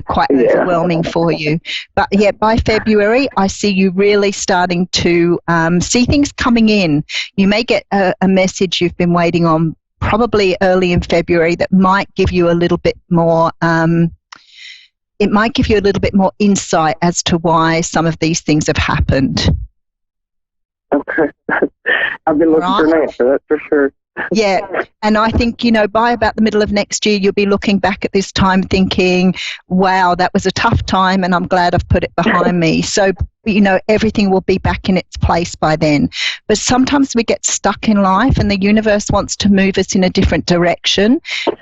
quite overwhelming for you. But yeah, by February, I see you really starting to see things coming in. You may get a message you've been waiting on probably early in February that might give you a little bit more, it might give you a little bit more insight as to why some of these things have happened. Okay. I've been looking for an answer, that's for sure. Yeah, and I think, by about the middle of next year, you'll be looking back at this time thinking, wow, that was a tough time, and I'm glad I've put it behind me. So, everything will be back in its place by then. But sometimes we get stuck in life, and the universe wants to move us in a different direction,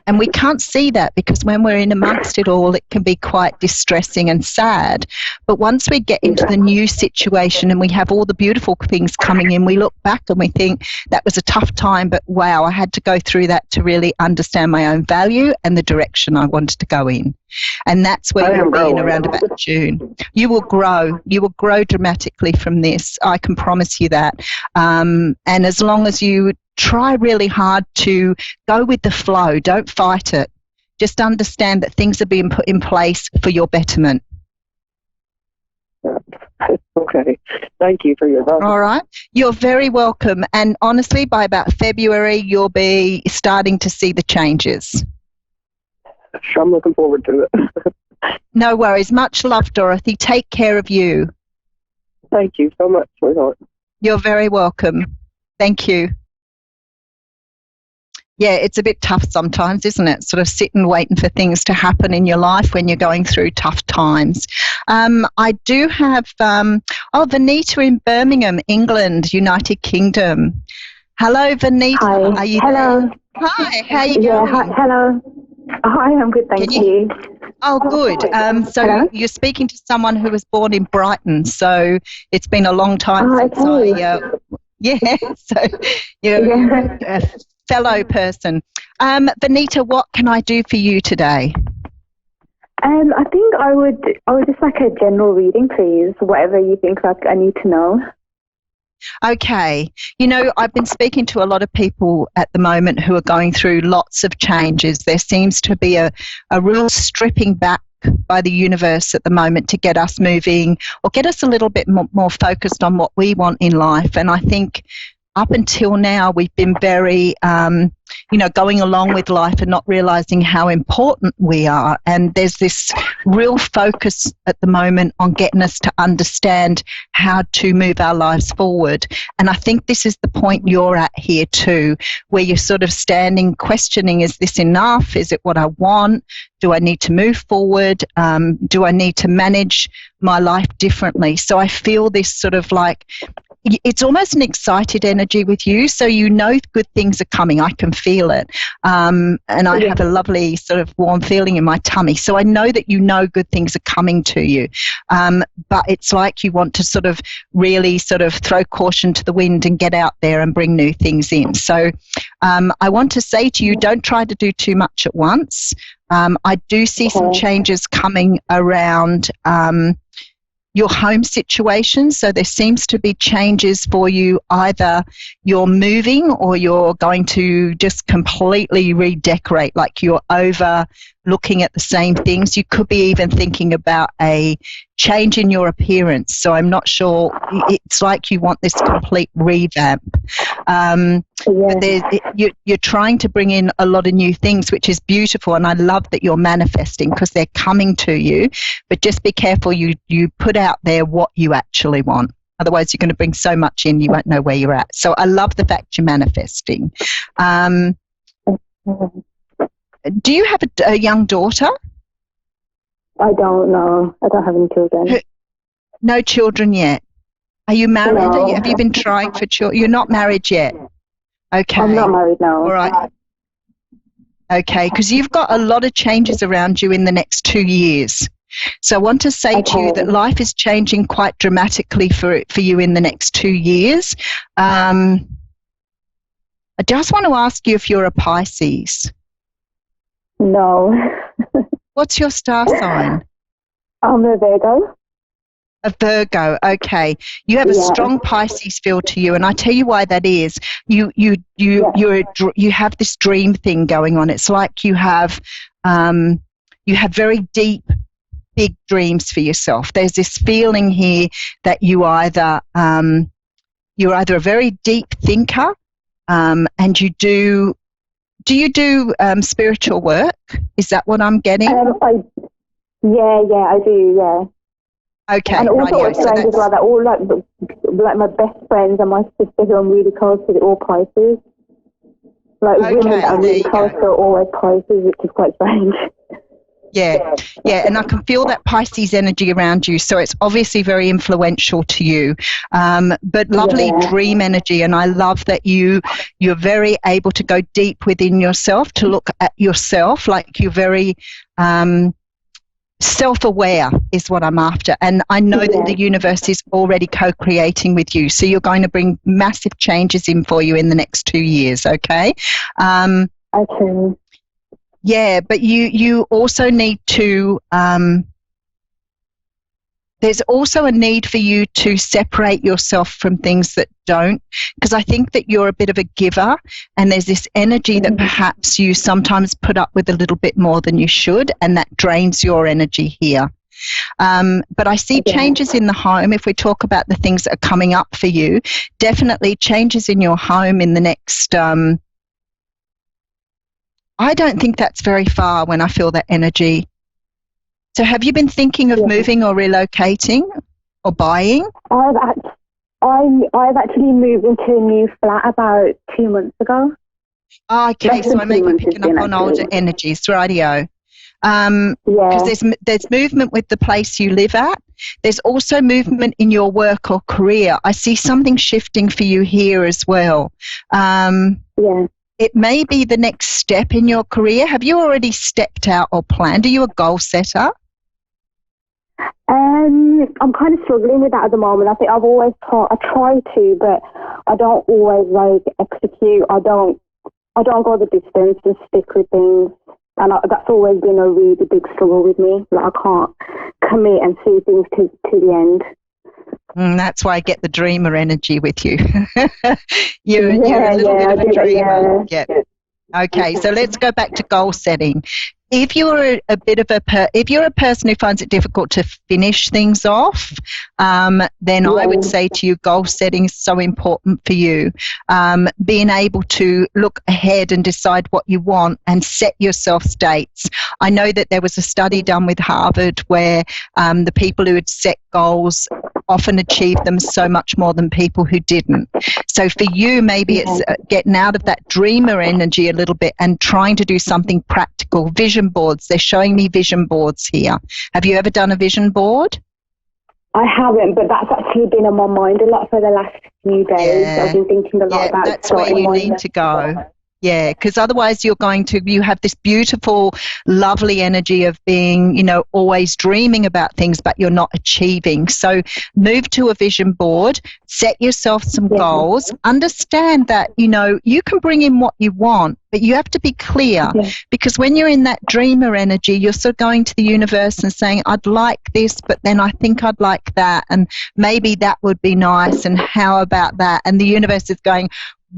and we can't see that, because when we're in amongst it all, it can be quite distressing and sad. But once we get into the new situation and we have all the beautiful things coming in, we look back and we think, that was a tough time, but wow, I had to go through that to really understand my own value and the direction I wanted to go in. And that's where you'll be in around about June. You will grow. You will grow dramatically from this. I can promise you that. And as long as you try really hard to go with the flow, don't fight it. Just understand that things are being put in place for your betterment. Okay. Thank you for your help. All right. You're very welcome. And honestly, by about February, you'll be starting to see the changes. I'm looking forward to it. No worries. Much love, Dorothy. Take care of you. Thank you so much, sweetheart. You're very welcome. Thank you. Yeah, it's a bit tough sometimes, isn't it? Sort of sitting waiting for things to happen in your life when you're going through tough times. I do have, Vanita in Birmingham, England, United Kingdom. Hello, Vanita. Hi. Are you Hello. there? Hi, how are you going? Hi, hello. Hi, I'm good, thank you. Oh, good. So Hello? you're speaking to someone who was born in Brighton, so it's been a long time since so you're a fellow person. Vanita, what can I do for you today? I think I would just like a general reading, please, whatever you think I need to know. Okay. I've been speaking to a lot of people at the moment who are going through lots of changes. There seems to be a real stripping back by the universe at the moment to get us moving or get us a little bit more focused on what we want in life. And I think up until now, we've been very, going along with life and not realizing how important we are. And there's this real focus at the moment on getting us to understand how to move our lives forward. And I think this is the point you're at here too, where you're sort of standing, questioning, is this enough? Is it what I want? Do I need to move forward? Do I need to manage my life differently? So I feel this sort of like, it's almost an excited energy with you. So good things are coming. I can feel it. And I have a lovely sort of warm feeling in my tummy. So I know that good things are coming to you. But it's like you want to sort of really sort of throw caution to the wind and get out there and bring new things in. So I want to say to you, don't try to do too much at once. I do see some changes coming around your home situation. So there seems to be changes for you. Either you're moving or you're going to just completely redecorate, like you're over looking at the same things. You could be even thinking about a change in your appearance. So I'm not sure. It's like you want this complete revamp. But you're trying to bring in a lot of new things, which is beautiful. And I love that you're manifesting because they're coming to you. But just be careful you put out there what you actually want. Otherwise, you're going to bring so much in, you won't know where you're at. So I love the fact you're manifesting. Do you have a young daughter? I don't know. I don't have any children. No children yet. Are you married? No. Have you been trying for children? You're not married yet? Okay. I'm not married now. All right. Okay, because you've got a lot of changes around you in the next 2 years. So I want to say to you that life is changing quite dramatically for you in the next 2 years. I just want to ask you if you're a Pisces. No. What's your star sign? I'm a Virgo. A Virgo, okay. You have a strong Pisces feel to you, and I tell you why that is. You have this dream thing going on. It's like you have very deep, big dreams for yourself. There's this feeling here that you're either a very deep thinker, and you do. Do you do spiritual work? Is that what I'm getting? I do, yeah. Okay, and also strangers like that, all like my best friends and my sister who I'm really close to, they're all Pisces. Like women that I'm really close to are always Pisces, which is quite strange. Yeah, and I can feel that Pisces energy around you, so it's obviously very influential to you. But lovely dream energy, and I love that you're very able to go deep within yourself, to look at yourself, like you're very self-aware is what I'm after. And I know that the universe is already co-creating with you, so you're going to bring massive changes in for you in the next 2 years, okay? Okay. Yeah, but you also need to, there's also a need for you to separate yourself from things that don't, because I think that you're a bit of a giver, and there's this energy that perhaps you sometimes put up with a little bit more than you should, and that drains your energy here. But I see changes in the home. If we talk about the things that are coming up for you, definitely changes in your home in the next, I don't think that's very far when I feel that energy. So have you been thinking of moving or relocating or buying? I've actually moved into a new flat about 2 months ago. Oh, okay, so I may be picking up on older energies, rightio. Because there's movement with the place you live at. There's also movement in your work or career. I see something shifting for you here as well. It may be the next step in your career. Have you already stepped out or planned? Are you a goal setter? I'm kind of struggling with that at the moment. I think I've always I try to, but I don't always execute. I don't go the distance and stick with things. And that's always been a really big struggle with me. Like I can't commit and see things to the end. That's why I get the dreamer energy with you. You're a little bit of a dreamer. Yeah. Okay, so let's go back to goal setting. if you're if you're a person who finds it difficult to finish things off, then I would say to you, goal setting is so important for you. Being able to look ahead and decide what you want and set yourself dates. I know that there was a study done with Harvard where the people who had set goals often achieved them so much more than people who didn't. So for you, maybe it's getting out of that dreamer energy a little bit and trying to do something practical. Vision boards. They're showing me vision boards here. Have you ever done a vision board? I haven't, but that's actually been on my mind a lot for the last few days. I've been thinking a lot about that's where you need to go. Yeah, because otherwise you have this beautiful, lovely energy of being, always dreaming about things, but you're not achieving. So move to a vision board, set yourself some goals, understand that, you can bring in what you want, but you have to be clear because when you're in that dreamer energy, you're sort of going to the universe and saying, I'd like this, but then I think I'd like that. And maybe that would be nice. And how about that? And the universe is going,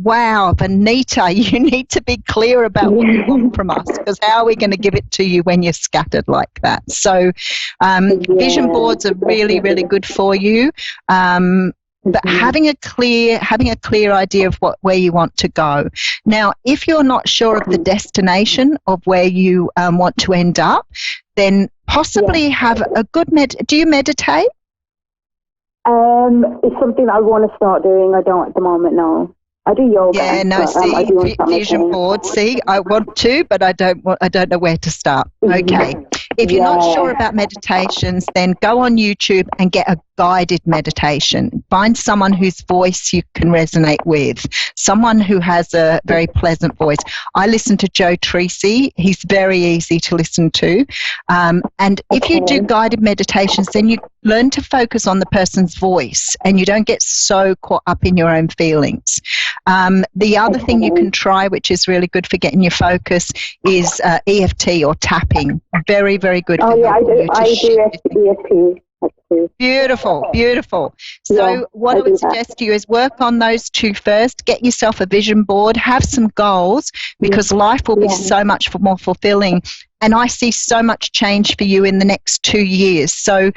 wow, Benita, you need to be clear about what you want from us, because how are we going to give it to you when you're scattered like that? So vision boards are really, really good for you. But having a clear idea of where you want to go. Now, if you're not sure of the destination of where you want to end up, then possibly have a good do you meditate? It's something I want to start doing. I don't at the moment, no. I do yoga. Yeah, no, vision board. See, I want to, but I don't know where to start. Okay. If you're not sure about meditations, then go on YouTube and get a guided meditation. Find someone whose voice you can resonate with, someone who has a very pleasant voice. I listen to Joe Treacy. He's very easy to listen to. And if you do guided meditations, then you learn to focus on the person's voice and you don't get so caught up in your own feelings. The other thing you can try, which is really good for getting your focus, is EFT or tapping. Very, very good. Oh, yeah, I do EFT. Beautiful, beautiful. So what I would suggest to you is work on those two first. Get yourself a vision board. Have some goals because life will be so much more fulfilling. And I see so much change for you in the next 2 years. So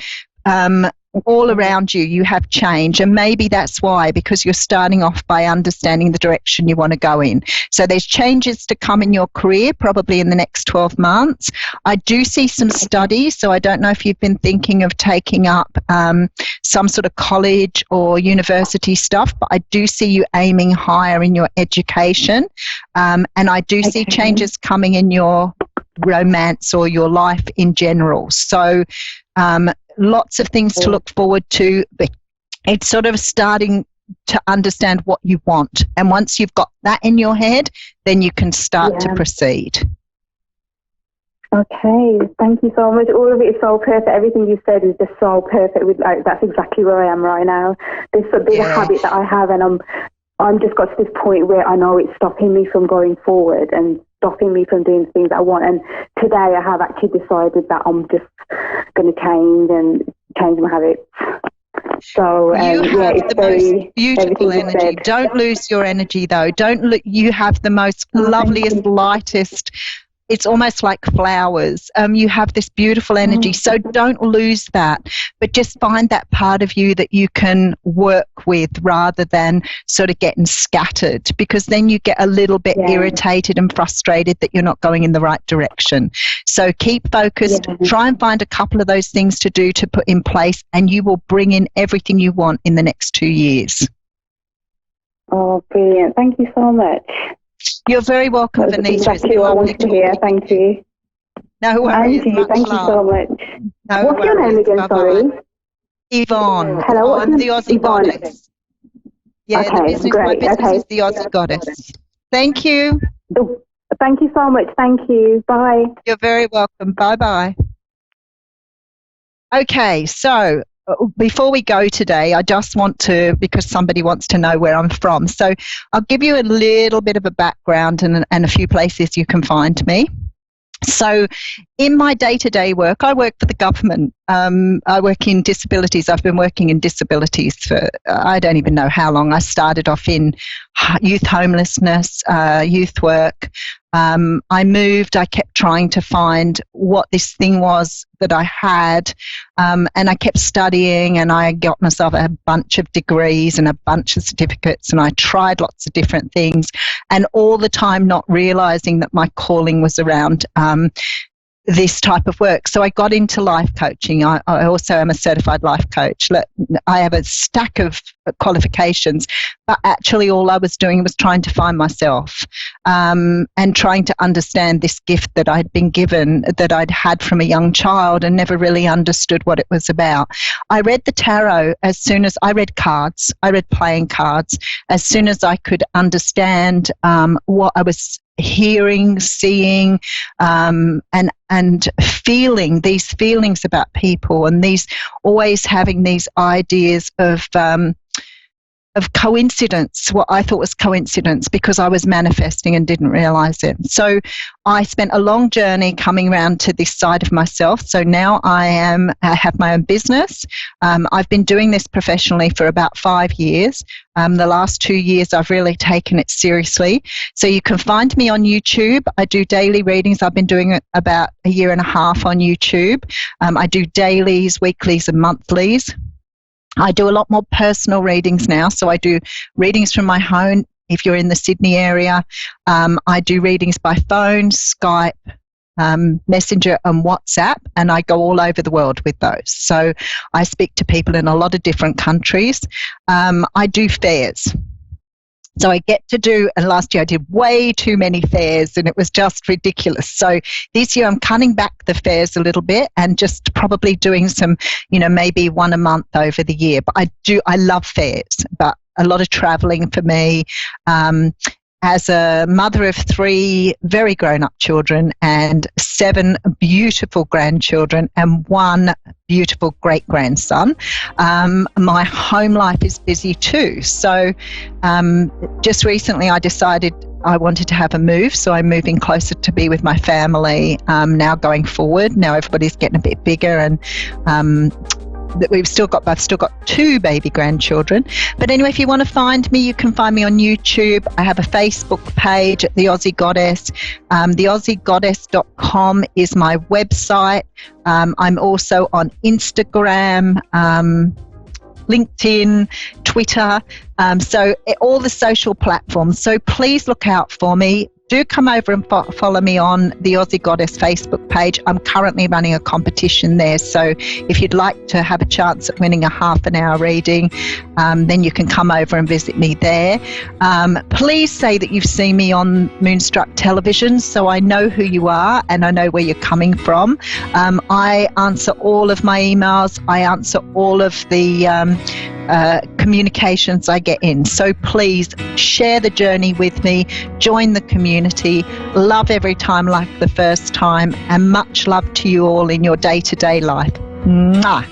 all around you have change, and maybe that's why, because you're starting off by understanding the direction you want to go in. So there's changes to come in your career probably in the next 12 months. I do see some studies, so I don't know if you've been thinking of taking up some sort of college or university stuff, but I do see you aiming higher in your education, and I do see changes coming in your romance or your life in general. So lots of things to look forward to. It's sort of starting to understand what you want. And once you've got that in your head, then you can start to proceed. Okay, thank you so much. All of it is so perfect. Everything you said is just so perfect. That's exactly where I am right now. There's a bit of habit that I have, and I'm just got to this point where I know it's stopping me from going forward and stopping me from doing things I want. And today I have actually decided that I'm just going to change my habits. So you have the most beautiful energy. Don't lose your energy though. You have the most loveliest, lightest. It's almost like flowers. You have this beautiful energy, so don't lose that. But just find that part of you that you can work with rather than sort of getting scattered, because then you get a little bit irritated and frustrated that you're not going in the right direction. So keep focused. Try and find a couple of those things to do to put in place, and you will bring in everything you want in the next 2 years. Oh, brilliant. Thank you so much. You're very welcome, Vanessa. Exactly what I wanted to hear. Thank you. No worries. Thank you so much. No What's your name again, sorry? Yvonne. Hello, I'm the Aussie Yvonne. Goddess. Yeah, okay, my business is the Aussie Goddess. Thank you. Thank you so much. Thank you. Bye. You're very welcome. Bye-bye. Okay, so before we go today, I just want to, because somebody wants to know where I'm from, so I'll give you a little bit of a background and a few places you can find me. So in my day-to-day work, I work for the government. I work in disabilities. I've been working in disabilities for, I don't even know how long. I started off in youth homelessness, youth work. I moved. I kept trying to find what this thing was that I had, and I kept studying, and I got myself a bunch of degrees and a bunch of certificates, and I tried lots of different things, and all the time not realizing that my calling was around this type of work. So I got into life coaching. I also am a certified life coach. I have a stack of qualifications, but actually all I was doing was trying to find myself, and trying to understand this gift that I'd been given, that I'd had from a young child, and never really understood what it was about. I read the tarot as soon as I read cards. I read playing cards as soon as I could understand what I was hearing, seeing, and feeling these feelings about people, and these always having these ideas of coincidence, what I thought was coincidence, because I was manifesting and didn't realize it. So I spent a long journey coming around to this side of myself. So now I have my own business. I've been doing this professionally for about 5 years. The last 2 years I've really taken it seriously. So you can find me on YouTube. I do daily readings. I've been doing it about 1.5 years on YouTube. I do dailies, weeklies and monthlies. I do a lot more personal readings now. So I do readings from my home if you're in the Sydney area. I do readings by phone, Skype, Messenger and WhatsApp, and I go all over the world with those. So I speak to people in a lot of different countries. I do fairs. So I get to do, and last year I did way too many fairs and it was just ridiculous. So this year I'm cutting back the fairs a little bit and just probably doing some, maybe one a month over the year. But I love fairs, but a lot of traveling for me. As a mother of 3 very grown-up children and 7 beautiful grandchildren and 1 beautiful great-grandson, my home life is busy too. So just recently I decided I wanted to have a move, so I'm moving closer to be with my family now going forward. Now everybody's getting a bit bigger, and that I've still got 2 baby grandchildren. But anyway, if you want to find me, you can find me on YouTube. I have a Facebook page at The Aussie Goddess. TheAussieGoddess.com is my website. I'm also on Instagram, LinkedIn, Twitter, so all the social platforms. So please look out for me. Do come over and follow me on the Aussie Goddess Facebook page. I'm currently running a competition there, so if you'd like to have a chance at winning a half-an-hour reading, then you can come over and visit me there. Please say that you've seen me on Moonstruck Television, so I know who you are and I know where you're coming from. I answer all of my emails. I answer all of the communications I get in. So please share the journey with me, join the community, love every time like the first time, and much love to you all in your day-to-day life. Mwah.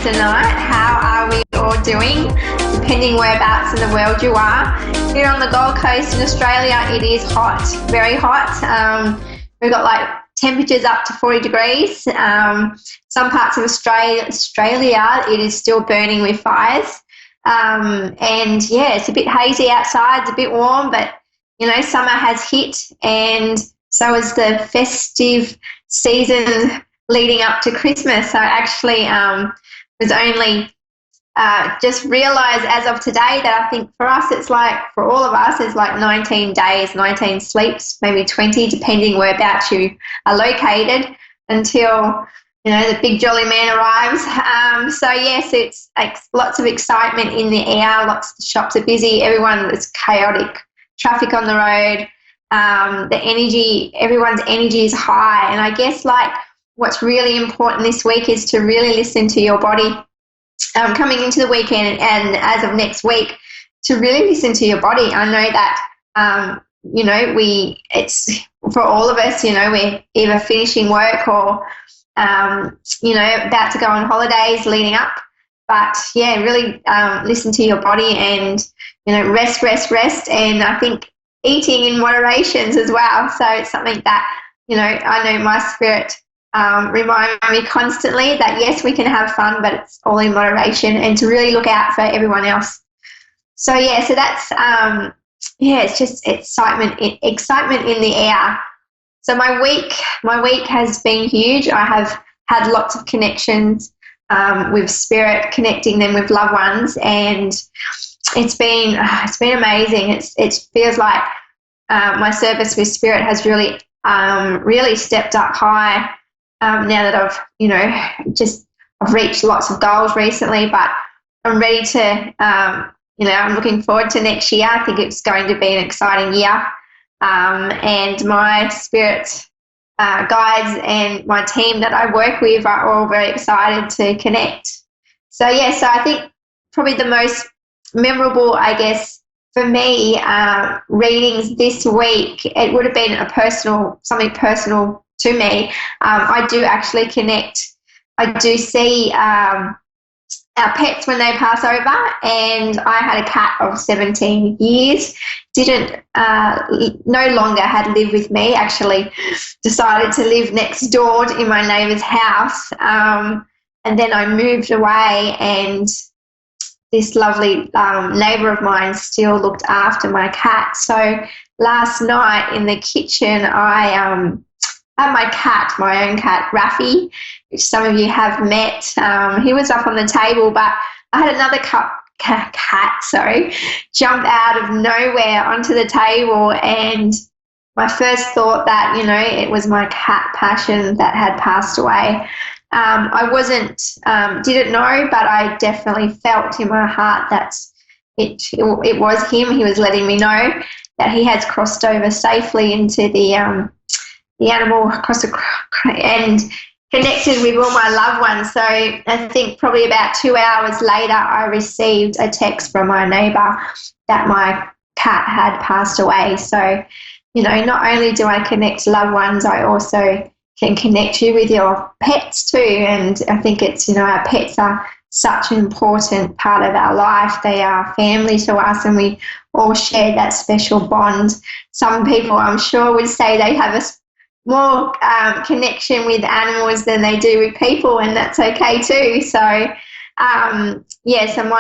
Tonight, how are we all doing, depending whereabouts in the world you are. Here on the Gold Coast in Australia, it is hot, very hot. We've got like temperatures up to 40 degrees. Some parts of Australia, it is still burning with fires. And yeah, it's a bit hazy outside, it's a bit warm, but summer has hit, and so is the festive season leading up to Christmas. So I actually was only just realised as of today that I think for us for all of us, it's like 19 days, 19 sleeps, maybe 20, depending whereabouts you are located, until the big jolly man arrives. So yes, it's lots of excitement in the air. Lots of the shops are busy. Everyone is chaotic. Traffic on the road. The energy, everyone's energy is high. And I guess what's really important this week is to really listen to your body. Coming into the weekend and as of next week, to really listen to your body. I know that it's for all of us. We're either finishing work or about to go on holidays leading up. But yeah, really listen to your body and, rest. And I think eating in moderations as well. So it's something that, I know my spirit remind me constantly that yes, we can have fun, but it's all in moderation, and to really look out for everyone else. So yeah, so that's, it's just excitement in the air. So my week has been huge. I have had lots of connections with spirit, connecting them with loved ones, and it's been amazing. It feels like my service with spirit has really stepped up high now that I've reached lots of goals recently, but I'm ready to I'm looking forward to next year. I think it's going to be an exciting year. And my spirit guides and my team that I work with are all very excited to connect. So yeah, so I think probably the most memorable, I guess, for me, readings this week, it would have been something personal to me. I do actually connect. I do see our pets when they pass over, and I had a cat of 17 years, no longer had lived with me, actually decided to live next door in my neighbour's house, and then I moved away, and this lovely neighbour of mine still looked after my cat. So last night in the kitchen, I had my own cat, Raffy, which some of you have met. He was up on the table, but I had another cat, jump out of nowhere onto the table, and my first thought that, it was my cat Passion that had passed away. I didn't know, but I definitely felt in my heart that it was him. He was letting me know that he has crossed over safely into the animal and connected with all my loved ones. So I think probably about 2 hours later, I received a text from my neighbour that my cat had passed away. So, not only do I connect loved ones, I also can connect you with your pets too. And I think it's, our pets are such an important part of our life. They are family to us, and we all share that special bond. Some people, I'm sure, would say they have a more connection with animals than they do with people, and that's okay too. So so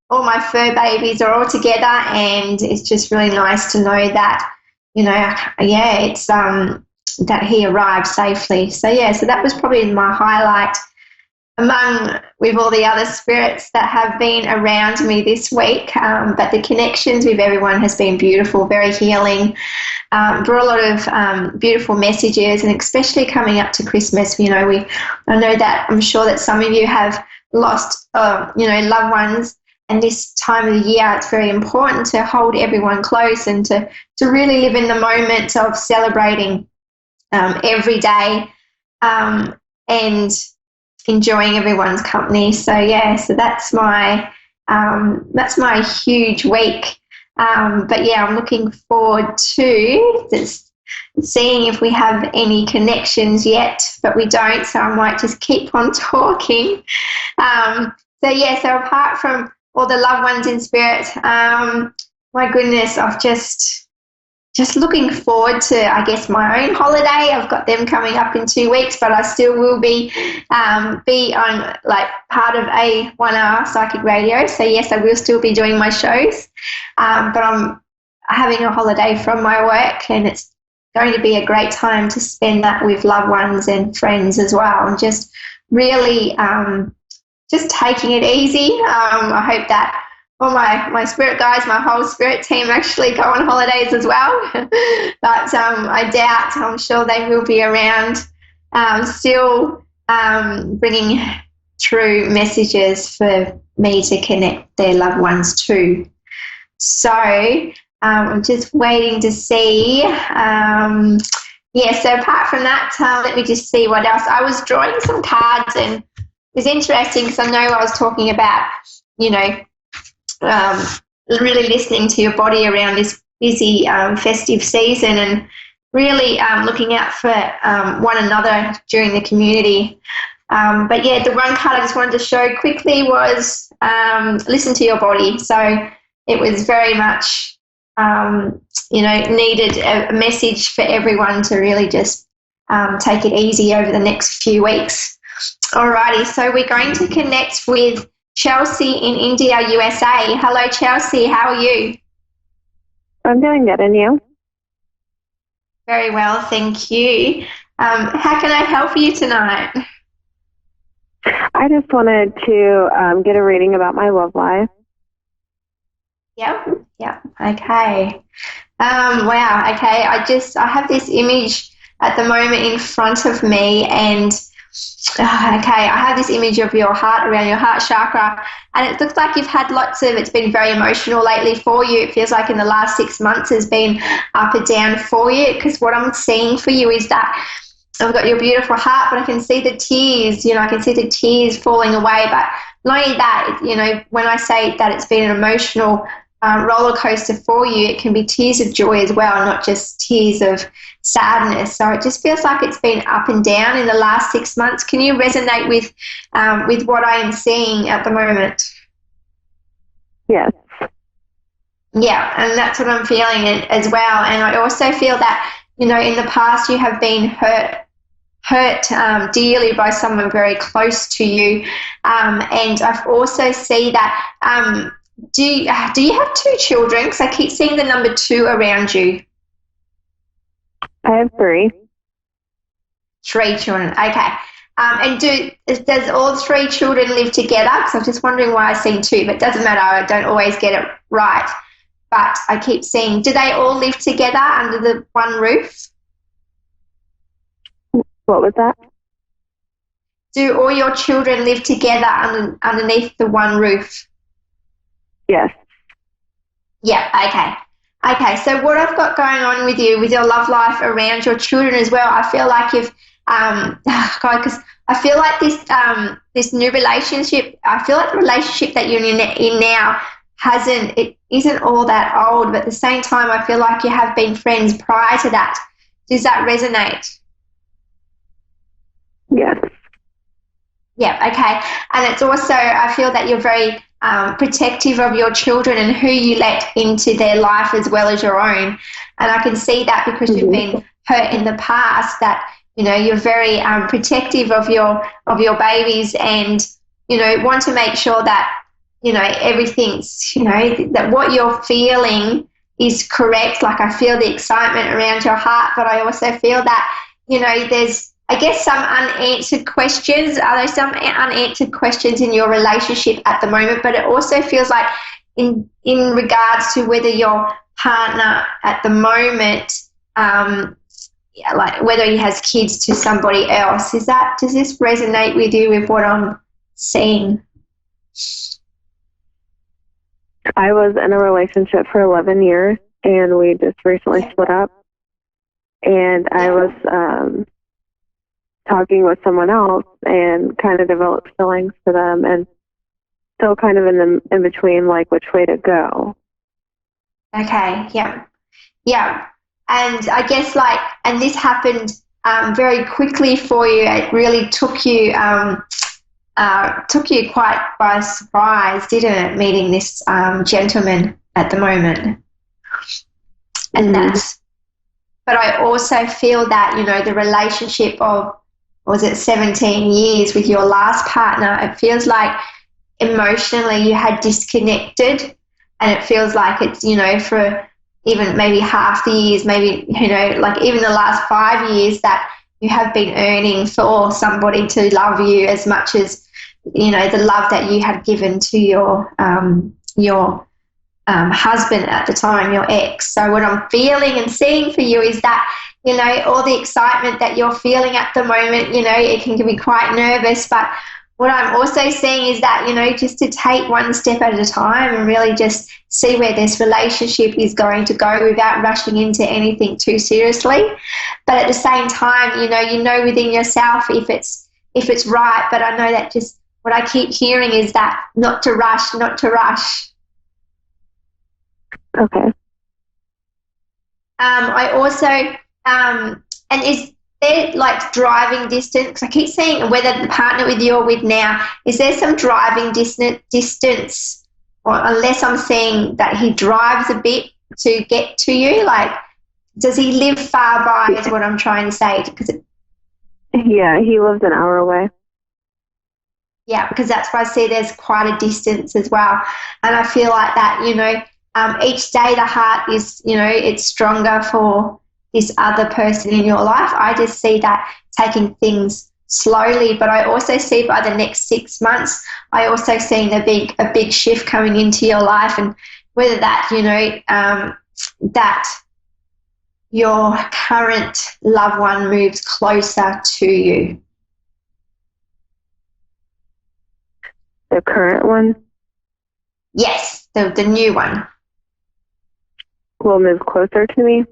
all my fur babies are all together, and it's just really nice to know that it's that he arrived safely. So so that was probably my highlight with all the other spirits that have been around me this week. But the connections with everyone has been beautiful, very healing. Brought a lot of beautiful messages, and especially coming up to Christmas, I know that I'm sure that some of you have lost, loved ones, and this time of the year, it's very important to hold everyone close and to really live in the moment of celebrating every day and enjoying everyone's company. So so that's my huge week. But I'm looking forward to seeing if we have any connections yet, but we don't, so I might just keep on talking. So apart from all the loved ones in spirit, my goodness, I've just looking forward to, I guess, my own holiday. I've got them coming up in 2 weeks, but I still will be on part of a 1 hour psychic radio. So yes, I will still be doing my shows, but I'm having a holiday from my work, and it's going to be a great time to spend that with loved ones and friends as well, and just really just taking it easy. I hope that all my spirit guides, my whole spirit team actually go on holidays as well. But I doubt, I'm sure they will be around still bringing true messages for me to connect their loved ones to. So I'm just waiting to see. So apart from that, let me just see what else. I was drawing some cards, and it was interesting because I know I was talking about, really listening to your body around this busy festive season, and really looking out for one another during the community. But yeah, the one card I just wanted to show quickly was listen to your body. So it was very much, needed a message for everyone to really just take it easy over the next few weeks. Alrighty, so we're going to connect with Chelsea in India, USA. Hello, Chelsea. How are you? I'm doing good, and you? Very well, thank you. How can I help you tonight? I just wanted to get a reading about my love life. Yep. Okay. Wow. Okay. I have this image at the moment in front of me, and I have this image of your heart around your heart chakra, and it looks like you've had it's been very emotional lately for you. It feels like in the last 6 months has been up and down for you, because what I'm seeing for you is that I've got your beautiful heart, but I can see the tears, I can see the tears falling away. But not only that, when I say that it's been an emotional roller coaster for you, it can be tears of joy as well, not just tears of sadness. So it just feels like it's been up and down in the last 6 months. Can you resonate with what I am seeing at the moment? Yes. Yeah, and that's what I'm feeling as well. And I also feel that, in the past you have been hurt dearly by someone very close to you. And I've also see that, do you have 2 children? Because I keep seeing the number 2 around you. I have 3. 3 children, okay. And does all 3 children live together? Because I'm just wondering why I've seen 2, but it doesn't matter. I don't always get it right. But I keep seeing, do they all live together under the one roof? What was that? Do all your children live together underneath the one roof? Yes. Yeah, okay. Okay, so what I've got going on with you, with your love life around your children as well, I feel like you've, because I feel like this new relationship, I feel like the relationship that you're in now it isn't all that old, but at the same time, I feel like you have been friends prior to that. Does that resonate? Yes. Yeah, okay. And it's also, I feel that you're very protective of your children and who you let into their life as well as your own. And I can see that because you've been hurt in the past, that, you're very protective of your babies, and, want to make sure that, everything's, that what you're feeling is correct. Like, I feel the excitement around your heart, but I also feel that, there's, I guess, some unanswered questions. Are there some unanswered questions in your relationship at the moment? But it also feels like in regards to whether your partner at the moment, like whether he has kids to somebody else, does this resonate with you with what I'm seeing? I was in a relationship for 11 years, and we just recently split up. And I was talking with someone else and kind of developed feelings for them, and still kind of in between, like, which way to go. Okay, yeah. And I guess, and this happened very quickly for you. It really took you quite by surprise, didn't it, meeting this gentleman at the moment? And but I also feel that, the relationship of, was it 17 years with your last partner, it feels like emotionally you had disconnected, and it feels like it's, for, even maybe half the years, maybe, like even the last 5 years that you have been earning for somebody to love you as much as, the love that you had given to your husband at the time, your ex. So what I'm feeling and seeing for you is that, all the excitement that you're feeling at the moment, it can be quite nervous, but what I'm also seeing is that, just to take one step at a time and really just see where this relationship is going to go without rushing into anything too seriously. But at the same time, you know within yourself if it's right. But I know that just what I keep hearing is that not to rush. Okay. I also, and is there like driving distance? Because I keep saying whether the partner with you or with now, is there some driving distance? Or unless I'm seeing that he drives a bit to get to you, like, does he live far by is what I'm trying to say. Yeah, he lives an hour away. Yeah, because that's why I see there's quite a distance as well. And I feel like that, each day the heart is, it's stronger for this other person in your life. I just see that taking things slowly, but I also see by the next 6 months, I also see a big shift coming into your life, and whether that, that your current loved one moves closer to you. The current one? Yes, the new one. Will move closer to me?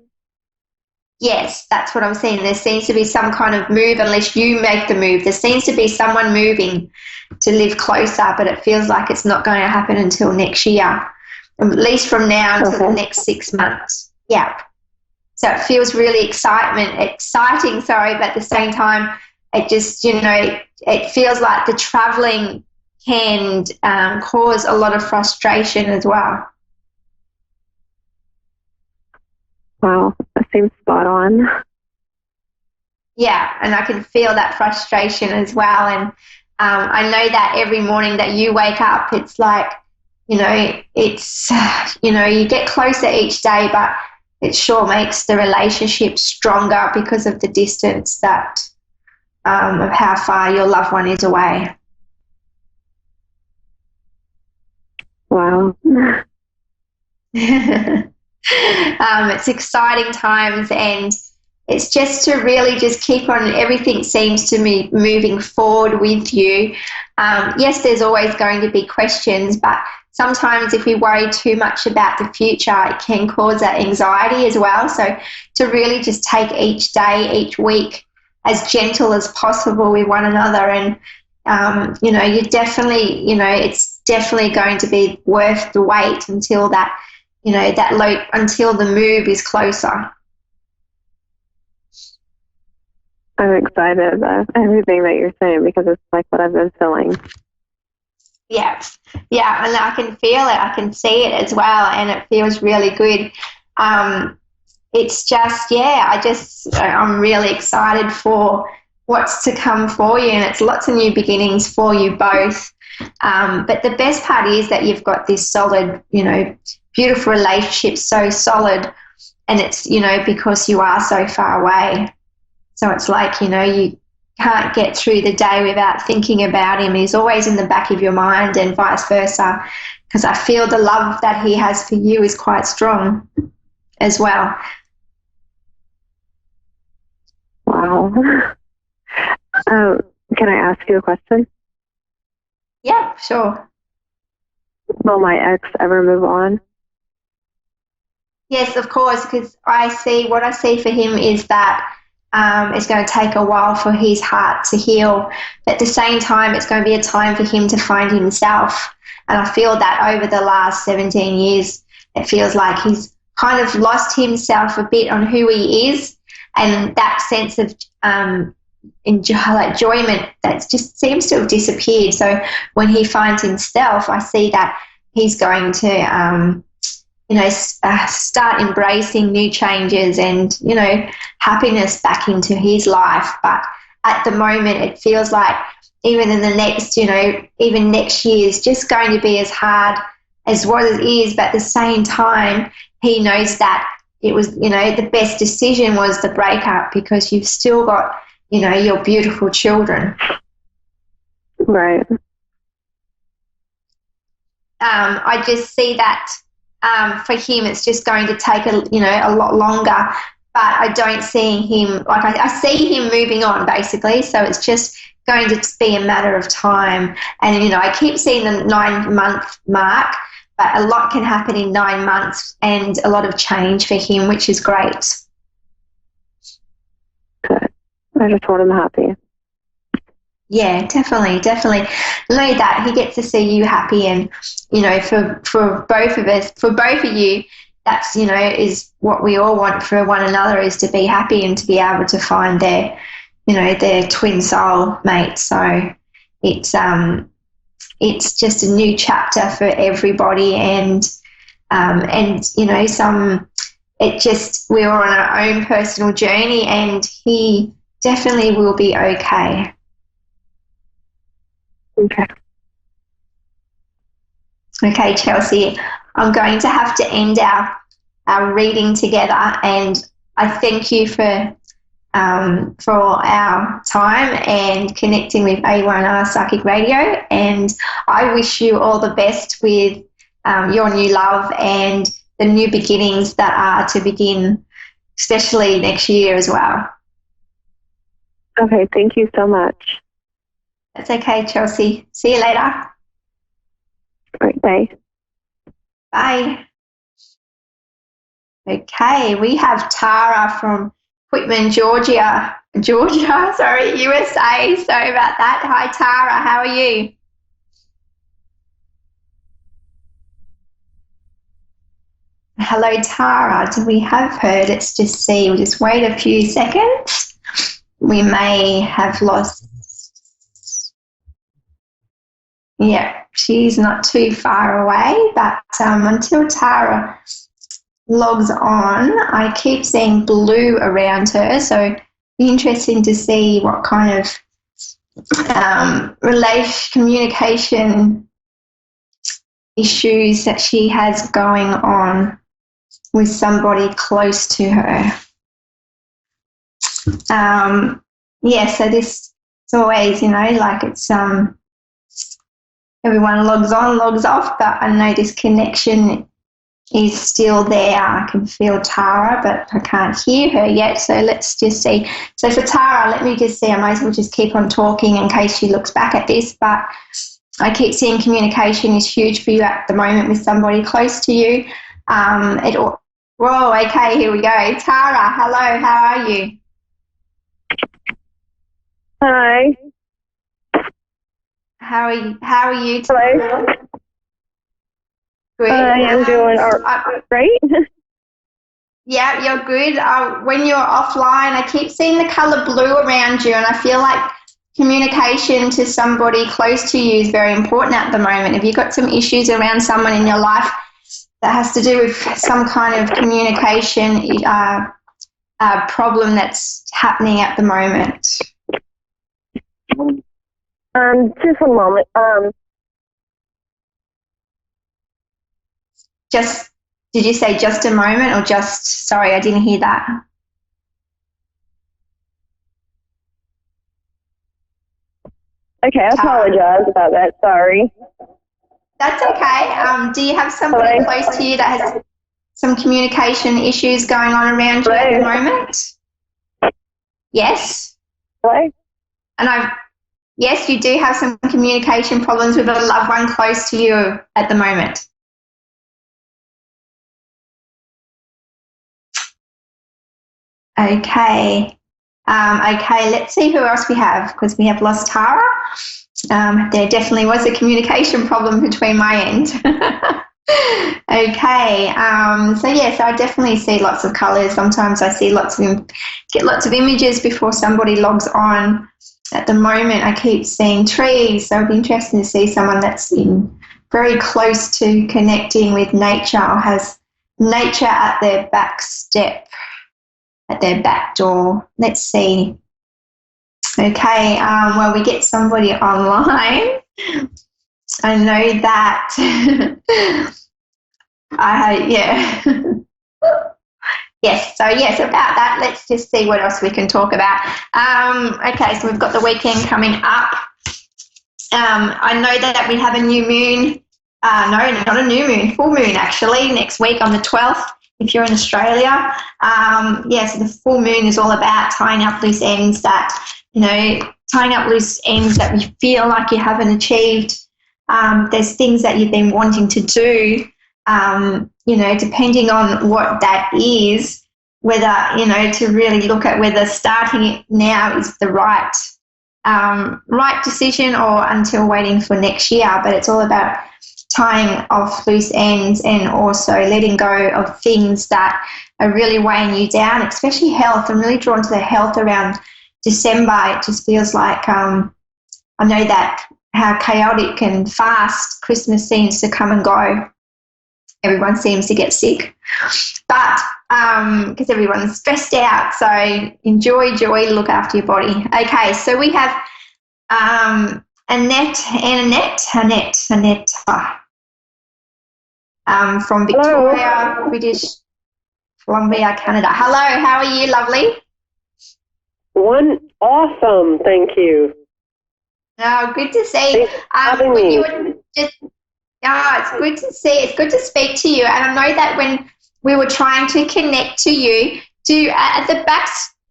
Yes, that's what I'm saying. There seems to be some kind of move, unless you make the move. There seems to be someone moving to live closer, but it feels like it's not going to happen until next year, at least from now until the next 6 months. Yeah. So it feels really exciting, but at the same time, it just, it feels like the traveling can cause a lot of frustration as well. Wow, that seems spot on. Yeah, and I can feel that frustration as well. And I know that every morning that you wake up, it's like, it's, you get closer each day, but it sure makes the relationship stronger because of the distance that, of how far your loved one is away. Wow. It's exciting times, and it's just to really just keep on. Everything seems to me moving forward with you. Yes, there's always going to be questions, but sometimes if we worry too much about the future, it can cause that anxiety as well. So to really just take each day, each week as gentle as possible with one another, and you definitely, it's definitely going to be worth the wait until that, until the move is closer. I'm excited about everything that you're saying because it's like what I've been feeling. Yeah, and I can feel it. I can see it as well, and it feels really good. It's just, I'm really excited for what's to come for you, and it's lots of new beginnings for you both. But the best part is that you've got this solid, beautiful relationship, so solid, and it's, because you are so far away. So it's like, you can't get through the day without thinking about him. He's always in the back of your mind, and vice versa, because I feel the love that he has for you is quite strong as well. Wow. Can I ask you a question? Yeah, sure. Will my ex ever move on? Yes, of course, because what I see for him is that it's going to take a while for his heart to heal. But at the same time, it's going to be a time for him to find himself. And I feel that over the last 17 years, it feels like he's kind of lost himself a bit on who he is, and that sense of enjoyment that just seems to have disappeared. So when he finds himself, I see that he's going to start embracing new changes and, happiness back into his life. But at the moment, it feels like even in the next, even next year is just going to be as hard as what it is. But at the same time, he knows that it was, the best decision was the breakup because you've still got, your beautiful children. Right. I just see that for him it's just going to take a lot longer, but I don't see him, like I see him moving on basically, so it's just going to be a matter of time. And, I keep seeing the 9-month mark, but a lot can happen in 9 months and a lot of change for him, which is great. Good. I just want him happy. Yeah, definitely. Know that he gets to see you happy, and for both of us, for both of you, that's is what we all want for one another, is to be happy and to be able to find their twin soul mate. So it's just a new chapter for everybody, and we're on our own personal journey, and he definitely will be okay. Okay, Chelsea, I'm going to have to end our reading together, and I thank you for our time and connecting with A1R Psychic Radio, and I wish you all the best with your new love and the new beginnings that are to begin, especially next year as well. Okay, thank you so much. That's okay, Chelsea. See you later. All right, bye. Bye. Okay, we have Tara from Whitman, USA. Sorry about that. Hi, Tara. How are you? Hello, Tara. Do we have her? Let's just see. We'll just wait a few seconds. We may have lost. Yeah, she's not too far away, but until Tara logs on, I keep seeing blue around her, so it'd be interesting to see what kind of communication issues that she has going on with somebody close to her. So this is always, like it's everyone logs on, logs off, but I know this connection is still there. I can feel Tara, but I can't hear her yet, so let's just see. So for Tara, let me just see. I might as well just keep on talking in case she looks back at this, but I keep seeing communication is huge for you at the moment with somebody close to you. Whoa, okay, here we go. Tara, hello, how are you? Hi. How are you? Hello. Good. I am doing all right. Yeah, you're good. When you're offline, I keep seeing the colour blue around you, and I feel like communication to somebody close to you is very important at the moment. Have you got some issues around someone in your life that has to do with some kind of communication problem that's happening at the moment? Just a moment. Did you say just a moment or just, sorry, I didn't hear that. Okay, I apologize about that. Sorry. That's okay. Do you have somebody close to you that has some communication issues going on around you at the moment? Yes. Hello? Yes, you do have some communication problems with a loved one close to you at the moment. Okay. Let's see who else we have, because we have lost Tara. There definitely was a communication problem between my end. Okay. So I definitely see lots of colours. Sometimes I see get lots of images before somebody logs on. At the moment, I keep seeing trees, so it'd be interesting to see someone that's very close to connecting with nature or has nature at their back step, at their back door. Let's see. Okay, we get somebody online. I know that. Yes, so yes, about that, let's just see what else we can talk about. Okay, so we've got the weekend coming up. I know that we have a new moon. No, not a new moon, full moon actually, next week on the 12th, if you're in Australia. So the full moon is all about tying up loose ends that, tying up loose ends that we feel like you haven't achieved. There's things that you've been wanting to do, depending on what that is, whether, to really look at whether starting it now is the right decision or until waiting for next year. But it's all about tying off loose ends and also letting go of things that are really weighing you down, especially health. I'm really drawn to the health around December. It just feels like I know that how chaotic and fast Christmas seems to come and go. Everyone seems to get sick, but because everyone's stressed out. So enjoy, look after your body. Okay, so we have Annette from Victoria, Hello. British Columbia, Canada. Hello, how are you, lovely? Awesome, thank you. Oh, good to see. It's good to see. It's good to speak to you. And I know that when we were trying to connect to you,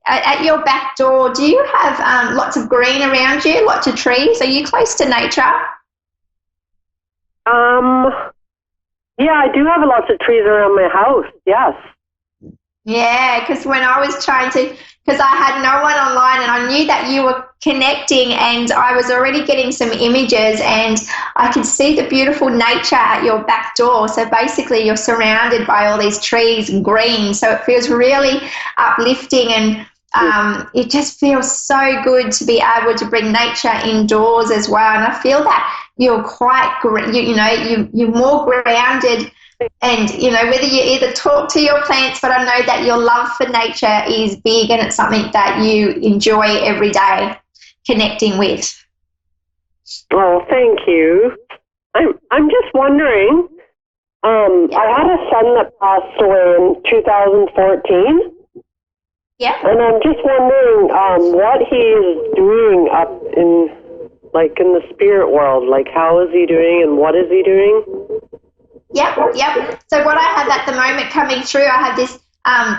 at your back door, do you have lots of green around you, lots of trees? Are you close to nature? Yeah, I do have lots of trees around my house, yes. Yeah, because when I was because I had no one online and I knew that you were connecting and I was already getting some images and I could see the beautiful nature at your back door. So basically you're surrounded by all these trees and green. So it feels really uplifting and it just feels so good to be able to bring nature indoors as well. And I feel that you're quite, you're more grounded. And, whether you either talk to your plants, but I know that your love for nature is big and it's something that you enjoy every day connecting with. Oh, thank you. I'm just wondering, I had a son that passed away in 2014. Yeah. And I'm just wondering what he is doing up in the spirit world. Like, how is he doing and what is he doing? Yep. So what I have at the moment coming through, I have this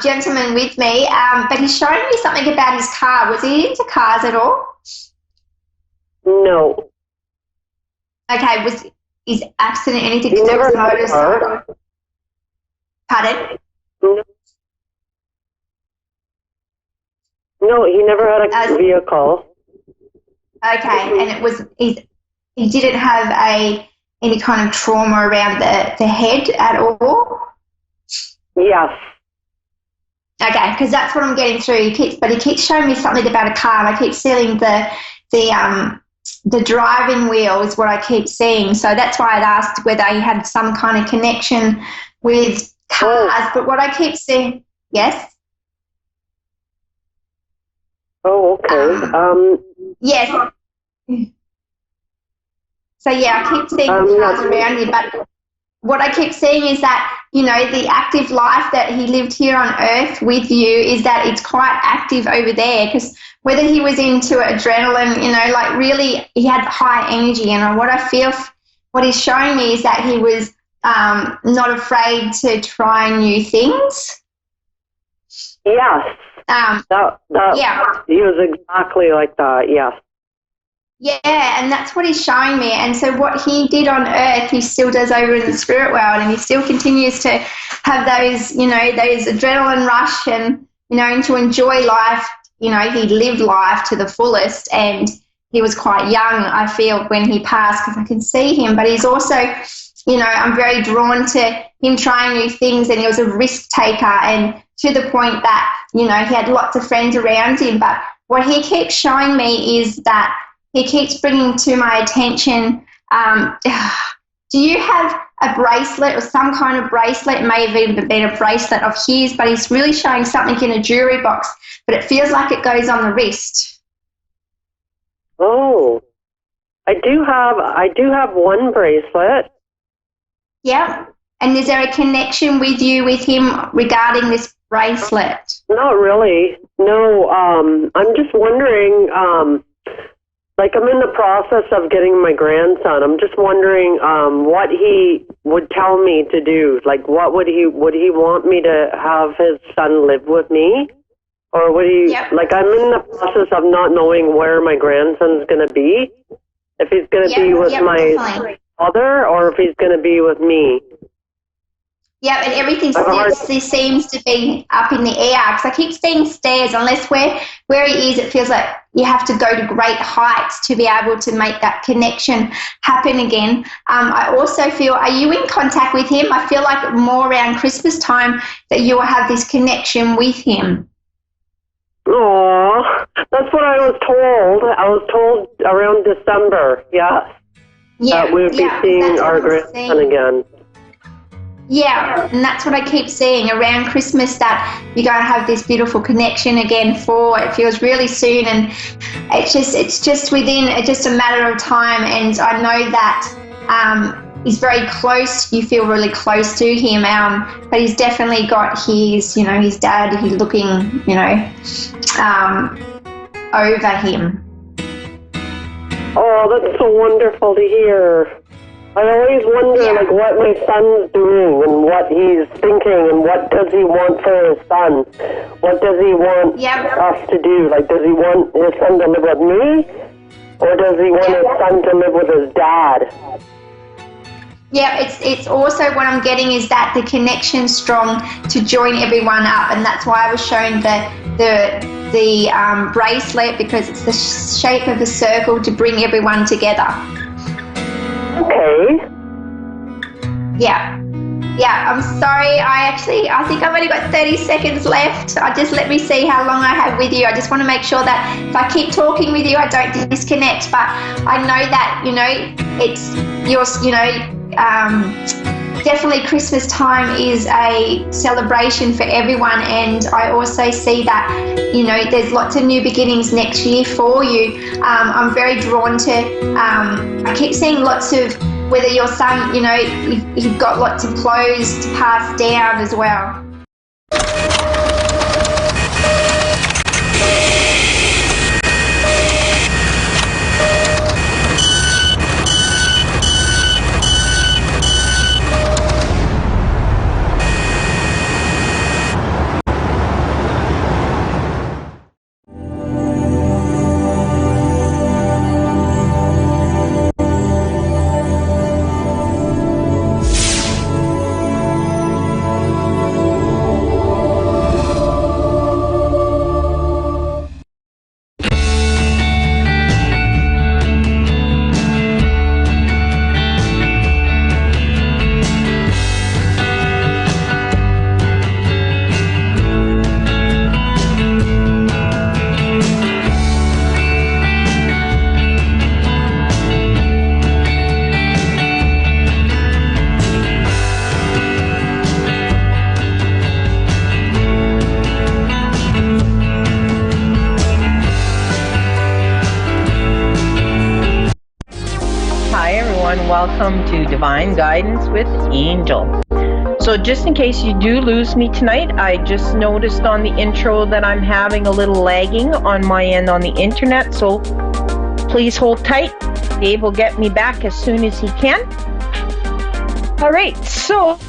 gentleman with me, but he's showing me something about his car. Was he into cars at all? No. Okay, was his accident anything to do with the motorcycle? Pardon? No, he never had a vehicle. Okay, and he didn't have any kind of trauma around the head at all? Yes. Okay, because that's what I'm getting through. He keeps showing me something about a car, and I keep seeing the driving wheel is what I keep seeing. So that's why I'd asked whether he had some kind of connection with cars. Oh. But what I keep seeing, yes? Oh, okay. Yes. So, yeah, I keep seeing cars around you, but what I keep seeing is that, the active life that he lived here on Earth with you is that it's quite active over there, because whether he was into adrenaline, really he had high energy, and what he's showing me is that he was not afraid to try new things. Yes. He was exactly like that, yes. Yeah, and that's what he's showing me. And so what he did on Earth, he still does over in the spirit world, and he still continues to have those, those adrenaline rush and, and to enjoy life. He lived life to the fullest, and he was quite young, I feel, when he passed, because I can see him. But he's also, I'm very drawn to him trying new things, and he was a risk taker, and to the point that, he had lots of friends around him. But what he keeps showing me is that he keeps bringing to my attention, do you have a bracelet or some kind of bracelet? It may have even been a bracelet of his, but he's really showing something in a jewelry box, but it feels like it goes on the wrist. Oh, I do have one bracelet. Yeah. And is there a connection with him regarding this bracelet? Not really. No, I'm just wondering, like I'm in the process of getting my grandson. I'm just wondering what he would tell me to do. Like what would he want me to have his son live with me? Or would he, like I'm in the process of not knowing where my grandson's going to be. If he's going to be with my father or if he's going to be with me. Yeah, and everything seems to be up in the air because I keep seeing stairs. Unless where he is, it feels like you have to go to great heights to be able to make that connection happen again. I also feel, are you in contact with him? I feel like more around Christmas time that you will have this connection with him. Oh, that's what I was told. I was told around December, yes. Yeah, that we would be seeing our grandson again. Yeah, and that's what I keep seeing around Christmas, that you're going to have this beautiful connection again it feels really soon, and it's just within just a matter of time, and I know that he's very close, you feel really close to him, but he's definitely got his dad, he's looking, over him. Oh, that's so wonderful to hear. I always wonder, like, what my son's doing and what he's thinking and what does he want for his son? What does he want us to do? Like, does he want his son to live with me? Or does he want his son to live with his dad? Yeah, it's also what I'm getting is that the connection's strong to join everyone up, and that's why I was showing the bracelet, because it's the shape of a circle to bring everyone together. Okay. Yeah, I'm sorry. I think I've only got 30 seconds left. Just let me see how long I have with you. I just want to make sure that if I keep talking with you, I don't disconnect. But I know that, it's yours, definitely Christmas time is a celebration for everyone, and I also see that, there's lots of new beginnings next year for you. I'm very drawn to, I keep seeing lots of, whether your son, you've got lots of clothes to pass down as well. Welcome to Divine Guidance with Angel. So just in case you do lose me tonight, I just noticed on the intro that I'm having a little lagging on my end on the internet, so please hold tight. Dave will get me back as soon as he can. All right, so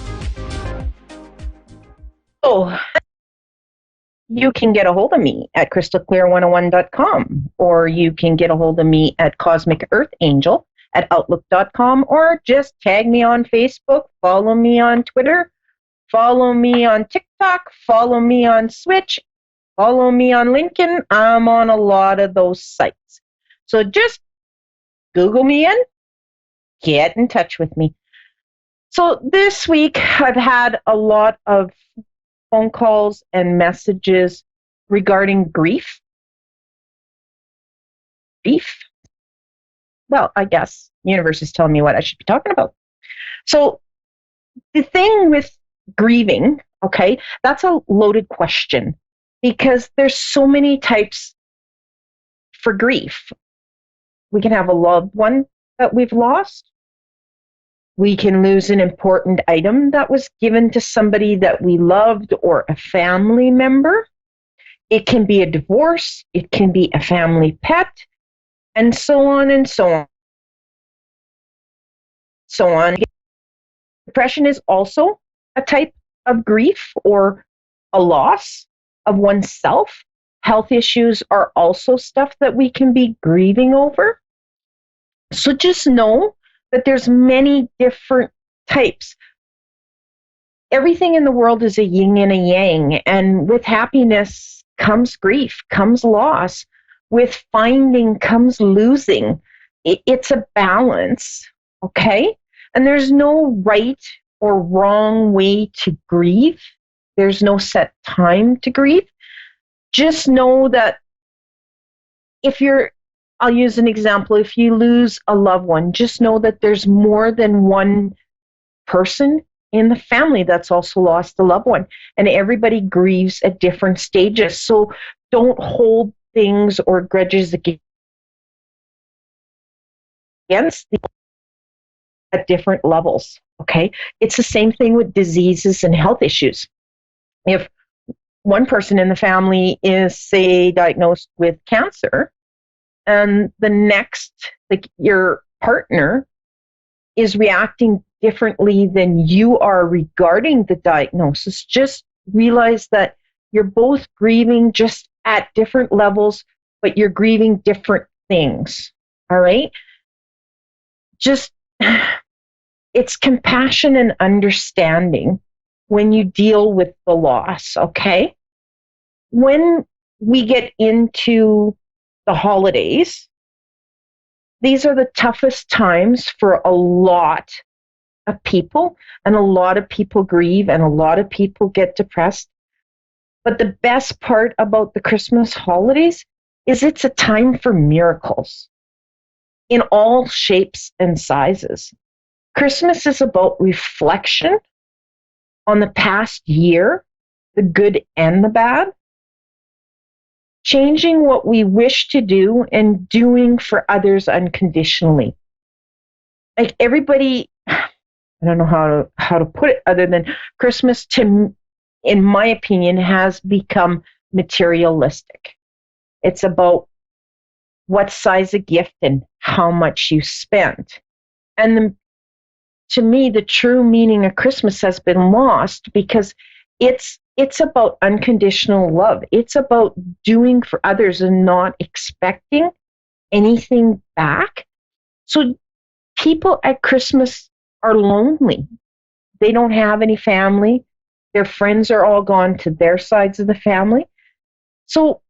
you can get a hold of me at crystalclear101.com, or you can get a hold of me at Cosmic Earth Angel at outlook.com, or just tag me on Facebook, follow me on Twitter, follow me on TikTok, follow me on Switch, follow me on LinkedIn. I'm on a lot of those sites. So just Google me in, get in touch with me. So this week I've had a lot of phone calls and messages regarding grief. Well, I guess the universe is telling me what I should be talking about. So the thing with grieving, okay, that's a loaded question because there's so many types for grief. We can have a loved one that we've lost. We can lose an important item that was given to somebody that we loved or a family member. It can be a divorce. It can be a family pet, and so on and so on. So on. Depression is also a type of grief or a loss of oneself. Health issues are also stuff that we can be grieving over. So just know that there's many different types. Everything in the world is a yin and a yang, and with happiness comes grief, comes loss. With finding comes losing. It's a balance, okay? And there's no right or wrong way to grieve. There's no set time to grieve. Just know that I'll use an example. If you lose a loved one, just know that there's more than one person in the family that's also lost a loved one. And everybody grieves at different stages. So don't hold things or grudges against them at different levels, okay? It's the same thing with diseases and health issues. If one person in the family is, say, diagnosed with cancer, and the next, like your partner, is reacting differently than you are regarding the diagnosis, just realize that you're both grieving just at different levels, but you're grieving different things, all right? Just, it's compassion and understanding when you deal with the loss, okay? When we get into the holidays, these are the toughest times for a lot of people, and a lot of people grieve, and a lot of people get depressed. But the best part about the Christmas holidays is it's a time for miracles in all shapes and sizes. Christmas is about reflection on the past year, the good and the bad, changing what we wish to do and doing for others unconditionally. Like everybody, I don't know how to put it other than Christmas, in my opinion, has become materialistic. It's about what size of gift and how much you spent. And to me, the true meaning of Christmas has been lost because it's about unconditional love. It's about doing for others and not expecting anything back. So people at Christmas are lonely. They don't have any family. Their friends are all gone to their sides of the family. So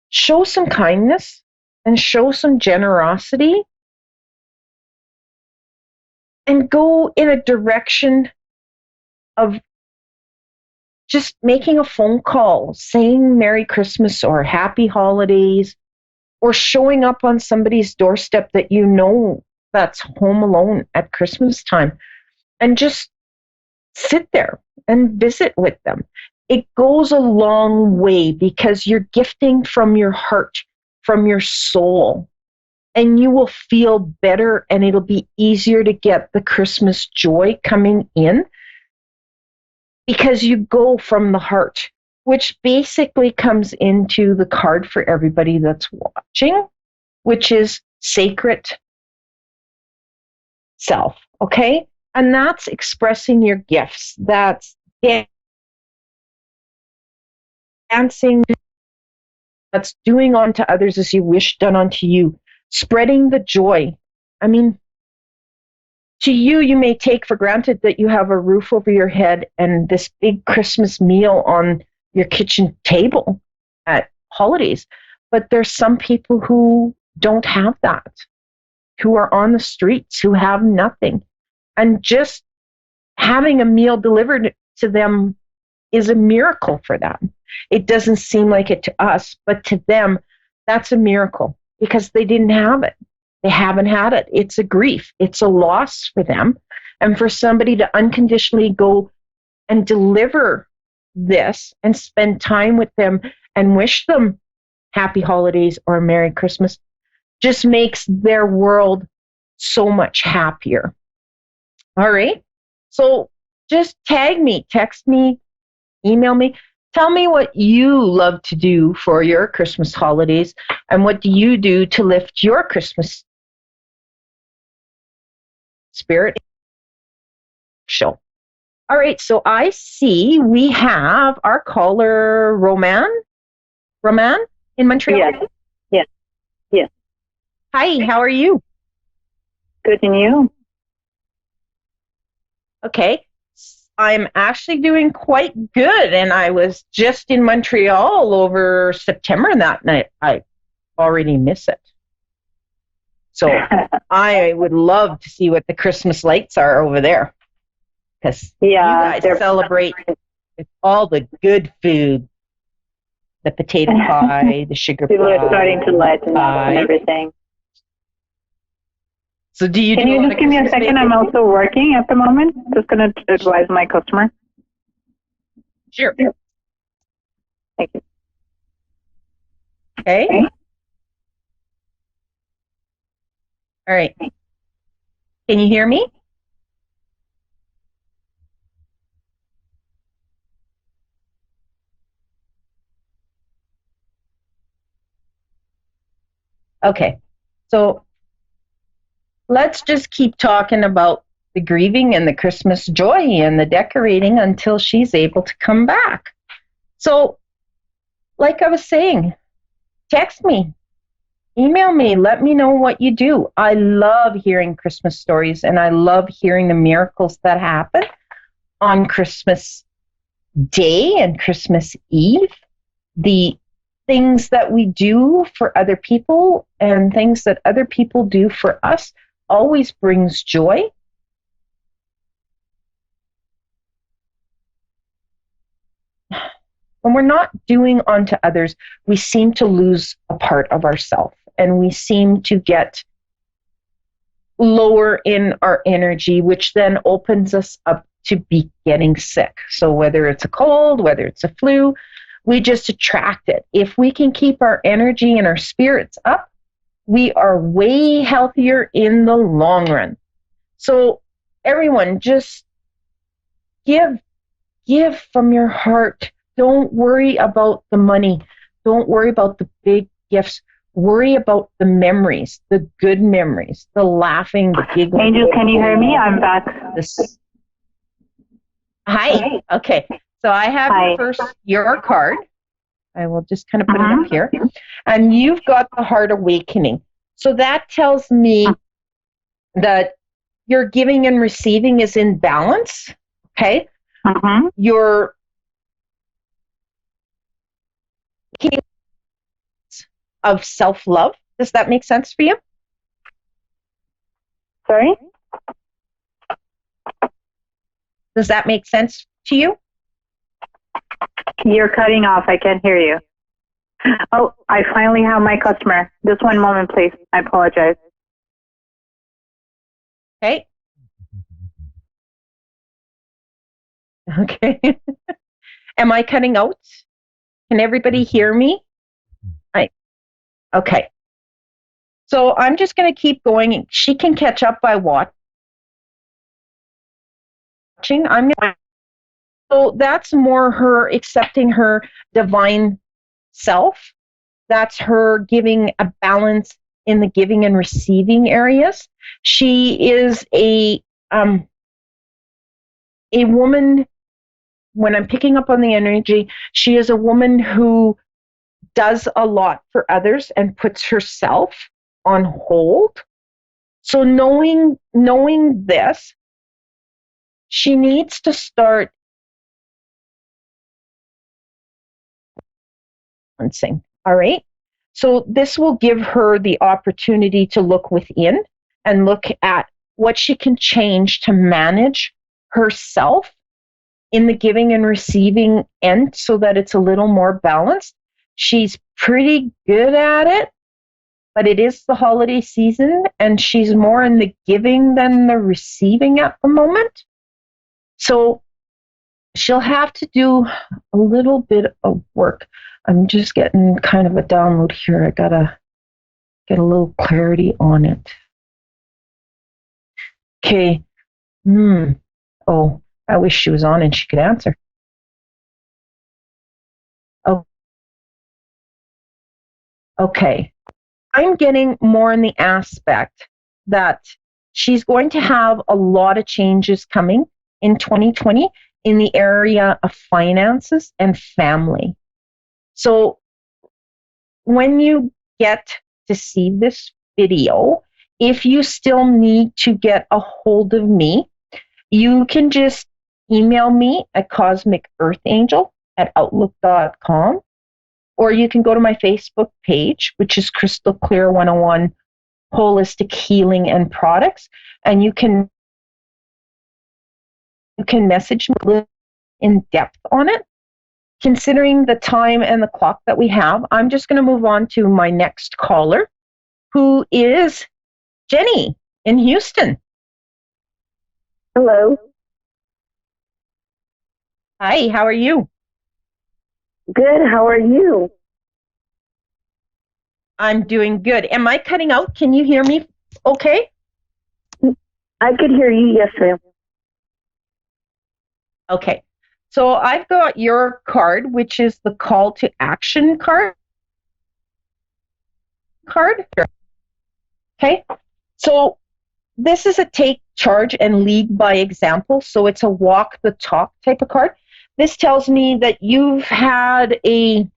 show some kindness and show some generosity and go in a direction of just making a phone call, saying Merry Christmas or Happy Holidays, or showing up on somebody's doorstep that you know that's home alone at Christmas time, and just sit there and visit with them. It goes a long way because you're gifting from your heart, from your soul, and you will feel better, and it'll be easier to get the Christmas joy coming in because you go from the heart, which basically comes into the card for everybody that's watching, which is sacred self, okay? And that's expressing your gifts. That's dancing. That's doing unto others as you wish done unto you. Spreading the joy. I mean, to you, you may take for granted that you have a roof over your head and this big Christmas meal on your kitchen table at holidays. But there's some people who don't have that, who are on the streets, who have nothing. And just having a meal delivered to them is a miracle for them. It doesn't seem like it to us, but to them, that's a miracle because they didn't have it. They haven't had it. It's a grief. It's a loss for them. And for somebody to unconditionally go and deliver this and spend time with them and wish them happy holidays or a Merry Christmas just makes their world so much happier. All right. So just tag me, text me, email me. Tell me what you love to do for your Christmas holidays, and what do you do to lift your Christmas spirit show. All right, so I see we have our caller, Roman in Montreal. Yes. Hi, how are you? Good, and you? Okay. I'm actually doing quite good, and I was just in Montreal over September that night. I already miss it. So I would love to see what the Christmas lights are over there, because you guys celebrate with all the good food, the potato pie, the sugar People pie. are starting to lighten up and everything. So do you Can you just give me a second? I'm also working at the moment. Just going to advise my customer. Sure. Thank you. Okay. All right. Can you hear me? Okay. So let's just keep talking about the grieving and the Christmas joy and the decorating until she's able to come back. So, like I was saying, text me, email me, let me know what you do. I love hearing Christmas stories, and I love hearing the miracles that happen on Christmas Day and Christmas Eve. The things that we do for other people and things that other people do for us always brings joy. When we're not doing unto others, we seem to lose a part of ourselves, and we seem to get lower in our energy, which then opens us up to be getting sick. So whether it's a cold, whether it's a flu, we just attract it. If we can keep our energy and our spirits up, we are way healthier in the long run. So everyone, just give from your heart. Don't worry about the money. Don't worry about the big gifts. Worry about the memories, the good memories, the laughing, the giggling. Angel, can you hear me? I'm back. Hi. Okay. So I have your card. I will just kind of put it up here. And you've got the heart awakening. So that tells me that your giving and receiving is in balance. Okay. Your of self-love. Does that make sense for you? Sorry? Does that make sense to you? You're cutting off. I can't hear you. Oh, I finally have my customer. Just one moment, please. I apologize. Okay. Okay. Am I cutting out? Can everybody hear me? Okay. So I'm just going to keep going. She can catch up by watching. So that's more her accepting her divine self. That's her giving a balance in the giving and receiving areas. She is a woman, when I'm picking up on the energy, she is a woman who does a lot for others and puts herself on hold. So knowing this, she needs to start balancing. All right. So this will give her the opportunity to look within and look at what she can change to manage herself in the giving and receiving end so that it's a little more balanced. She's pretty good at it, but it is the holiday season and she's more in the giving than the receiving at the moment. So she'll have to do a little bit of work. I'm just getting kind of a download here. I gotta get a little clarity on it. Okay. Oh, I wish she was on and she could answer. Oh. Okay. I'm getting more in the aspect that she's going to have a lot of changes coming in 2020 in the area of finances and family. So when you get to see this video, if you still need to get a hold of me, you can just email me at cosmicearthangel@outlook.com, or you can go to my Facebook page, which is Crystal Clear 101 Holistic Healing and Products, and you can message me in depth on it. Considering the time and the clock that we have, I'm just going to move on to my next caller, who is Jenny in Houston. Hello. Hi, how are you? Good, how are you? I'm doing good. Am I cutting out? Can you hear me okay? I could hear you, yes, ma'am. Okay. So I've got your card, which is the call to action card. Okay. So this is a take charge and lead by example. So it's a walk the talk type of card. This tells me that you've had I'd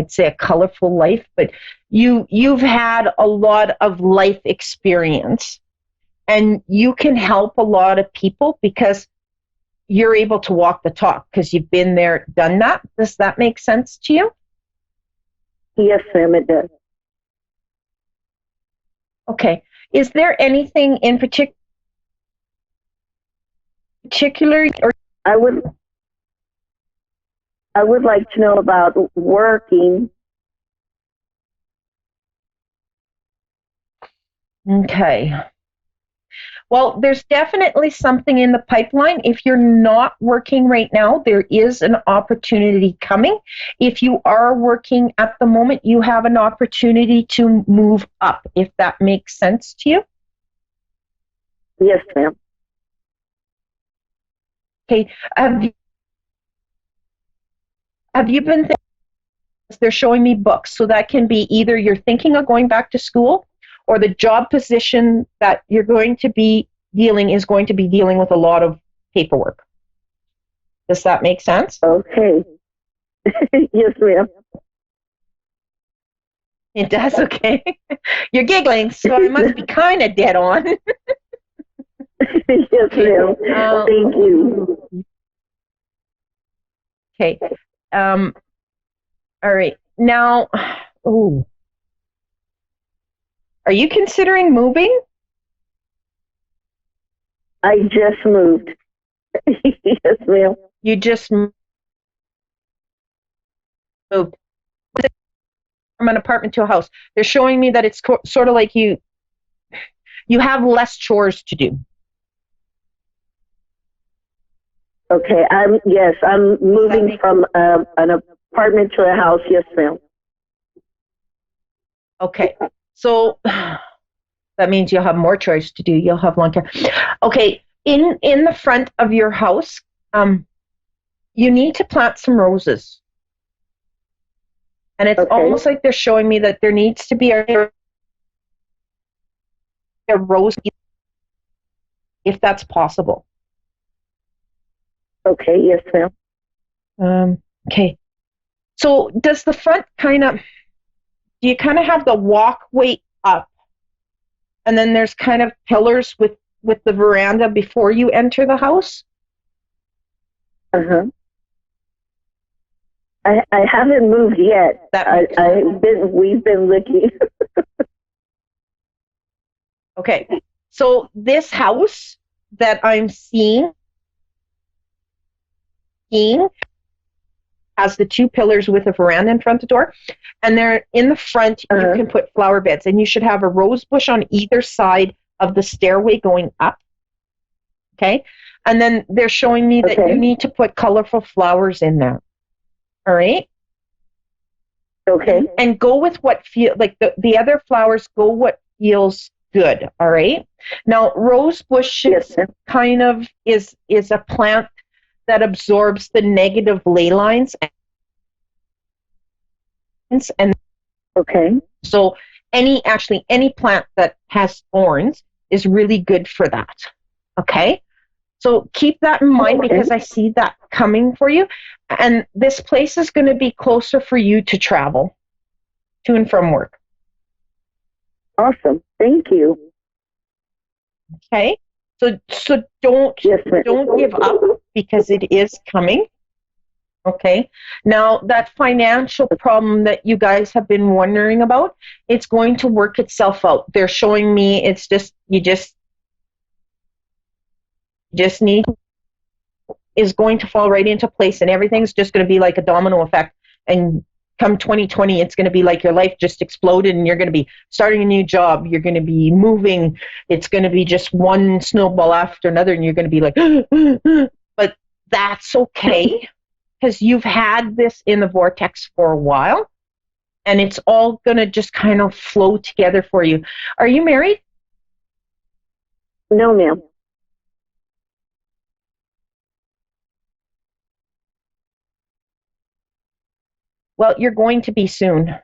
say a colorful life, but you've had a lot of life experience, and you can help a lot of people because you're able to walk the talk because you've been there, done that. Does that make sense to you? Yes, ma'am, it does. Okay. Is there anything in particular, or I would like to know about working. Okay. Well, there's definitely something in the pipeline. If you're not working right now, there is an opportunity coming. If you are working at the moment, you have an opportunity to move up, if that makes sense to you. Yes, ma'am. Okay. Have you been they're showing me books, so that can be either you're thinking of going back to school, or the job position that you're going to be dealing with a lot of paperwork. Does that make sense? Okay. Yes, ma'am. It does, okay. You're giggling, so I must be kind of dead on. Yes, ma'am. Thank you. Okay. All right. Now, are you considering moving? I just moved. Yes, ma'am. You just moved from an apartment to a house. They're showing me that it's sort of like you have less chores to do. Okay. I'm moving from an apartment to a house. Yes, ma'am. Okay. So that means you'll have more chores to do. You'll have lawn care. Okay. In the front of your house, you need to plant some roses. And it's almost like they're showing me that there needs to be a rose, if that's possible. Okay, yes, ma'am. Okay. So does the front do you kind of have the walkway up, and then there's kind of pillars with the veranda before you enter the house? Uh-huh. I haven't moved yet. We've been looking. Okay. So this house that I'm seeing has the two pillars with a veranda in front of the door, and they're in the front. You can put flower beds, and you should have a rose bush on either side of the stairway going up. Okay. And then they're showing me that you need to put colorful flowers in there. All right. Okay. And go with what the other flowers, go what feels good. All right. Now, rose bushes kind of is a plant that absorbs the negative ley lines. And okay. So any plant that has thorns is really good for that. Okay. So keep that in mind because I see that coming for you. And this place is going to be closer for you to travel to and from work. Awesome. Thank you. Okay. So don't give up because it is coming. Okay. Now that financial problem that you guys have been wondering about, it's going to work itself out. They're showing me it's just you just need is going to fall right into place and everything's just going to be like a domino effect. And come 2020, it's going to be like your life just exploded and you're going to be starting a new job. You're going to be moving. It's going to be just one snowball after another and you're going to be like, but that's okay because you've had this in the vortex for a while and it's all going to just kind of flow together for you. Are you married? No, ma'am. Well, you're going to be soon.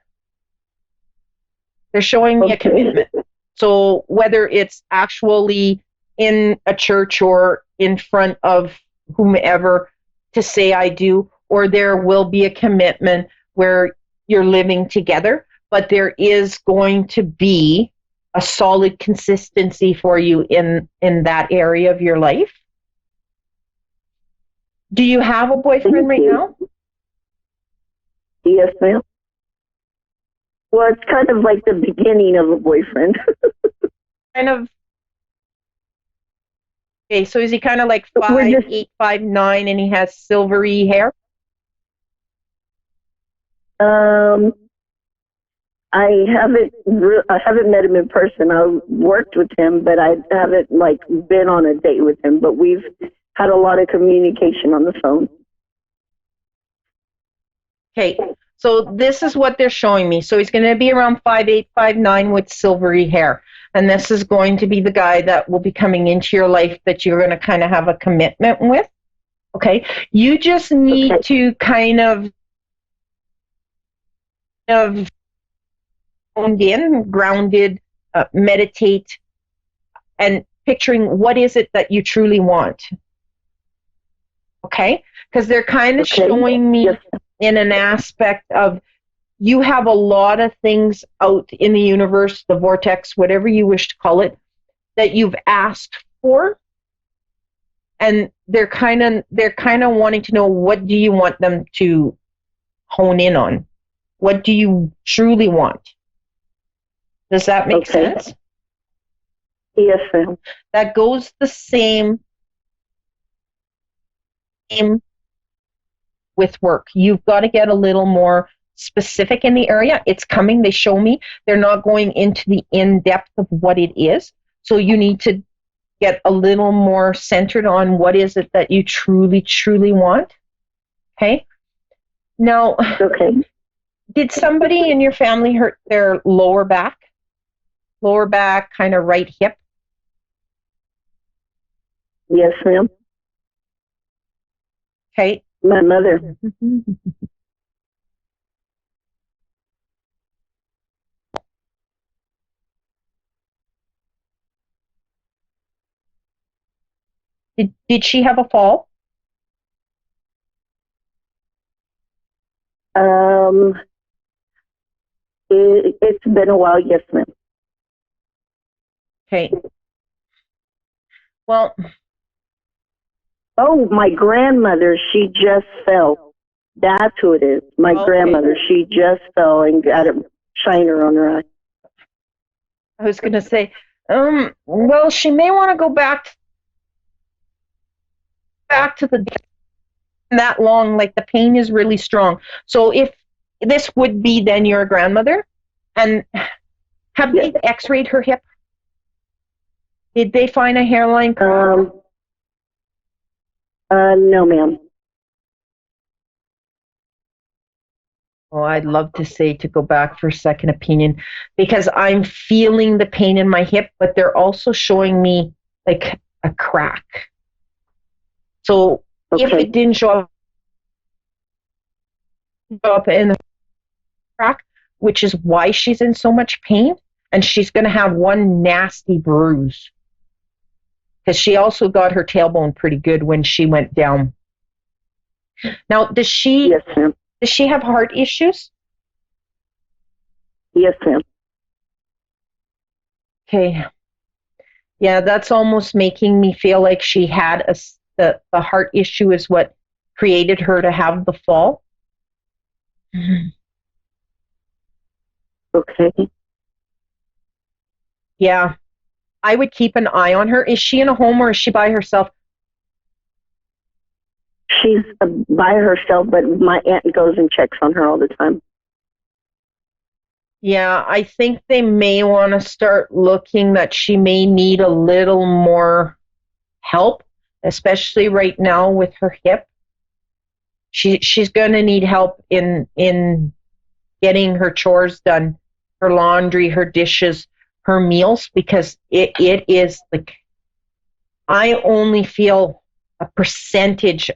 They're showing me a commitment. So whether it's actually in a church or in front of whomever to say I do, or there will be a commitment where you're living together, but there is going to be a solid consistency for you in that area of your life. Do you have a boyfriend right now? Yes, ma'am. Well, it's kind of like the beginning of a boyfriend. Kind of. Okay, so is he kind of like 5'8", 5'9", and he has silvery hair? I haven't met him in person. I worked with him, but I haven't been on a date with him. But we've had a lot of communication on the phone. Okay, so this is what they're showing me. So he's going to be around 5'8", 5'9", with silvery hair. And this is going to be the guy that will be coming into your life that you're going to kind of have a commitment with. Okay, you just need to kind of honed in, grounded, meditate, and picturing what is it that you truly want. Okay, because they're kind of showing me in an aspect of you have a lot of things out in the universe, the vortex, whatever you wish to call it, that you've asked for, and they're kind of wanting to know, what do you want them to hone in on? What do you truly want? Does that make sense? Yes, ma'am. That goes the same with work. You've got to get a little more specific in the area. It's coming. They show me. They're not going into the in-depth of what it is. So you need to get a little more centered on what is it that you truly, truly want. Okay? Now, did somebody in your family hurt their lower back? Lower back, kind of right hip? Yes, ma'am. Okay. My mother. Did she have a fall? It's been a while, yes, ma'am. Okay. Well. Oh, my grandmother, she just fell. That's who it is. My grandmother, she just fell and got a shiner on her eye. I was going to say, well, she may want to go back to the that long, like the pain is really strong. So if this would be then your grandmother, and have they x-rayed her hip? Did they find a hairline crack? No, ma'am. Oh, I'd love to say to go back for a second opinion, because I'm feeling the pain in my hip, but they're also showing me like a crack. So if it didn't show up in the crack, which is why she's in so much pain, and she's going to have one nasty bruise, because she also got her tailbone pretty good when she went down. Now, does she have heart issues? Yes, ma'am. Okay. Yeah, that's almost making me feel like she had the heart issue is what created her to have the fall. Okay. Yeah, I would keep an eye on her. Is she in a home or is she by herself? She's by herself, but my aunt goes and checks on her all the time. Yeah, I think they may want to start looking that she may need a little more help, especially right now with her hip. She's going to need help in getting her chores done, her laundry, her dishes, her meals, because it is like, I only feel a percentage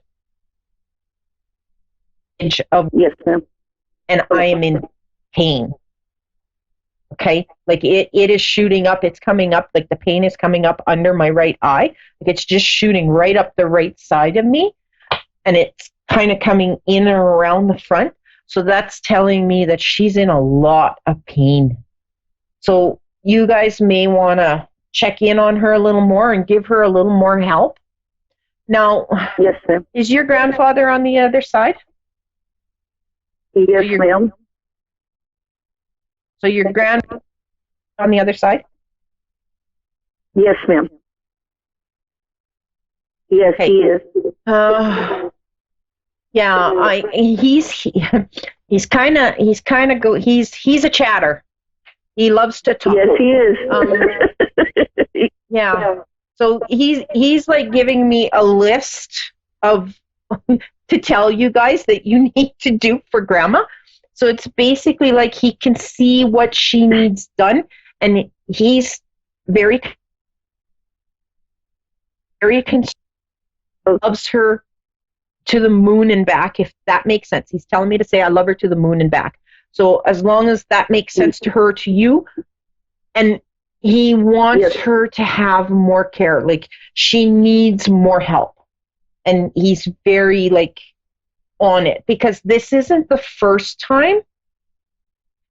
of, yes, ma'am, and I am in pain. Okay, like it is shooting up. It's coming up, like the pain is coming up under my right eye. Like it's just shooting right up the right side of me, and it's kind of coming in and around the front. So that's telling me that she's in a lot of pain. So you guys may want to check in on her a little more and give her a little more help. Now, yes, ma'am. Is your grandfather on the other side? Yes, ma'am. So your grandfather on the other side? Yes, ma'am. Yes, okay. He is. Yeah, he's kind of he's a chatter. He loves to talk. Yes, he is. Yeah. So he's like giving me a list of to tell you guys that you need to do for Grandma. So it's basically like he can see what she needs done, and he's very concerned. Loves her to the moon and back, if that makes sense. He's telling me to say I love her to the moon and back. So as long as that makes sense to her, to you, and he wants her to have more care. Like she needs more help. And he's very like on it, because this isn't the first time.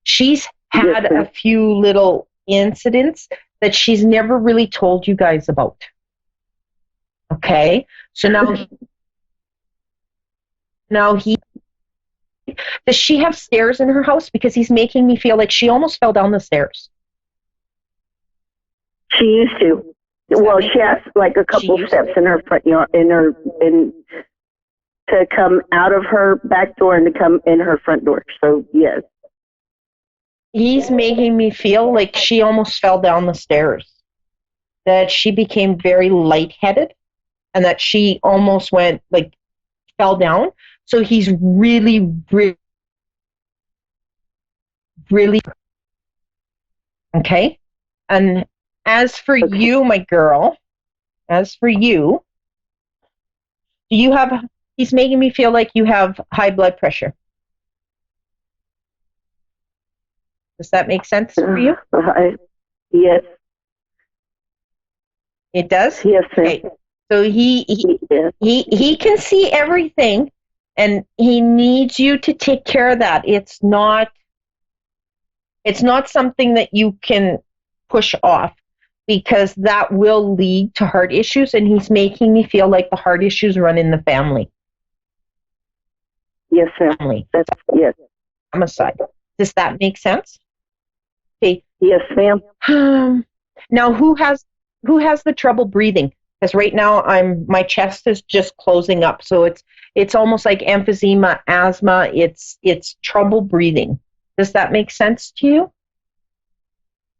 She's had a few little incidents that she's never really told you guys about. Okay? So now does she have stairs in her house? Because he's making me feel like she almost fell down the stairs. She used to. Well, she has like a couple steps in her front yard, to come out of her back door and to come in her front door. So yes. He's making me feel like she almost fell down the stairs. That she became very lightheaded, and that she almost went like fell down. So he's really, really, really okay. And as for you, my girl, do you have, he's making me feel like you have high blood pressure. Does that make sense for you? Yes. It does? Yes, sir. Okay. So he can see everything, and he needs you to take care of that. It's not something that you can push off, because that will lead to heart issues, and he's making me feel like the heart issues run in the family. Yes, sir. That's yes. Homicide. Does that make sense? Okay. Yes, ma'am. Now, who has the trouble breathing? Because right now my chest is just closing up, so it's almost like emphysema, asthma. It's trouble breathing. Does that make sense to you?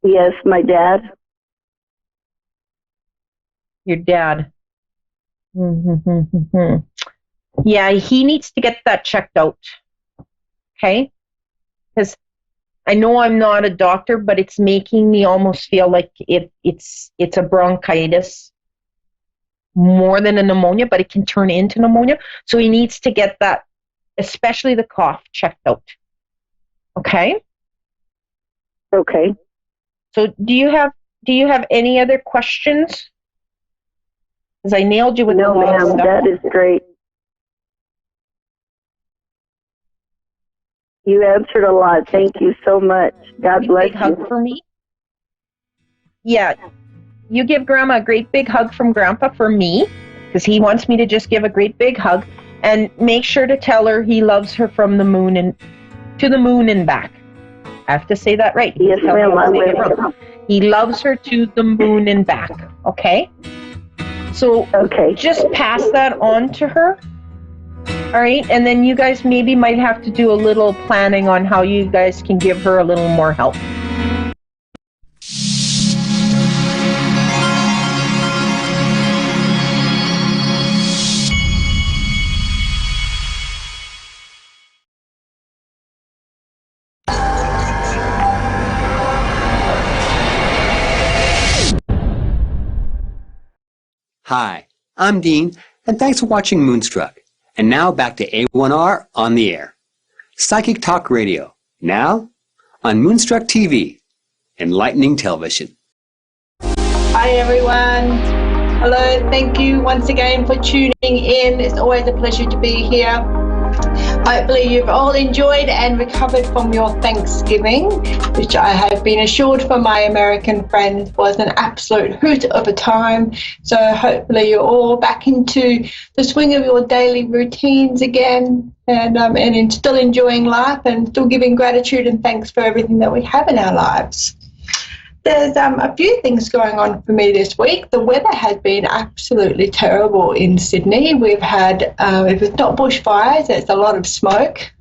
Yes, my dad. Your dad. Yeah, he needs to get that checked out. Okay? Because I know I'm not a doctor, but it's making me almost feel like it's a bronchitis more than a pneumonia, but it can turn into pneumonia. So he needs to get that, especially the cough, checked out. Okay? Okay. So do you have any other questions? Because I nailed you with no, a lot of ma'am, stuff. that is great. You answered a lot. Thank you so much. God bless you. Big hug for me. Yeah. You give Grandma a great big hug from Grandpa for me, because he wants me to just give a great big hug. And make sure to tell her he loves her from the moon and to the moon and back. I have to say that right. Yes, ma'am. He loves her to the moon and back. Okay? So just pass that on to her. All right? And then you guys maybe might have to do a little planning on how you guys can give her a little more help. Hi, I'm Dean, and thanks for watching Moonstruck. And now back to A1R on the air. Psychic Talk Radio, now on Moonstruck TV, enlightening television. Hi everyone. Hello, thank you once again for tuning in. It's always a pleasure to be here. Hopefully you've all enjoyed and recovered from your Thanksgiving, which I have been assured from my American friends was an absolute hoot of a time. So hopefully you're all back into the swing of your daily routines again, and still enjoying life and still giving gratitude and thanks for everything that we have in our lives. There's a few things going on for me this week. The weather has been absolutely terrible in Sydney. We've had, if it's not bushfires, it's a lot of smoke.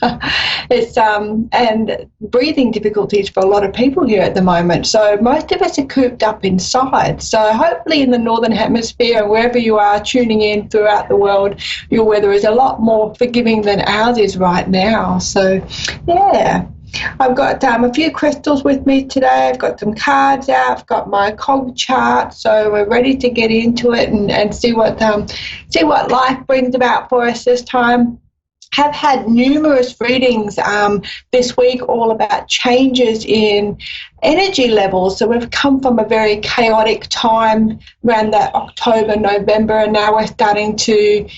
It's and breathing difficulties for a lot of people here at the moment. So most of us are cooped up inside. So hopefully in the Northern Hemisphere and wherever you are tuning in throughout the world, your weather is a lot more forgiving than ours is right now. So, yeah. I've got a few crystals with me today. I've got some cards out. I've got my cog chart, so we're ready to get into it and see what life brings about for us this time. Have had numerous readings this week all about changes in energy levels. So we've come from a very chaotic time around that October, November, and now we're starting to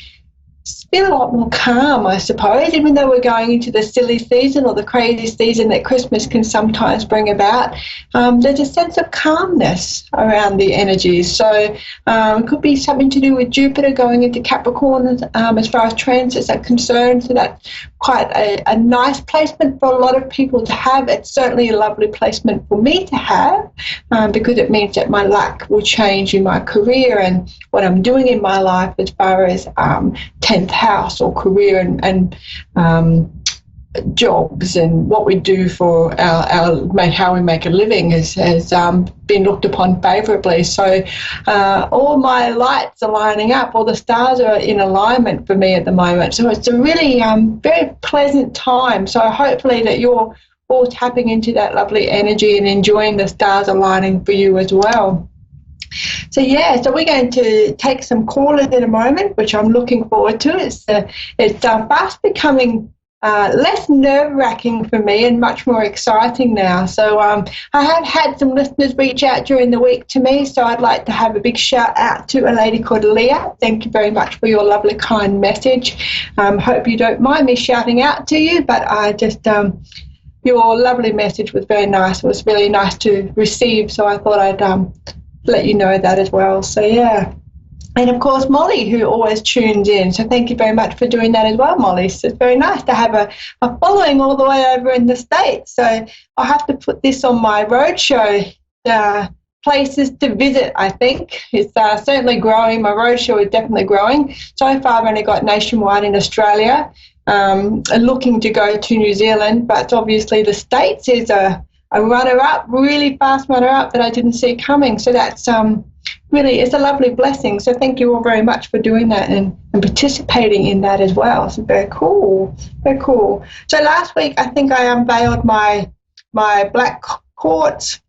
feel a lot more calm, I suppose, even though we're going into the silly season or the crazy season that Christmas can sometimes bring about. There's a sense of calmness around the energies. So it could be something to do with Jupiter going into Capricorn as far as transits are concerned. So that's quite a nice placement for a lot of people to have. It's certainly a lovely placement for me to have because it means that my luck will change in my career and what I'm doing in my life as far as 10th house or career and jobs and what we do for how we make a living has been looked upon favourably. So all my lights are lining up, all the stars are in alignment for me at the moment. So it's a really very pleasant time. So hopefully that you're all tapping into that lovely energy and enjoying the stars aligning for you as well. So we're going to take some callers in a moment, which I'm looking forward to. It's fast becoming less nerve-wracking for me and much more exciting now. So I have had some listeners reach out during the week to me, so I'd like to have a big shout out to a lady called Leah. Thank you very much for your lovely, kind message. Hope you don't mind me shouting out to you, but I just... your lovely message was very nice. It was really nice to receive, so I thought I'd let you know that as well. So yeah, and of course Molly, who always tunes in, so thank you very much for doing that as well, Molly. So it's very nice to have a following all the way over in the States. So I'll have to put this on my roadshow places to visit. I think it's certainly growing. My roadshow is definitely growing. So far I've only got nationwide in Australia, looking to go to New Zealand, but obviously the States is a runner-up, really fast runner-up that I didn't see coming. So that's really is a lovely blessing. So thank you all very much for doing that and participating in that as well. So very cool, very cool. So last week I think I unveiled my black quartz.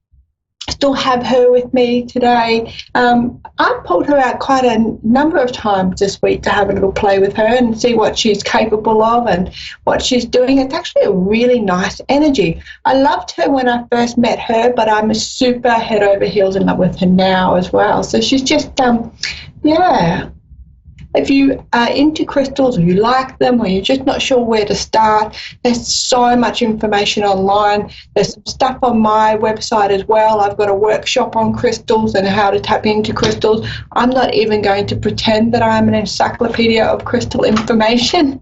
Still have her with me today. I've pulled her out quite a number of times this week to have a little play with her and see what she's capable of and what she's doing. It's actually a really nice energy. I loved her when I first met her, but I'm super head over heels in love with her now as well. So she's just, yeah. If you are into crystals or you like them or you're just not sure where to start, there's so much information online. There's some stuff on my website as well. I've got a workshop on crystals and how to tap into crystals. I'm not even going to pretend that I'm an encyclopedia of crystal information.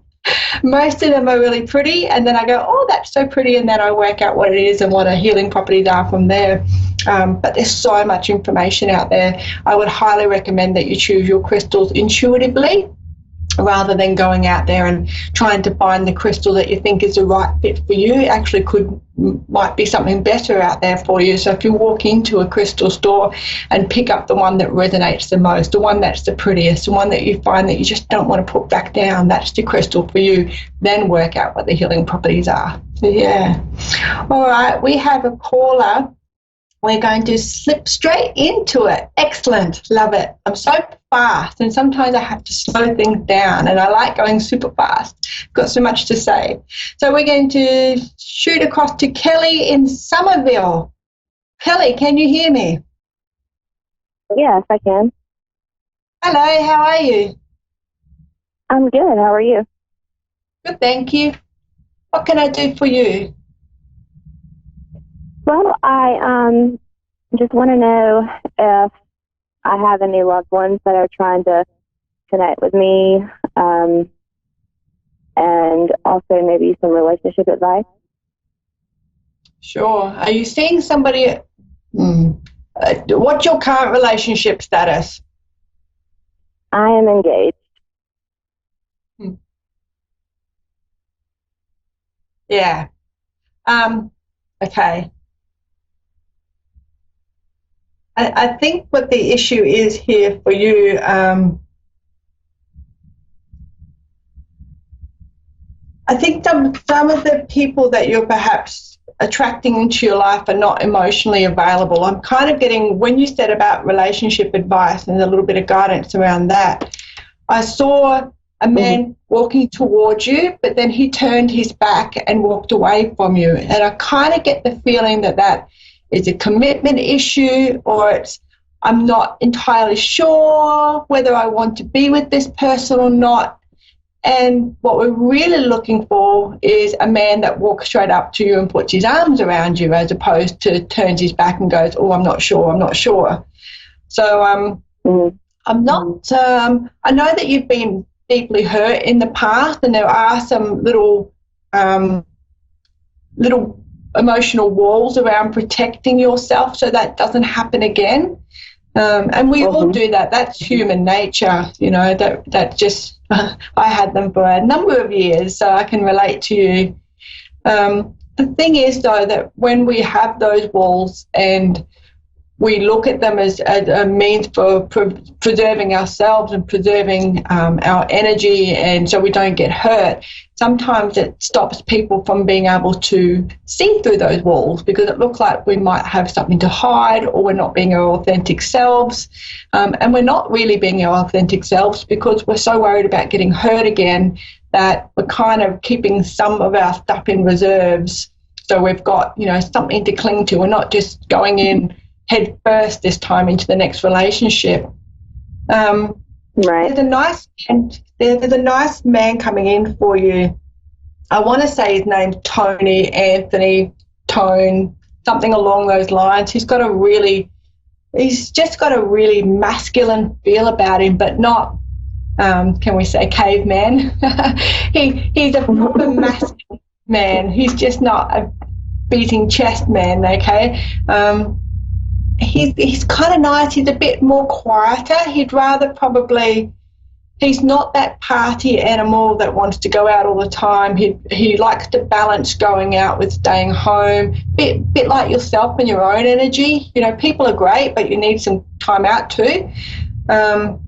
Most of them are really pretty, and then I go, oh, that's so pretty, and then I work out what it is and what a healing properties are from there. But there's so much information out there. I would highly recommend that you choose your crystals intuitively rather than going out there and trying to find the crystal that you think is the right fit for you. It actually might be something better out there for you. So if you walk into a crystal store and pick up the one that resonates the most, the one that's the prettiest, the one that you find that you just don't want to put back down, that's the crystal for you. Then work out what the healing properties are. So yeah. All right, we have a caller. We're going to slip straight into it. Excellent. Love it. I'm so fast, and sometimes I have to slow things down, and I like going super fast. Got so much to say. So we're going to shoot across to Kelly in Somerville. Kelly, can you hear me? Yes, I can. Hello, how are you? I'm good. How are you? Good, thank you. What can I do for you? Well, I just want to know if I have any loved ones that are trying to connect with me, and also maybe some relationship advice. Sure. Are you seeing somebody? What's your current relationship status? I am engaged. Yeah. Okay. I think what the issue is here for you, I think some of the people that you're perhaps attracting into your life are not emotionally available. I'm kind of getting, when you said about relationship advice and a little bit of guidance around that, I saw a man walking towards you, but then he turned his back and walked away from you. And I kind of get the feeling that is a commitment issue, or I'm not entirely sure whether I want to be with this person or not. And what we're really looking for is a man that walks straight up to you and puts his arms around you, as opposed to turns his back and goes, oh, I'm not sure. So I'm not, I know that you've been deeply hurt in the past, and there are some little emotional walls around protecting yourself so that doesn't happen again. And we all do that. That's human nature, you know, that just, I had them for a number of years, so I can relate to you. The thing is, though, that when we have those walls and we look at them as a means for preserving ourselves and preserving our energy, and so we don't get hurt, sometimes it stops people from being able to see through those walls, because it looks like we might have something to hide, or we're not being our authentic selves. And we're not really being our authentic selves because we're so worried about getting hurt again that we're kind of keeping some of our stuff in reserves. So we've got, you know, something to cling to. We're not just going in head first this time into the next relationship. Right. There's a nice man coming in for you. I want to say his name's Tony, Anthony, Tone, something along those lines. He's just got a really masculine feel about him, but not, can we say caveman? He's a proper masculine man. He's just not a beating chest man, okay? He's kind of nice. He's a bit more quieter. He'd rather probably he's not that party animal that wants to go out all the time. He likes to balance going out with staying home. Bit like yourself and your own energy. You know, people are great, but you need some time out too. And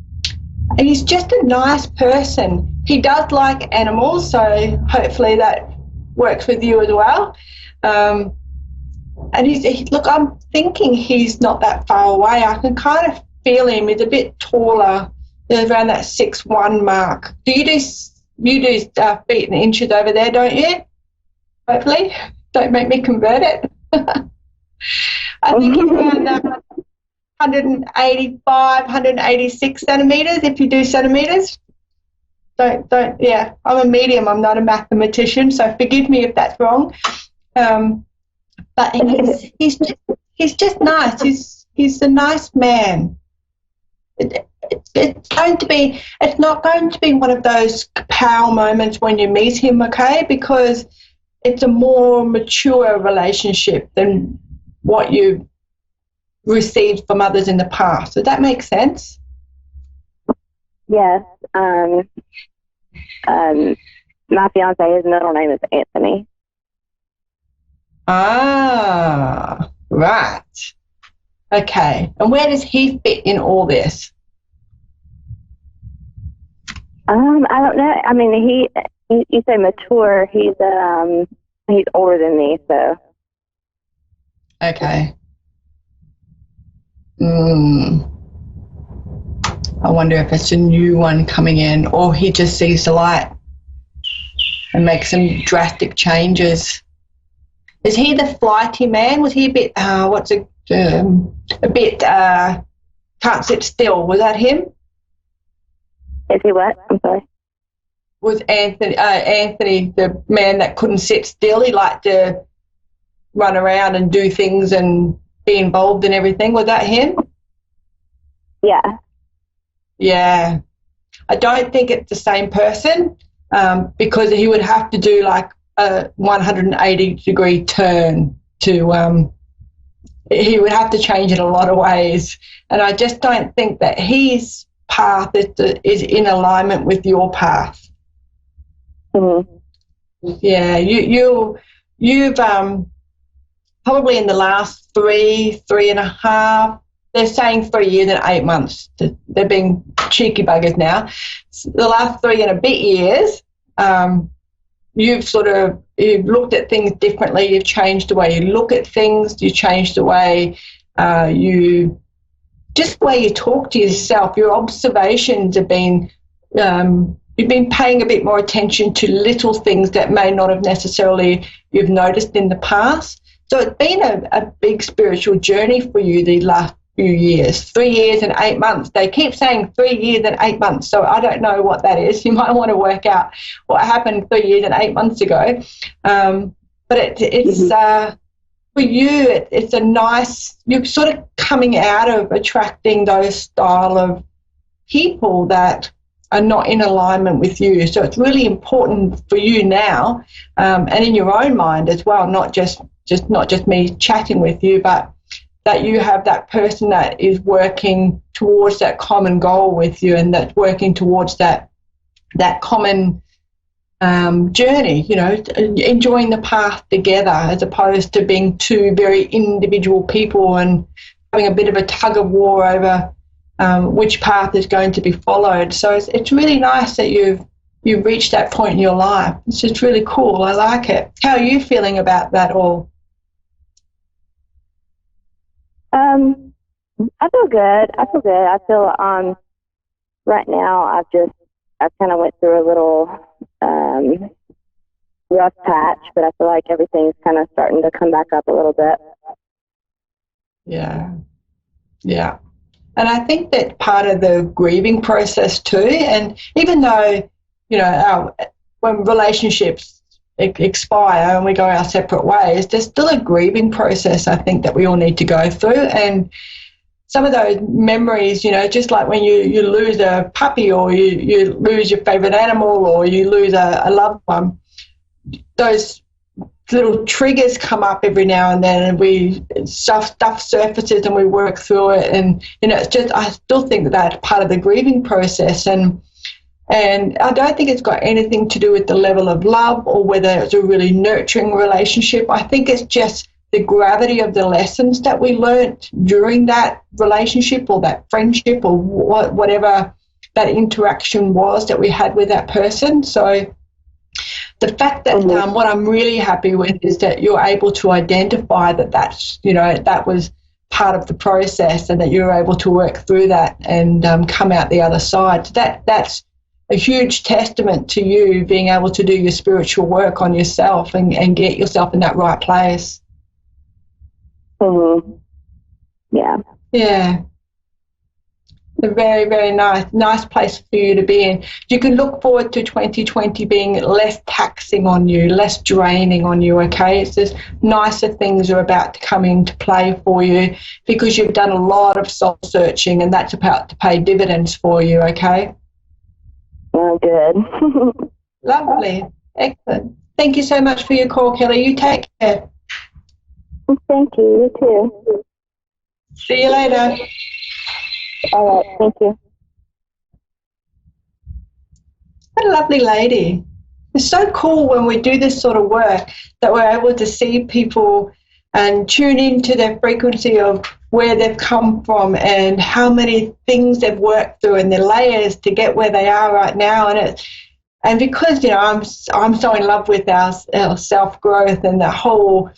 he's just a nice person. He does like animals, so hopefully that works with you as well. And look, I'm thinking he's not that far away. I can kind of feel him. He's a bit taller, around that 6'1" mark. You do feet and inches over there, don't you? Hopefully. Don't make me convert it. I think he's around 185, 186 centimetres, if you do centimetres. Yeah, I'm a medium. I'm not a mathematician, so forgive me if that's wrong. But he's just nice. He's a nice man. It's not going to be one of those power moments when you meet him, okay? Because it's a more mature relationship than what you received from others in the past. Does that make sense? Yes. My fiance, his middle name is Anthony. Ah, right. Okay. And where does he fit in all this? I don't know. I mean, you say mature. He's older than me, so. Okay. I wonder if it's a new one coming in, or he just sees the light and makes some drastic changes. Is he the flighty man? Was he a bit, can't sit still? Was that him? Is he what? I'm sorry. Was Anthony the man that couldn't sit still? He liked to run around and do things and be involved in everything. Was that him? Yeah. Yeah. I don't think it's the same person because he would have to do like a 180-degree turn to he would have to change in a lot of ways. And I just don't think that his path is in alignment with your path. Mm-hmm. Yeah, you've probably in the last 3.5, they're saying 3 years and 8 months. They're being cheeky buggers now. The last 3 and a bit years, you've looked at things differently. You've changed the way you look at things. You changed the way just the way you talk to yourself. Your observations have been, you've been paying a bit more attention to little things that may not have necessarily you've noticed in the past. So it's been a big spiritual journey for you the last few years. 3 years and 8 months. They keep saying 3 years and 8 months, so I don't know what that is. You might want to work out what happened 3 years and 8 months ago. But it's for you, it's a nice, you're sort of coming out of attracting those style of people that are not in alignment with you. So it's really important for you now, and in your own mind as well, not just me chatting with you, but that you have that person that is working towards that common goal with you, and that's working towards that common journey, enjoying the path together, as opposed to being two very individual people and having a bit of a tug of war over which path is going to be followed. So it's really nice that you've reached that point in your life. It's just really cool. I like it. How are you feeling about that all? I feel good. I feel right now I kind of went through a little rough patch, but I feel like everything's kind of starting to come back up a little bit. Yeah. And I think that's part of the grieving process too. And even though, when relationships expire and we go our separate ways, there's still a grieving process, I think, that we all need to go through. And some of those memories, just like when you lose a puppy, or you lose your favorite animal, or you lose a loved one, those little triggers come up every now and then, and stuff surfaces and we work through it. And it's just, I still think that that's part of the grieving process. And And I don't think it's got anything to do with the level of love or whether it's a really nurturing relationship. I think it's just the gravity of the lessons that we learnt during that relationship or that friendship or whatever that interaction was that we had with that person. So the fact that what I'm really happy with is that you're able to identify that that's, you know, that was part of the process and that you're able to work through that and come out the other side. So that's a huge testament to you being able to do your spiritual work on yourself and get yourself in that right place. Yeah. Yeah. A very, very nice place for you to be in. You can look forward to 2020 being less taxing on you, less draining on you, okay? It's just nicer things are about to come into play for you because you've done a lot of soul-searching and that's about to pay dividends for you, okay? Oh, good. Lovely. Excellent. Thank you so much for your call, Kelly. You take care. Thank you. You too. See you later. All right. Thank you. What a lovely lady. It's so cool when we do this sort of work that we're able to see people and tune into their frequency of where they've come from and how many things they've worked through and their layers to get where they are right now. And because, you know, I'm so in love with our self-growth and the whole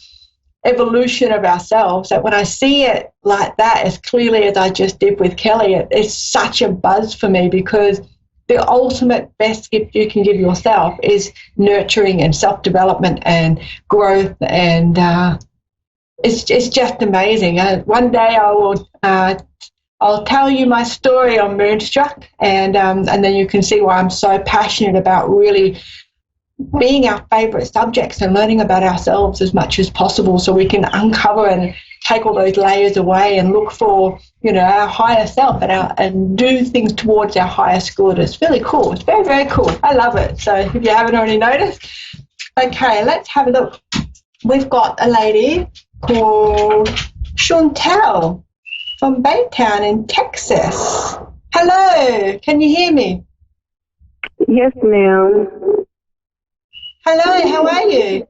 evolution of ourselves that when I see it like that as clearly as I just did with Kelly, it's such a buzz for me because the ultimate best gift you can give yourself is nurturing and self-development and growth, and it's just amazing. One day I'll tell you my story on Moonstruck, and then you can see why I'm so passionate about really being our favourite subjects and learning about ourselves as much as possible so we can uncover and take all those layers away and look for, you know, our higher self and do things towards our highest good. It's really cool. It's very, very cool. I love it. So if you haven't already noticed. Okay, let's have a look. We've got a lady called Chantel from Baytown in Texas. Hello, can you hear me? Yes, ma'am. Hello, how are you?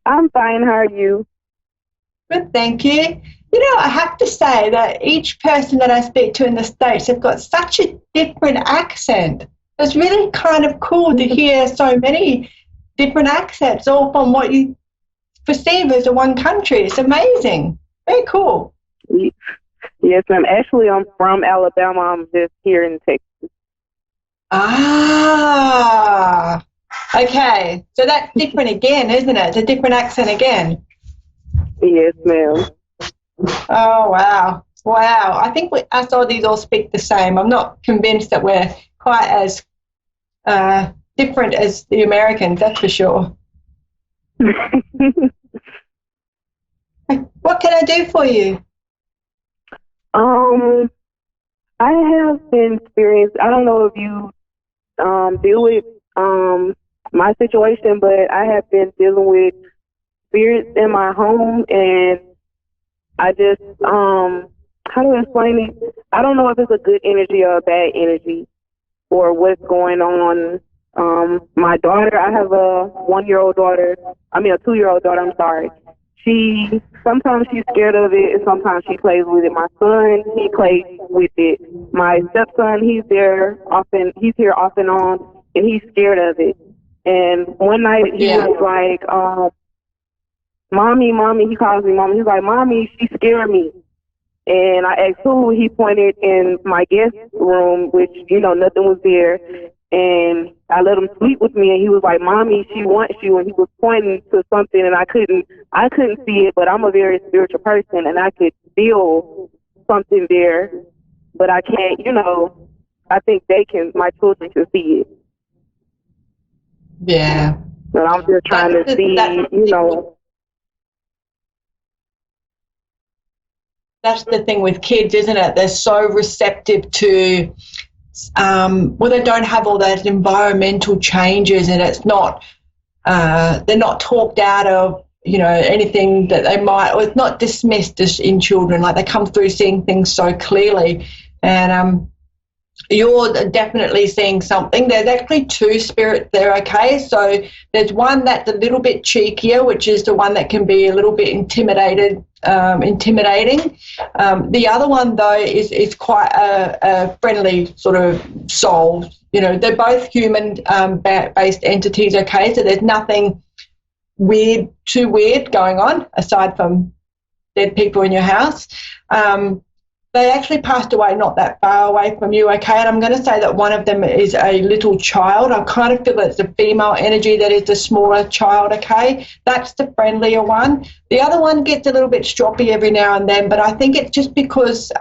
I'm fine. How are you? Good, thank you. You know, I have to say that each person that I speak to in the States have got such a different accent. It's really kind of cool to hear so many different accents, all from what you perceive as a one country. It's amazing. Very cool. Yes, ma'am. Actually, I'm from Alabama. I'm just here in Texas. Ah, okay. So that's different again, isn't it? It's a different accent again. Yes, ma'am. Oh, wow. Wow. I think us Aussies all speak the same. I'm not convinced that we're quite as different as the Americans, that's for sure. What can I do for you? I have been experienced, I don't know if you deal with my situation, but I have been dealing with spirits in my home, and I just, how do I explain it? I don't know if it's a good energy or a bad energy or what's going on. My daughter, I have a 2-year-old daughter, I'm sorry. Sometimes she's scared of it, and sometimes she plays with it. My son, he plays with it. My stepson, he's here off and on, and he's scared of it. And one night he was like, Mommy, he calls me Mommy. He's like, Mommy, she scared me. And I asked who. He pointed in my guest room, which, you know, nothing was there. And I let him sleep with me, and he was like, Mommy, she wants you. And he was pointing to something, and I couldn't see it, but I'm a very spiritual person, and I could feel something there, but I can't, you know, I think my children can see it. Yeah. But I'm just trying to see, you know. That's the thing with kids, isn't it? They're so receptive to, they don't have all those environmental changes, and it's not, they're not talked out of, you know, anything that they might, or it's not dismissed as in children. Like they come through seeing things so clearly, and you're definitely seeing something. There's actually two spirits there, okay? So there's one that's a little bit cheekier, which is the one that can be a little bit intimidating. The other one, though, is quite a friendly sort of soul. You know, they're both human-based entities, okay? So there's nothing too weird going on aside from dead people in your house. They actually passed away not that far away from you, okay? And I'm going to say that one of them is a little child. I kind of feel it's a female energy that is the smaller child, okay? That's the friendlier one. The other one gets a little bit stroppy every now and then, but I think it's just because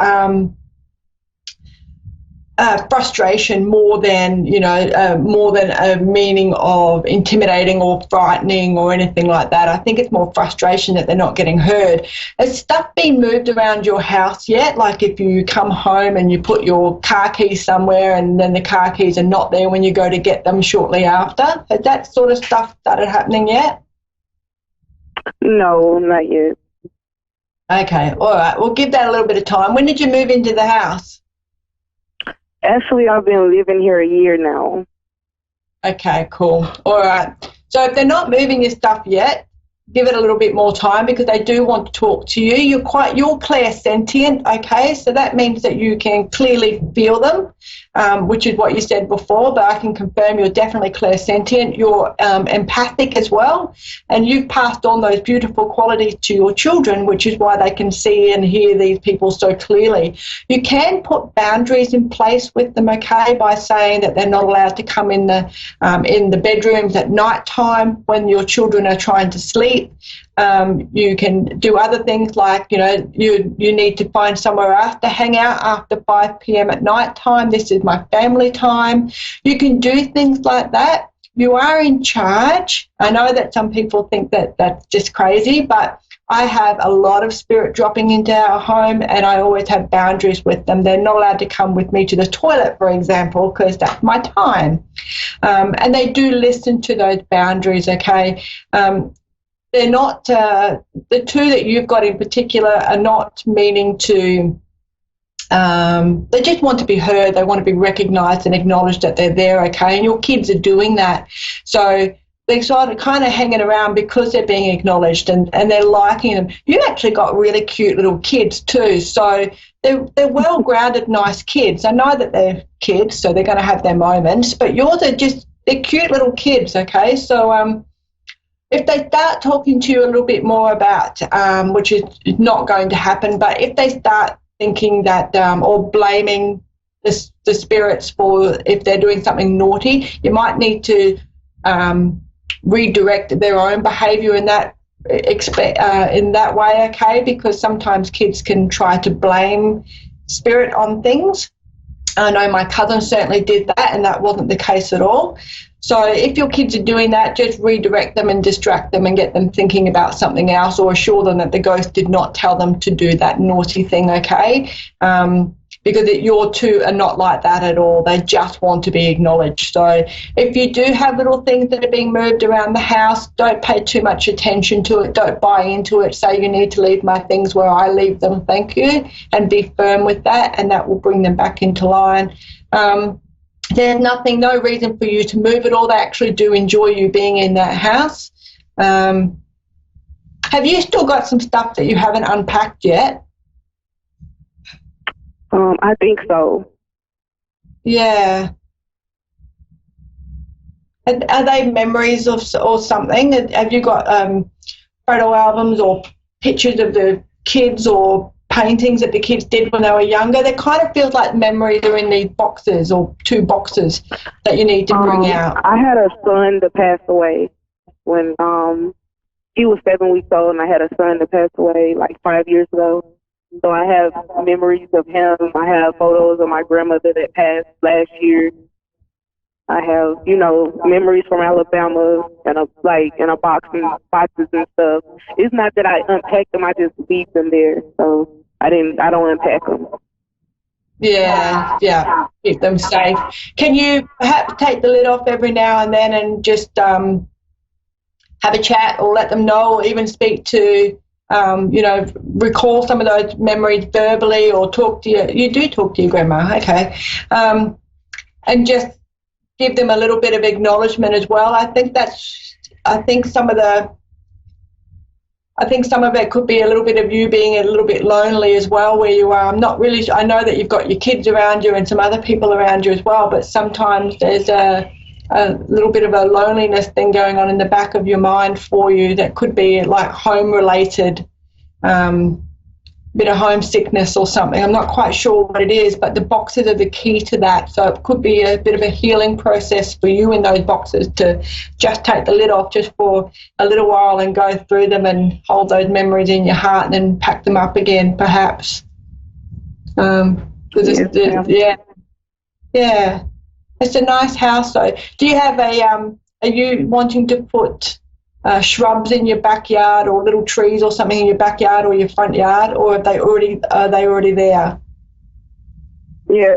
frustration more than a meaning of intimidating or frightening or anything like that. I think it's more frustration that they're not getting heard. Has stuff been moved around your house yet? Like if you come home and you put your car keys somewhere and then the car keys are not there when you go to get them shortly after? Has that sort of stuff started happening yet? No, not yet. Okay, all right. We'll give that a little bit of time. When did you move into the house? Actually, I've been living here a year now. Okay, cool. All right. So if they're not moving your stuff yet, give it a little bit more time because they do want to talk to you. You're clairsentient, okay? So that means that you can clearly feel them, which is what you said before, but I can confirm you're definitely clairsentient. You're empathic as well, and you've passed on those beautiful qualities to your children, which is why they can see and hear these people so clearly. You can put boundaries in place with them, okay, by saying that they're not allowed to come in the bedrooms at night time when your children are trying to sleep. You can do other things like, you need to find somewhere else to hang out after 5 p.m. at night time. This is my family time. You can do things like that. You are in charge. I know that some people think that that's just crazy, but I have a lot of spirit dropping into our home and I always have boundaries with them. They're not allowed to come with me to the toilet, for example, because that's my time. And they do listen to those boundaries, okay? They're not, the two that you've got in particular are not meaning to, they just want to be heard. They want to be recognised and acknowledged that they're there, okay? And your kids are doing that. So they're sort of kind of hanging around because they're being acknowledged and they're liking them. You've actually got really cute little kids too. So they're well-grounded, nice kids. I know that they're kids, so they're going to have their moments, but yours are they're cute little kids, okay? So, if they start talking to you a little bit more about, which is not going to happen, but if they start thinking that or blaming the spirits for if they're doing something naughty, you might need to redirect their own behaviour in that way, okay? Because sometimes kids can try to blame spirit on things. I know my cousin certainly did that, and that wasn't the case at all. So if your kids are doing that, just redirect them and distract them and get them thinking about something else, or assure them that the ghost did not tell them to do that naughty thing, okay? Because your two are not like that at all. They just want to be acknowledged. So if you do have little things that are being moved around the house, don't pay too much attention to it. Don't buy into it. Say you need to leave my things where I leave them, thank you, and be firm with that, and that will bring them back into line. There's no reason for you to move at all. They actually do enjoy you being in that house. Have you still got some stuff that you haven't unpacked yet? I think so. Yeah. Are they memories or something? Have you got photo albums or pictures of the kids or paintings that the kids did when they were younger? They kind of feels like memories are in these boxes or 2 boxes that you need to bring out. I had a son that passed away when he was 7 weeks old, and I had a son that passed away like 5 years ago. So I have memories of him. I have photos of my grandmother that passed last year. I have, memories from Alabama and in a boxes and stuff. It's not that I unpack them; I just leave them there. So I don't unpack them. Yeah, keep them safe. Can you perhaps take the lid off every now and then and just have a chat or let them know, or even speak to recall some of those memories verbally or talk to your grandma, okay, and just give them a little bit of acknowledgement as well. I think some of it could be a little bit of you being a little bit lonely as well where you are. I'm not really sure. I know that you've got your kids around you and some other people around you as well, but sometimes there's a little bit of a loneliness thing going on in the back of your mind for you that could be like home related, bit of homesickness or something. I'm not quite sure what it is, but the boxes are the key to that. So it could be a bit of a healing process for you in those boxes to just take the lid off just for a little while and go through them and hold those memories in your heart and then pack them up again, perhaps. Yeah. It's a nice house, though. Do you have are you wanting to put shrubs in your backyard or little trees or something in your backyard or your front yard, or are they already there? Yeah,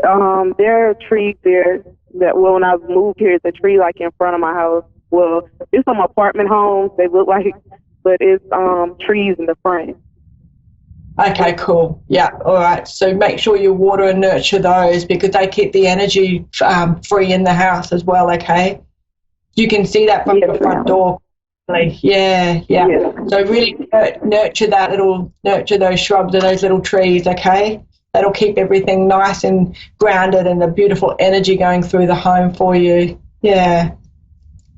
there are trees there that when I moved here, it's a tree like in front of my house. Well, it's some apartment homes, they look like, but it's trees in the front. Okay, cool. Yeah, all right. So make sure you water and nurture those because they keep the energy free in the house as well, okay? You can see that from your front door. Yeah. So really nurture those shrubs and those little trees, okay? That'll keep everything nice and grounded and the beautiful energy going through the home for you. Yeah.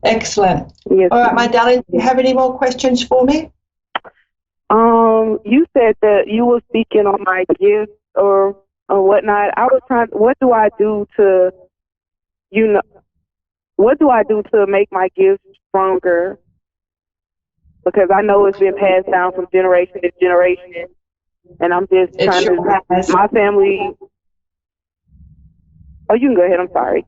Excellent. Yes. All right, my darling, do you have any more questions for me? You said that you were speaking on my gifts or whatnot. I was trying. What do I do to make my gifts stronger? Because I know it's been passed down from generation to generation, and I'm just trying to. My family. Oh, you can go ahead. I'm sorry.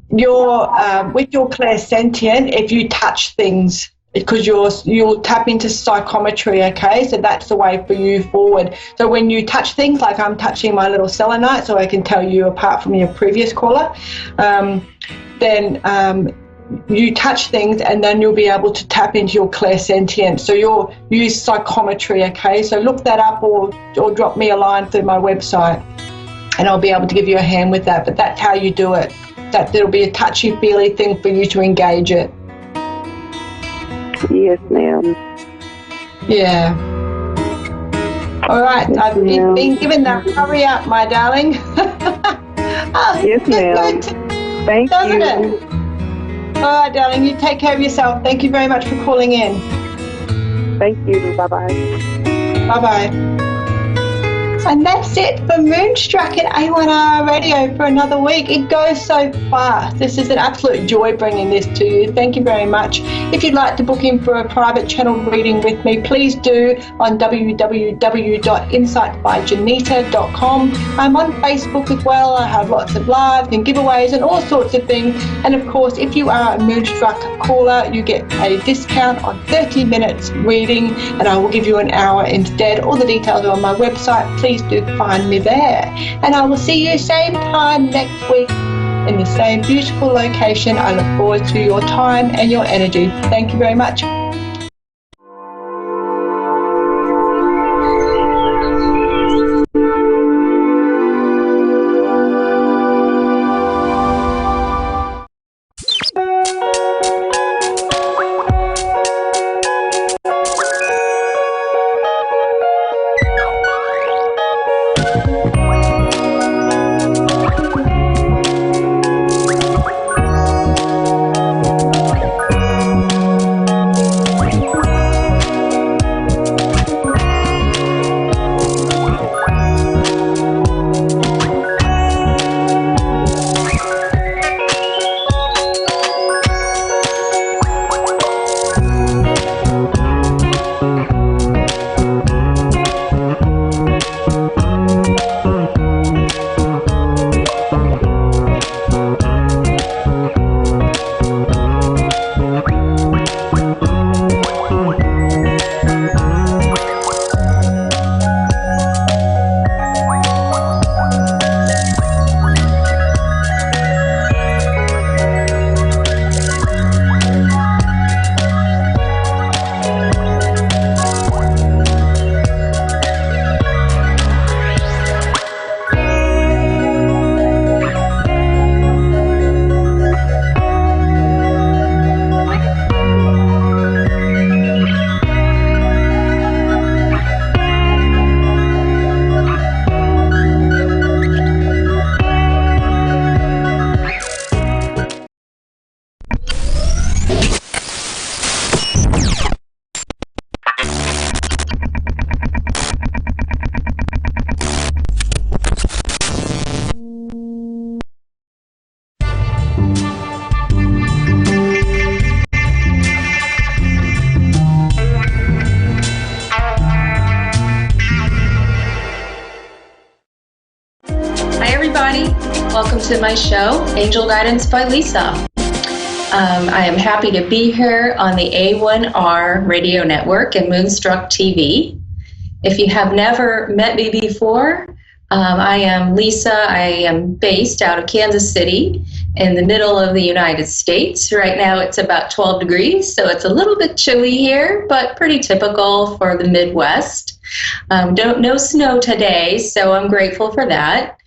With your clairsentient, if you touch things. Because you'll tap into psychometry, okay? So that's the way for you forward. So when you touch things, like I'm touching my little selenite, so I can tell you apart from your previous caller, then you touch things and then you'll be able to tap into your clairsentient. So you'll use psychometry, okay? So look that up or drop me a line through my website and I'll be able to give you a hand with that. But that's how you do it. That'll be a touchy-feely thing for you to engage it. Yes, ma'am. Yeah. All right. I've been given that. Hurry up, my darling. Yes, ma'am. Thank you. It? All right, darling. You take care of yourself. Thank you very much for calling in. Thank you. Bye-bye. Bye-bye. And that's it for Moonstruck at A1R Radio for another week. It goes so fast. This is an absolute joy bringing this to you. Thank you very much. If you'd like to book in for a private channel reading with me, please do on www.insightbyjanita.com. I'm on Facebook as well. I have lots of lives and giveaways and all sorts of things. And of course, if you are a Moonstruck caller, you get a discount on 30 minutes reading and I will give you an hour instead. All the details are on my website. Please do find me there. And I will see you same time next week in the same beautiful location. I look forward to your time and your energy. Thank you very much. to my show, Angel Guidance by Lisa. I am happy to be here on the A1R radio network and Moonstruck TV. If you have never met me before, I am Lisa. I am based out of Kansas City in the middle of the United States. Right now it's about 12 degrees, so it's a little bit chilly here, but pretty typical for the Midwest. No snow today, so I'm grateful for that.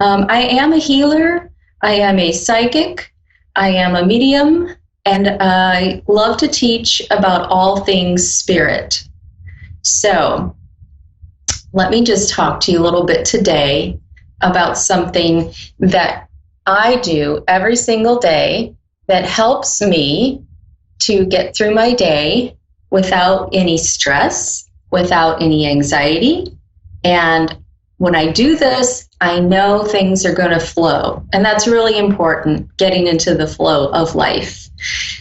I am a healer. I am a psychic. I am a medium, and I love to teach about all things spirit. So let me just talk to you a little bit today about something that I do every single day that helps me to get through my day without any stress, without any anxiety. And when I do this, I know things are going to flow. And that's really important, getting into the flow of life.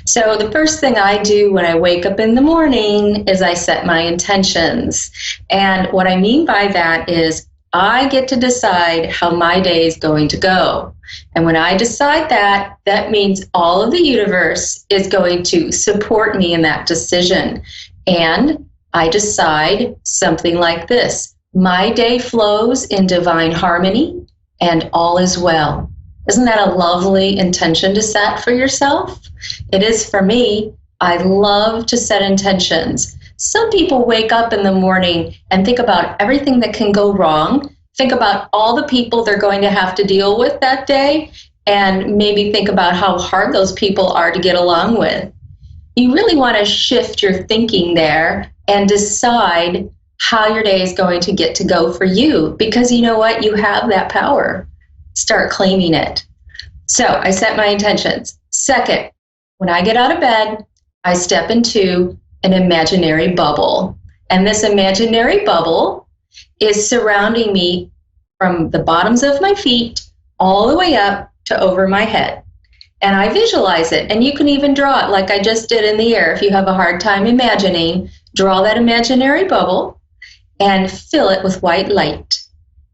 So the first thing I do when I wake up in the morning is I set my intentions. And what I mean by that is I get to decide how my day is going to go. And when I decide that, that means all of the universe is going to support me in that decision. And I decide something like this. My day flows in divine harmony and all is well. Isn't that a lovely intention to set for yourself? It is for me. I love to set intentions. Some people wake up in the morning and think about everything that can go wrong, think about all the people they're going to have to deal with that day, and maybe think about how hard those people are to get along with. You really want to shift your thinking there and decide how your day is going to get to go for you, because you know what? You have that power. Start claiming it. So I set my intentions. Second, when I get out of bed, I step into an imaginary bubble. And this imaginary bubble is surrounding me from the bottoms of my feet all the way up to over my head. And I visualize it. And you can even draw it like I just did in the air. If you have a hard time imagining, draw that imaginary bubble and fill it with white light.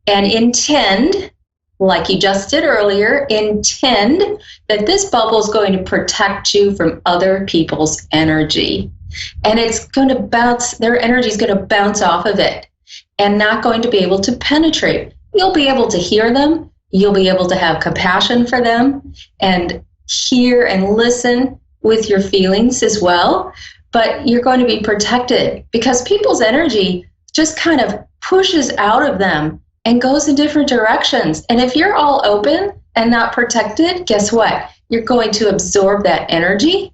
And intend, like you just did earlier, intend that this bubble is going to protect you from other people's energy. And it's going to bounce, their energy is going to bounce off of it and not going to be able to penetrate. You'll be able to hear them. You'll be able to have compassion for them and hear and listen with your feelings as well. But you're going to be protected because people's energy just kind of pushes out of them and goes in different directions. And if you're all open and not protected, guess what? You're going to absorb that energy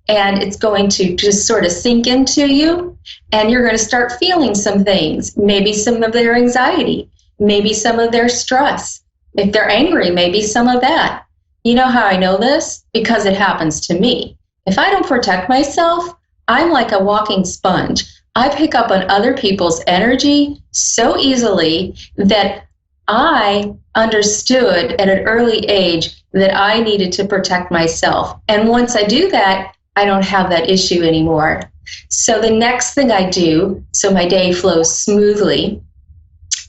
and it's going to just sort of sink into you, and you're going to start feeling some things, maybe some of their anxiety, maybe some of their stress. If they're angry, maybe some of that. You know how I know this? Because it happens to me. If I don't protect myself, I'm like a walking sponge. I pick up on other people's energy so easily that I understood at an early age that I needed to protect myself. And once I do that, I don't have that issue anymore. So the next thing I do, so my day flows smoothly,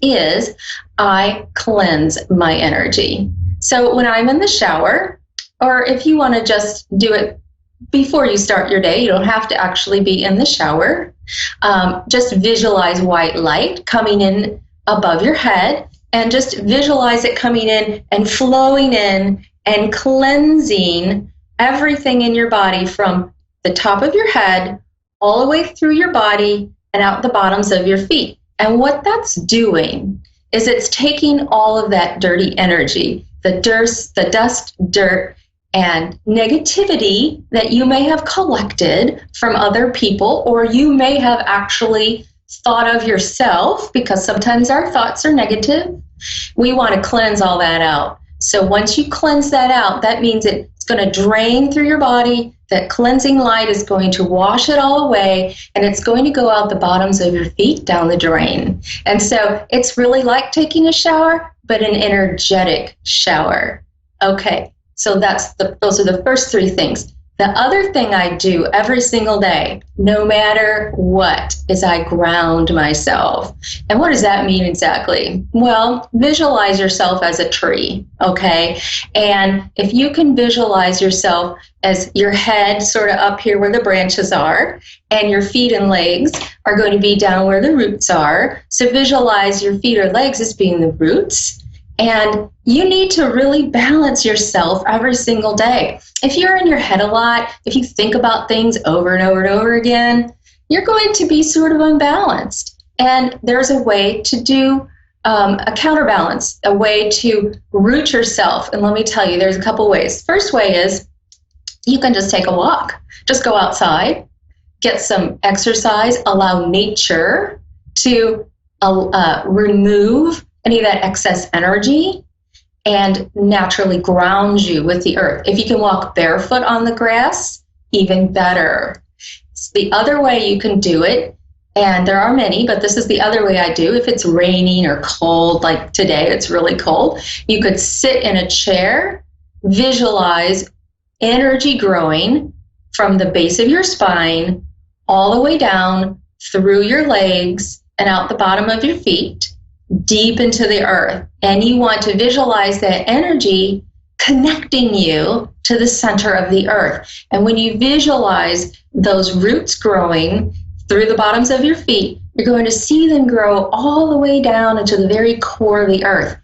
is I cleanse my energy. So when I'm in the shower, or if you want to just do it before you start your day, you don't have to actually be in the shower. Just visualize white light coming in above your head and just visualize it coming in and flowing in and cleansing everything in your body from the top of your head all the way through your body and out the bottoms of your feet. And what that's doing is it's taking all of that dirty energy, the dust, dirt, and negativity that you may have collected from other people, or you may have actually thought of yourself, because sometimes our thoughts are negative. We want to cleanse all that out. So once you cleanse that out, that means it's going to drain through your body. That cleansing light is going to wash it all away, and it's going to go out the bottoms of your feet down the drain. And so it's really like taking a shower, but an energetic shower. Okay, so those are the first three things. The other thing I do every single day, no matter what, is I ground myself. And what does that mean exactly? Well, visualize yourself as a tree, okay? And if you can visualize yourself as your head sort of up here where the branches are, and your feet and legs are going to be down where the roots are. So visualize your feet or legs as being the roots. And you need to really balance yourself every single day. If you're in your head a lot, if you think about things over and over and over again, you're going to be sort of unbalanced. And there's a way to do a counterbalance, a way to root yourself. And let me tell you, there's a couple ways. First way is you can just take a walk. Just go outside, get some exercise, allow nature to remove any of that excess energy and naturally ground you with the earth. If you can walk barefoot on the grass, even better. It's the other way you can do it, and there are many, but this is the other way I do. If it's raining or cold, like today, it's really cold, you could sit in a chair, visualize energy growing from the base of your spine all the way down through your legs and out the bottom of your feet, deep into the earth. And you want to visualize that energy connecting you to the center of the earth. And when you visualize those roots growing through the bottoms of your feet, you're going to see them grow all the way down into the very core of the earth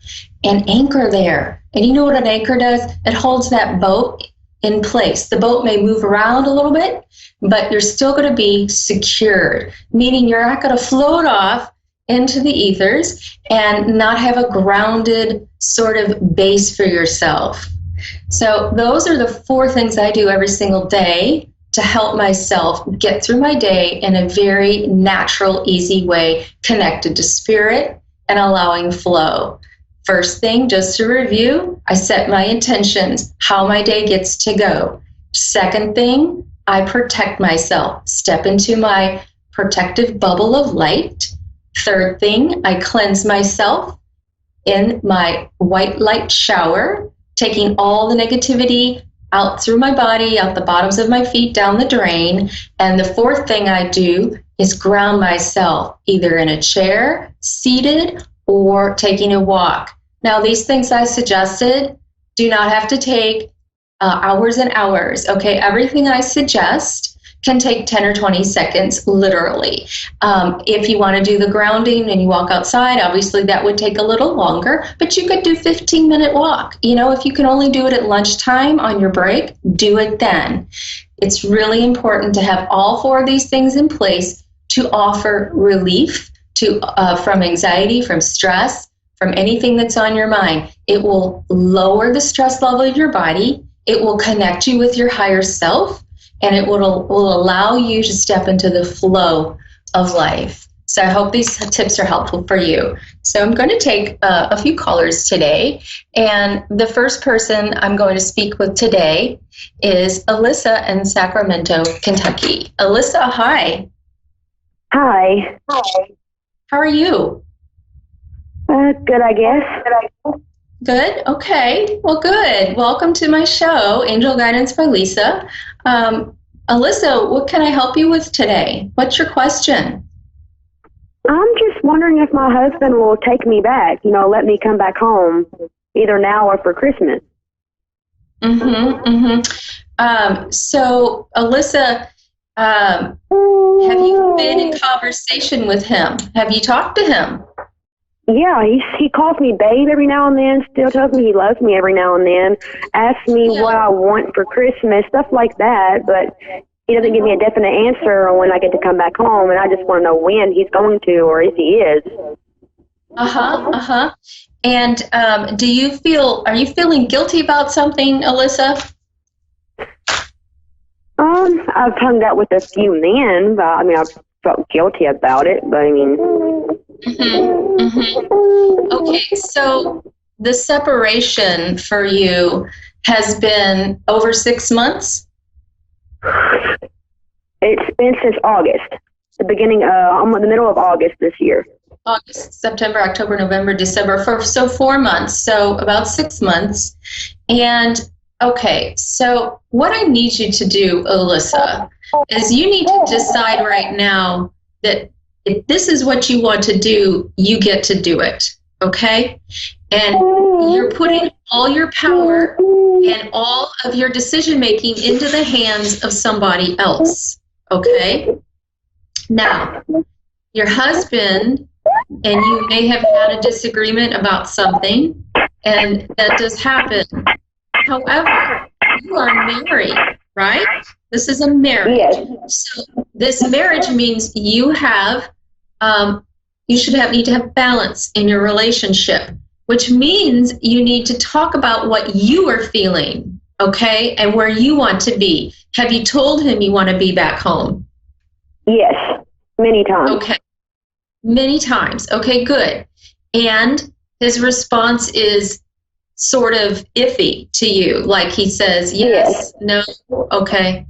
and anchor there. And you know what an anchor does? It holds that boat in place. The boat may move around a little bit, but you're still going to be secured, meaning you're not going to float off into the ethers and not have a grounded sort of base for yourself. So those are the 4 things I do every single day to help myself get through my day in a very natural, easy way, connected to spirit and allowing flow. First thing, just to review, I set my intentions, how my day gets to go. Second thing, I protect myself, step into my protective bubble of light. Third thing, I cleanse myself in my white light shower, taking all the negativity out through my body, out the bottoms of my feet, down the drain. And the fourth thing I do is ground myself, either in a chair, seated, or taking a walk. Now, these things I suggested do not have to take hours and hours, okay? Everything I suggest can take 10 or 20 seconds, literally. If you want to do the grounding and you walk outside, obviously that would take a little longer, but you could do 15-minute walk. You know, if you can only do it at lunchtime on your break, do it then. It's really important to have all 4 of these things in place to offer relief from anxiety, from stress, from anything that's on your mind. It will lower the stress level of your body. It will connect you with your higher self, and it will allow you to step into the flow of life. So I hope these tips are helpful for you. So I'm going to take a few callers today, and the first person I'm going to speak with today is Alyssa in Sacramento, Kentucky. Alyssa, hi. Hi. Hi. How are you? Good, I guess. Good? Okay. Well, good. Welcome to my show, Angel Guidance by Lisa. Alyssa, what can I help you with today? What's your question? I'm just wondering if my husband will take me back, let me come back home, either now or for Christmas. So, Alyssa, have you been in conversation with him? Have you talked to him? Yeah, he calls me babe every now and then, still tells me he loves me every now and then, asks me what I want for Christmas, stuff like that, but he doesn't give me a definite answer on when I get to come back home, and I just want to know when he's going to, or if he is. And are you feeling guilty about something, Alyssa? I've hung out with a few men, but I've felt guilty about it, but Okay, so the separation for you has been over 6 months? It's been since August, the middle of August this year. August, September, October, November, December, so 4 months, so about 6 months. And Okay, so what I need you to do, Alyssa, is you need to decide right now that if this is what you want to do, you get to do it, okay? And you're putting all your power and all of your decision making into the hands of somebody else, okay? Now, your husband and you may have had a disagreement about something, and that does happen. However, you are married, right? This is a marriage. Yes. So this marriage means you have, need to have balance in your relationship, which means you need to talk about what you are feeling, okay, and where you want to be. Have you told him you want to be back home? Yes, many times. Okay, many times. Okay, good. And his response is sort of iffy to you, like he says yes. No, okay.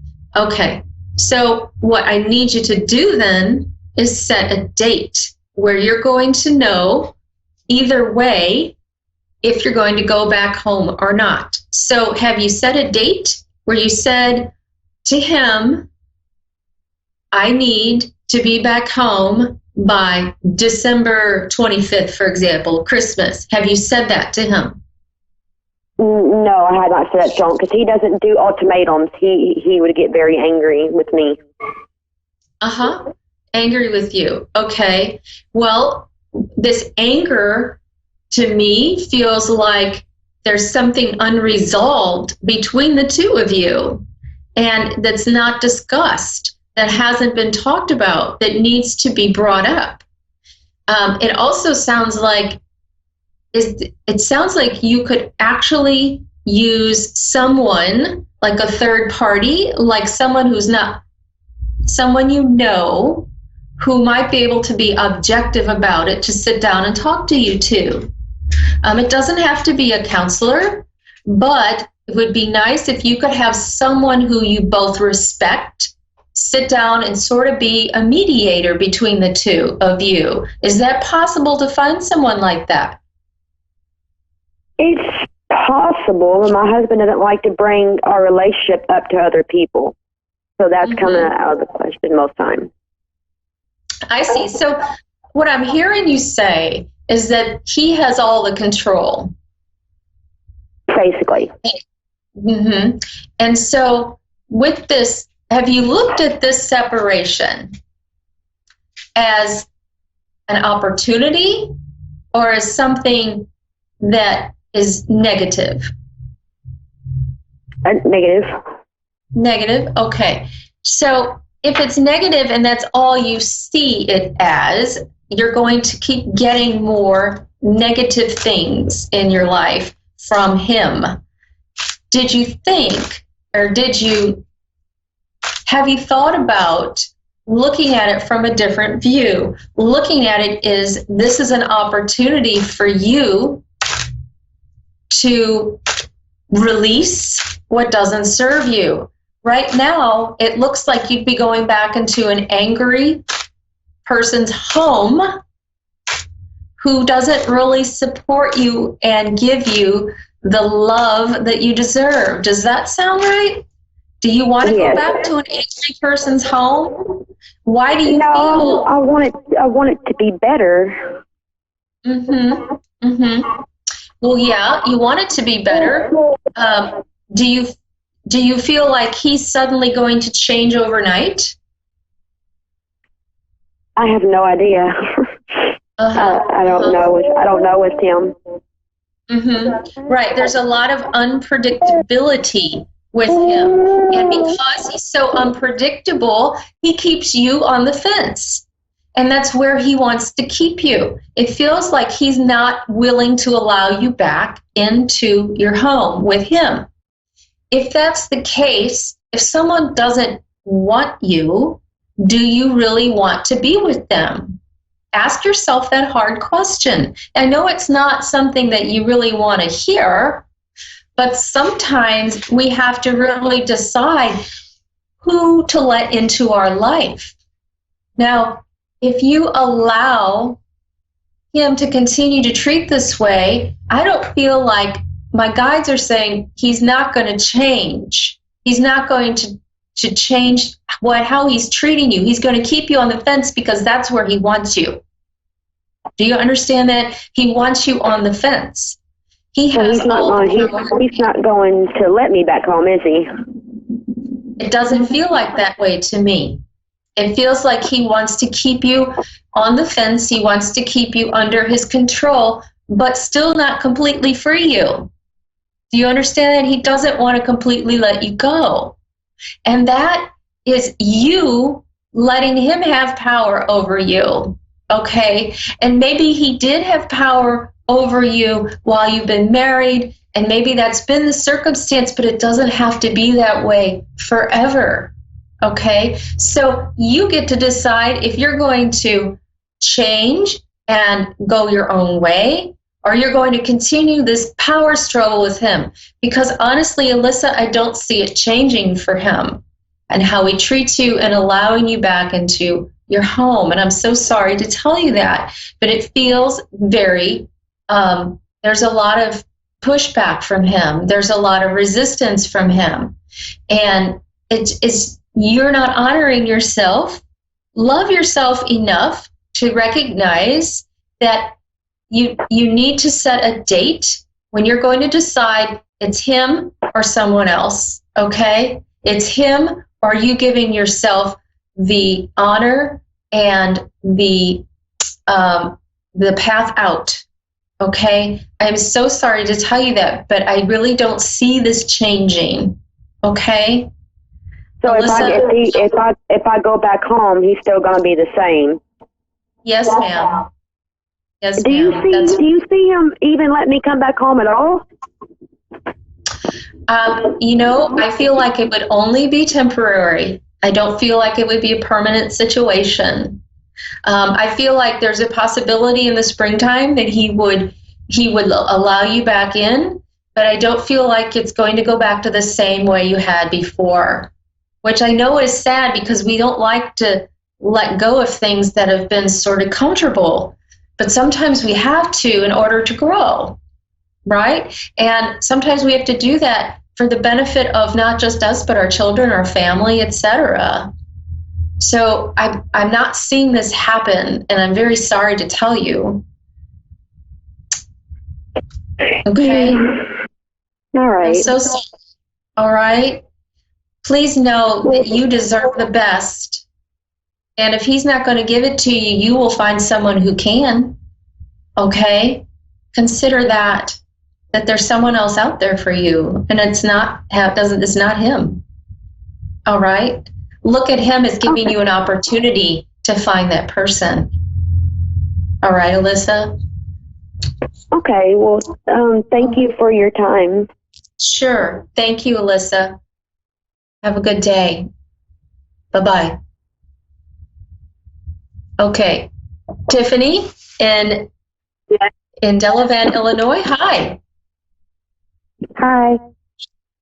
So what I need you to do then is set a date where you're going to know either way if you're going to go back home or not. So have you set a date where you said to him, I need to be back home by December 25th, for example, Christmas? Have you said that to him? No, I had not said that to him because he doesn't do ultimatums. He would get very angry with me. Angry with you. Okay. Well, this anger to me feels like there's something unresolved between the two of you, and that's not discussed, that hasn't been talked about, that needs to be brought up. It also sounds like you could actually use someone, like a third party, like someone who's not someone you know, who might be able to be objective about it, to sit down and talk to you too. It doesn't have to be a counselor, but it would be nice if you could have someone who you both respect sit down and sort of be a mediator between the two of you. Is that possible to find someone like that? It's possible, and my husband doesn't like to bring our relationship up to other people. So that's kind of out of the question most times. I see. So what I'm hearing you say is that he has all the control. Basically. And so with this, have you looked at this separation as an opportunity or as something that is negative? Negative. Negative, okay. So if it's negative and that's all you see it as, you're going to keep getting more negative things in your life from him. Did you think, or have you thought about looking at it from a different view? Looking at it is, this is an opportunity for you to release what doesn't serve you. Right now, it looks like you'd be going back into an angry person's home who doesn't really support you and give you the love that you deserve. Does that sound right? Do you want to go back to an angry person's home? Why do you feel? I want it to be better. Well, yeah, you want it to be better. Do you feel like he's suddenly going to change overnight? I have no idea. I don't know. I don't know with him. Right. There's a lot of unpredictability with him, and because he's so unpredictable, he keeps you on the fence, and that's where he wants to keep you. It feels like he's not willing to allow you back into your home with him. If that's the case, if someone doesn't want you, do you really want to be with them? Ask yourself that hard question. I know it's not something that you really want to hear, but sometimes we have to really decide who to let into our life. Now, if you allow him to continue to treat this way, I don't feel like my guides are saying he's not going to change. He's not going to change how he's treating you. He's going to keep you on the fence because that's where he wants you. Do you understand that? He wants you on the fence. He's not going to let me back home, is he? It doesn't feel like that way to me. It feels like he wants to keep you on the fence. He wants to keep you under his control, but still not completely free you. Do you understand that? He doesn't want to completely let you go. And that is you letting him have power over you, okay? And maybe he did have power over you while you've been married, and maybe that's been the circumstance, but it doesn't have to be that way forever, okay? So you get to decide if you're going to change and go your own way, or you're going to continue this power struggle with him. Because honestly, Alyssa, I don't see it changing for him and how he treats you and allowing you back into your home. And I'm so sorry to tell you that, but it feels very, there's a lot of pushback from him. There's a lot of resistance from him. And you're not honoring yourself. Love yourself enough to recognize that you need to set a date when you're going to decide it's him or someone else, okay? It's him or you giving yourself the honor and the path out, okay? I'm so sorry to tell you that, but I really don't see this changing, okay? So Alyssa, if I go back home, he's still going to be the same? Yes, ma'am. Yes, do you see him even let me come back home at all? I feel like it would only be temporary. I don't feel like it would be a permanent situation. I feel like there's a possibility in the springtime that he would allow you back in, but I don't feel like it's going to go back to the same way you had before, which I know is sad because we don't like to let go of things that have been sort of comfortable. But sometimes we have to in order to grow, right? And sometimes we have to do that for the benefit of not just us, but our children, our family, etc. So I'm not seeing this happen, and I'm very sorry to tell you. Okay? All right. I'm so sorry. All right? Please know that you deserve the best. And if he's not going to give it to you, you will find someone who can. Okay? Consider that there's someone else out there for you, and it's not him. All right? Look at him as giving you an opportunity to find that person. All right, Alyssa? Okay. Well, thank you for your time. Sure. Thank you, Alyssa. Have a good day. Bye-bye. Okay, Tiffany in Delavan, Illinois. Hi. Hi.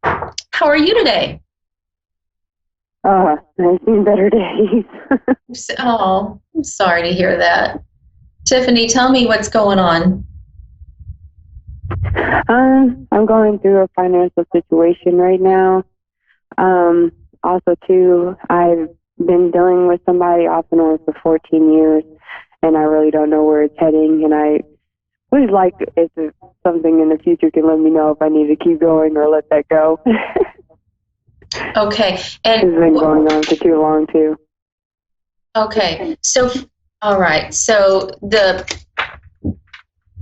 How are you today? I've seen better days. Oh, I'm sorry to hear that. Tiffany, tell me what's going on. I'm going through a financial situation right now. Also, too, I've been dealing with somebody off and on for 14 years, and I really don't know where it's heading, and I would like if something in the future can let me know if I need to keep going or let that go. Okay. And it's been going on for too long, too. Okay. So, all right. So,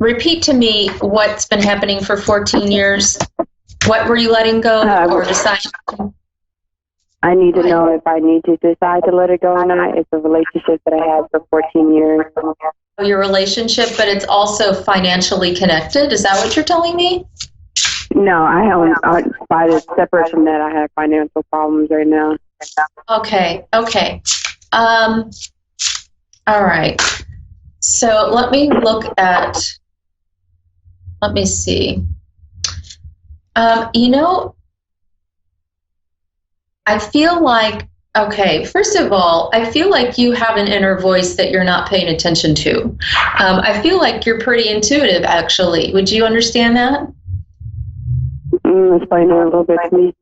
repeat to me what's been happening for 14 years. What were you letting go or deciding? I need to know if I need to decide to let it go or not. It's a relationship that I had for 14 years. Your relationship, but it's also financially connected. Is that what you're telling me? No, I separate from that. I have financial problems right now. Okay. All right. So let me see. I feel like, okay, first of all, I feel like you have an inner voice that you're not paying attention to. I feel like you're pretty intuitive, actually. Would you understand that? Explain it a little bit to me.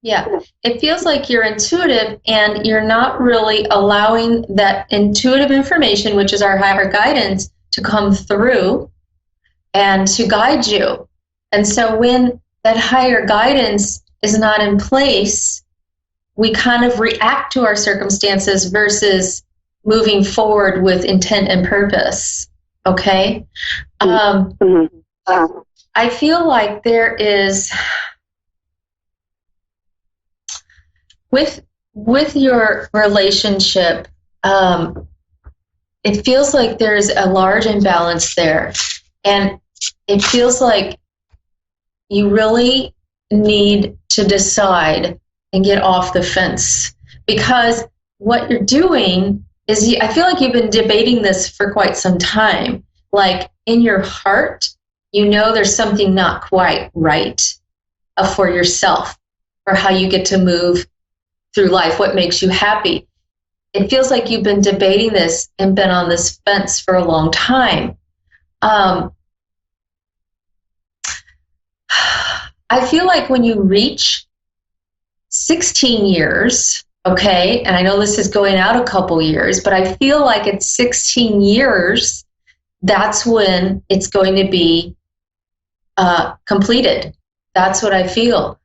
Yeah, it feels like you're intuitive and you're not really allowing that intuitive information, which is our higher guidance, to come through and to guide you. And so when that higher guidance is not in place, we kind of react to our circumstances versus moving forward with intent and purpose. Okay? I feel like there is, with your relationship, it feels like there's a large imbalance there. And it feels like you really need to decide and get off the fence, because what you're doing is, I feel like you've been debating this for quite some time. Like in your heart, you know there's something not quite right for yourself, or how you get to move through life, what makes you happy. It feels like you've been debating this and been on this fence for a long time. I feel like when you reach 16 years, okay, and I know this is going out a couple years, but I feel like at 16 years, that's when it's going to be completed. That's what I feel.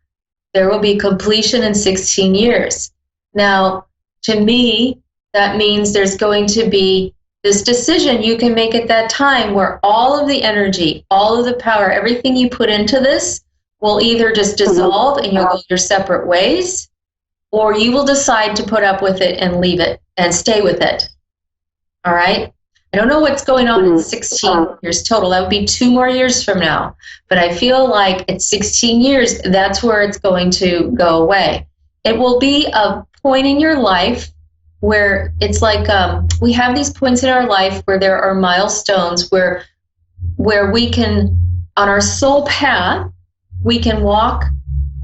There will be completion in 16 years. Now, to me, that means there's going to be this decision you can make at that time where all of the energy, all of the power, everything you put into this will either just dissolve and you'll go your separate ways, or you will decide to put up with it and leave it and stay with it. All right? I don't know what's going on in 16 years total. That would be 2 more years from now. But I feel like at 16 years, that's where it's going to go away. It will be a point in your life where it's like we have these points in our life where there are milestones where we can, on our soul path, we can walk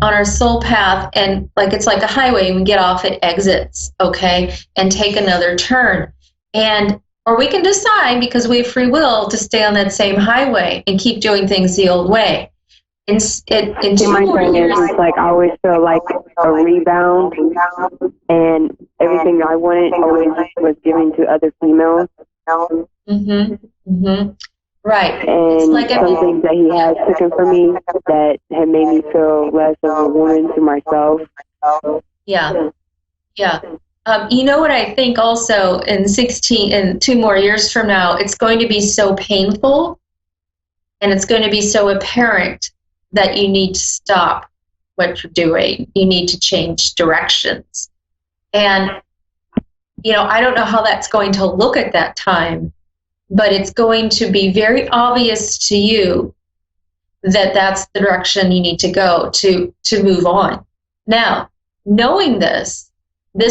on our soul path, and like it's like a highway, and we get off at exits, okay, and take another turn. Or we can decide, because we have free will, to stay on that same highway and keep doing things the old way. In 2 more years, it's like I always feel like a rebound, and everything I wanted always was given to other females. Right. And it's like some things that he had taken from me that had made me feel less of a woman to myself. Yeah. You know what I think also in 2 more years from now, it's going to be so painful and it's going to be so apparent that you need to stop what you're doing. You need to change directions. And, I don't know how that's going to look at that time, but it's going to be very obvious to you that that's the direction you need to go to move on. Now, knowing this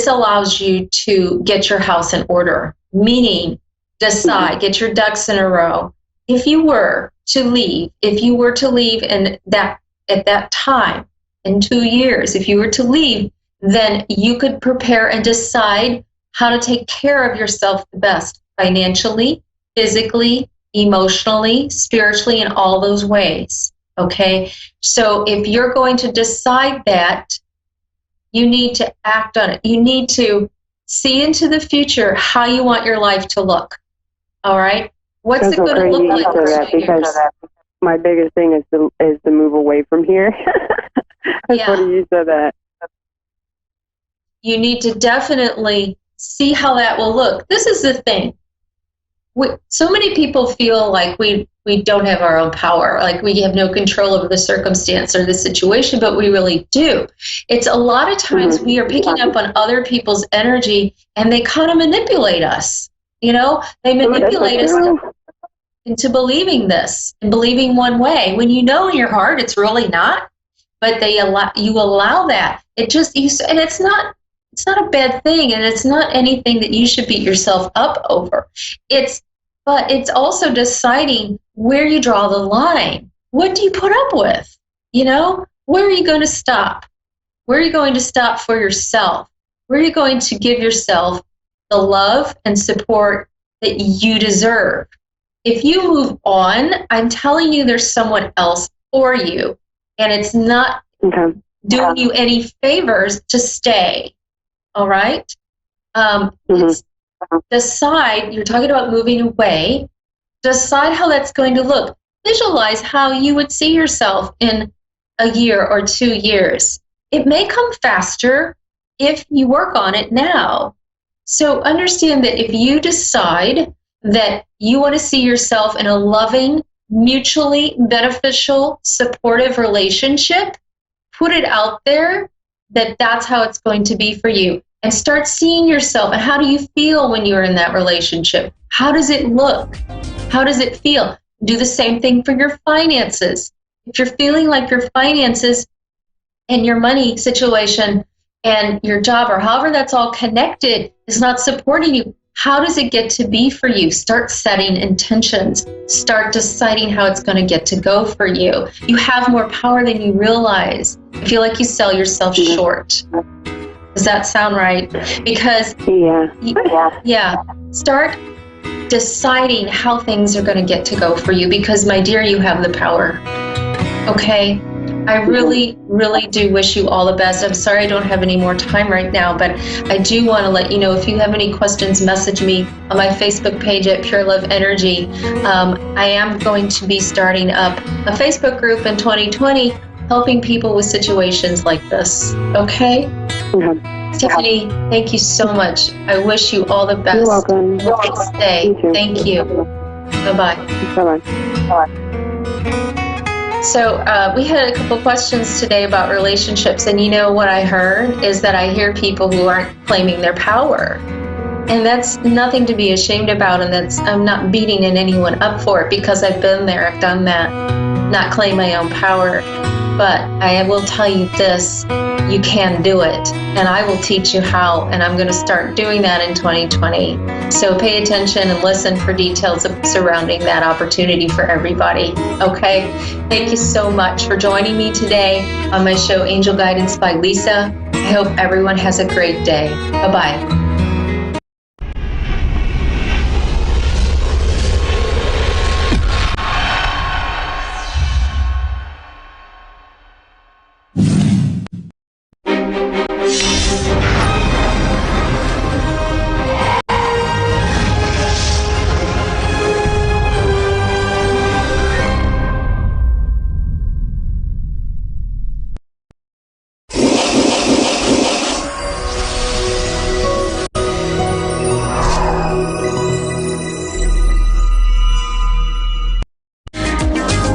allows you to get your house in order, meaning decide, get your ducks in a row. If you were to leave at that time, in 2 years, if you were to leave, then you could prepare and decide how to take care of yourself the best, financially, physically, emotionally, spiritually, in all those ways, okay? So if you're going to decide that, you need to act on it. You need to see into the future how you want your life to look. All right? What's it going to look like in 2 years? Because my biggest thing is to move away from here. That's funny you said that. You need to definitely see how that will look. This is the thing. So many people feel like we don't have our own power, like we have no control over the circumstance or the situation, but we really do. It's a lot of times we are picking up on other people's energy and they kind of manipulate us. They manipulate us into believing this and believing one way when in your heart it's really not. But you allow that. And it's not a bad thing, and it's not anything that you should beat yourself up over. But it's also deciding where you draw the line. What do you put up with? Where are you going to stop? Where are you going to stop for yourself? Where are you going to give yourself the love and support that you deserve? If you move on, I'm telling you there's someone else for you. and it's not doing you any favors to stay. All right? It's decide, you're talking about moving away, decide how that's going to look. Visualize how you would see yourself in a year or 2 years. It may come faster if you work on it now. So understand that if you decide that you want to see yourself in a loving, mutually beneficial, supportive relationship, put it out there that that's how it's going to be for you. And start seeing yourself. And how do you feel when you're in that relationship? How does it look? How does it feel? Do the same thing for your finances. If you're feeling like your finances and your money situation and your job, or however that's all connected, is not supporting you, how does it get to be for you? Start setting intentions. Start deciding how it's going to get to go for you. You have more power than you realize. I feel like you sell yourself short. Does that sound right? Because start deciding how things are going to get to go for you, because my dear, you have the power. Okay? I really, really do wish you all the best. I'm sorry I don't have any more time right now, but I do want to let you know, if you have any questions, message me on my Facebook page at Pure Love Energy. I am going to be starting up a Facebook group in 2020, helping people with situations like this. Okay? Tiffany, thank you so much. I wish you all the best. You're welcome. Stay. Thank you. Bye-bye. Bye-bye. So we had a couple questions today about relationships, and you know what I heard is that I hear people who aren't claiming their power. And that's nothing to be ashamed about, and I'm not beating anyone up for it, because I've been there, I've done that, not claim my own power. But I will tell you this, you can do it, and I will teach you how, and I'm going to start doing that in 2020. So pay attention and listen for details surrounding that opportunity for everybody, okay? Thank you so much for joining me today on my show, Angel Guidance by Lisa. I hope everyone has a great day. Bye-bye.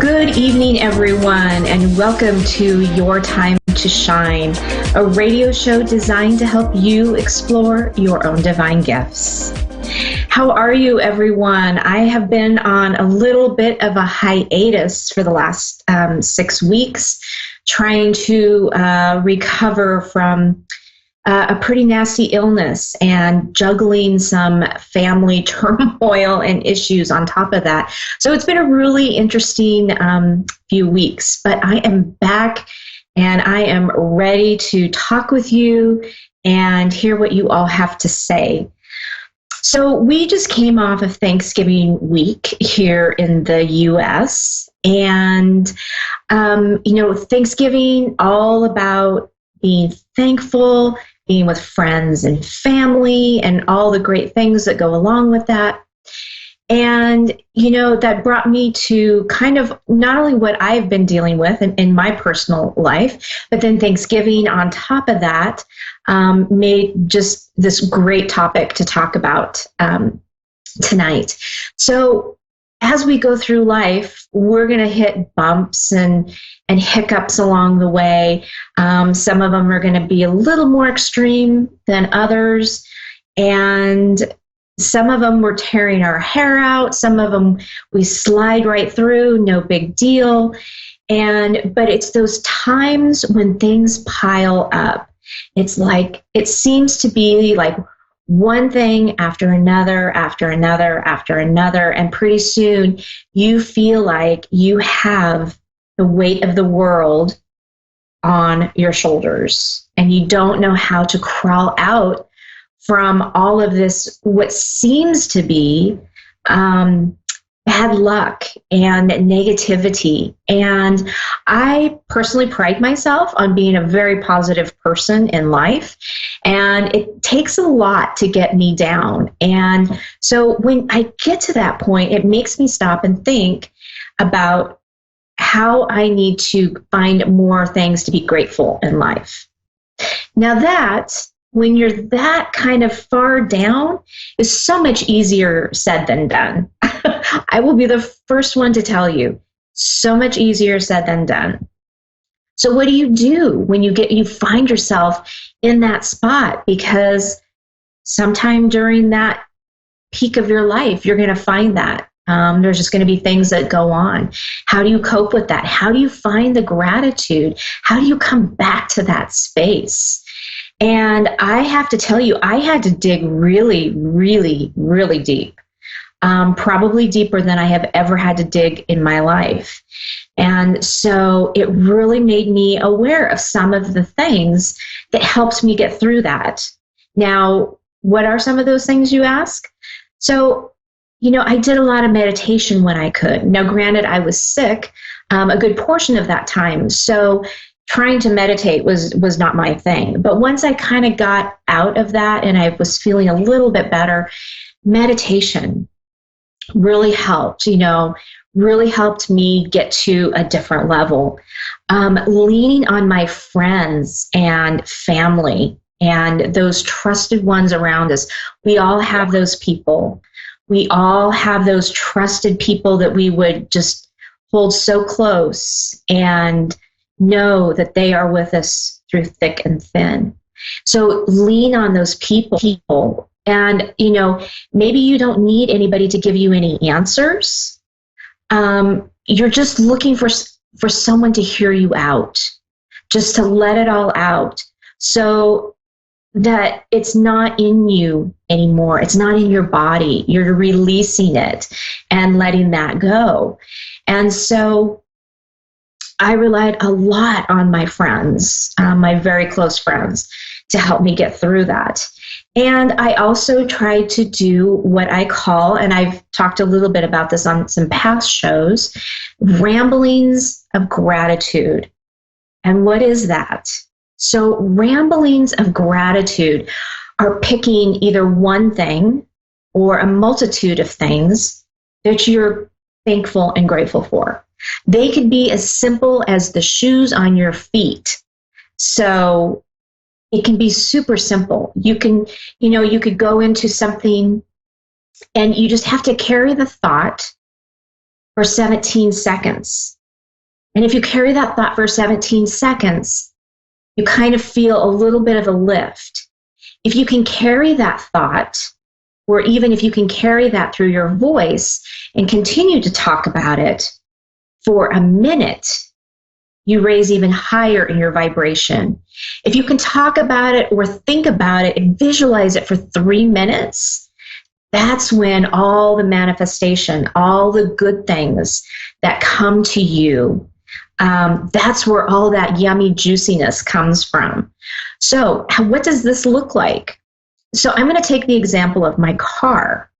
Good evening, everyone, and welcome to Your Time to Shine, a radio show designed to help you explore your own divine gifts. How are you, everyone? I have been on a little bit of a hiatus for the last 6 weeks, trying to recover from a pretty nasty illness and juggling some family turmoil and issues on top of that. So it's been a really interesting few weeks, but I am back and I am ready to talk with you and hear what you all have to say. So we just came off of Thanksgiving week here in the U.S. and, Thanksgiving, all about being thankful, being with friends and family, and all the great things that go along with that. And, that brought me to kind of not only what I've been dealing with in my personal life, but then Thanksgiving on top of that made just this great topic to talk about tonight. So as we go through life, we're going to hit bumps and hiccups along the way. Some of them are going to be a little more extreme than others. And some of them we're tearing our hair out. Some of them we slide right through, no big deal. But it's those times when things pile up. It's like, it seems to be like one thing after another, after another, after another. And pretty soon you feel like you have the weight of the world on your shoulders and you don't know how to crawl out from all of this, what seems to be bad luck and negativity. And I personally pride myself on being a very positive person in life. And it takes a lot to get me down. And so when I get to that point, it makes me stop and think about how I need to find more things to be grateful in life. Now when you're that kind of far down, is so much easier said than done. I will be the first one to tell you, so much easier said than done. So what do you do when you find yourself in that spot? Because sometime during that peak of your life, you're going to find that. There's just going to be things that go on. How do you cope with that? How do you find the gratitude? How do you come back to that space? And I have to tell you, I had to dig really, really, really deep, probably deeper than I have ever had to dig in my life. And so it really made me aware of some of the things that helped me get through that. Now, what are some of those things, you ask? So, I did a lot of meditation when I could. Now, granted, I was sick a good portion of that time. So trying to meditate was not my thing. But once I kind of got out of that and I was feeling a little bit better, meditation really helped, really helped me get to a different level. Leaning on my friends and family and those trusted ones around us. We all have those people. We all have those trusted people that we would just hold so close and know that they are with us through thick and thin. So lean on those people. And, maybe you don't need anybody to give you any answers. You're just looking for someone to hear you out, just to let it all out so that it's not in you anymore. It's not in your body. You're releasing it and letting that go. And so I relied a lot on my friends, my very close friends, to help me get through that. And I also tried to do what I call, and I've talked a little bit about this on some past shows, ramblings of gratitude. And what is that? So ramblings of gratitude are picking either one thing or a multitude of things that you're thankful and grateful for. They could be as simple as the shoes on your feet. So it can be super simple. You could go into something and you just have to carry the thought for 17 seconds. And if you carry that thought for 17 seconds, you kind of feel a little bit of a lift. If you can carry that thought, or even if you can carry that through your voice and continue to talk about it for a minute, you raise even higher in your vibration. If you can talk about it or think about it and visualize it for 3 minutes, that's when all the manifestation, all the good things that come to you, that's where all that yummy juiciness comes from. So what does this look like? So I'm going to take the example of my car.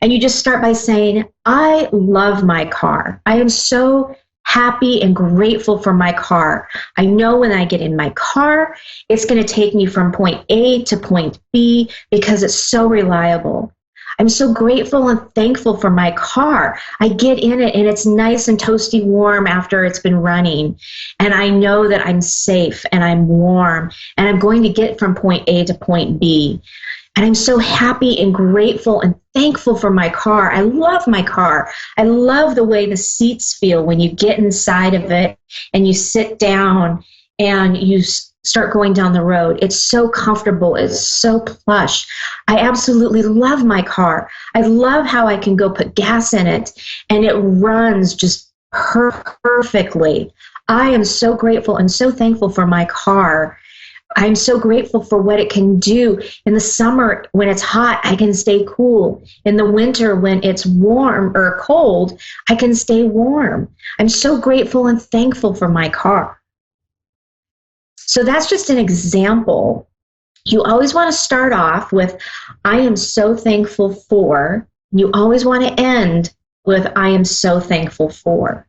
And you just start by saying, I love my car. I am so happy and grateful for my car. I know when I get in my car, it's going to take me from point A to point B because it's so reliable. I'm so grateful and thankful for my car. I get in it and it's nice and toasty warm after it's been running. And I know that I'm safe and I'm warm and I'm going to get from point A to point B. And I'm so happy and grateful and thankful for my car. I love my car. I love the way the seats feel when you get inside of it and you sit down and you start going down the road. It's so comfortable. It's so plush. I absolutely love my car. I love how I can go put gas in it and it runs just perfectly. I am so grateful and so thankful for my car. I'm so grateful for what it can do. In the summer, when it's hot, I can stay cool. In the winter, when it's warm or cold, I can stay warm. I'm so grateful and thankful for my car. So that's just an example. You always want to start off with, I am so thankful for, You always want to end with, I am so thankful for.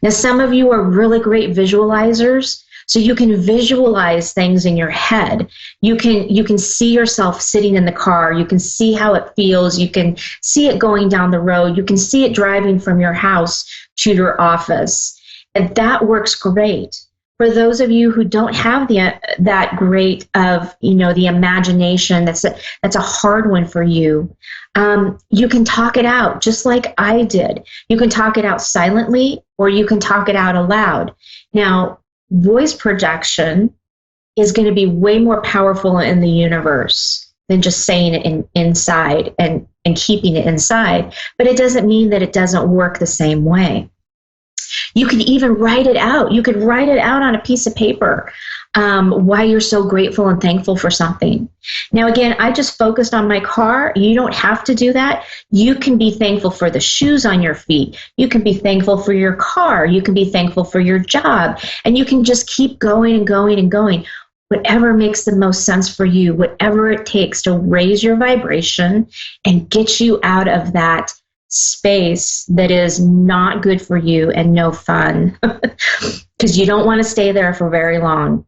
Now, some of you are really great visualizers, so you can visualize things in your head. You can see yourself sitting in the car. You can see how it feels. You can see it going down the road. You can see it driving from your house to your office. And that works great. For those of you who don't have that great of, the imagination, that's a hard one for you. You can talk it out just like I did. You can talk it out silently, or you can talk it out aloud. Now, voice projection is going to be way more powerful in the universe than just saying it inside and keeping it inside. But it doesn't mean that it doesn't work the same way. You can even write it out. You could write it out on a piece of paper, why you're so grateful and thankful for something. Now, again, I just focused on my car. You don't have to do that. You can be thankful for the shoes on your feet. You can be thankful for your car. You can be thankful for your job. And you can just keep going and going and going. Whatever makes the most sense for you, whatever it takes to raise your vibration and get you out of that space that is not good for you and no fun, because you don't want to stay there for very long.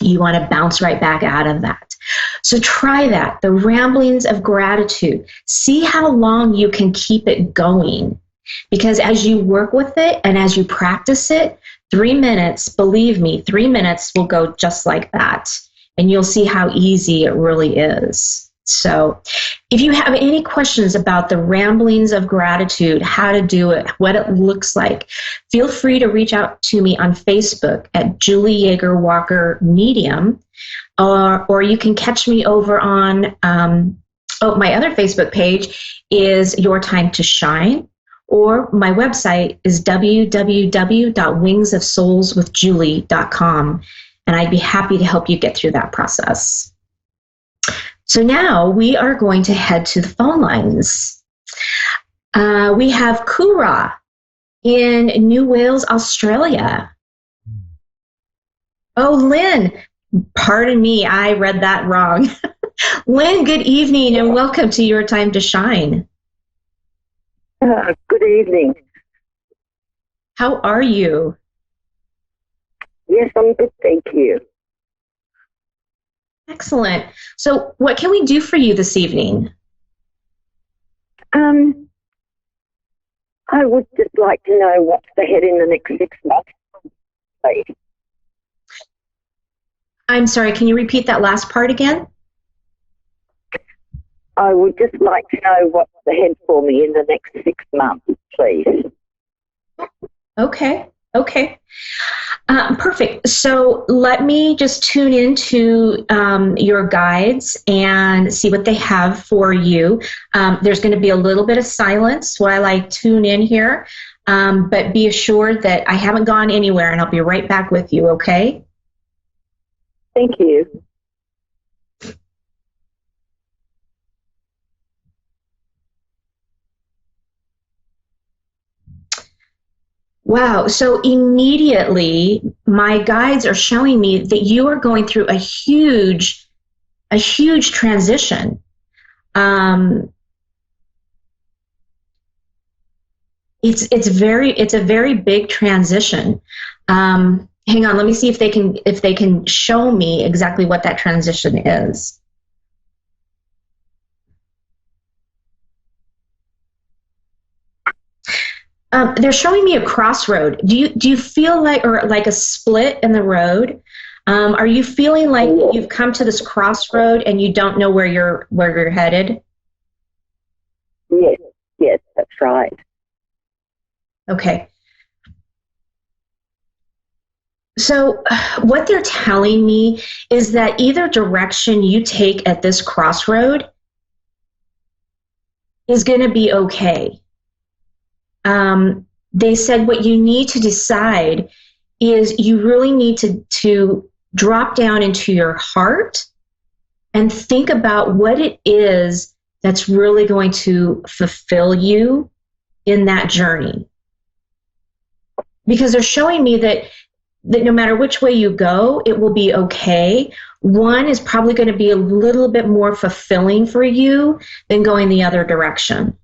You want to bounce right back out of that. So try that, the ramblings of gratitude. See how long you can keep it going, because as you work with it and as you practice it, 3 minutes, believe me, 3 minutes will go just like that, and you'll see how easy it really is. So if you have any questions about the ramblings of gratitude, how to do it, what it looks like, feel free to reach out to me on Facebook at Julie Yeager Walker Medium, or you can catch me over on, my other Facebook page is Your Time to Shine, or my website is www.wingsofsoulswithjulie.com, and I'd be happy to help you get through that process. So now we are going to head to the phone lines. We have Kura in New Wales, Australia. Oh, Lynn, pardon me, I read that wrong. Lynn, good evening and welcome to Your Time to Shine. Good evening. How are you? Yes, I'm good, thank you. Excellent. So what can we do for you this evening? I would just like to know what's ahead in the next 6 months, please. I'm sorry, can you repeat that last part again? I would just like to know what's ahead for me in the next 6 months, please. Okay. Perfect. So let me just tune into your guides and see what they have for you. There's going to be a little bit of silence while I tune in here, but be assured that I haven't gone anywhere and I'll be right back with you, okay? Thank you. Wow. So immediately my guides are showing me that you are going through a huge transition. It's a very big transition. Hang on, let me see if they can show me exactly what that transition is. They're showing me a crossroad. Do you feel like a split in the road? Are you feeling like you've come to this crossroad and you don't know where you're headed? Yes, that's right. Okay. So what they're telling me is that either direction you take at this crossroad is going to be okay. They said what you need to decide is you really need to drop down into your heart and think about what it is that's really going to fulfill you in that journey. Because they're showing me that no matter which way you go, it will be okay. One is probably going to be a little bit more fulfilling for you than going the other direction.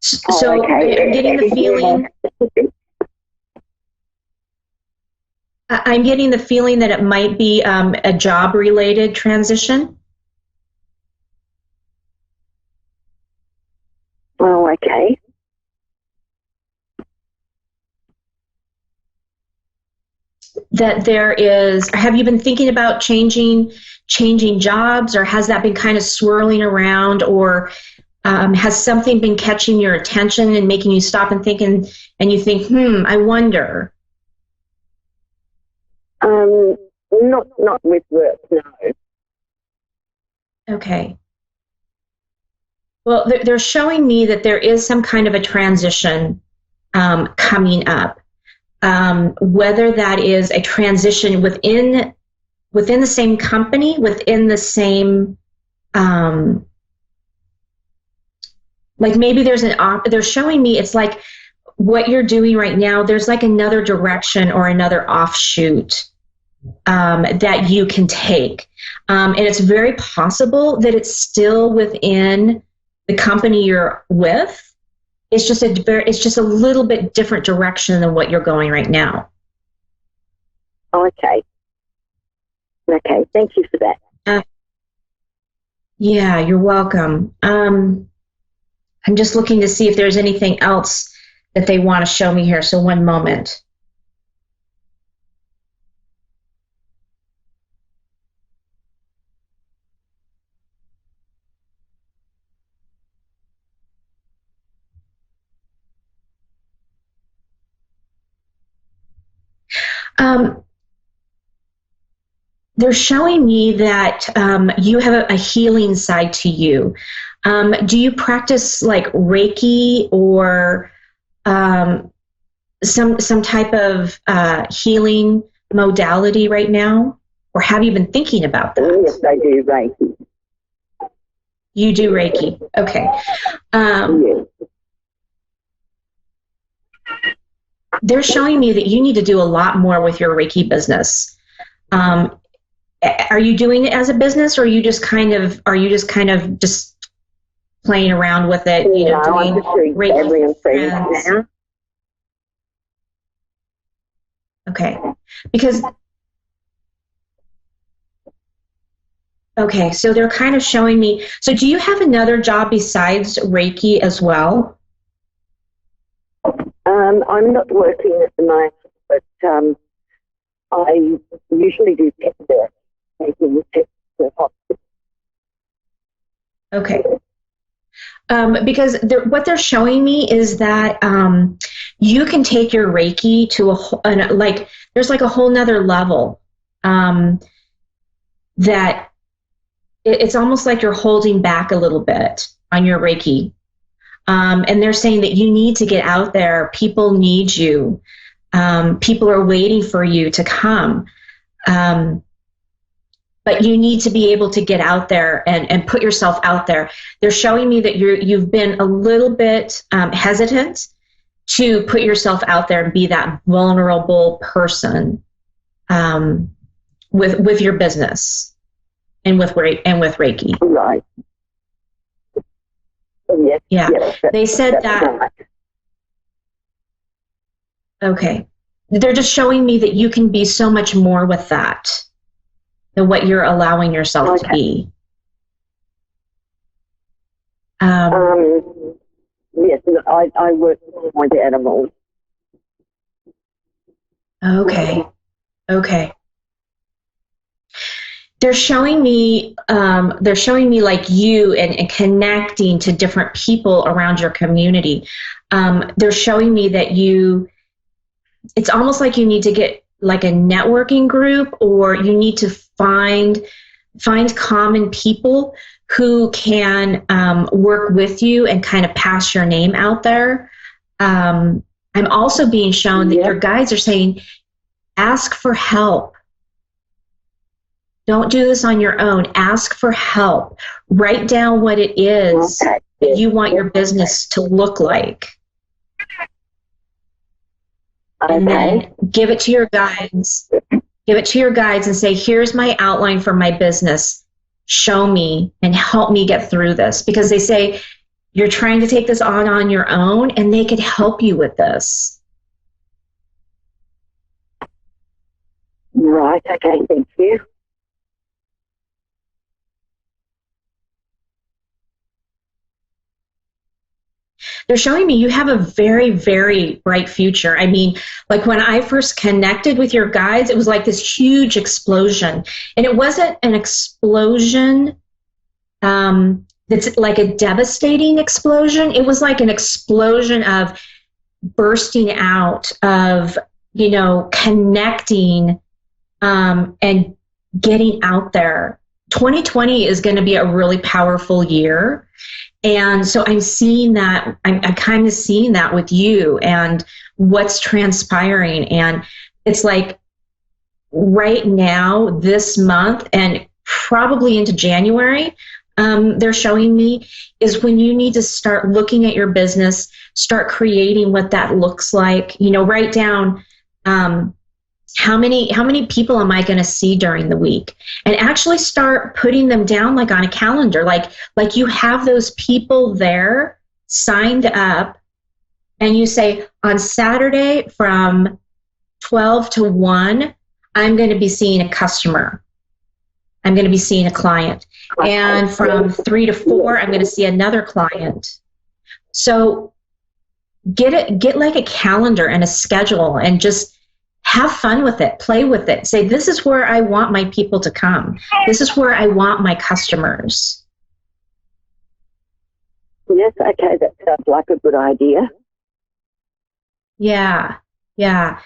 So okay. I'm getting the feeling. I'm getting the feeling that it might be a job-related transition. Oh, okay. That there is. Have you been thinking about changing jobs, or has that been kind of swirling around, or has something been catching your attention and making you stop and think, and you think, I wonder? Not with work, no. Okay. Well, they're showing me that there is some kind of a transition coming up. Whether that is a transition within the same company, within the same, like maybe they're showing me it's like what you're doing right now, there's like another direction or another offshoot that you can take. And it's very possible that it's still within the company you're with. It's just a little bit different direction than what you're going right now. Okay. Okay, thank you for that. Yeah, you're welcome. I'm just looking to see if there's anything else that they want to show me here. So one moment. They're showing me that you have a healing side to you. Do you practice like Reiki or some type of healing modality right now? Or have you been thinking about that? Yes, I do Reiki. You do Reiki. Okay. Yes. They're showing me that you need to do a lot more with your Reiki business. Are you doing it as a business, or are you just kind of just playing around with it? You know, doing Reiki for friends? Now. Okay, because so they're kind of showing me. So, do you have another job besides Reiki as well? I'm not working at the moment, but I usually do pet work. Okay. Because what they're showing me is that you can take your Reiki to there's like a whole nother level that it's almost like you're holding back a little bit on your Reiki. And they're saying that you need to get out there. People need you. People are waiting for you to come. But you need to be able to get out there and put yourself out there. They're showing me that you've been a little bit hesitant to put yourself out there and be that vulnerable person with your business and with Reiki. Right. Yes. Yeah. Yes, they said that. Right. Okay. They're just showing me that you can be so much more with that than what you're allowing yourself to be. Yes, I work with animals. Okay. They're showing me like you and connecting to different people around your community. They're showing me that it's almost like you need to get like a networking group, or you need to find common people who can work with you and kind of pass your name out there. I'm also being shown that your guides are saying, ask for help. Don't do this on your own. Ask for help. Write down what it is that you want your business to look like. And then give it to your guides. Give it to your guides and say, here's my outline for my business. Show me and help me get through this. Because they say you're trying to take this on your own, and they could help you with this. Right, okay, thank you. They're showing me you have a very, very bright future. I mean, like when I first connected with your guides, it was like this huge explosion. And it wasn't an explosion that's like a devastating explosion. It was like an explosion of bursting out, of, you know, connecting and getting out there. 2020 is going to be a really powerful year. And so I'm seeing that, I'm kind of seeing that with you and what's transpiring. And it's like right now, this month, and probably into January, they're showing me is when you need to start looking at your business, start creating what that looks like. You know, write down how many people am I going to see during the week, and actually start putting them down like on a calendar, like you have those people there signed up, and you say on Saturday from 12 to 1, I'm going to be seeing a customer. I'm going to be seeing a client. And from 3 to 4, I'm going to see another client. So get like a calendar and a schedule and just have fun with it, play with it. Say, this is where I want my people to come. This is where I want my customers. Yes, okay, that sounds like a good idea. Yeah, yeah.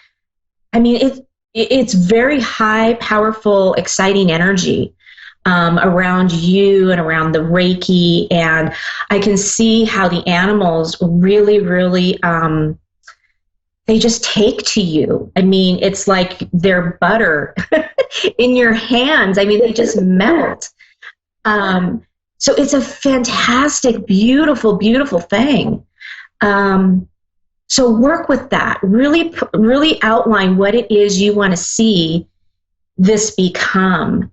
I mean, it's very high, powerful, exciting energy around you and around the Reiki. And I can see how the animals really, really, they just take to you. I mean, it's like they're butter in your hands. I mean, they just melt. So it's a fantastic, beautiful, beautiful thing. So work with that. Really outline what it is you want to see this become.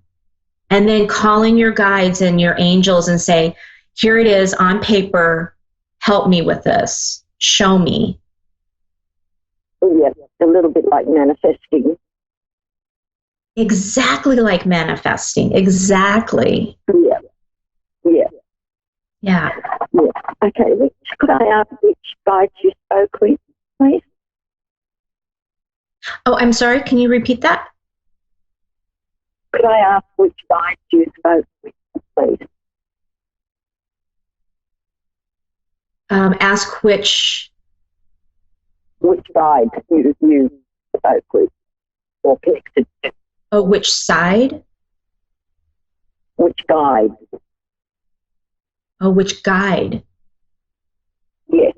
And then call in your guides and your angels and say, here it is on paper. Help me with this. Show me. Yeah, a little bit like manifesting. Exactly like manifesting. Exactly. Yeah. Yeah. Yeah. Yeah. Okay, could I ask which guide you spoke with, please? Oh, I'm sorry. Can you repeat that? Could I ask which guide you spoke with, please? Ask which guide you spoke with or connected to. Oh, which side? Which guide? Oh, which guide? Yes.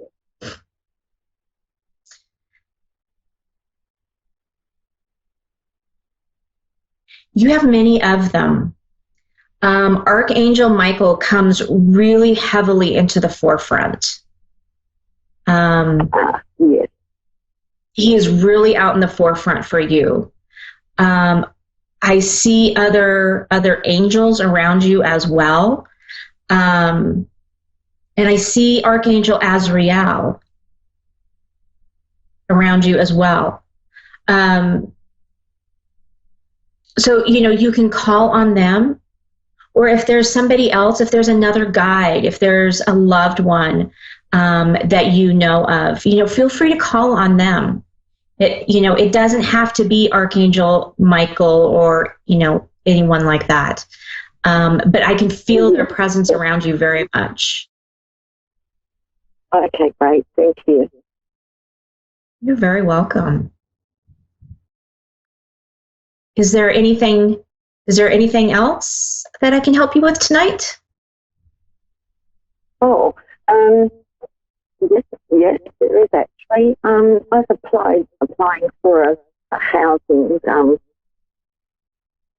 You have many of them. Archangel Michael comes really heavily into the forefront. Yes. He is really out in the forefront for you. I see other angels around you as well. And I see Archangel Azrael around you as well. So, you know, you can call on them, or if there's somebody else, if there's another guide, if there's a loved one that you know of, you know, feel free to call on them. It doesn't have to be Archangel Michael or, you know, anyone like that. But I can feel their presence around you very much. Okay, great. Thank you. You're very welcome. Is there anything else that I can help you with tonight? Oh, yes, there is actually. I was applying for a housing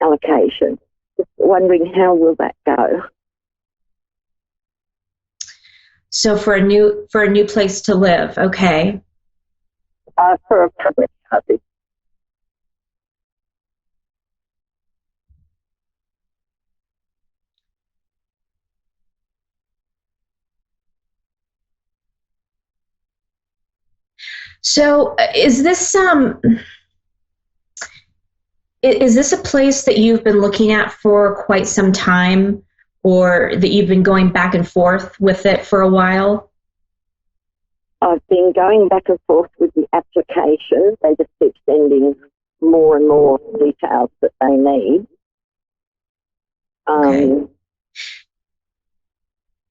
allocation. Just wondering how will that go? So for a new place to live, okay. For a public housing. So is this a place that you've been looking at for quite some time, or that you've been going back and forth with it for a while? I've been going back and forth with the application. They just keep sending more and more details that they need. Okay.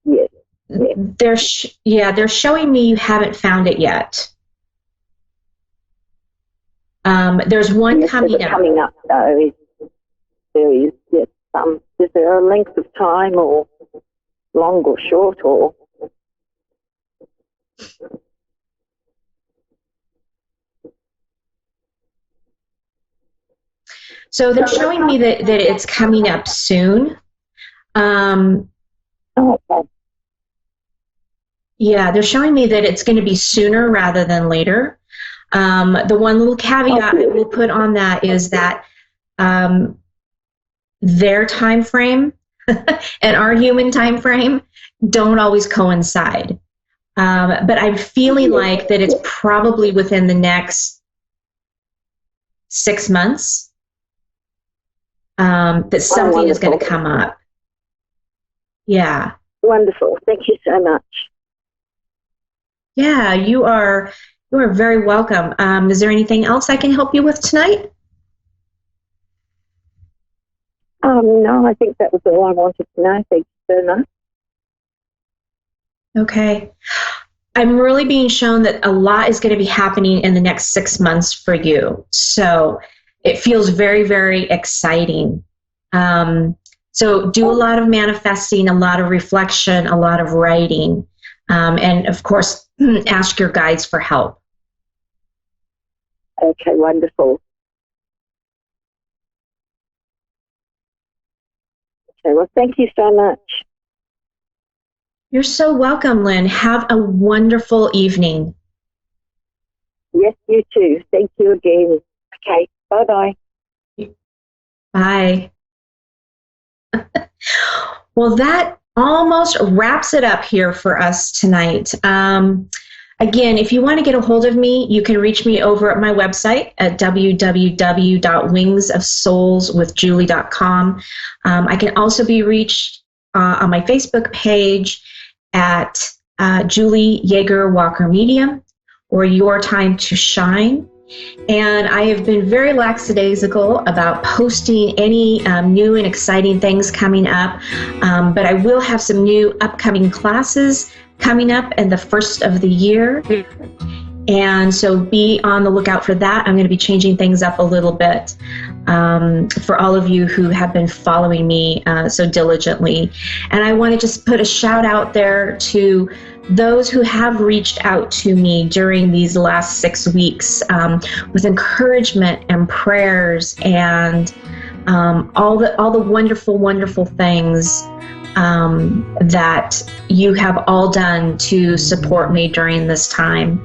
Yes. They're showing me you haven't found it yet. There's one coming up. Coming up, though, is there a length of time, or long or short, or? So they're showing me that it's coming up soon. Okay. Yeah, they're showing me that it's going to be sooner rather than later. The one little caveat that we'll put on that is that their time frame and our human time frame don't always coincide. But I'm feeling like that it's probably within the next 6 months that something is going to come up. Yeah. Wonderful. Thank you so much. Yeah, you are very welcome. Is there anything else I can help you with tonight? No, I think that was all I wanted to know. Thank you so much. Okay. I'm really being shown that a lot is going to be happening in the next 6 months for you. So it feels very, very exciting. So do a lot of manifesting, a lot of reflection, a lot of writing, and of course, ask your guides for help. Okay, wonderful. Okay, well, thank you so much. You're so welcome, Lynn. Have a wonderful evening. Yes, you too. Thank you again. Okay, bye-bye. Bye. Well, that almost wraps it up here for us tonight. Again, if you want to get a hold of me, you can reach me over at my website at www.wingsofsoulswithjulie.com. I can also be reached on my Facebook page at Julie Yeager Walker Medium, or Your Time to Shine. And I have been very lackadaisical about posting any new and exciting things coming up, but I will have some new upcoming classes coming up in the first of the year. And so be on the lookout for that. I'm going to be changing things up a little bit for all of you who have been following me so diligently. And I want to just put a shout out there to those who have reached out to me during these last 6 weeks with encouragement and prayers and all the wonderful, wonderful things that you have all done to support me during this time.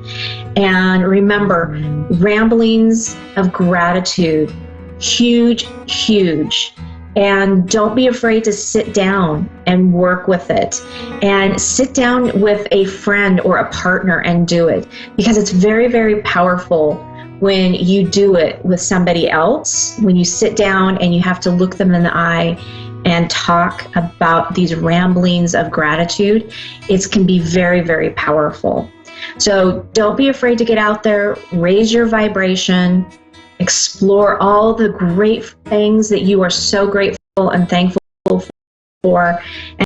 And remember, ramblings of gratitude, huge, huge. And don't be afraid to sit down and work with it. And sit down with a friend or a partner and do it, because it's very, very powerful when you do it with somebody else, when you sit down and you have to look them in the eye and talk about these ramblings of gratitude. It can be very, very powerful. So don't be afraid to get out there, raise your vibration, explore all the great things that you are so grateful and thankful for,